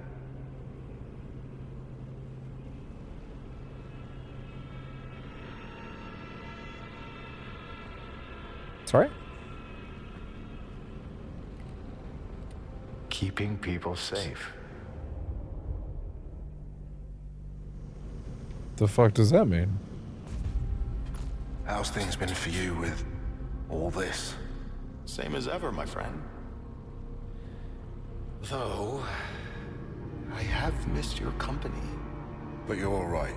Sorry? Keeping people safe. The fuck does that mean? How's things been for you with all this? Same as ever, my friend. Though, I have missed your company. But you're all right.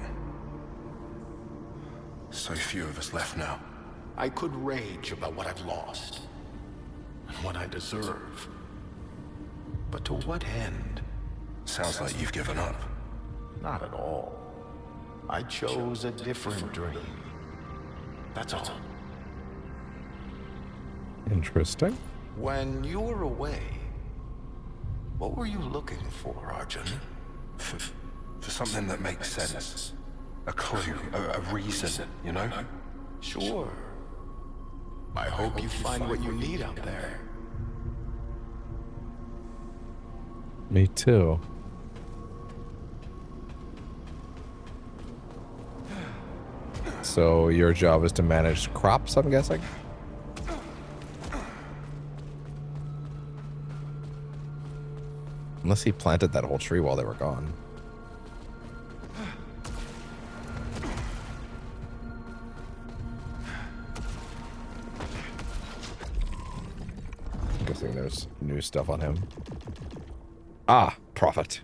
So few of us left now. I could rage about what I've lost and what I deserve. But to what end? Sounds like you've given up. Not at all. I chose a different dream. That's all. Interesting. When you were away, what were you looking for, Arjun? For something that makes sense. A clue, a reason, you know? Sure. I hope you find what you need out there. Me too. So your job is to manage crops, I'm guessing? Unless he planted that whole tree while they were gone. I'm guessing there's new stuff on him. Ah, Prophet.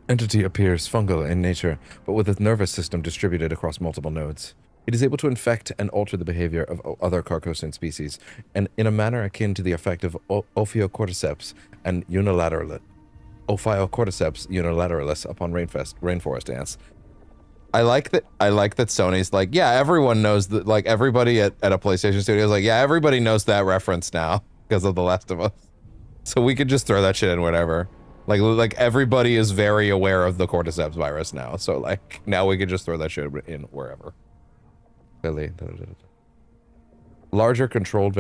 Entity appears fungal in nature, but with a nervous system distributed across multiple nodes. It is able to infect and alter the behavior of other Carcosan species, and in a manner akin to the effect of Ophiocordyceps and Ophiocordyceps unilateralis upon rainforest ants. I like that Sony's like, yeah, everyone knows that, like, everybody at a PlayStation studio is like, yeah, everybody knows that reference now because of The Last of Us. So we could just throw that shit in whatever. Like everybody is very aware of the cordyceps virus now, so like now we could just throw that shit in wherever. Clearly, larger controlled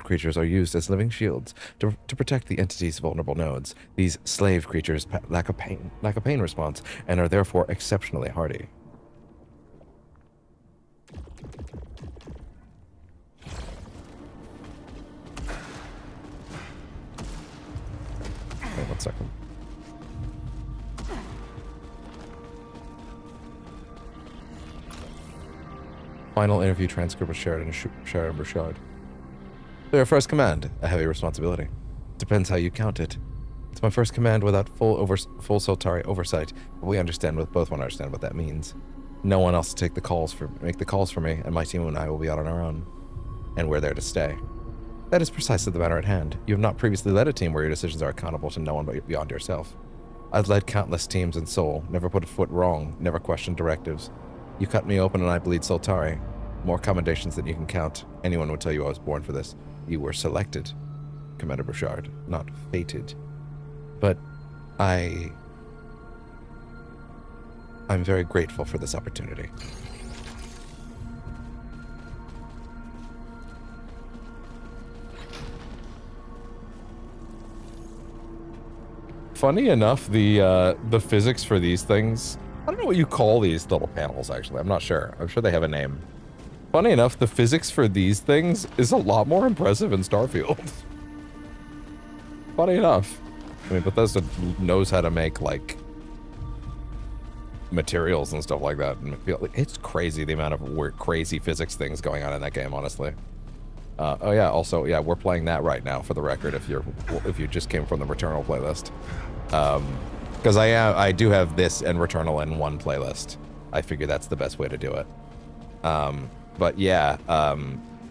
creatures are used as living shields to protect the entity's vulnerable nodes. These slave creatures lack a pain response and are therefore exceptionally hardy. Wait 1 second. Final interview transcript was shared in Sheridan Burchard. Their first command, a heavy responsibility. Depends how you count it. It's my first command without full Soltari oversight, but we both want to understand what that means. No one else to make the calls for me, and my team and I will be out on our own. And we're there to stay. That is precisely the matter at hand. You have not previously led a team where your decisions are accountable to no one but beyond yourself. I've led countless teams in Seoul, never put a foot wrong, never questioned directives. You cut me open and I bleed Soltari. More commendations than you can count. Anyone would tell you I was born for this. You were selected, Commander Burchard, not fated. But I'm very grateful for this opportunity. Funny enough, the physics for these things, I don't know what you call these little panels, actually. I'm not sure. I'm sure they have a name. Funny enough, the physics for these things is a lot more impressive in Starfield. Funny enough. I mean, Bethesda knows how to make, like, materials and stuff like that. And it's crazy the amount of weird, crazy physics things going on in that game, honestly. Oh yeah, also, yeah, we're playing that right now, for the record, if you just came from the Returnal playlist. Because I do have this and Returnal in one playlist. I figure that's the best way to do it. But yeah,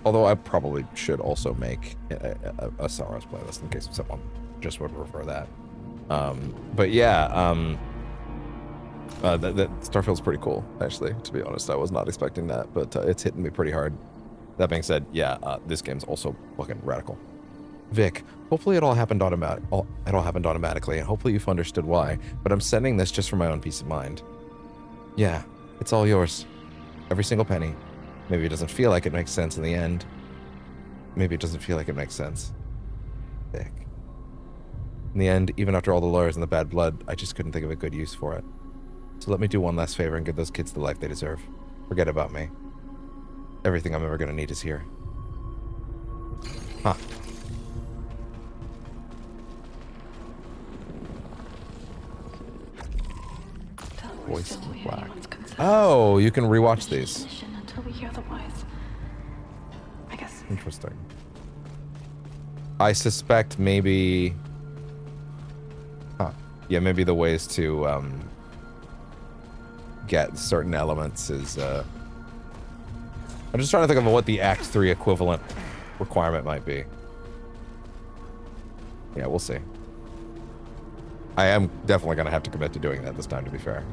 although I probably should also make a SAROS playlist in case someone just would prefer that. But yeah, that Starfield's pretty cool, actually, to be honest. I was not expecting that, but it's hitting me pretty hard. That being said, yeah, this game's also fucking radical. Vic, hopefully it all happened automatically, and hopefully you've understood why, but I'm sending this just for my own peace of mind. Yeah, it's all yours. Every single penny. Maybe it doesn't feel like it makes sense in the end. Maybe it doesn't feel like it makes sense. Vic. In the end, even after all the lawyers and the bad blood, I just couldn't think of a good use for it. So let me do one last favor and give those kids the life they deserve. Forget about me. Everything I'm ever gonna need is here. Huh. Voice black. Oh, you can rewatch these. Interesting. I suspect maybe... Huh. Yeah, maybe the ways to get certain elements is... I'm just trying to think of what the Act 3 equivalent requirement might be. Yeah, we'll see. I am definitely going to have to commit to doing that this time, to be fair.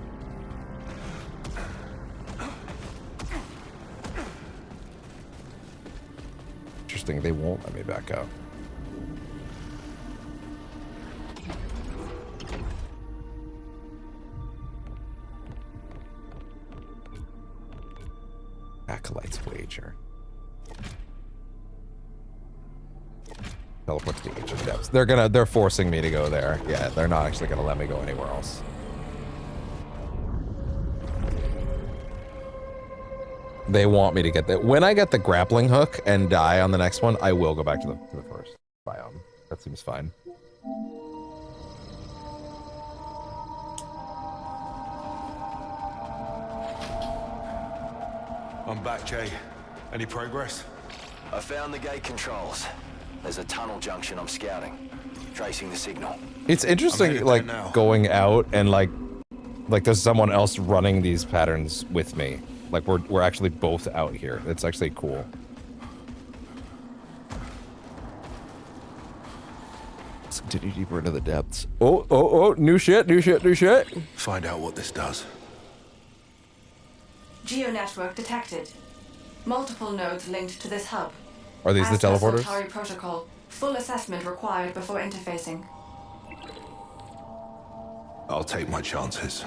Interesting, they won't let me back out. Acolyte's wager. Teleport to the ancient depths. They're forcing me to go there. Yeah, they're not actually gonna let me go anywhere else. They want me to get that. When I get the grappling hook and die on the next one, I will go back to the first biome. That seems fine. I'm back, Jay. Any progress? I found the gate controls. There's a tunnel junction I'm scouting. Tracing the signal. It's interesting, like, going out and, like there's someone else running these patterns with me. Like, we're actually both out here. It's actually cool. Let's continue deeper into the depths. Oh, new shit. Find out what this does. Geo-network detected. Multiple nodes linked to this hub. Are these the teleporters? Saltari protocol. Full assessment required before interfacing. I'll take my chances.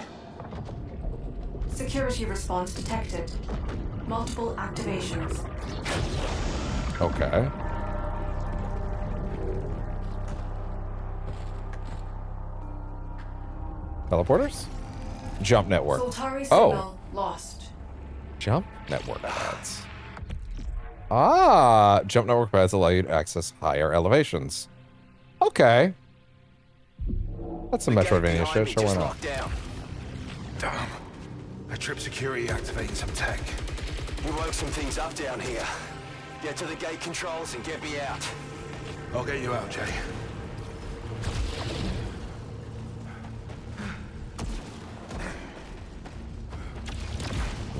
Security response detected. Multiple activations. Okay. Teleporters? Jump network. Saltari signal lost. Jump network pads. Ah, jump network pads allow you to access higher elevations. Okay. That's some Metroidvania shit, sure, why not? Damn. I tripped security activating some tech. We woke some things up down here. Get to the gate controls and get me out. I'll get you out, Jay.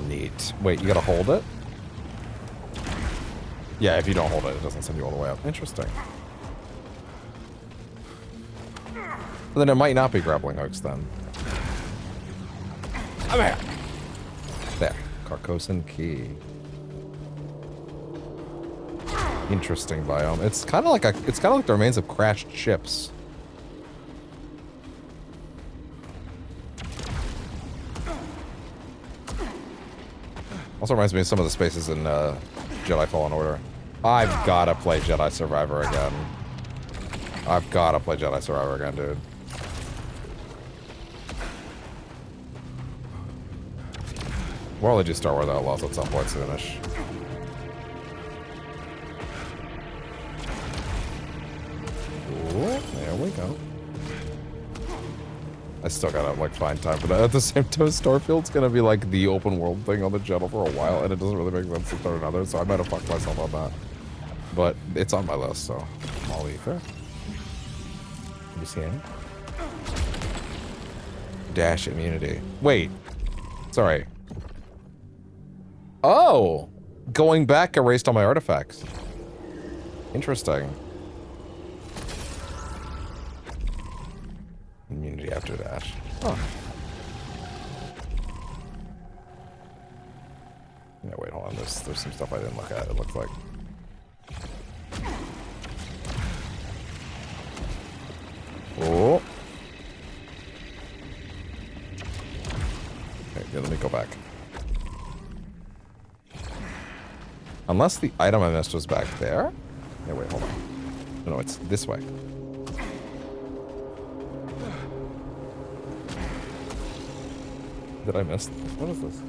Neat. Wait, you gotta hold it? Yeah, if you don't hold it, it doesn't send you all the way up. Interesting. But then it might not be grappling hooks then. I'm here. There. Carcosan Key. Interesting biome. It's kind of like the remains of crashed ships. Also reminds me of some of the spaces in Jedi Fallen Order. I've gotta play Jedi Survivor again. I've gotta play Jedi Survivor again, dude. We'll only do Star Wars Outlaws at some point soonish. Ooh, there we go. I still gotta, like, find time for that. At the same time, Starfield's gonna be, like, the open world thing on the channel for a while, and it doesn't really make sense to start another, so I might have fucked myself on that. But it's on my list, so I'll leave it. You see any? Dash immunity. Wait. Sorry. Oh! Going back erased all my artifacts. Interesting. Immunity after dash. Huh. Yeah, wait, hold on. There's some stuff I didn't look at, it looks like. Oh. Okay, yeah, let me go back. Unless the item I missed was back there? Yeah, wait, hold on. No, it's this way. Did I miss? What is this?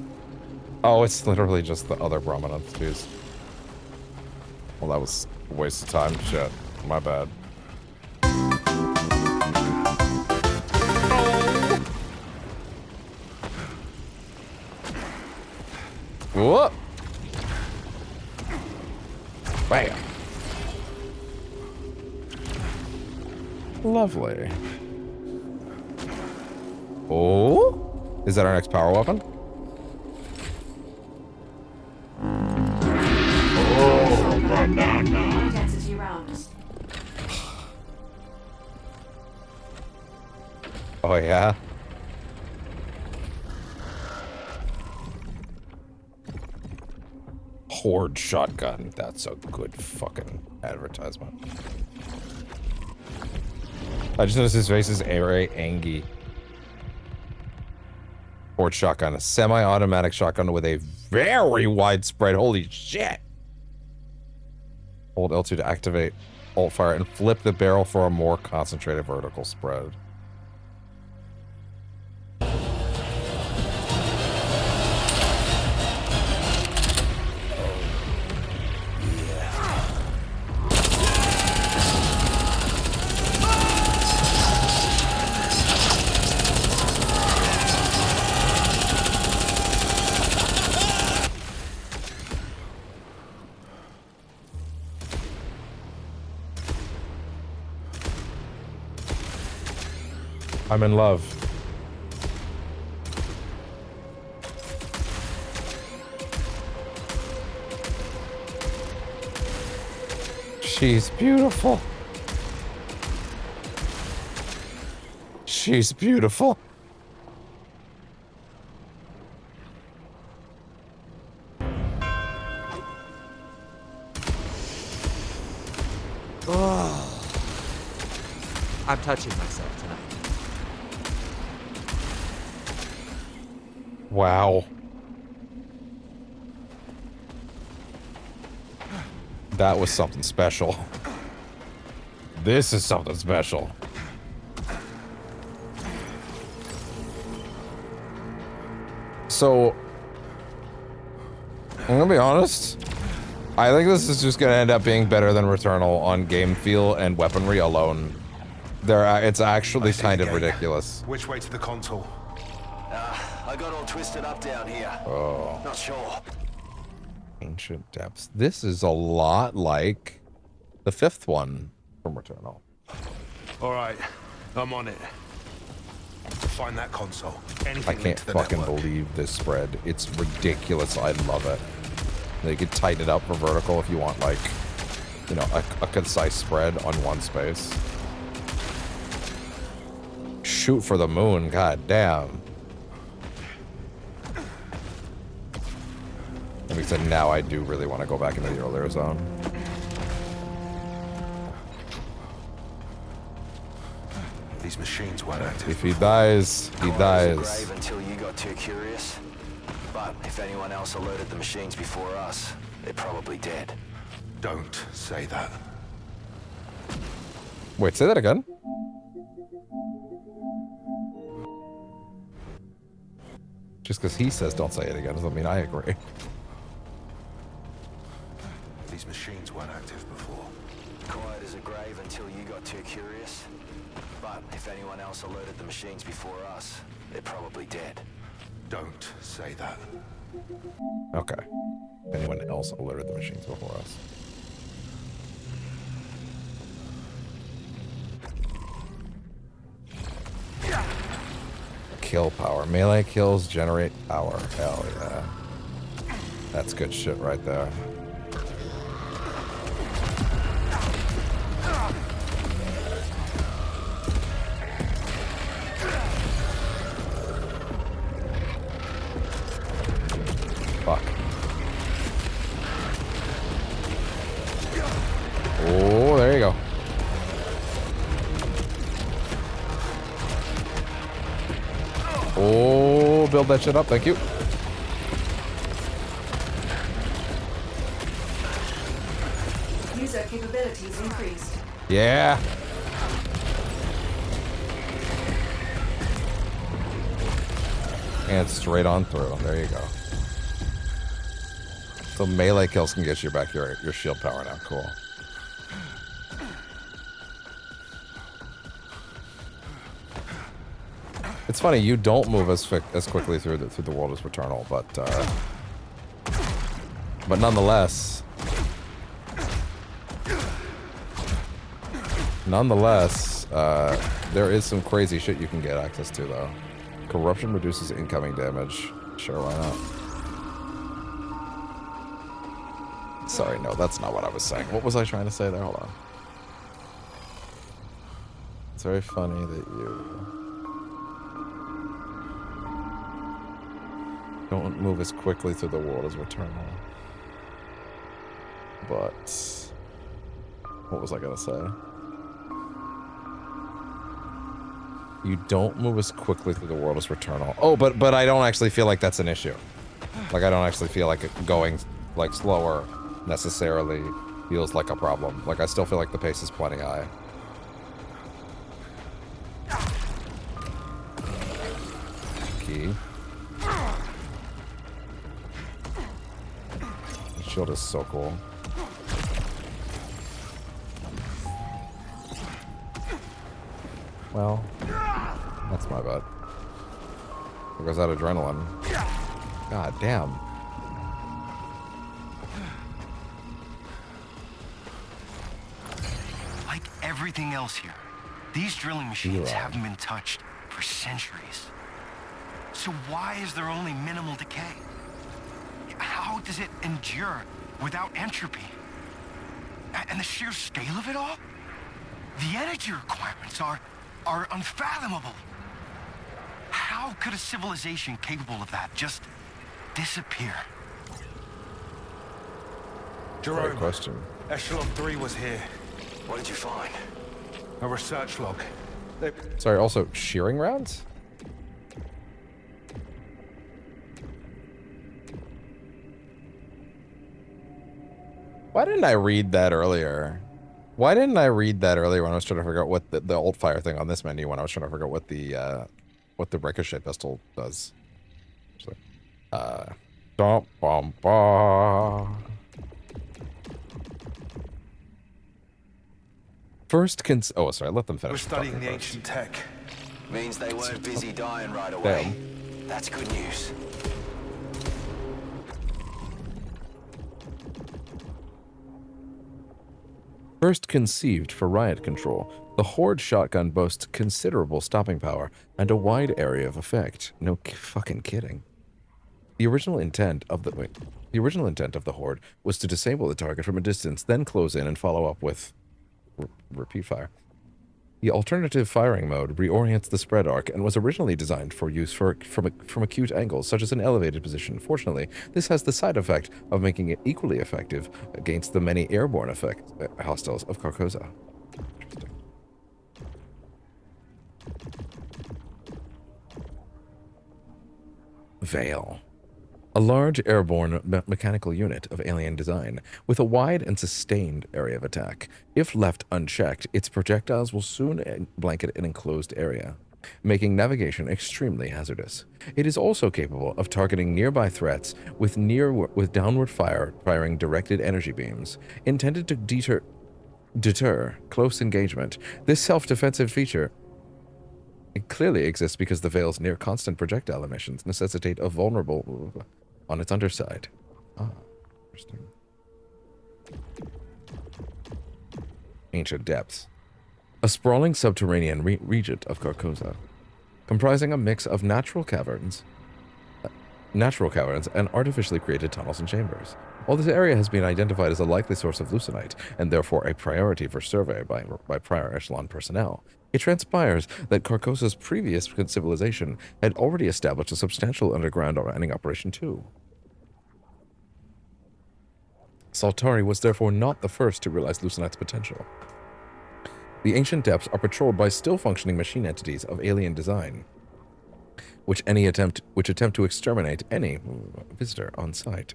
Oh, it's literally just the other prominence piece. Well, that was a waste of time. Shit. My bad. Whoop! Bam! Lovely. Oh? Is that our next power weapon? Oh, density rounds. Oh, yeah? Horde shotgun. That's a good fucking advertisement. I just noticed his face is very angry. Horde shotgun. A semi-automatic shotgun with a very widespread. Holy shit! Hold L2 to activate alt fire and flip the barrel for a more concentrated vertical spread. I'm in love. She's beautiful. She's beautiful. Oh. I'm touching myself tonight. Wow. That was something special. This is something special. So, I'm gonna be honest. I think this is just gonna end up being better than Returnal on game feel and weaponry alone. It's actually kind of ridiculous. Which way to the console? I got all twisted up down here. Oh. Not sure. Ancient Depths. This is a lot like the 5th one from Returnal. All right, I'm on it. Find that console. Anything I can't fucking believe this spread. It's ridiculous. I love it. You could tighten it up for vertical if you want, like, you know, a concise spread on one space. Shoot for the moon. God damn. Like I said, now I do really want to go back into the earlier zone. These machines weren't active. If he dies, he dies. Grave until you got too curious. But if anyone else alerted the machines before us, they're probably dead. Don't say that. Wait, say that again? Just because he says don't say it again doesn't mean I agree. These machines weren't active before. Quiet as a grave until you got too curious. But if anyone else alerted the machines before us, they're probably dead. Don't say that. Okay. Anyone else alerted the machines before us? Kill power. Melee kills generate power. Hell yeah. That's good shit right there. Fuck. Oh, there you go. Oh, build that shit up. Thank you. User capabilities increased. Yeah. And straight on through. There you go. So melee kills can get you back your shield power now. Cool. It's funny, you don't move as quickly through the world as Returnal, but nonetheless, there is some crazy shit you can get access to though. Corruption reduces incoming damage. Sure, why not? Sorry, no, that's not what I was saying. What was I trying to say there? Hold on. It's very funny that you... Don't move as quickly through the world as Returnal. But what was I gonna say? You don't move as quickly through the world as Returnal. Oh, but I don't actually feel like that's an issue. Like, I don't actually feel like going like slower necessarily feels like a problem. Like, I still feel like the pace is plenty high. Key. The shield is so cool. Well, that's my bad. There goes that adrenaline. God damn. Like everything else here, these drilling machines haven't been touched for centuries. So why is there only minimal decay? How does it endure without entropy? And the sheer scale of it all? The energy requirements are unfathomable. How could a civilization capable of that just disappear? Jerome, Great question. Echelon 3 was here. What did you find? A research log. Sorry, also shearing rounds? Why didn't I read that earlier? Why didn't I read that earlier when I was trying to figure out what the old fire thing on this menu when I was trying to figure out what the ricochet pistol does? So, First oh, sorry, let them finish. We're studying the ancient tech. Means they weren't busy dying right away. That's good news. First conceived for riot control, the Horde shotgun boasts considerable stopping power and a wide area of effect. No fucking kidding. The original intent of the Horde was to disable the target from a distance, then close in and follow up with repeat fire. The alternative firing mode reorients the spread arc and was originally designed for use from acute angles, such as an elevated position. Fortunately, this has the side effect of making it equally effective against the many airborne hostiles of Carcosa. Interesting. Veil. A large airborne mechanical unit of alien design, with a wide and sustained area of attack. If left unchecked, its projectiles will soon blanket an enclosed area, making navigation extremely hazardous. It is also capable of targeting nearby threats with downward firing directed energy beams, intended to deter close engagement. This self-defensive feature clearly exists because the Veil's near constant projectile emissions necessitate a vulnerable on its underside. Ah, interesting. Ancient Depths. A sprawling subterranean region of Carcosa, comprising a mix of natural caverns and artificially created tunnels and chambers. While this area has been identified as a likely source of leucite, and therefore a priority for survey by prior echelon personnel, it transpires that Carcosa's previous civilization had already established a substantial underground mining operation too. Saltari was therefore not the first to realize leucinite's potential. The ancient depths are patrolled by still functioning machine entities of alien design, which attempt to exterminate any visitor on site.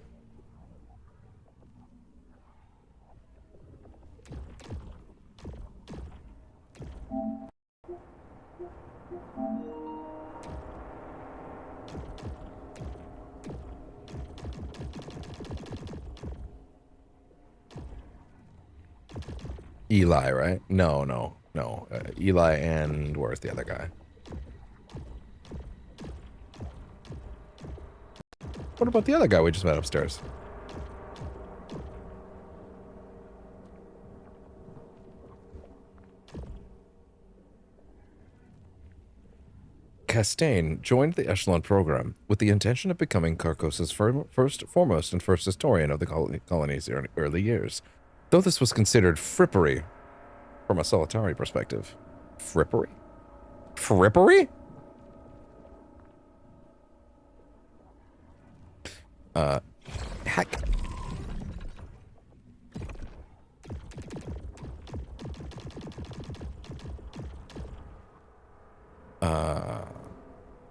Eli, right? No. Eli and where's the other guy? What about the other guy we just met upstairs? Castaigne joined the Echelon program with the intention of becoming Carcosa's foremost and first historian of the colony's early years. Though this was considered frippery from a Solitari perspective. Frippery? Frippery? Heck.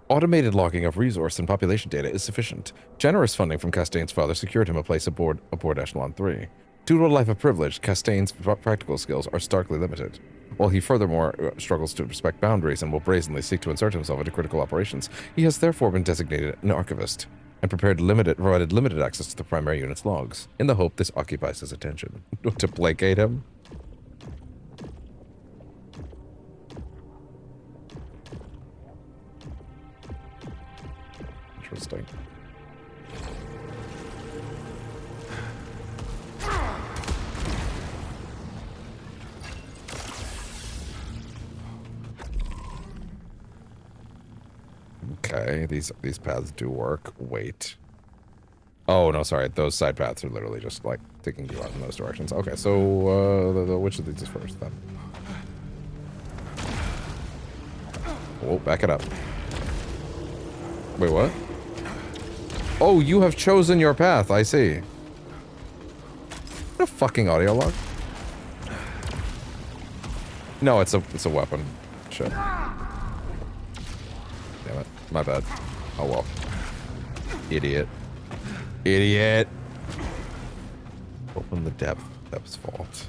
Automated logging of resource and population data is sufficient. Generous funding from Castaigne's father secured him a place aboard Echelon 3. Due to a life of privilege, Castaigne's practical skills are starkly limited. While he furthermore struggles to respect boundaries and will brazenly seek to insert himself into critical operations, he has therefore been designated an archivist and provided limited access to the primary unit's logs, in the hope this occupies his attention. To placate him? Interesting. Okay, these paths do work. Wait. Oh, no, sorry. Those side paths are literally just, like, taking you out in those directions. Okay, so, which of these is first, then? Whoa, back it up. Wait, what? Oh, you have chosen your path. I see. What a fucking audio log? No, it's a weapon. Shit. Damn it. My bad. Oh well. Idiot. Idiot. Open the depth. Depth's fault.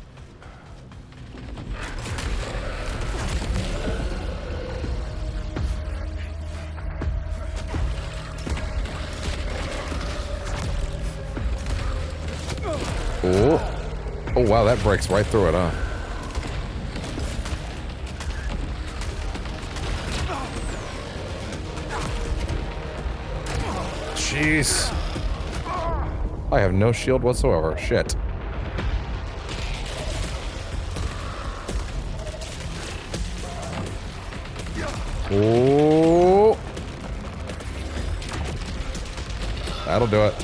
Oh. Oh wow, that breaks right through it, huh? Jeez. I have no shield whatsoever. Shit. Oh. That'll do it.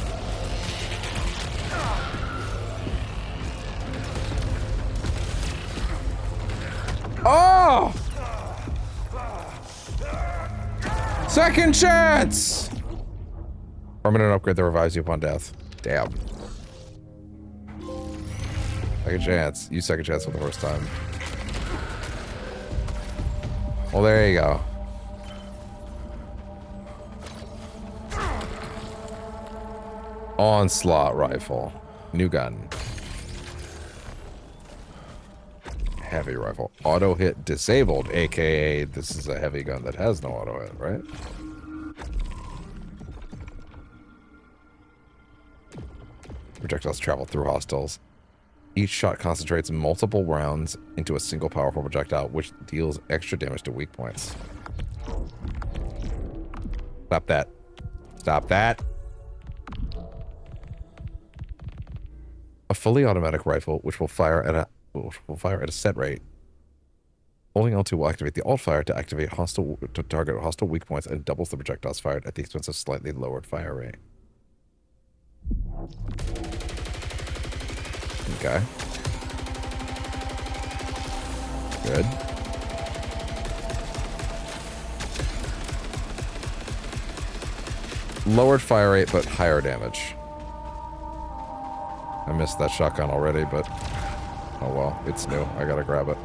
Oh! Second chance! Permanent upgrade that revives you upon death. Damn. Second chance. Use second chance for the first time. Well, there you go. Onslaught rifle. New gun. Heavy rifle. Auto hit disabled, aka this is a heavy gun that has no auto hit, right? Projectiles travel through hostiles. Each shot concentrates multiple rounds into a single powerful projectile, which deals extra damage to weak points. Stop that. Stop that. A fully automatic rifle, which will fire at a set rate. Holding L2 will activate the alt fire to target hostile weak points and doubles the projectiles fired at the expense of slightly lowered fire rate. Okay. Good. Lowered fire rate, but higher damage. I missed that shotgun already, but oh well, it's new. I gotta grab it.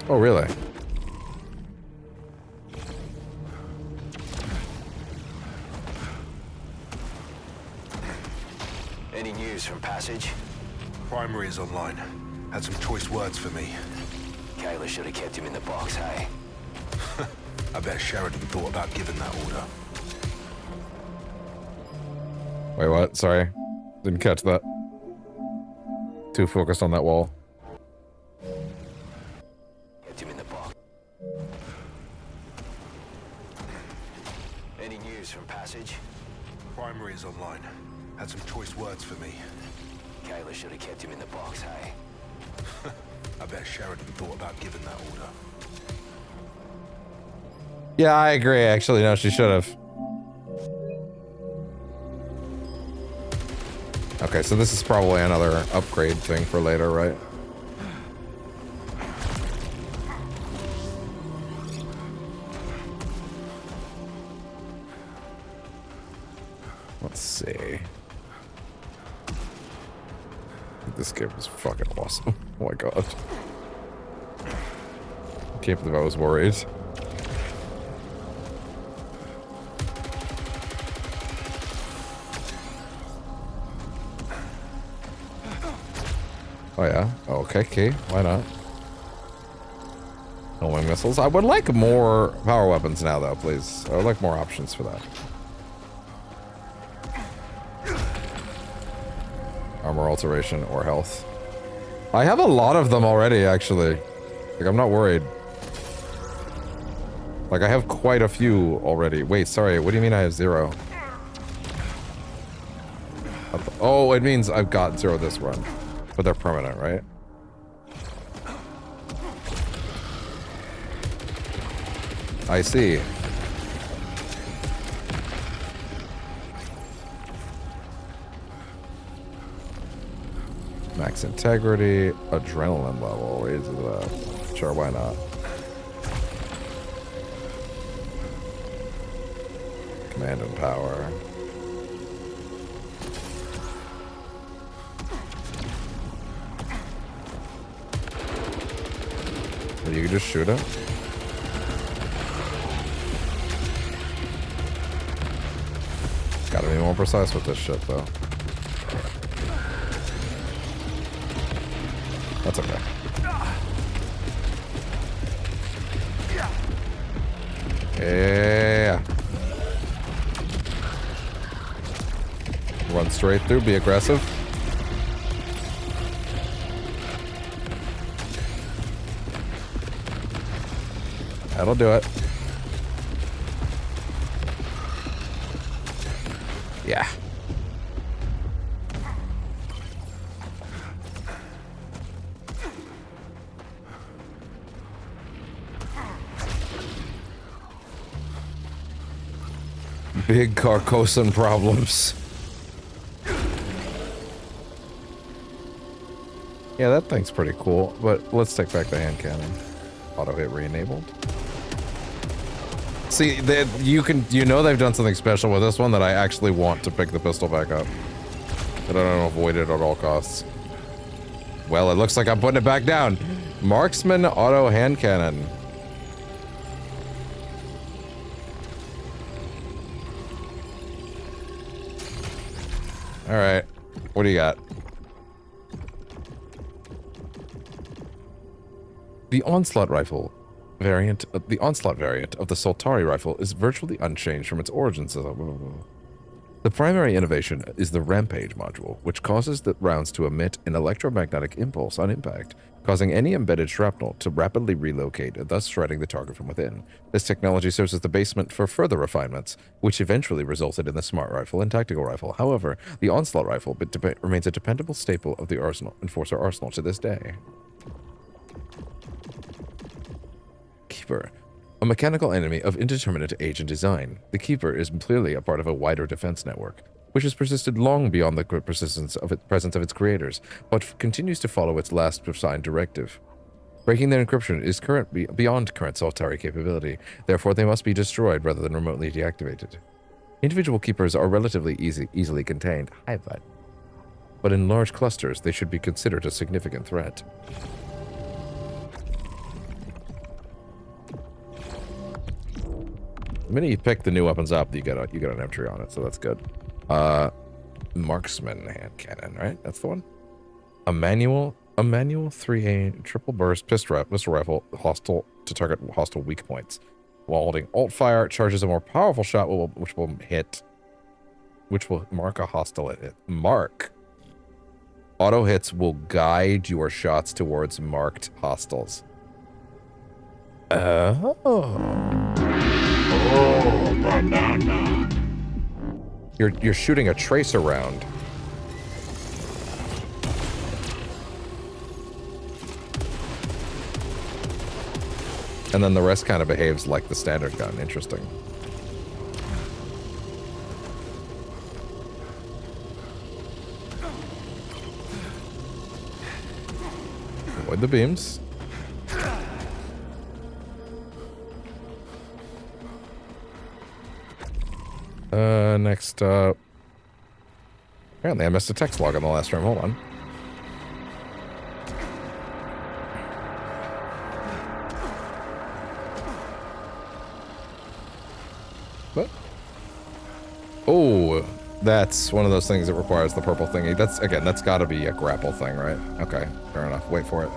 Oh, really? Any news from Passage? Primary is online. Had some choice words for me. Kayla should have kept him in the box, hey? I bet Sheridan thought about giving that order. Wait, what? Sorry. Didn't catch that. Too focused on that wall. Kept him in the box. Any news from Passage? Primary is online. Had some choice words for me. Kayla should have kept him in the box, hey? I bet Sheridan thought about giving that order. Yeah, I agree. Actually, no, she should have. Okay, so this is probably another upgrade thing for later, right? Let's see. This game is fucking awesome. Oh my god. Can't believe I was worried. Oh yeah? Okay. Why not? No wing missiles. I would like more power weapons now though, please. I would like more options for that. Armor alteration or health. I have a lot of them already, actually. Like, I'm not worried. Like, I have quite a few already. Wait, sorry, what do you mean I have 0? Oh, it means I've got 0 this run. But they're permanent, right? I see. Max integrity, adrenaline level raises up. Sure, why not? Command and power. You can just shoot it. Gotta be more precise with this shit, though. That's okay. Yeah. Run straight through, be aggressive. That'll do it. Yeah. Big Carcosan problems. Yeah, that thing's pretty cool, but let's take back the hand cannon. Auto hit re-enabled. See, you know they've done something special with this one that I actually want to pick the pistol back up. But I don't avoid it at all costs. Well, it looks like I'm putting it back down. Marksman auto hand cannon. All right, what do you got? The onslaught rifle variant, the onslaught variant of the Soltari rifle is virtually unchanged from its origins. The primary innovation is the Rampage module, which causes the rounds to emit an electromagnetic impulse on impact, causing any embedded shrapnel to rapidly relocate, thus shredding the target from within. This technology serves as the basement for further refinements, which eventually resulted in the Smart Rifle and Tactical Rifle. However, the Onslaught Rifle remains a dependable staple of the Enforcer arsenal to this day. Keeper. A mechanical enemy of indeterminate age and design, the Keeper is clearly a part of a wider defense network, which has persisted long beyond the presence of its creators, but continues to follow its last assigned directive. Breaking their encryption is beyond current Soltari capability, therefore they must be destroyed rather than remotely deactivated. Individual Keepers are relatively easily contained, but in large clusters they should be considered a significant threat. The minute you pick the new weapons up, you got an entry on it, so that's good. Marksman hand cannon, right? That's the one. A manual 3A triple burst pistol rifle hostile to target hostile weak points. While holding alt fire, charges a more powerful shot which will mark a hostile hit. Mark. Auto hits will guide your shots towards marked hostiles. Oh, banana. You're shooting a tracer round. And then the rest kind of behaves like the standard gun. Interesting. Avoid the beams. Next up, Apparently I missed a text log on the last stream. Hold on. What? Oh, that's one of those things that requires the purple thingy. That's got to be a grapple thing, right? Okay, fair enough. Wait for it.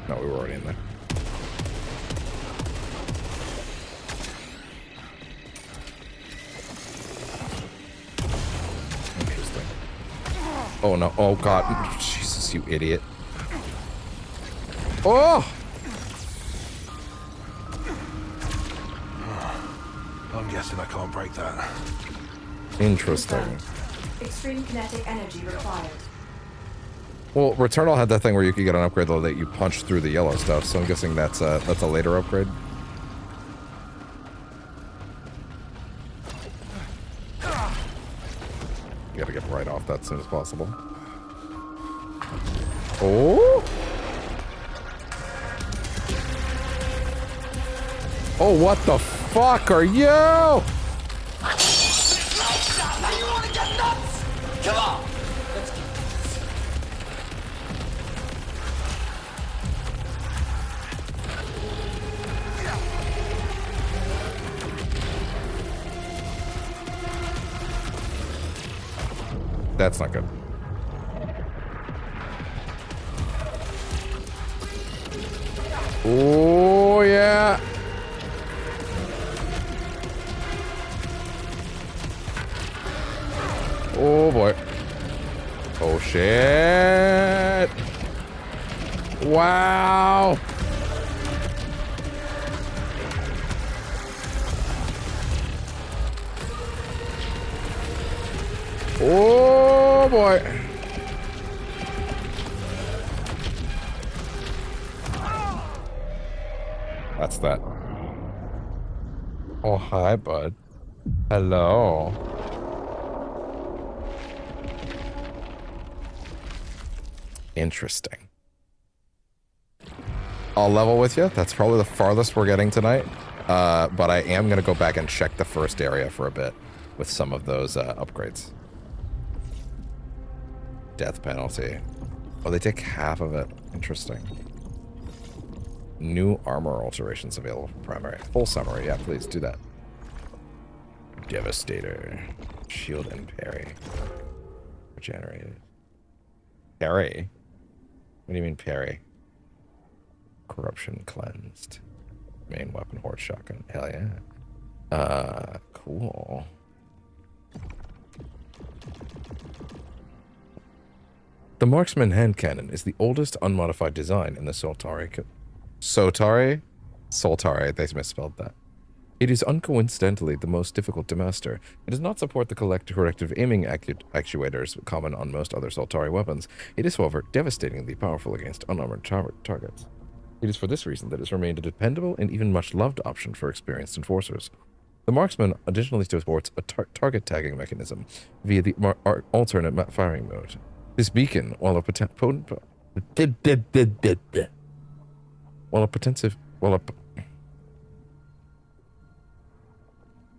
No, we were already in there. Interesting. Oh no, oh god. Jesus, you idiot. Oh! I'm guessing I can't break that. Interesting. Extreme kinetic energy required. Well, Returnal had that thing where you could get an upgrade though that you punch through the yellow stuff, so I'm guessing that's a later upgrade. You gotta get right off that as soon as possible. Oh! Oh, what the fuck are you? Now you want to get nuts? Come on! Let's get this. That's not good. Oh, yeah. Oh, boy. Oh, shit. Wow. Oh, boy. That's that. Oh, hi, bud. Hello. Interesting. I'll level with you. That's probably the farthest we're getting tonight. But I am going to go back and check the first area for a bit with some of those upgrades. Death penalty. Oh, they take half of it. Interesting. New armor alterations available for primary. Full summary. Yeah, please do that. Devastator. Shield and parry. Regenerated. Parry? What do you mean parry? Corruption cleansed. Main weapon horde shotgun. Hell yeah. Cool. The Marksman hand cannon is the oldest unmodified design in the Soltari. Soltari, they misspelled that. It is uncoincidentally the most difficult to master. It does not support the corrective aiming actuators common on most other Soltari weapons. It is, however, devastatingly powerful against unarmored targets. It is for this reason that it has remained a dependable and even much loved option for experienced enforcers. The Marksman additionally supports a target tagging mechanism via the alternate firing mode. This beacon, while a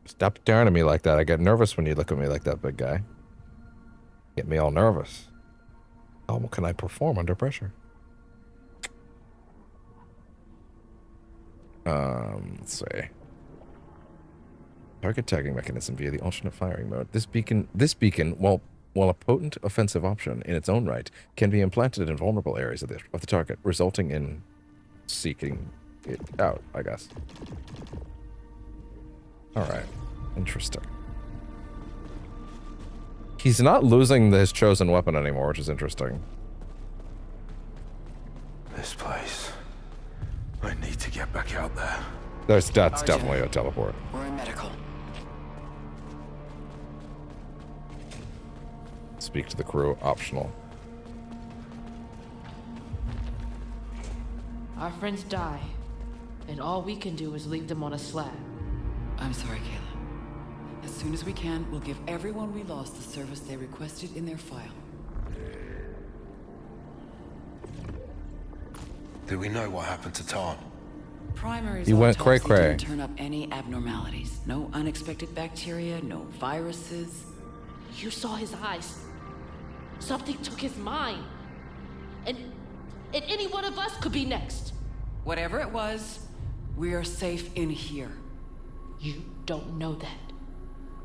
Stop staring at me like that. I get nervous when you look at me like that, big guy. Get me all nervous. How can I perform under pressure? Let's see. Target tagging mechanism via the alternate firing mode. This beacon, while a potent offensive option in its own right, can be implanted in vulnerable areas of the target, resulting in seeking it out, I guess. Alright. Interesting. He's not losing his chosen weapon anymore, which is interesting. This place. I need to get back out there. That's definitely a teleport. We're in medical. Speak to the crew, optional. Our friends die, and all we can do is leave them on a slab. I'm sorry, Kayla. As soon as we can, we'll give everyone we lost the service they requested in their file. Do we know what happened to Tarn? Primary's You went autopsy cray-cray. didn't turn up any abnormalities. No unexpected bacteria, no viruses. You saw his eyes. Something took his mind. And any one of us could be next. Whatever it was, we are safe in here. You don't know that.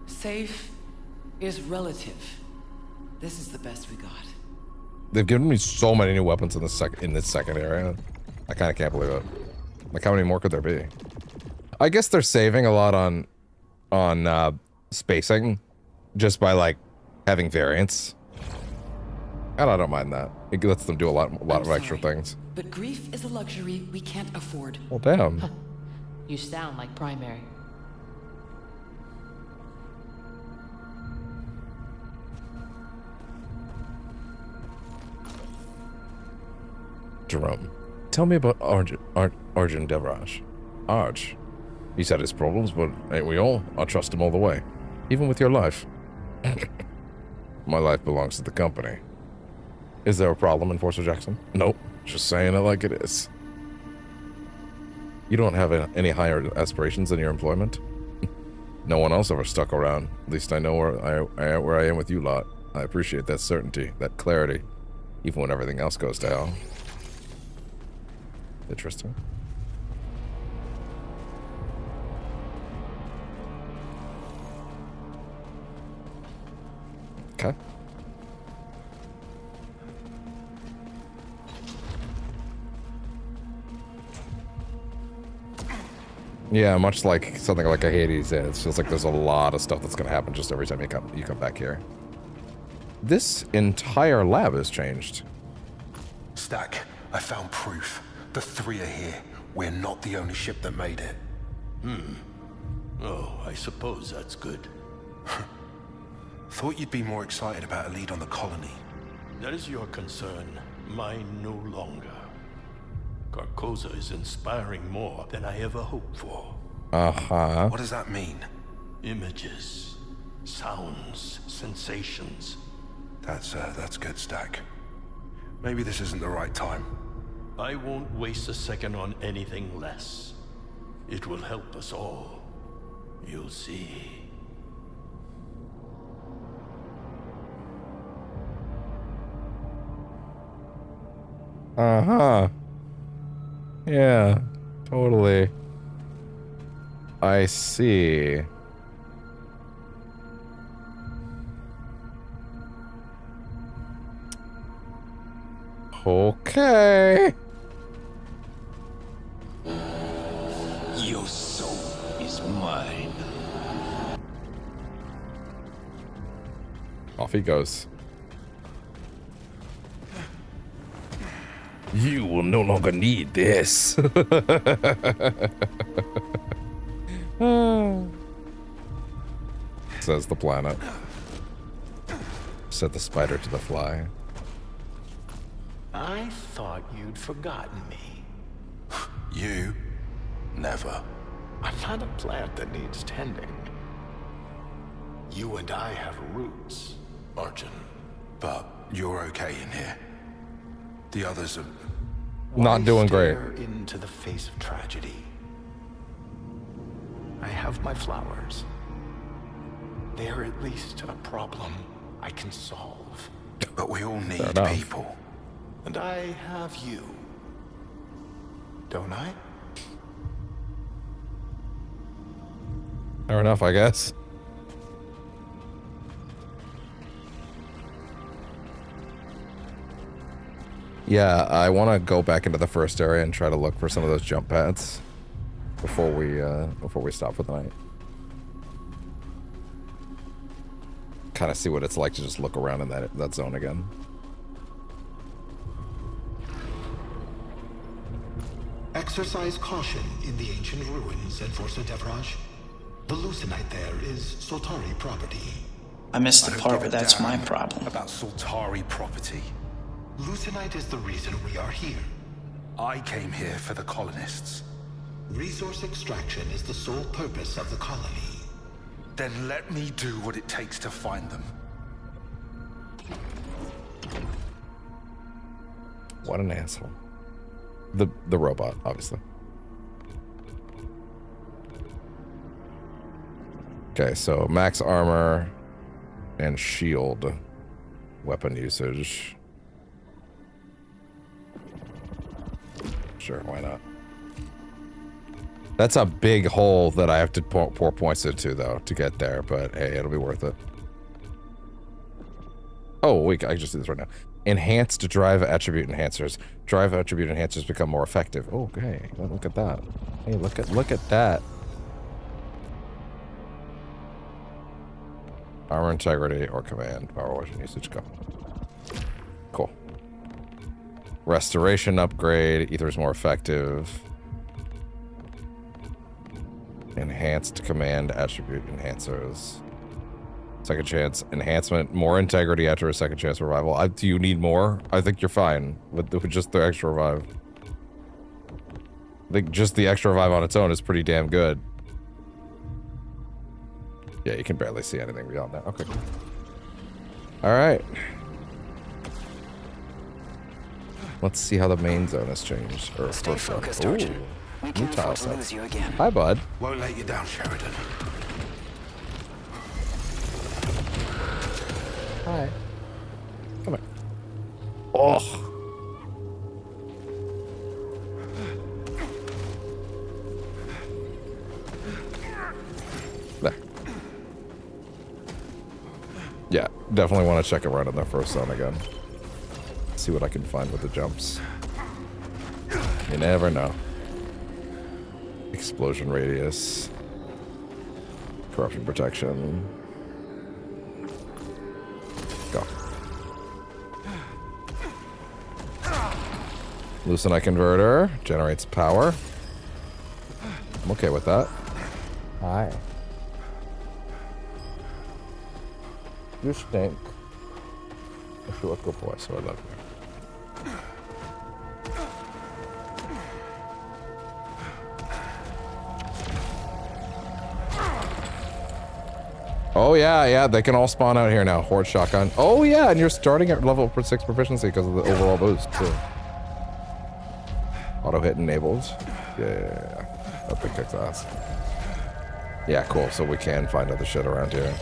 Safe is relative. This is the best we got. They've given me so many new weapons in this second area. I kind of can't believe it. Like, how many more could there be? I guess they're saving a lot on spacing, just by like having variants. And I don't mind that. It lets them do a lot of extra things. But grief is a luxury we can't afford. Well, damn. You sound like Primary. Jerome, tell me about Arjun Devraj. Arj. He's had his problems, but ain't we all? I trust him all the way. Even with your life. My life belongs to the company. Is there a problem, Enforcer Jackson? Nope. Just saying it like it is. You don't have any higher aspirations in your employment? No one else ever stuck around. At least I know where I am with you lot. I appreciate that certainty, that clarity, even when everything else goes to hell. Interesting. Okay. Yeah, much like something like a Hades, it feels like there's a lot of stuff that's gonna happen just every time you come back here. This entire lab has changed. Stack, I found proof. The three are here. We're not the only ship that made it. Oh, I suppose that's good. Thought you'd be more excited about a lead on the colony. That is your concern. Mine no longer. Carcosa is inspiring more than I ever hoped for. Uh-huh. What does that mean? Images, sounds, sensations. That's good, Stack. Maybe this isn't the right time. I won't waste a second on anything less. It will help us all. You'll see. Uh-huh. Yeah, totally. I see. Okay. Your soul is mine. Off he goes. You will no longer need this. Says the planet. Said the spider to the fly. I thought you'd forgotten me. You? Never. I'm not a plant that needs tending. You and I have roots, Arjun. But you're okay in here. The others are... Not doing great. Stare into the face of tragedy. I have my flowers. They are at least a problem I can solve. But we all need people. And I have you. Don't I? Fair enough, I guess. Yeah, I want to go back into the first area and try to look for some of those jump pads before we stop for the night. Kind of see what it's like to just look around in that zone again. Exercise caution in the ancient ruins, Enforcer Devraj. The Lucenite there is Soltari property. I missed the part where that's my problem. About Soltari property. Lucenite is the reason we are here. I came here for the colonists. Resource extraction is the sole purpose of the colony. Then let me do what it takes to find them. What an asshole. The robot, obviously. Okay, so max armor and shield weapon usage. Sure, why not? That's a big hole that I have to pour points into, though, to get there, but hey, it'll be worth it. Oh, wait, I can just do this right now. Enhanced drive attribute enhancers. Drive attribute enhancers become more effective. Okay, look at that. Hey, look at that. Armor integrity or command. Power weapon usage, go. Cool. Restoration upgrade. Ether is more effective. Enhanced command attribute enhancers. Second chance enhancement. More integrity after a second chance revival. Do you need more? I think you're fine with just the extra revive. I think just the extra revive on its own is pretty damn good. Yeah, you can barely see anything beyond that. Okay. Alright. Let's see how the main zone has changed. Or Stay focused, Arjun. We can't afford to lose you again. Hi, bud. Won't let you down, Sheridan. Hi. Come on. Oh. There. Yeah, definitely want to check around in the first zone again. See what I can find with the jumps. You never know. Explosion radius. Corruption protection. Go. Lucenite converter generates power. I'm okay with that. Hi. You stink. If you look good boy, so I love you. Oh yeah, they can all spawn out here now. Horde shotgun. Oh yeah, and you're starting at level 6 proficiency because of the overall boost too. Auto hit enabled. Yeah. That thing kicks ass. Yeah, cool. So we can find other shit around here.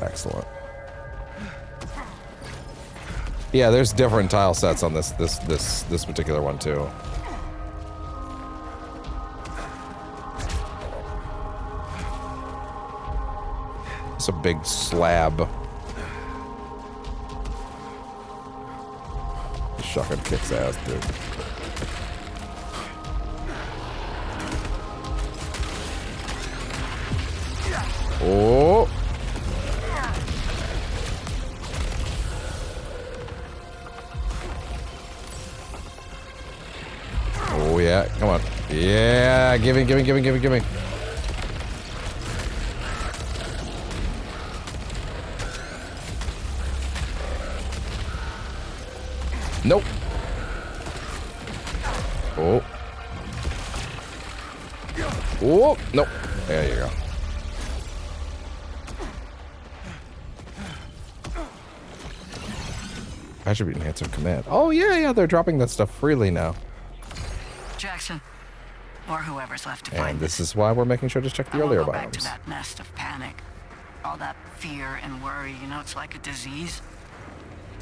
Excellent. Yeah, there's different tile sets on this particular one too. It's a big slab. This shotgun kicks ass, dude. Oh. Oh yeah, come on. Yeah, give me. Nope. Oh. Oh, nope. There you go. Attribute enhancer command. Oh yeah, they're dropping that stuff freely now. Jackson, or whoever's left to And find this is why we're making sure to check the earlier go back to biomes. that nest of panic. All that fear and worry, you know, it's like a disease.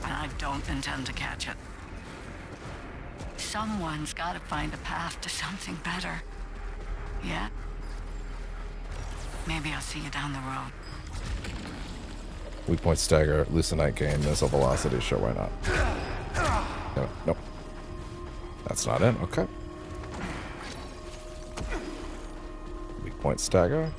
And I don't intend to catch it. Someone's got to find a path to something better. Yeah? Maybe I'll see you down the road. Weak point stagger, Lucenite gain, missile velocity, sure, why not? No, nope. That's not it, okay. Weak point stagger.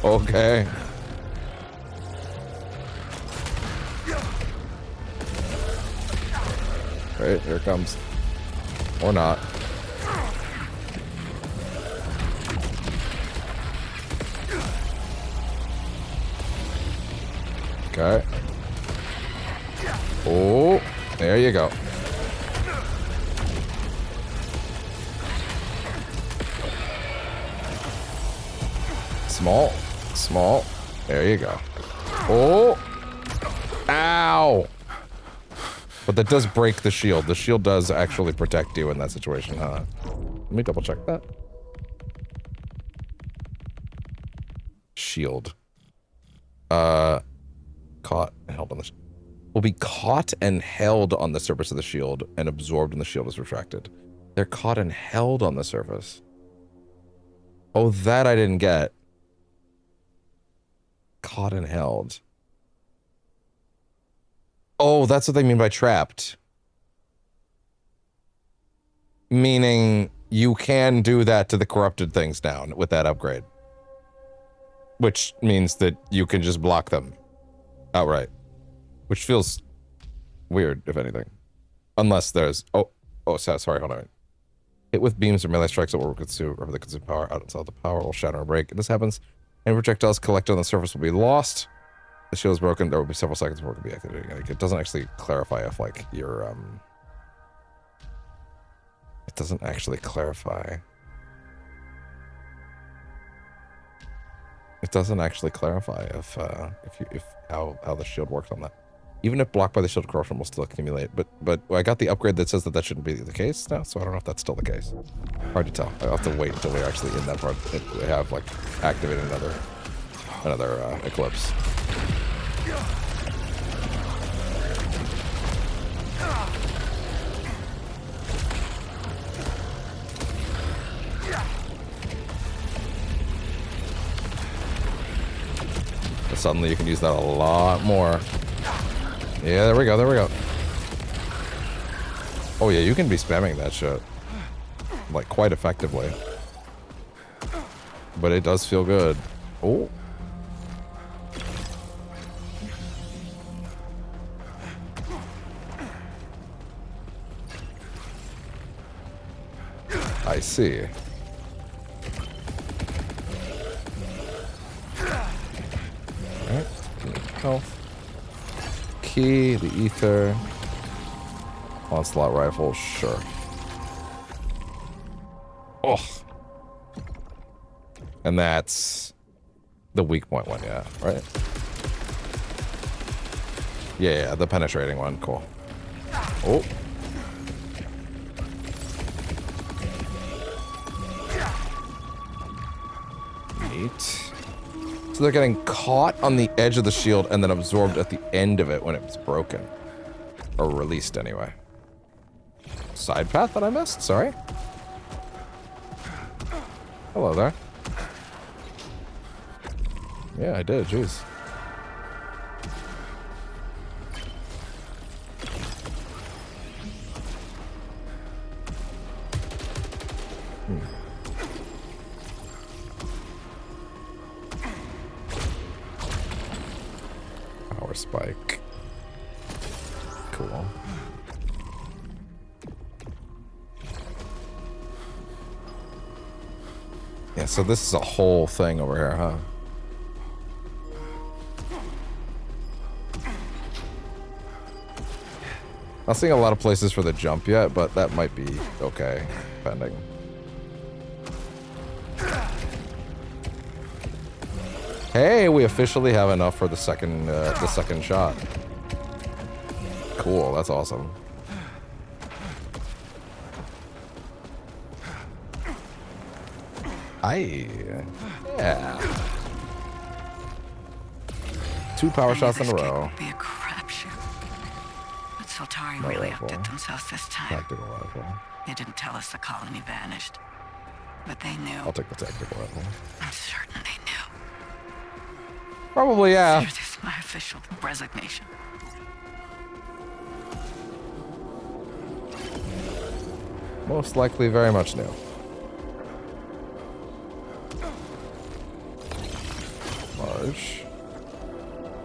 Okay. Right, here it comes. Or not. Okay. Oh, there you go. Small. Small. There you go. Oh! Ow! But that does break the shield. The shield does actually protect you in that situation, huh? Let me double check that. Shield. Caught and held on the... Will be caught and held on the surface of the shield and absorbed when the shield is retracted. They're caught and held on the surface. Oh, that I didn't get. Caught and held. Oh, that's what they mean by trapped. Meaning you can do that to the corrupted things now with that upgrade. Which means that you can just block them outright. Which feels weird, if anything. Unless there's... Oh, sorry, hold on. Hit with beams or melee strikes that will consume power out until the power will shatter or break. If this happens, any projectiles collected on the surface will be lost. The shield is broken. There will be several seconds before it can be activated. Like, it doesn't actually clarify if, like, your, It doesn't actually clarify. It doesn't actually clarify if how the shield works on that. Even if blocked by the shield, corruption will still accumulate. But I got the upgrade that says that shouldn't be the case now, so I don't know if that's still the case. Hard to tell. I'll have to wait until we're actually in that part. We have like activated another eclipse. But suddenly you can use that a lot more. Yeah, there we go, there we go. Oh yeah, you can be spamming that shit. Like, quite effectively. But it does feel good. Oh. I see. Alright, health. Key, the ether. Onslaught rifle, sure. Oh. And that's the weak point one, yeah, right? Yeah, the penetrating one, cool. Oh. Neat. So they're getting caught on the edge of the shield and then absorbed at the end of it when it's broken. Or released, anyway. Side path that I missed? Sorry. Hello there. Yeah, I did. Jeez. Power spike. Cool. Yeah, so this is a whole thing over here, huh? Not seeing a lot of places for the jump yet, but that might be okay, depending. Hey, we officially have enough for the second shot. Cool, that's awesome. Yeah. 2 power shots in a row. Be a crapshoot. But Soltari No really rifle. outdid themselves this time. Tactical rifle. They didn't tell us the colony vanished, but they knew. I'll take the tactical rifle. I'm certain they knew. Probably, yeah. Here's this, my official resignation. Most likely very much new. Large.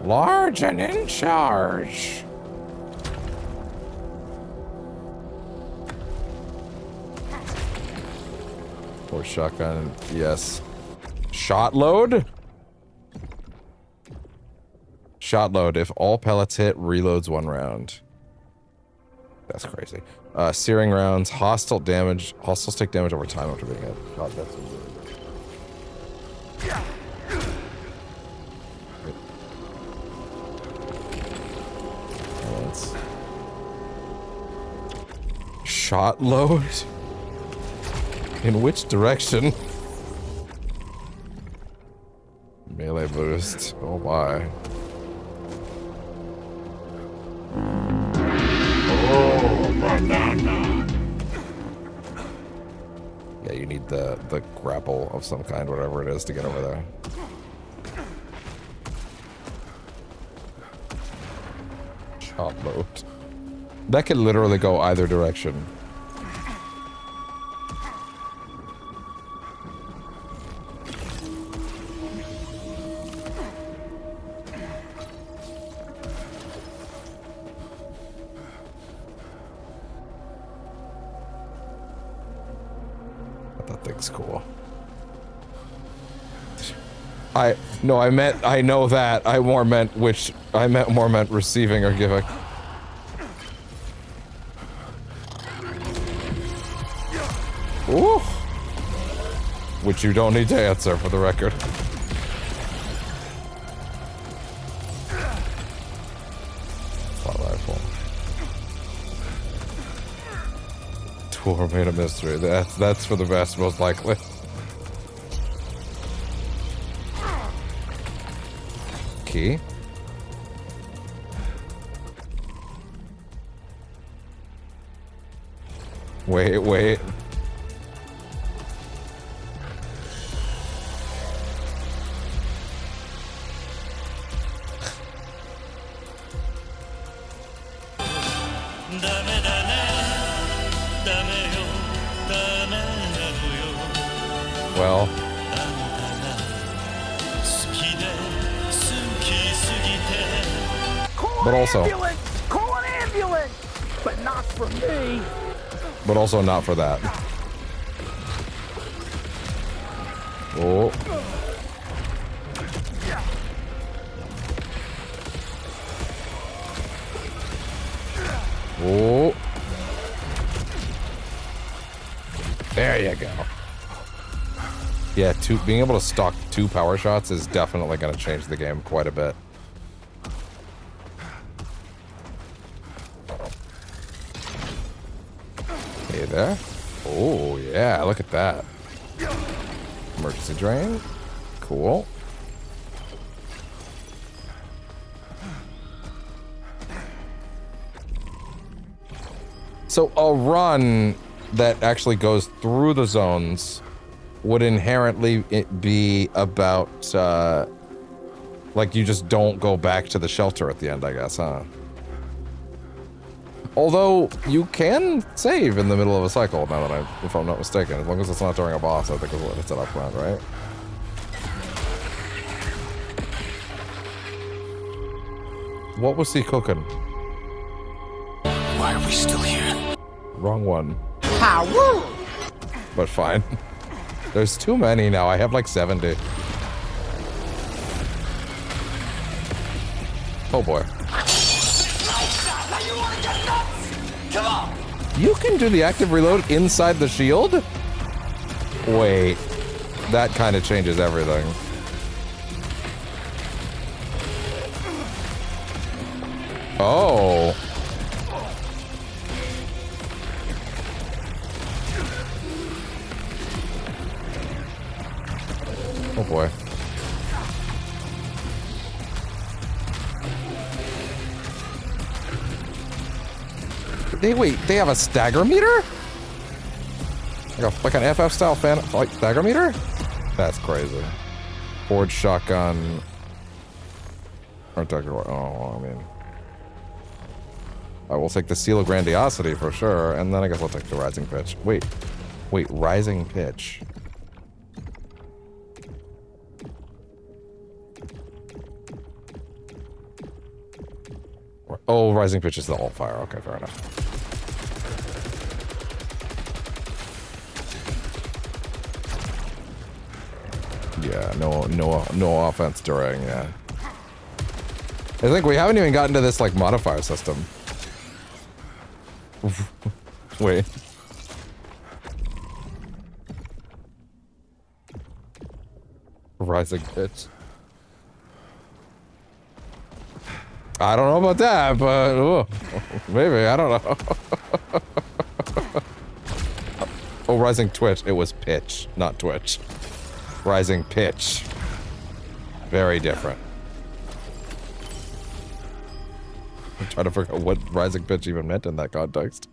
Large and in charge. Or shotgun, yes. Shot load? Shot load. If all pellets hit, reloads 1 round. That's crazy. Searing rounds, hostile damage. Hostiles take damage over time after being hit. God, that's weird. Shot load? In which direction? Melee boost. Oh my. Oh, banana. Yeah, you need the grapple of some kind, whatever it is, to get over there. Shot load. That could literally go either direction. That thing's cool. I know that. I more meant receiving or giving. Ooh. Which you don't need to answer, for the record. Assault rifle. Tool remain a mystery. That's for the best, most likely. Key. Wait. Well. But also. Call an ambulance! But not for me! But also not for that. Oh. Oh. There you go. Yeah, being able to stock 2 power shots is definitely going to change the game quite a bit. Hey there. Oh, yeah, look at that. Emergency drain. Cool. So a run that actually goes through the zones would inherently be about, like, you just don't go back to the shelter at the end, I guess, huh? Although, you can save in the middle of a cycle, now that if I'm not mistaken. As long as it's not during a boss, I think is what it's set up around, right? What was he cooking? Why are we still here? Wrong one. How rude! But fine. There's too many now. I have like 70. Oh boy. Come on! You can do the active reload inside the shield? Wait. That kind of changes everything. Oh. Oh boy. They have a stagger meter? Like an FF style like stagger meter? That's crazy. Forged shotgun. Or dagger. Oh, I mean. I will take the Seal of Grandiosity for sure, and then I guess I'll take the Rising Pitch. Wait, Rising Pitch. Oh, Rising Pitch is the alt fire. Okay, fair enough. Yeah, no offense during, yeah. I think we haven't even gotten to this, like, modifier system. Wait. Rising Pitch. I don't know about that, but maybe, I don't know. Rising Twitch. It was pitch, not Twitch. Rising pitch. Very different. I'm trying to figure out what rising pitch even meant in that context.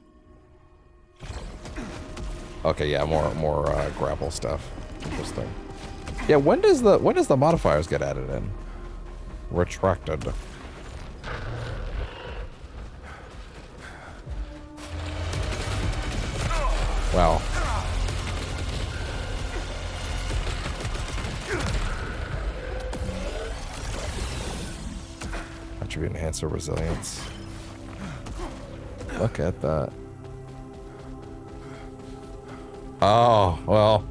Okay, yeah, more grapple stuff. Interesting. Yeah, when does the modifiers get added in? Retracted. Wow. Attribute enhancer resilience. Look at that. Oh, well.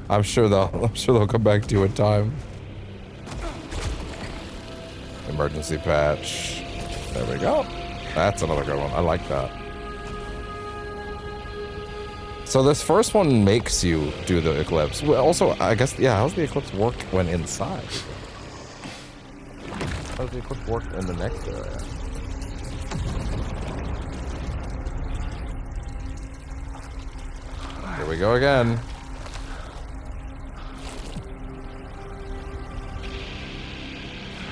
I'm sure they'll come back to you in time. Emergency patch. There we go. That's another good one. I like that. So this first one makes you do the eclipse. Well, also, I guess, yeah, how's the eclipse work when inside? How does the eclipse work in the next area? Here we go again.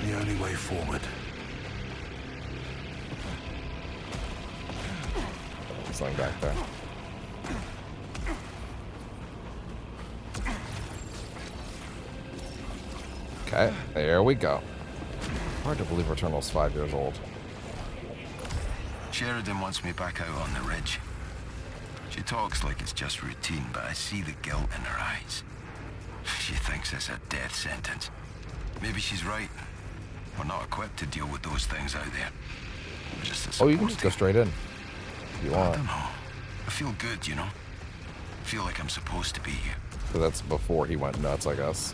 The only way forward. Something back there. Okay, there we go. Hard to believe Returnal's 5 years old. Sheridan wants me back out on the ridge. She talks like it's just routine, but I see the guilt in her eyes. She thinks it's a death sentence. Maybe she's right. We're not equipped to deal with those things out there. We're just Oh, you can just go straight in. If you want. I don't know. I feel good, you know? I feel like I'm supposed to be here. So that's before he went nuts, I guess.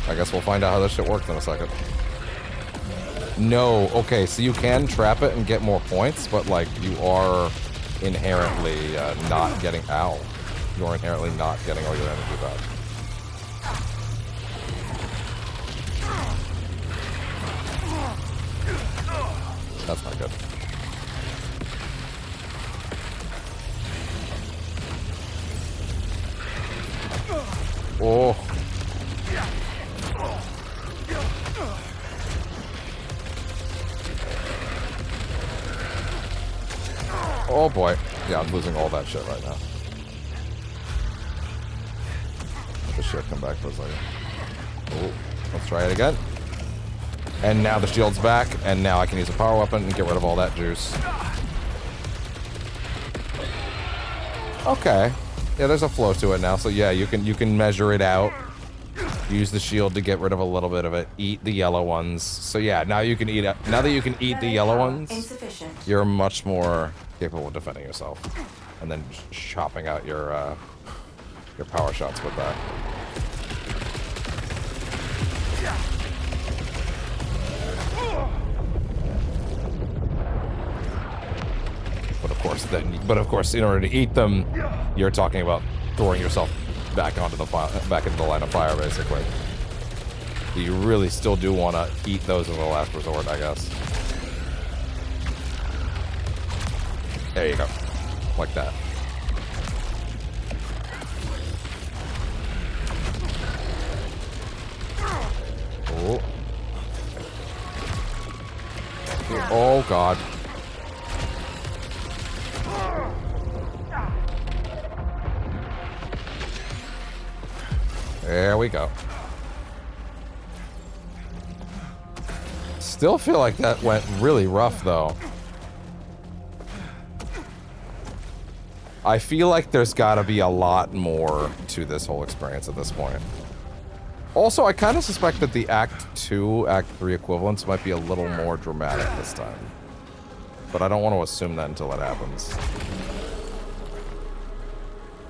I guess we'll find out how this shit works in a second. No, okay, so you can trap it and get more points, but like you are inherently not getting ow. You're inherently not getting all your energy back. That's not good. Oh. Oh boy. Yeah, I'm losing all that shit right now. Let the shit come back for a second. Oh, let's try it again. And now the shield's back, and now I can use a power weapon and get rid of all that juice. Okay. Yeah, there's a flow to it now, so yeah, you can measure it out. Use the shield to get rid of a little bit of it. Eat the yellow ones. So yeah, now you can eat it. Now that you can eat the yellow ones, you're much more capable of defending yourself, and then chopping out your power shots with that. But of course, in order to eat them, you're talking about throwing yourself back into the line of fire, basically. You really still do want to eat those as a last resort, I guess. There you go, like that. Oh. Oh God. There we go. Still feel like that went really rough, though. I feel like there's got to be a lot more to this whole experience at this point. Also, I kind of suspect that the Act 2, Act 3 equivalents might be a little more dramatic this time. But I don't want to assume that until it happens.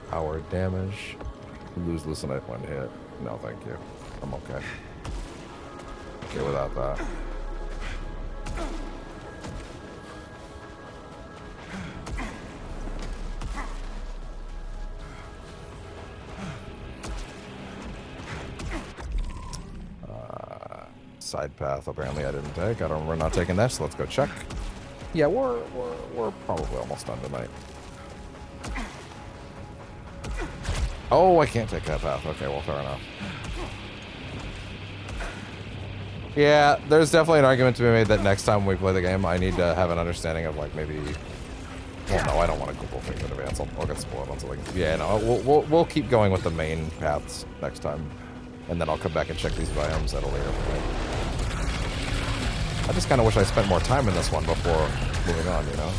Power damage. Lose Lucenite when hit. No, thank you. I'm okay. Okay without that. side path apparently I didn't take. I don't remember not taking that, so let's go check. Yeah, we're probably almost done tonight. Oh, I can't take that path. Okay, well, fair enough. Yeah, there's definitely an argument to be made that next time we play the game, I need to have an understanding of, like, maybe... Well, no, I don't want to Google things in advance. I'll get spoiled on something. Yeah, no, we'll keep going with the main paths next time. And then I'll come back and check these biomes at a later point. I just kind of wish I spent more time in this one before moving on, you know?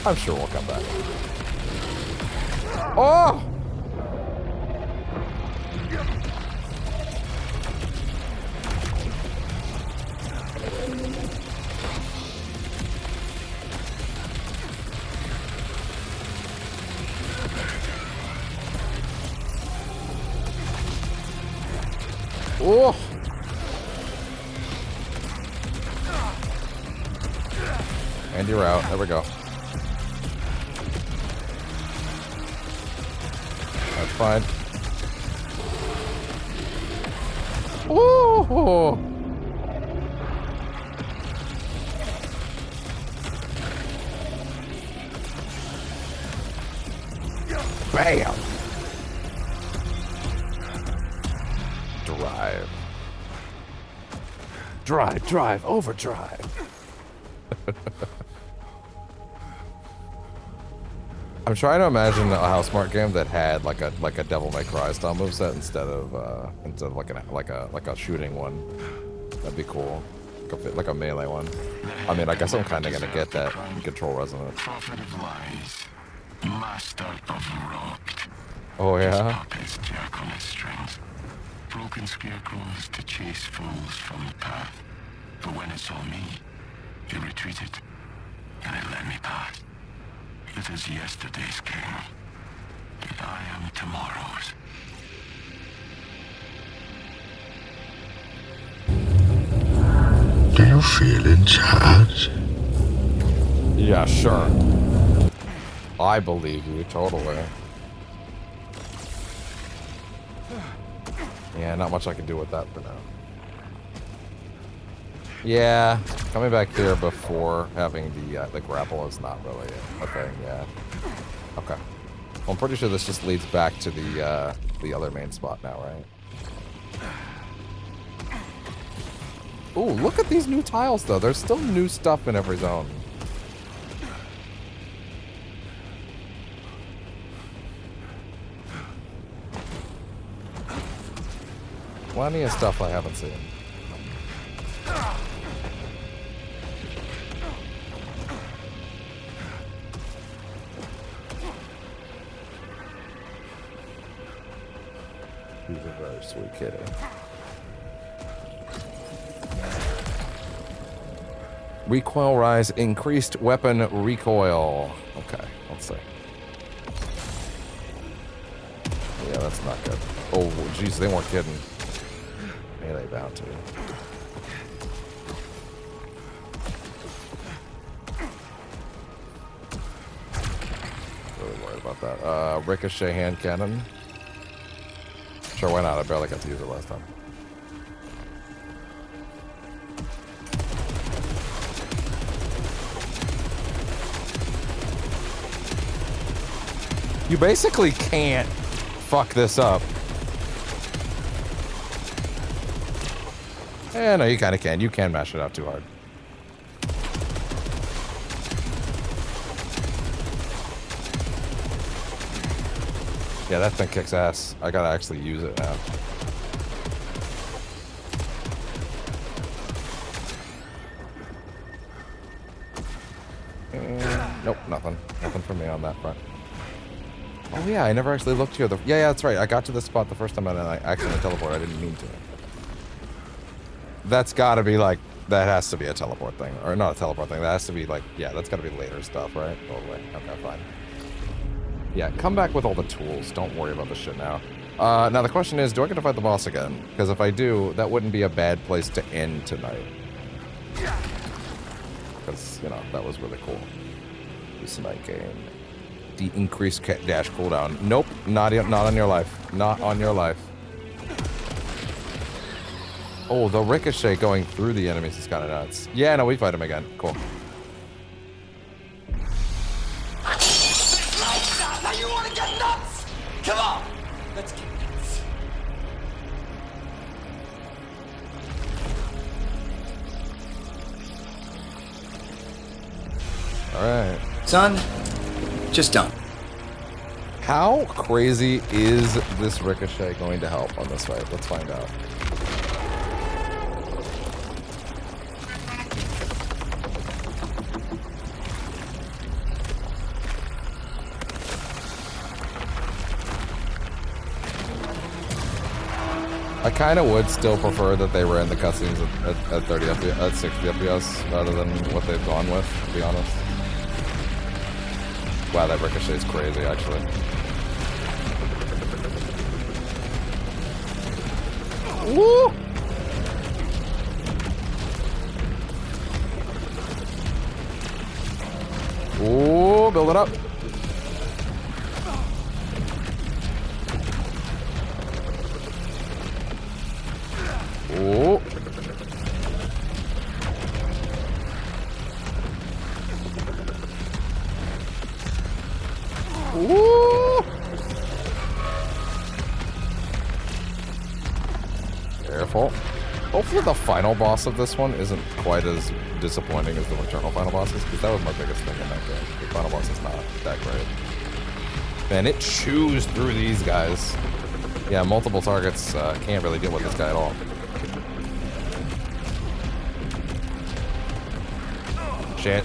I'm sure we'll come back. Oh! Oh! And you're out. There we go. That's fine. Ooh! Bam! Drive, overdrive. I'm trying to imagine a HouseMarque game that had like a Devil May Cry style moveset instead of like a shooting one. That'd be cool. Like a melee one. I mean, I guess I'm kind of gonna get that control resonance. Prophet of lies, master of rocked. Oh yeah. Puppets jerk on his strings. Broken scarecrows to chase fools from the path. But when it's all me, they retreated, and they let me pass. It is yesterday's king, and I am tomorrow's. Do you feel in charge? Yeah, sure. I believe you, totally. Yeah, not much I can do with that for now. Yeah, coming back here before having the grapple is not really a thing. Yeah. Okay. Well, I'm pretty sure this just leads back to the other main spot now, right? Ooh, look at these new tiles though. There's still new stuff in every zone. Plenty of stuff I haven't seen. He's a very sweet kitty. Recoil rise, increased weapon recoil. Okay, let's see. Yeah, that's not good. Oh, jeez, they weren't kidding. Melee bounty. Really worried about that. Ricochet hand cannon. Sure, why not? I barely got to use it last time. You basically can't fuck this up. Eh, no, you kind of can. You can mash it out too hard. Yeah, that thing kicks ass. I gotta actually use it now. Nope, nothing. Nothing for me on that front. Oh yeah, I never actually looked here. Yeah, that's right. I got to this spot the first time and I accidentally teleported. I didn't mean to. That's gotta be like, that has to be a teleport thing. Or not a teleport thing. That has to be like, yeah, that's gotta be later stuff, right? Oh, wait. Okay, fine. Yeah, come back with all the tools. Don't worry about this shit now. Now the question is, do I get to fight the boss again? Because if I do, that wouldn't be a bad place to end tonight. Because, you know, that was really cool. This night game. The increased dash cooldown. Nope, not on your life. Not on your life. Oh, the ricochet going through the enemies is kind of nuts. Yeah, no, we fight him again. Cool. Now you want to get nuts? Come on, let's get nuts. All right. Son, just done. How crazy is this ricochet going to help on this fight? Let's find out. I kind of would still prefer that they ran the cutscenes at 30 FPS, at 60 FPS rather than what they've gone with, to be honest. Wow, that ricochet is crazy, actually. Woo! Ooh, build it up. Ooh. Ooh. Careful. Hopefully the final boss of this one isn't quite as disappointing as the Returnal final bosses, because that was my biggest thing in that game. The final boss is not that great. Man, it chews through these guys. Yeah, multiple targets can't really deal with this guy at all. Shit.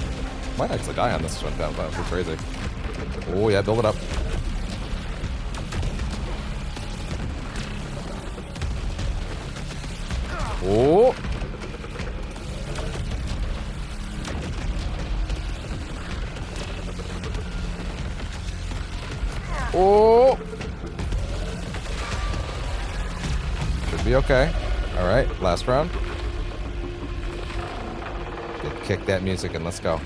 Might actually die on this one. That would be crazy. Oh, yeah, build it up. Oh. Oh. Should be okay. All right, last round. Kick that music and let's go.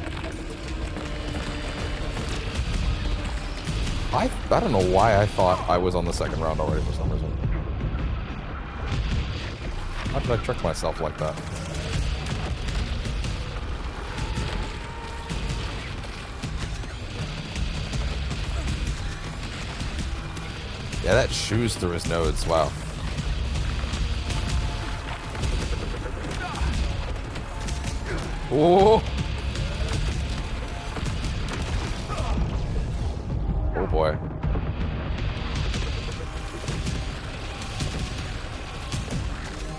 I don't know why I thought I was on the second round already for some reason. How did I trick myself like that? Yeah, that chews through his nodes. Wow. Oh! Oh boy.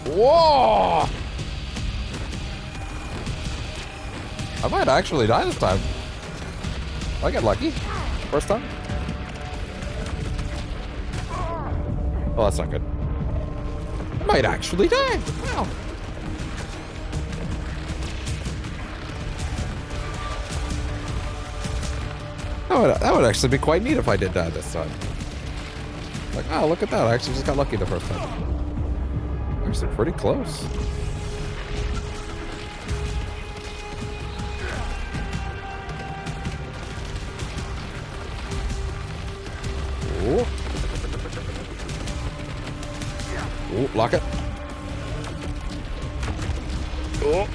Whoa! I might actually die this time. I get lucky. First time. Oh, that's not good. I might actually die. Wow. That would actually be quite neat if I did die this time. Like, oh, look at that. I actually just got lucky the first time. Actually pretty close. Ooh. Ooh, lock it. Oh.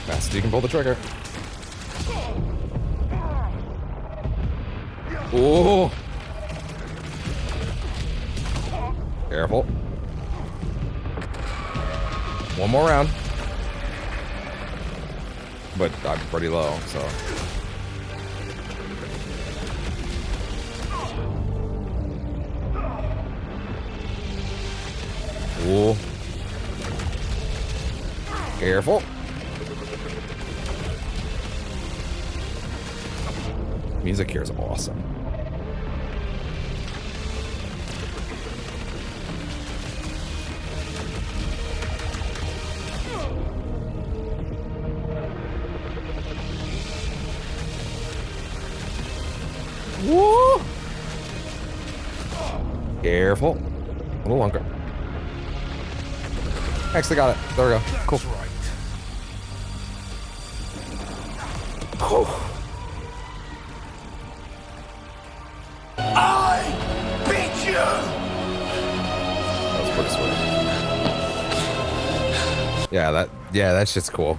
Fast, you can pull the trigger. Oh! Careful. One more round. But I'm pretty low, so. Ooh. Careful. Music here is awesome. Woo! Careful. A little longer. Actually got it. There we go. Cool. Yeah, that shit's cool.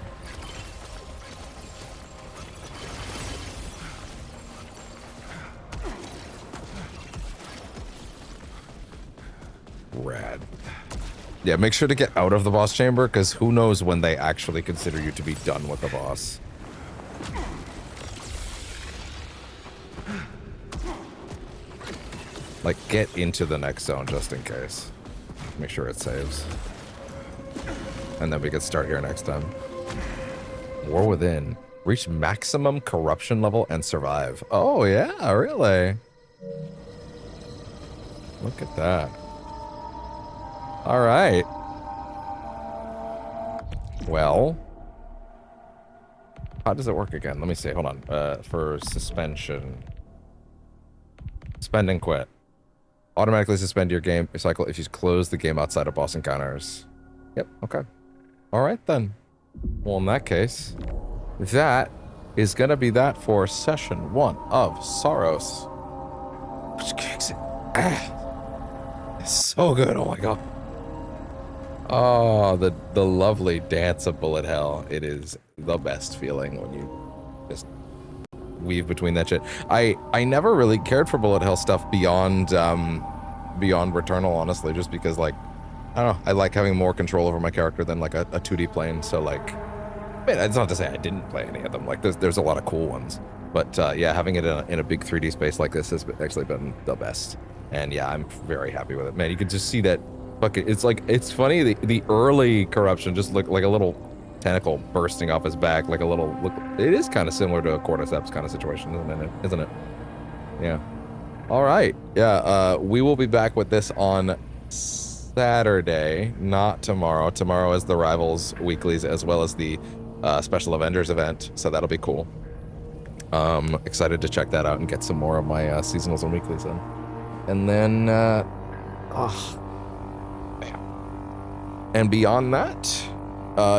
Rad. Yeah, make sure to get out of the boss chamber, because who knows when they actually consider you to be done with the boss. Like, get into the next zone just in case. Make sure it saves. And then we can start here next time. War Within. Reach maximum corruption level and survive. Oh, yeah, really? Look at that. All right. Well, how does it work again? Let me see. Hold on. For suspension. Suspend and quit. Automatically suspend your game cycle if you close the game outside of boss encounters. Yep, okay. All right, then. Well, in that case, that is going to be that for session 1 of SAROS. Which kicks it. It's so good. Oh, my God. Oh, the lovely dance of bullet hell. It is the best feeling when you just weave between that shit. I never really cared for bullet hell stuff beyond RETURNAL, honestly, just because, like, I don't know, I like having more control over my character than like a 2D plane. So like, I mean, it's not to say I didn't play any of them. Like there's a lot of cool ones, but yeah, having it in a big 3D space like this has actually been the best. And yeah, I'm very happy with it, man. You can just see that. It's like, it's funny, the early corruption just looked like a little tentacle bursting off his back, like a little look. It is kind of similar to a cordyceps kind of situation, isn't it? Yeah. All right. Yeah. We will be back with this on Saturday, not tomorrow. Tomorrow is the Rivals weeklies as well as the Special Avengers event, so that'll be cool. Excited to check that out and get some more of my seasonals and weeklies in. And then, and beyond that,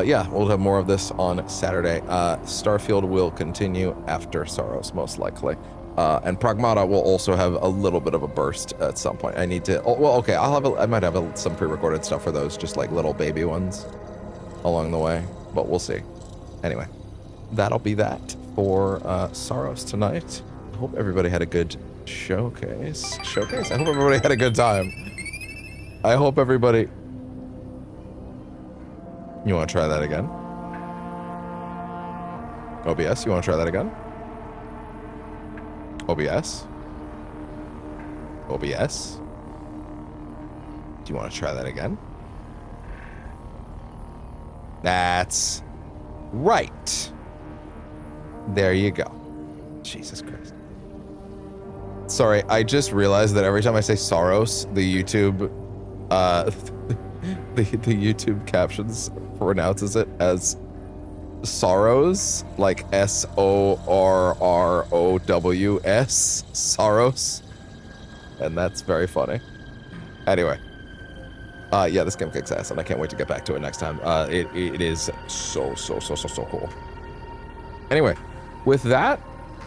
yeah, we'll have more of this on Saturday. Starfield will continue after SAROS, most likely. And Pragmata will also have a little bit of a burst at some point. I need to, well, okay, I might have some pre-recorded stuff for those, just like little baby ones along the way, but we'll see. Anyway, that'll be that for SAROS tonight. I hope everybody had a good showcase. I hope everybody had a good time. I hope everybody... You want to try that again? OBS, you want to try that again? OBS? OBS? Do you want to try that again? That's right. There you go. Jesus Christ. Sorry, I just realized that every time I say SAROS, the YouTube, the YouTube captions pronounces it as SAROS, like SORROWS, SAROS, and that's very funny. Anyway, yeah, this game kicks ass, and I can't wait to get back to it next time. It is so cool. Anyway, with that,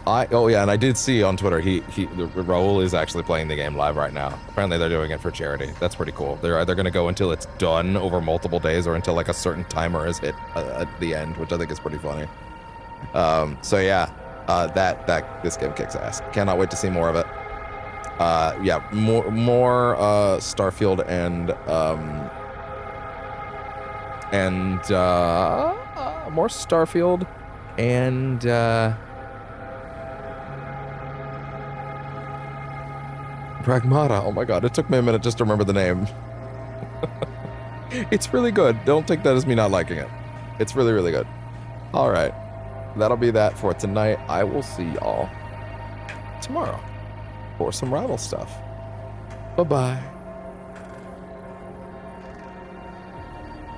oh yeah, and I did see on Twitter Raul is actually playing the game live right now. Apparently they're doing it for charity. That's pretty cool. They're either gonna go until it's done over multiple days or until like a certain timer is hit at the end, which I think is pretty funny. So yeah, this game kicks ass. Cannot wait to see more of it. Yeah, more Starfield and more Starfield and Pragmata. Oh my god, it took me a minute just to remember the name. It's really good. Don't take that as me not liking it. It's really, really good. All right, that'll be that for tonight. I will see y'all tomorrow for some rival stuff. Bye-bye.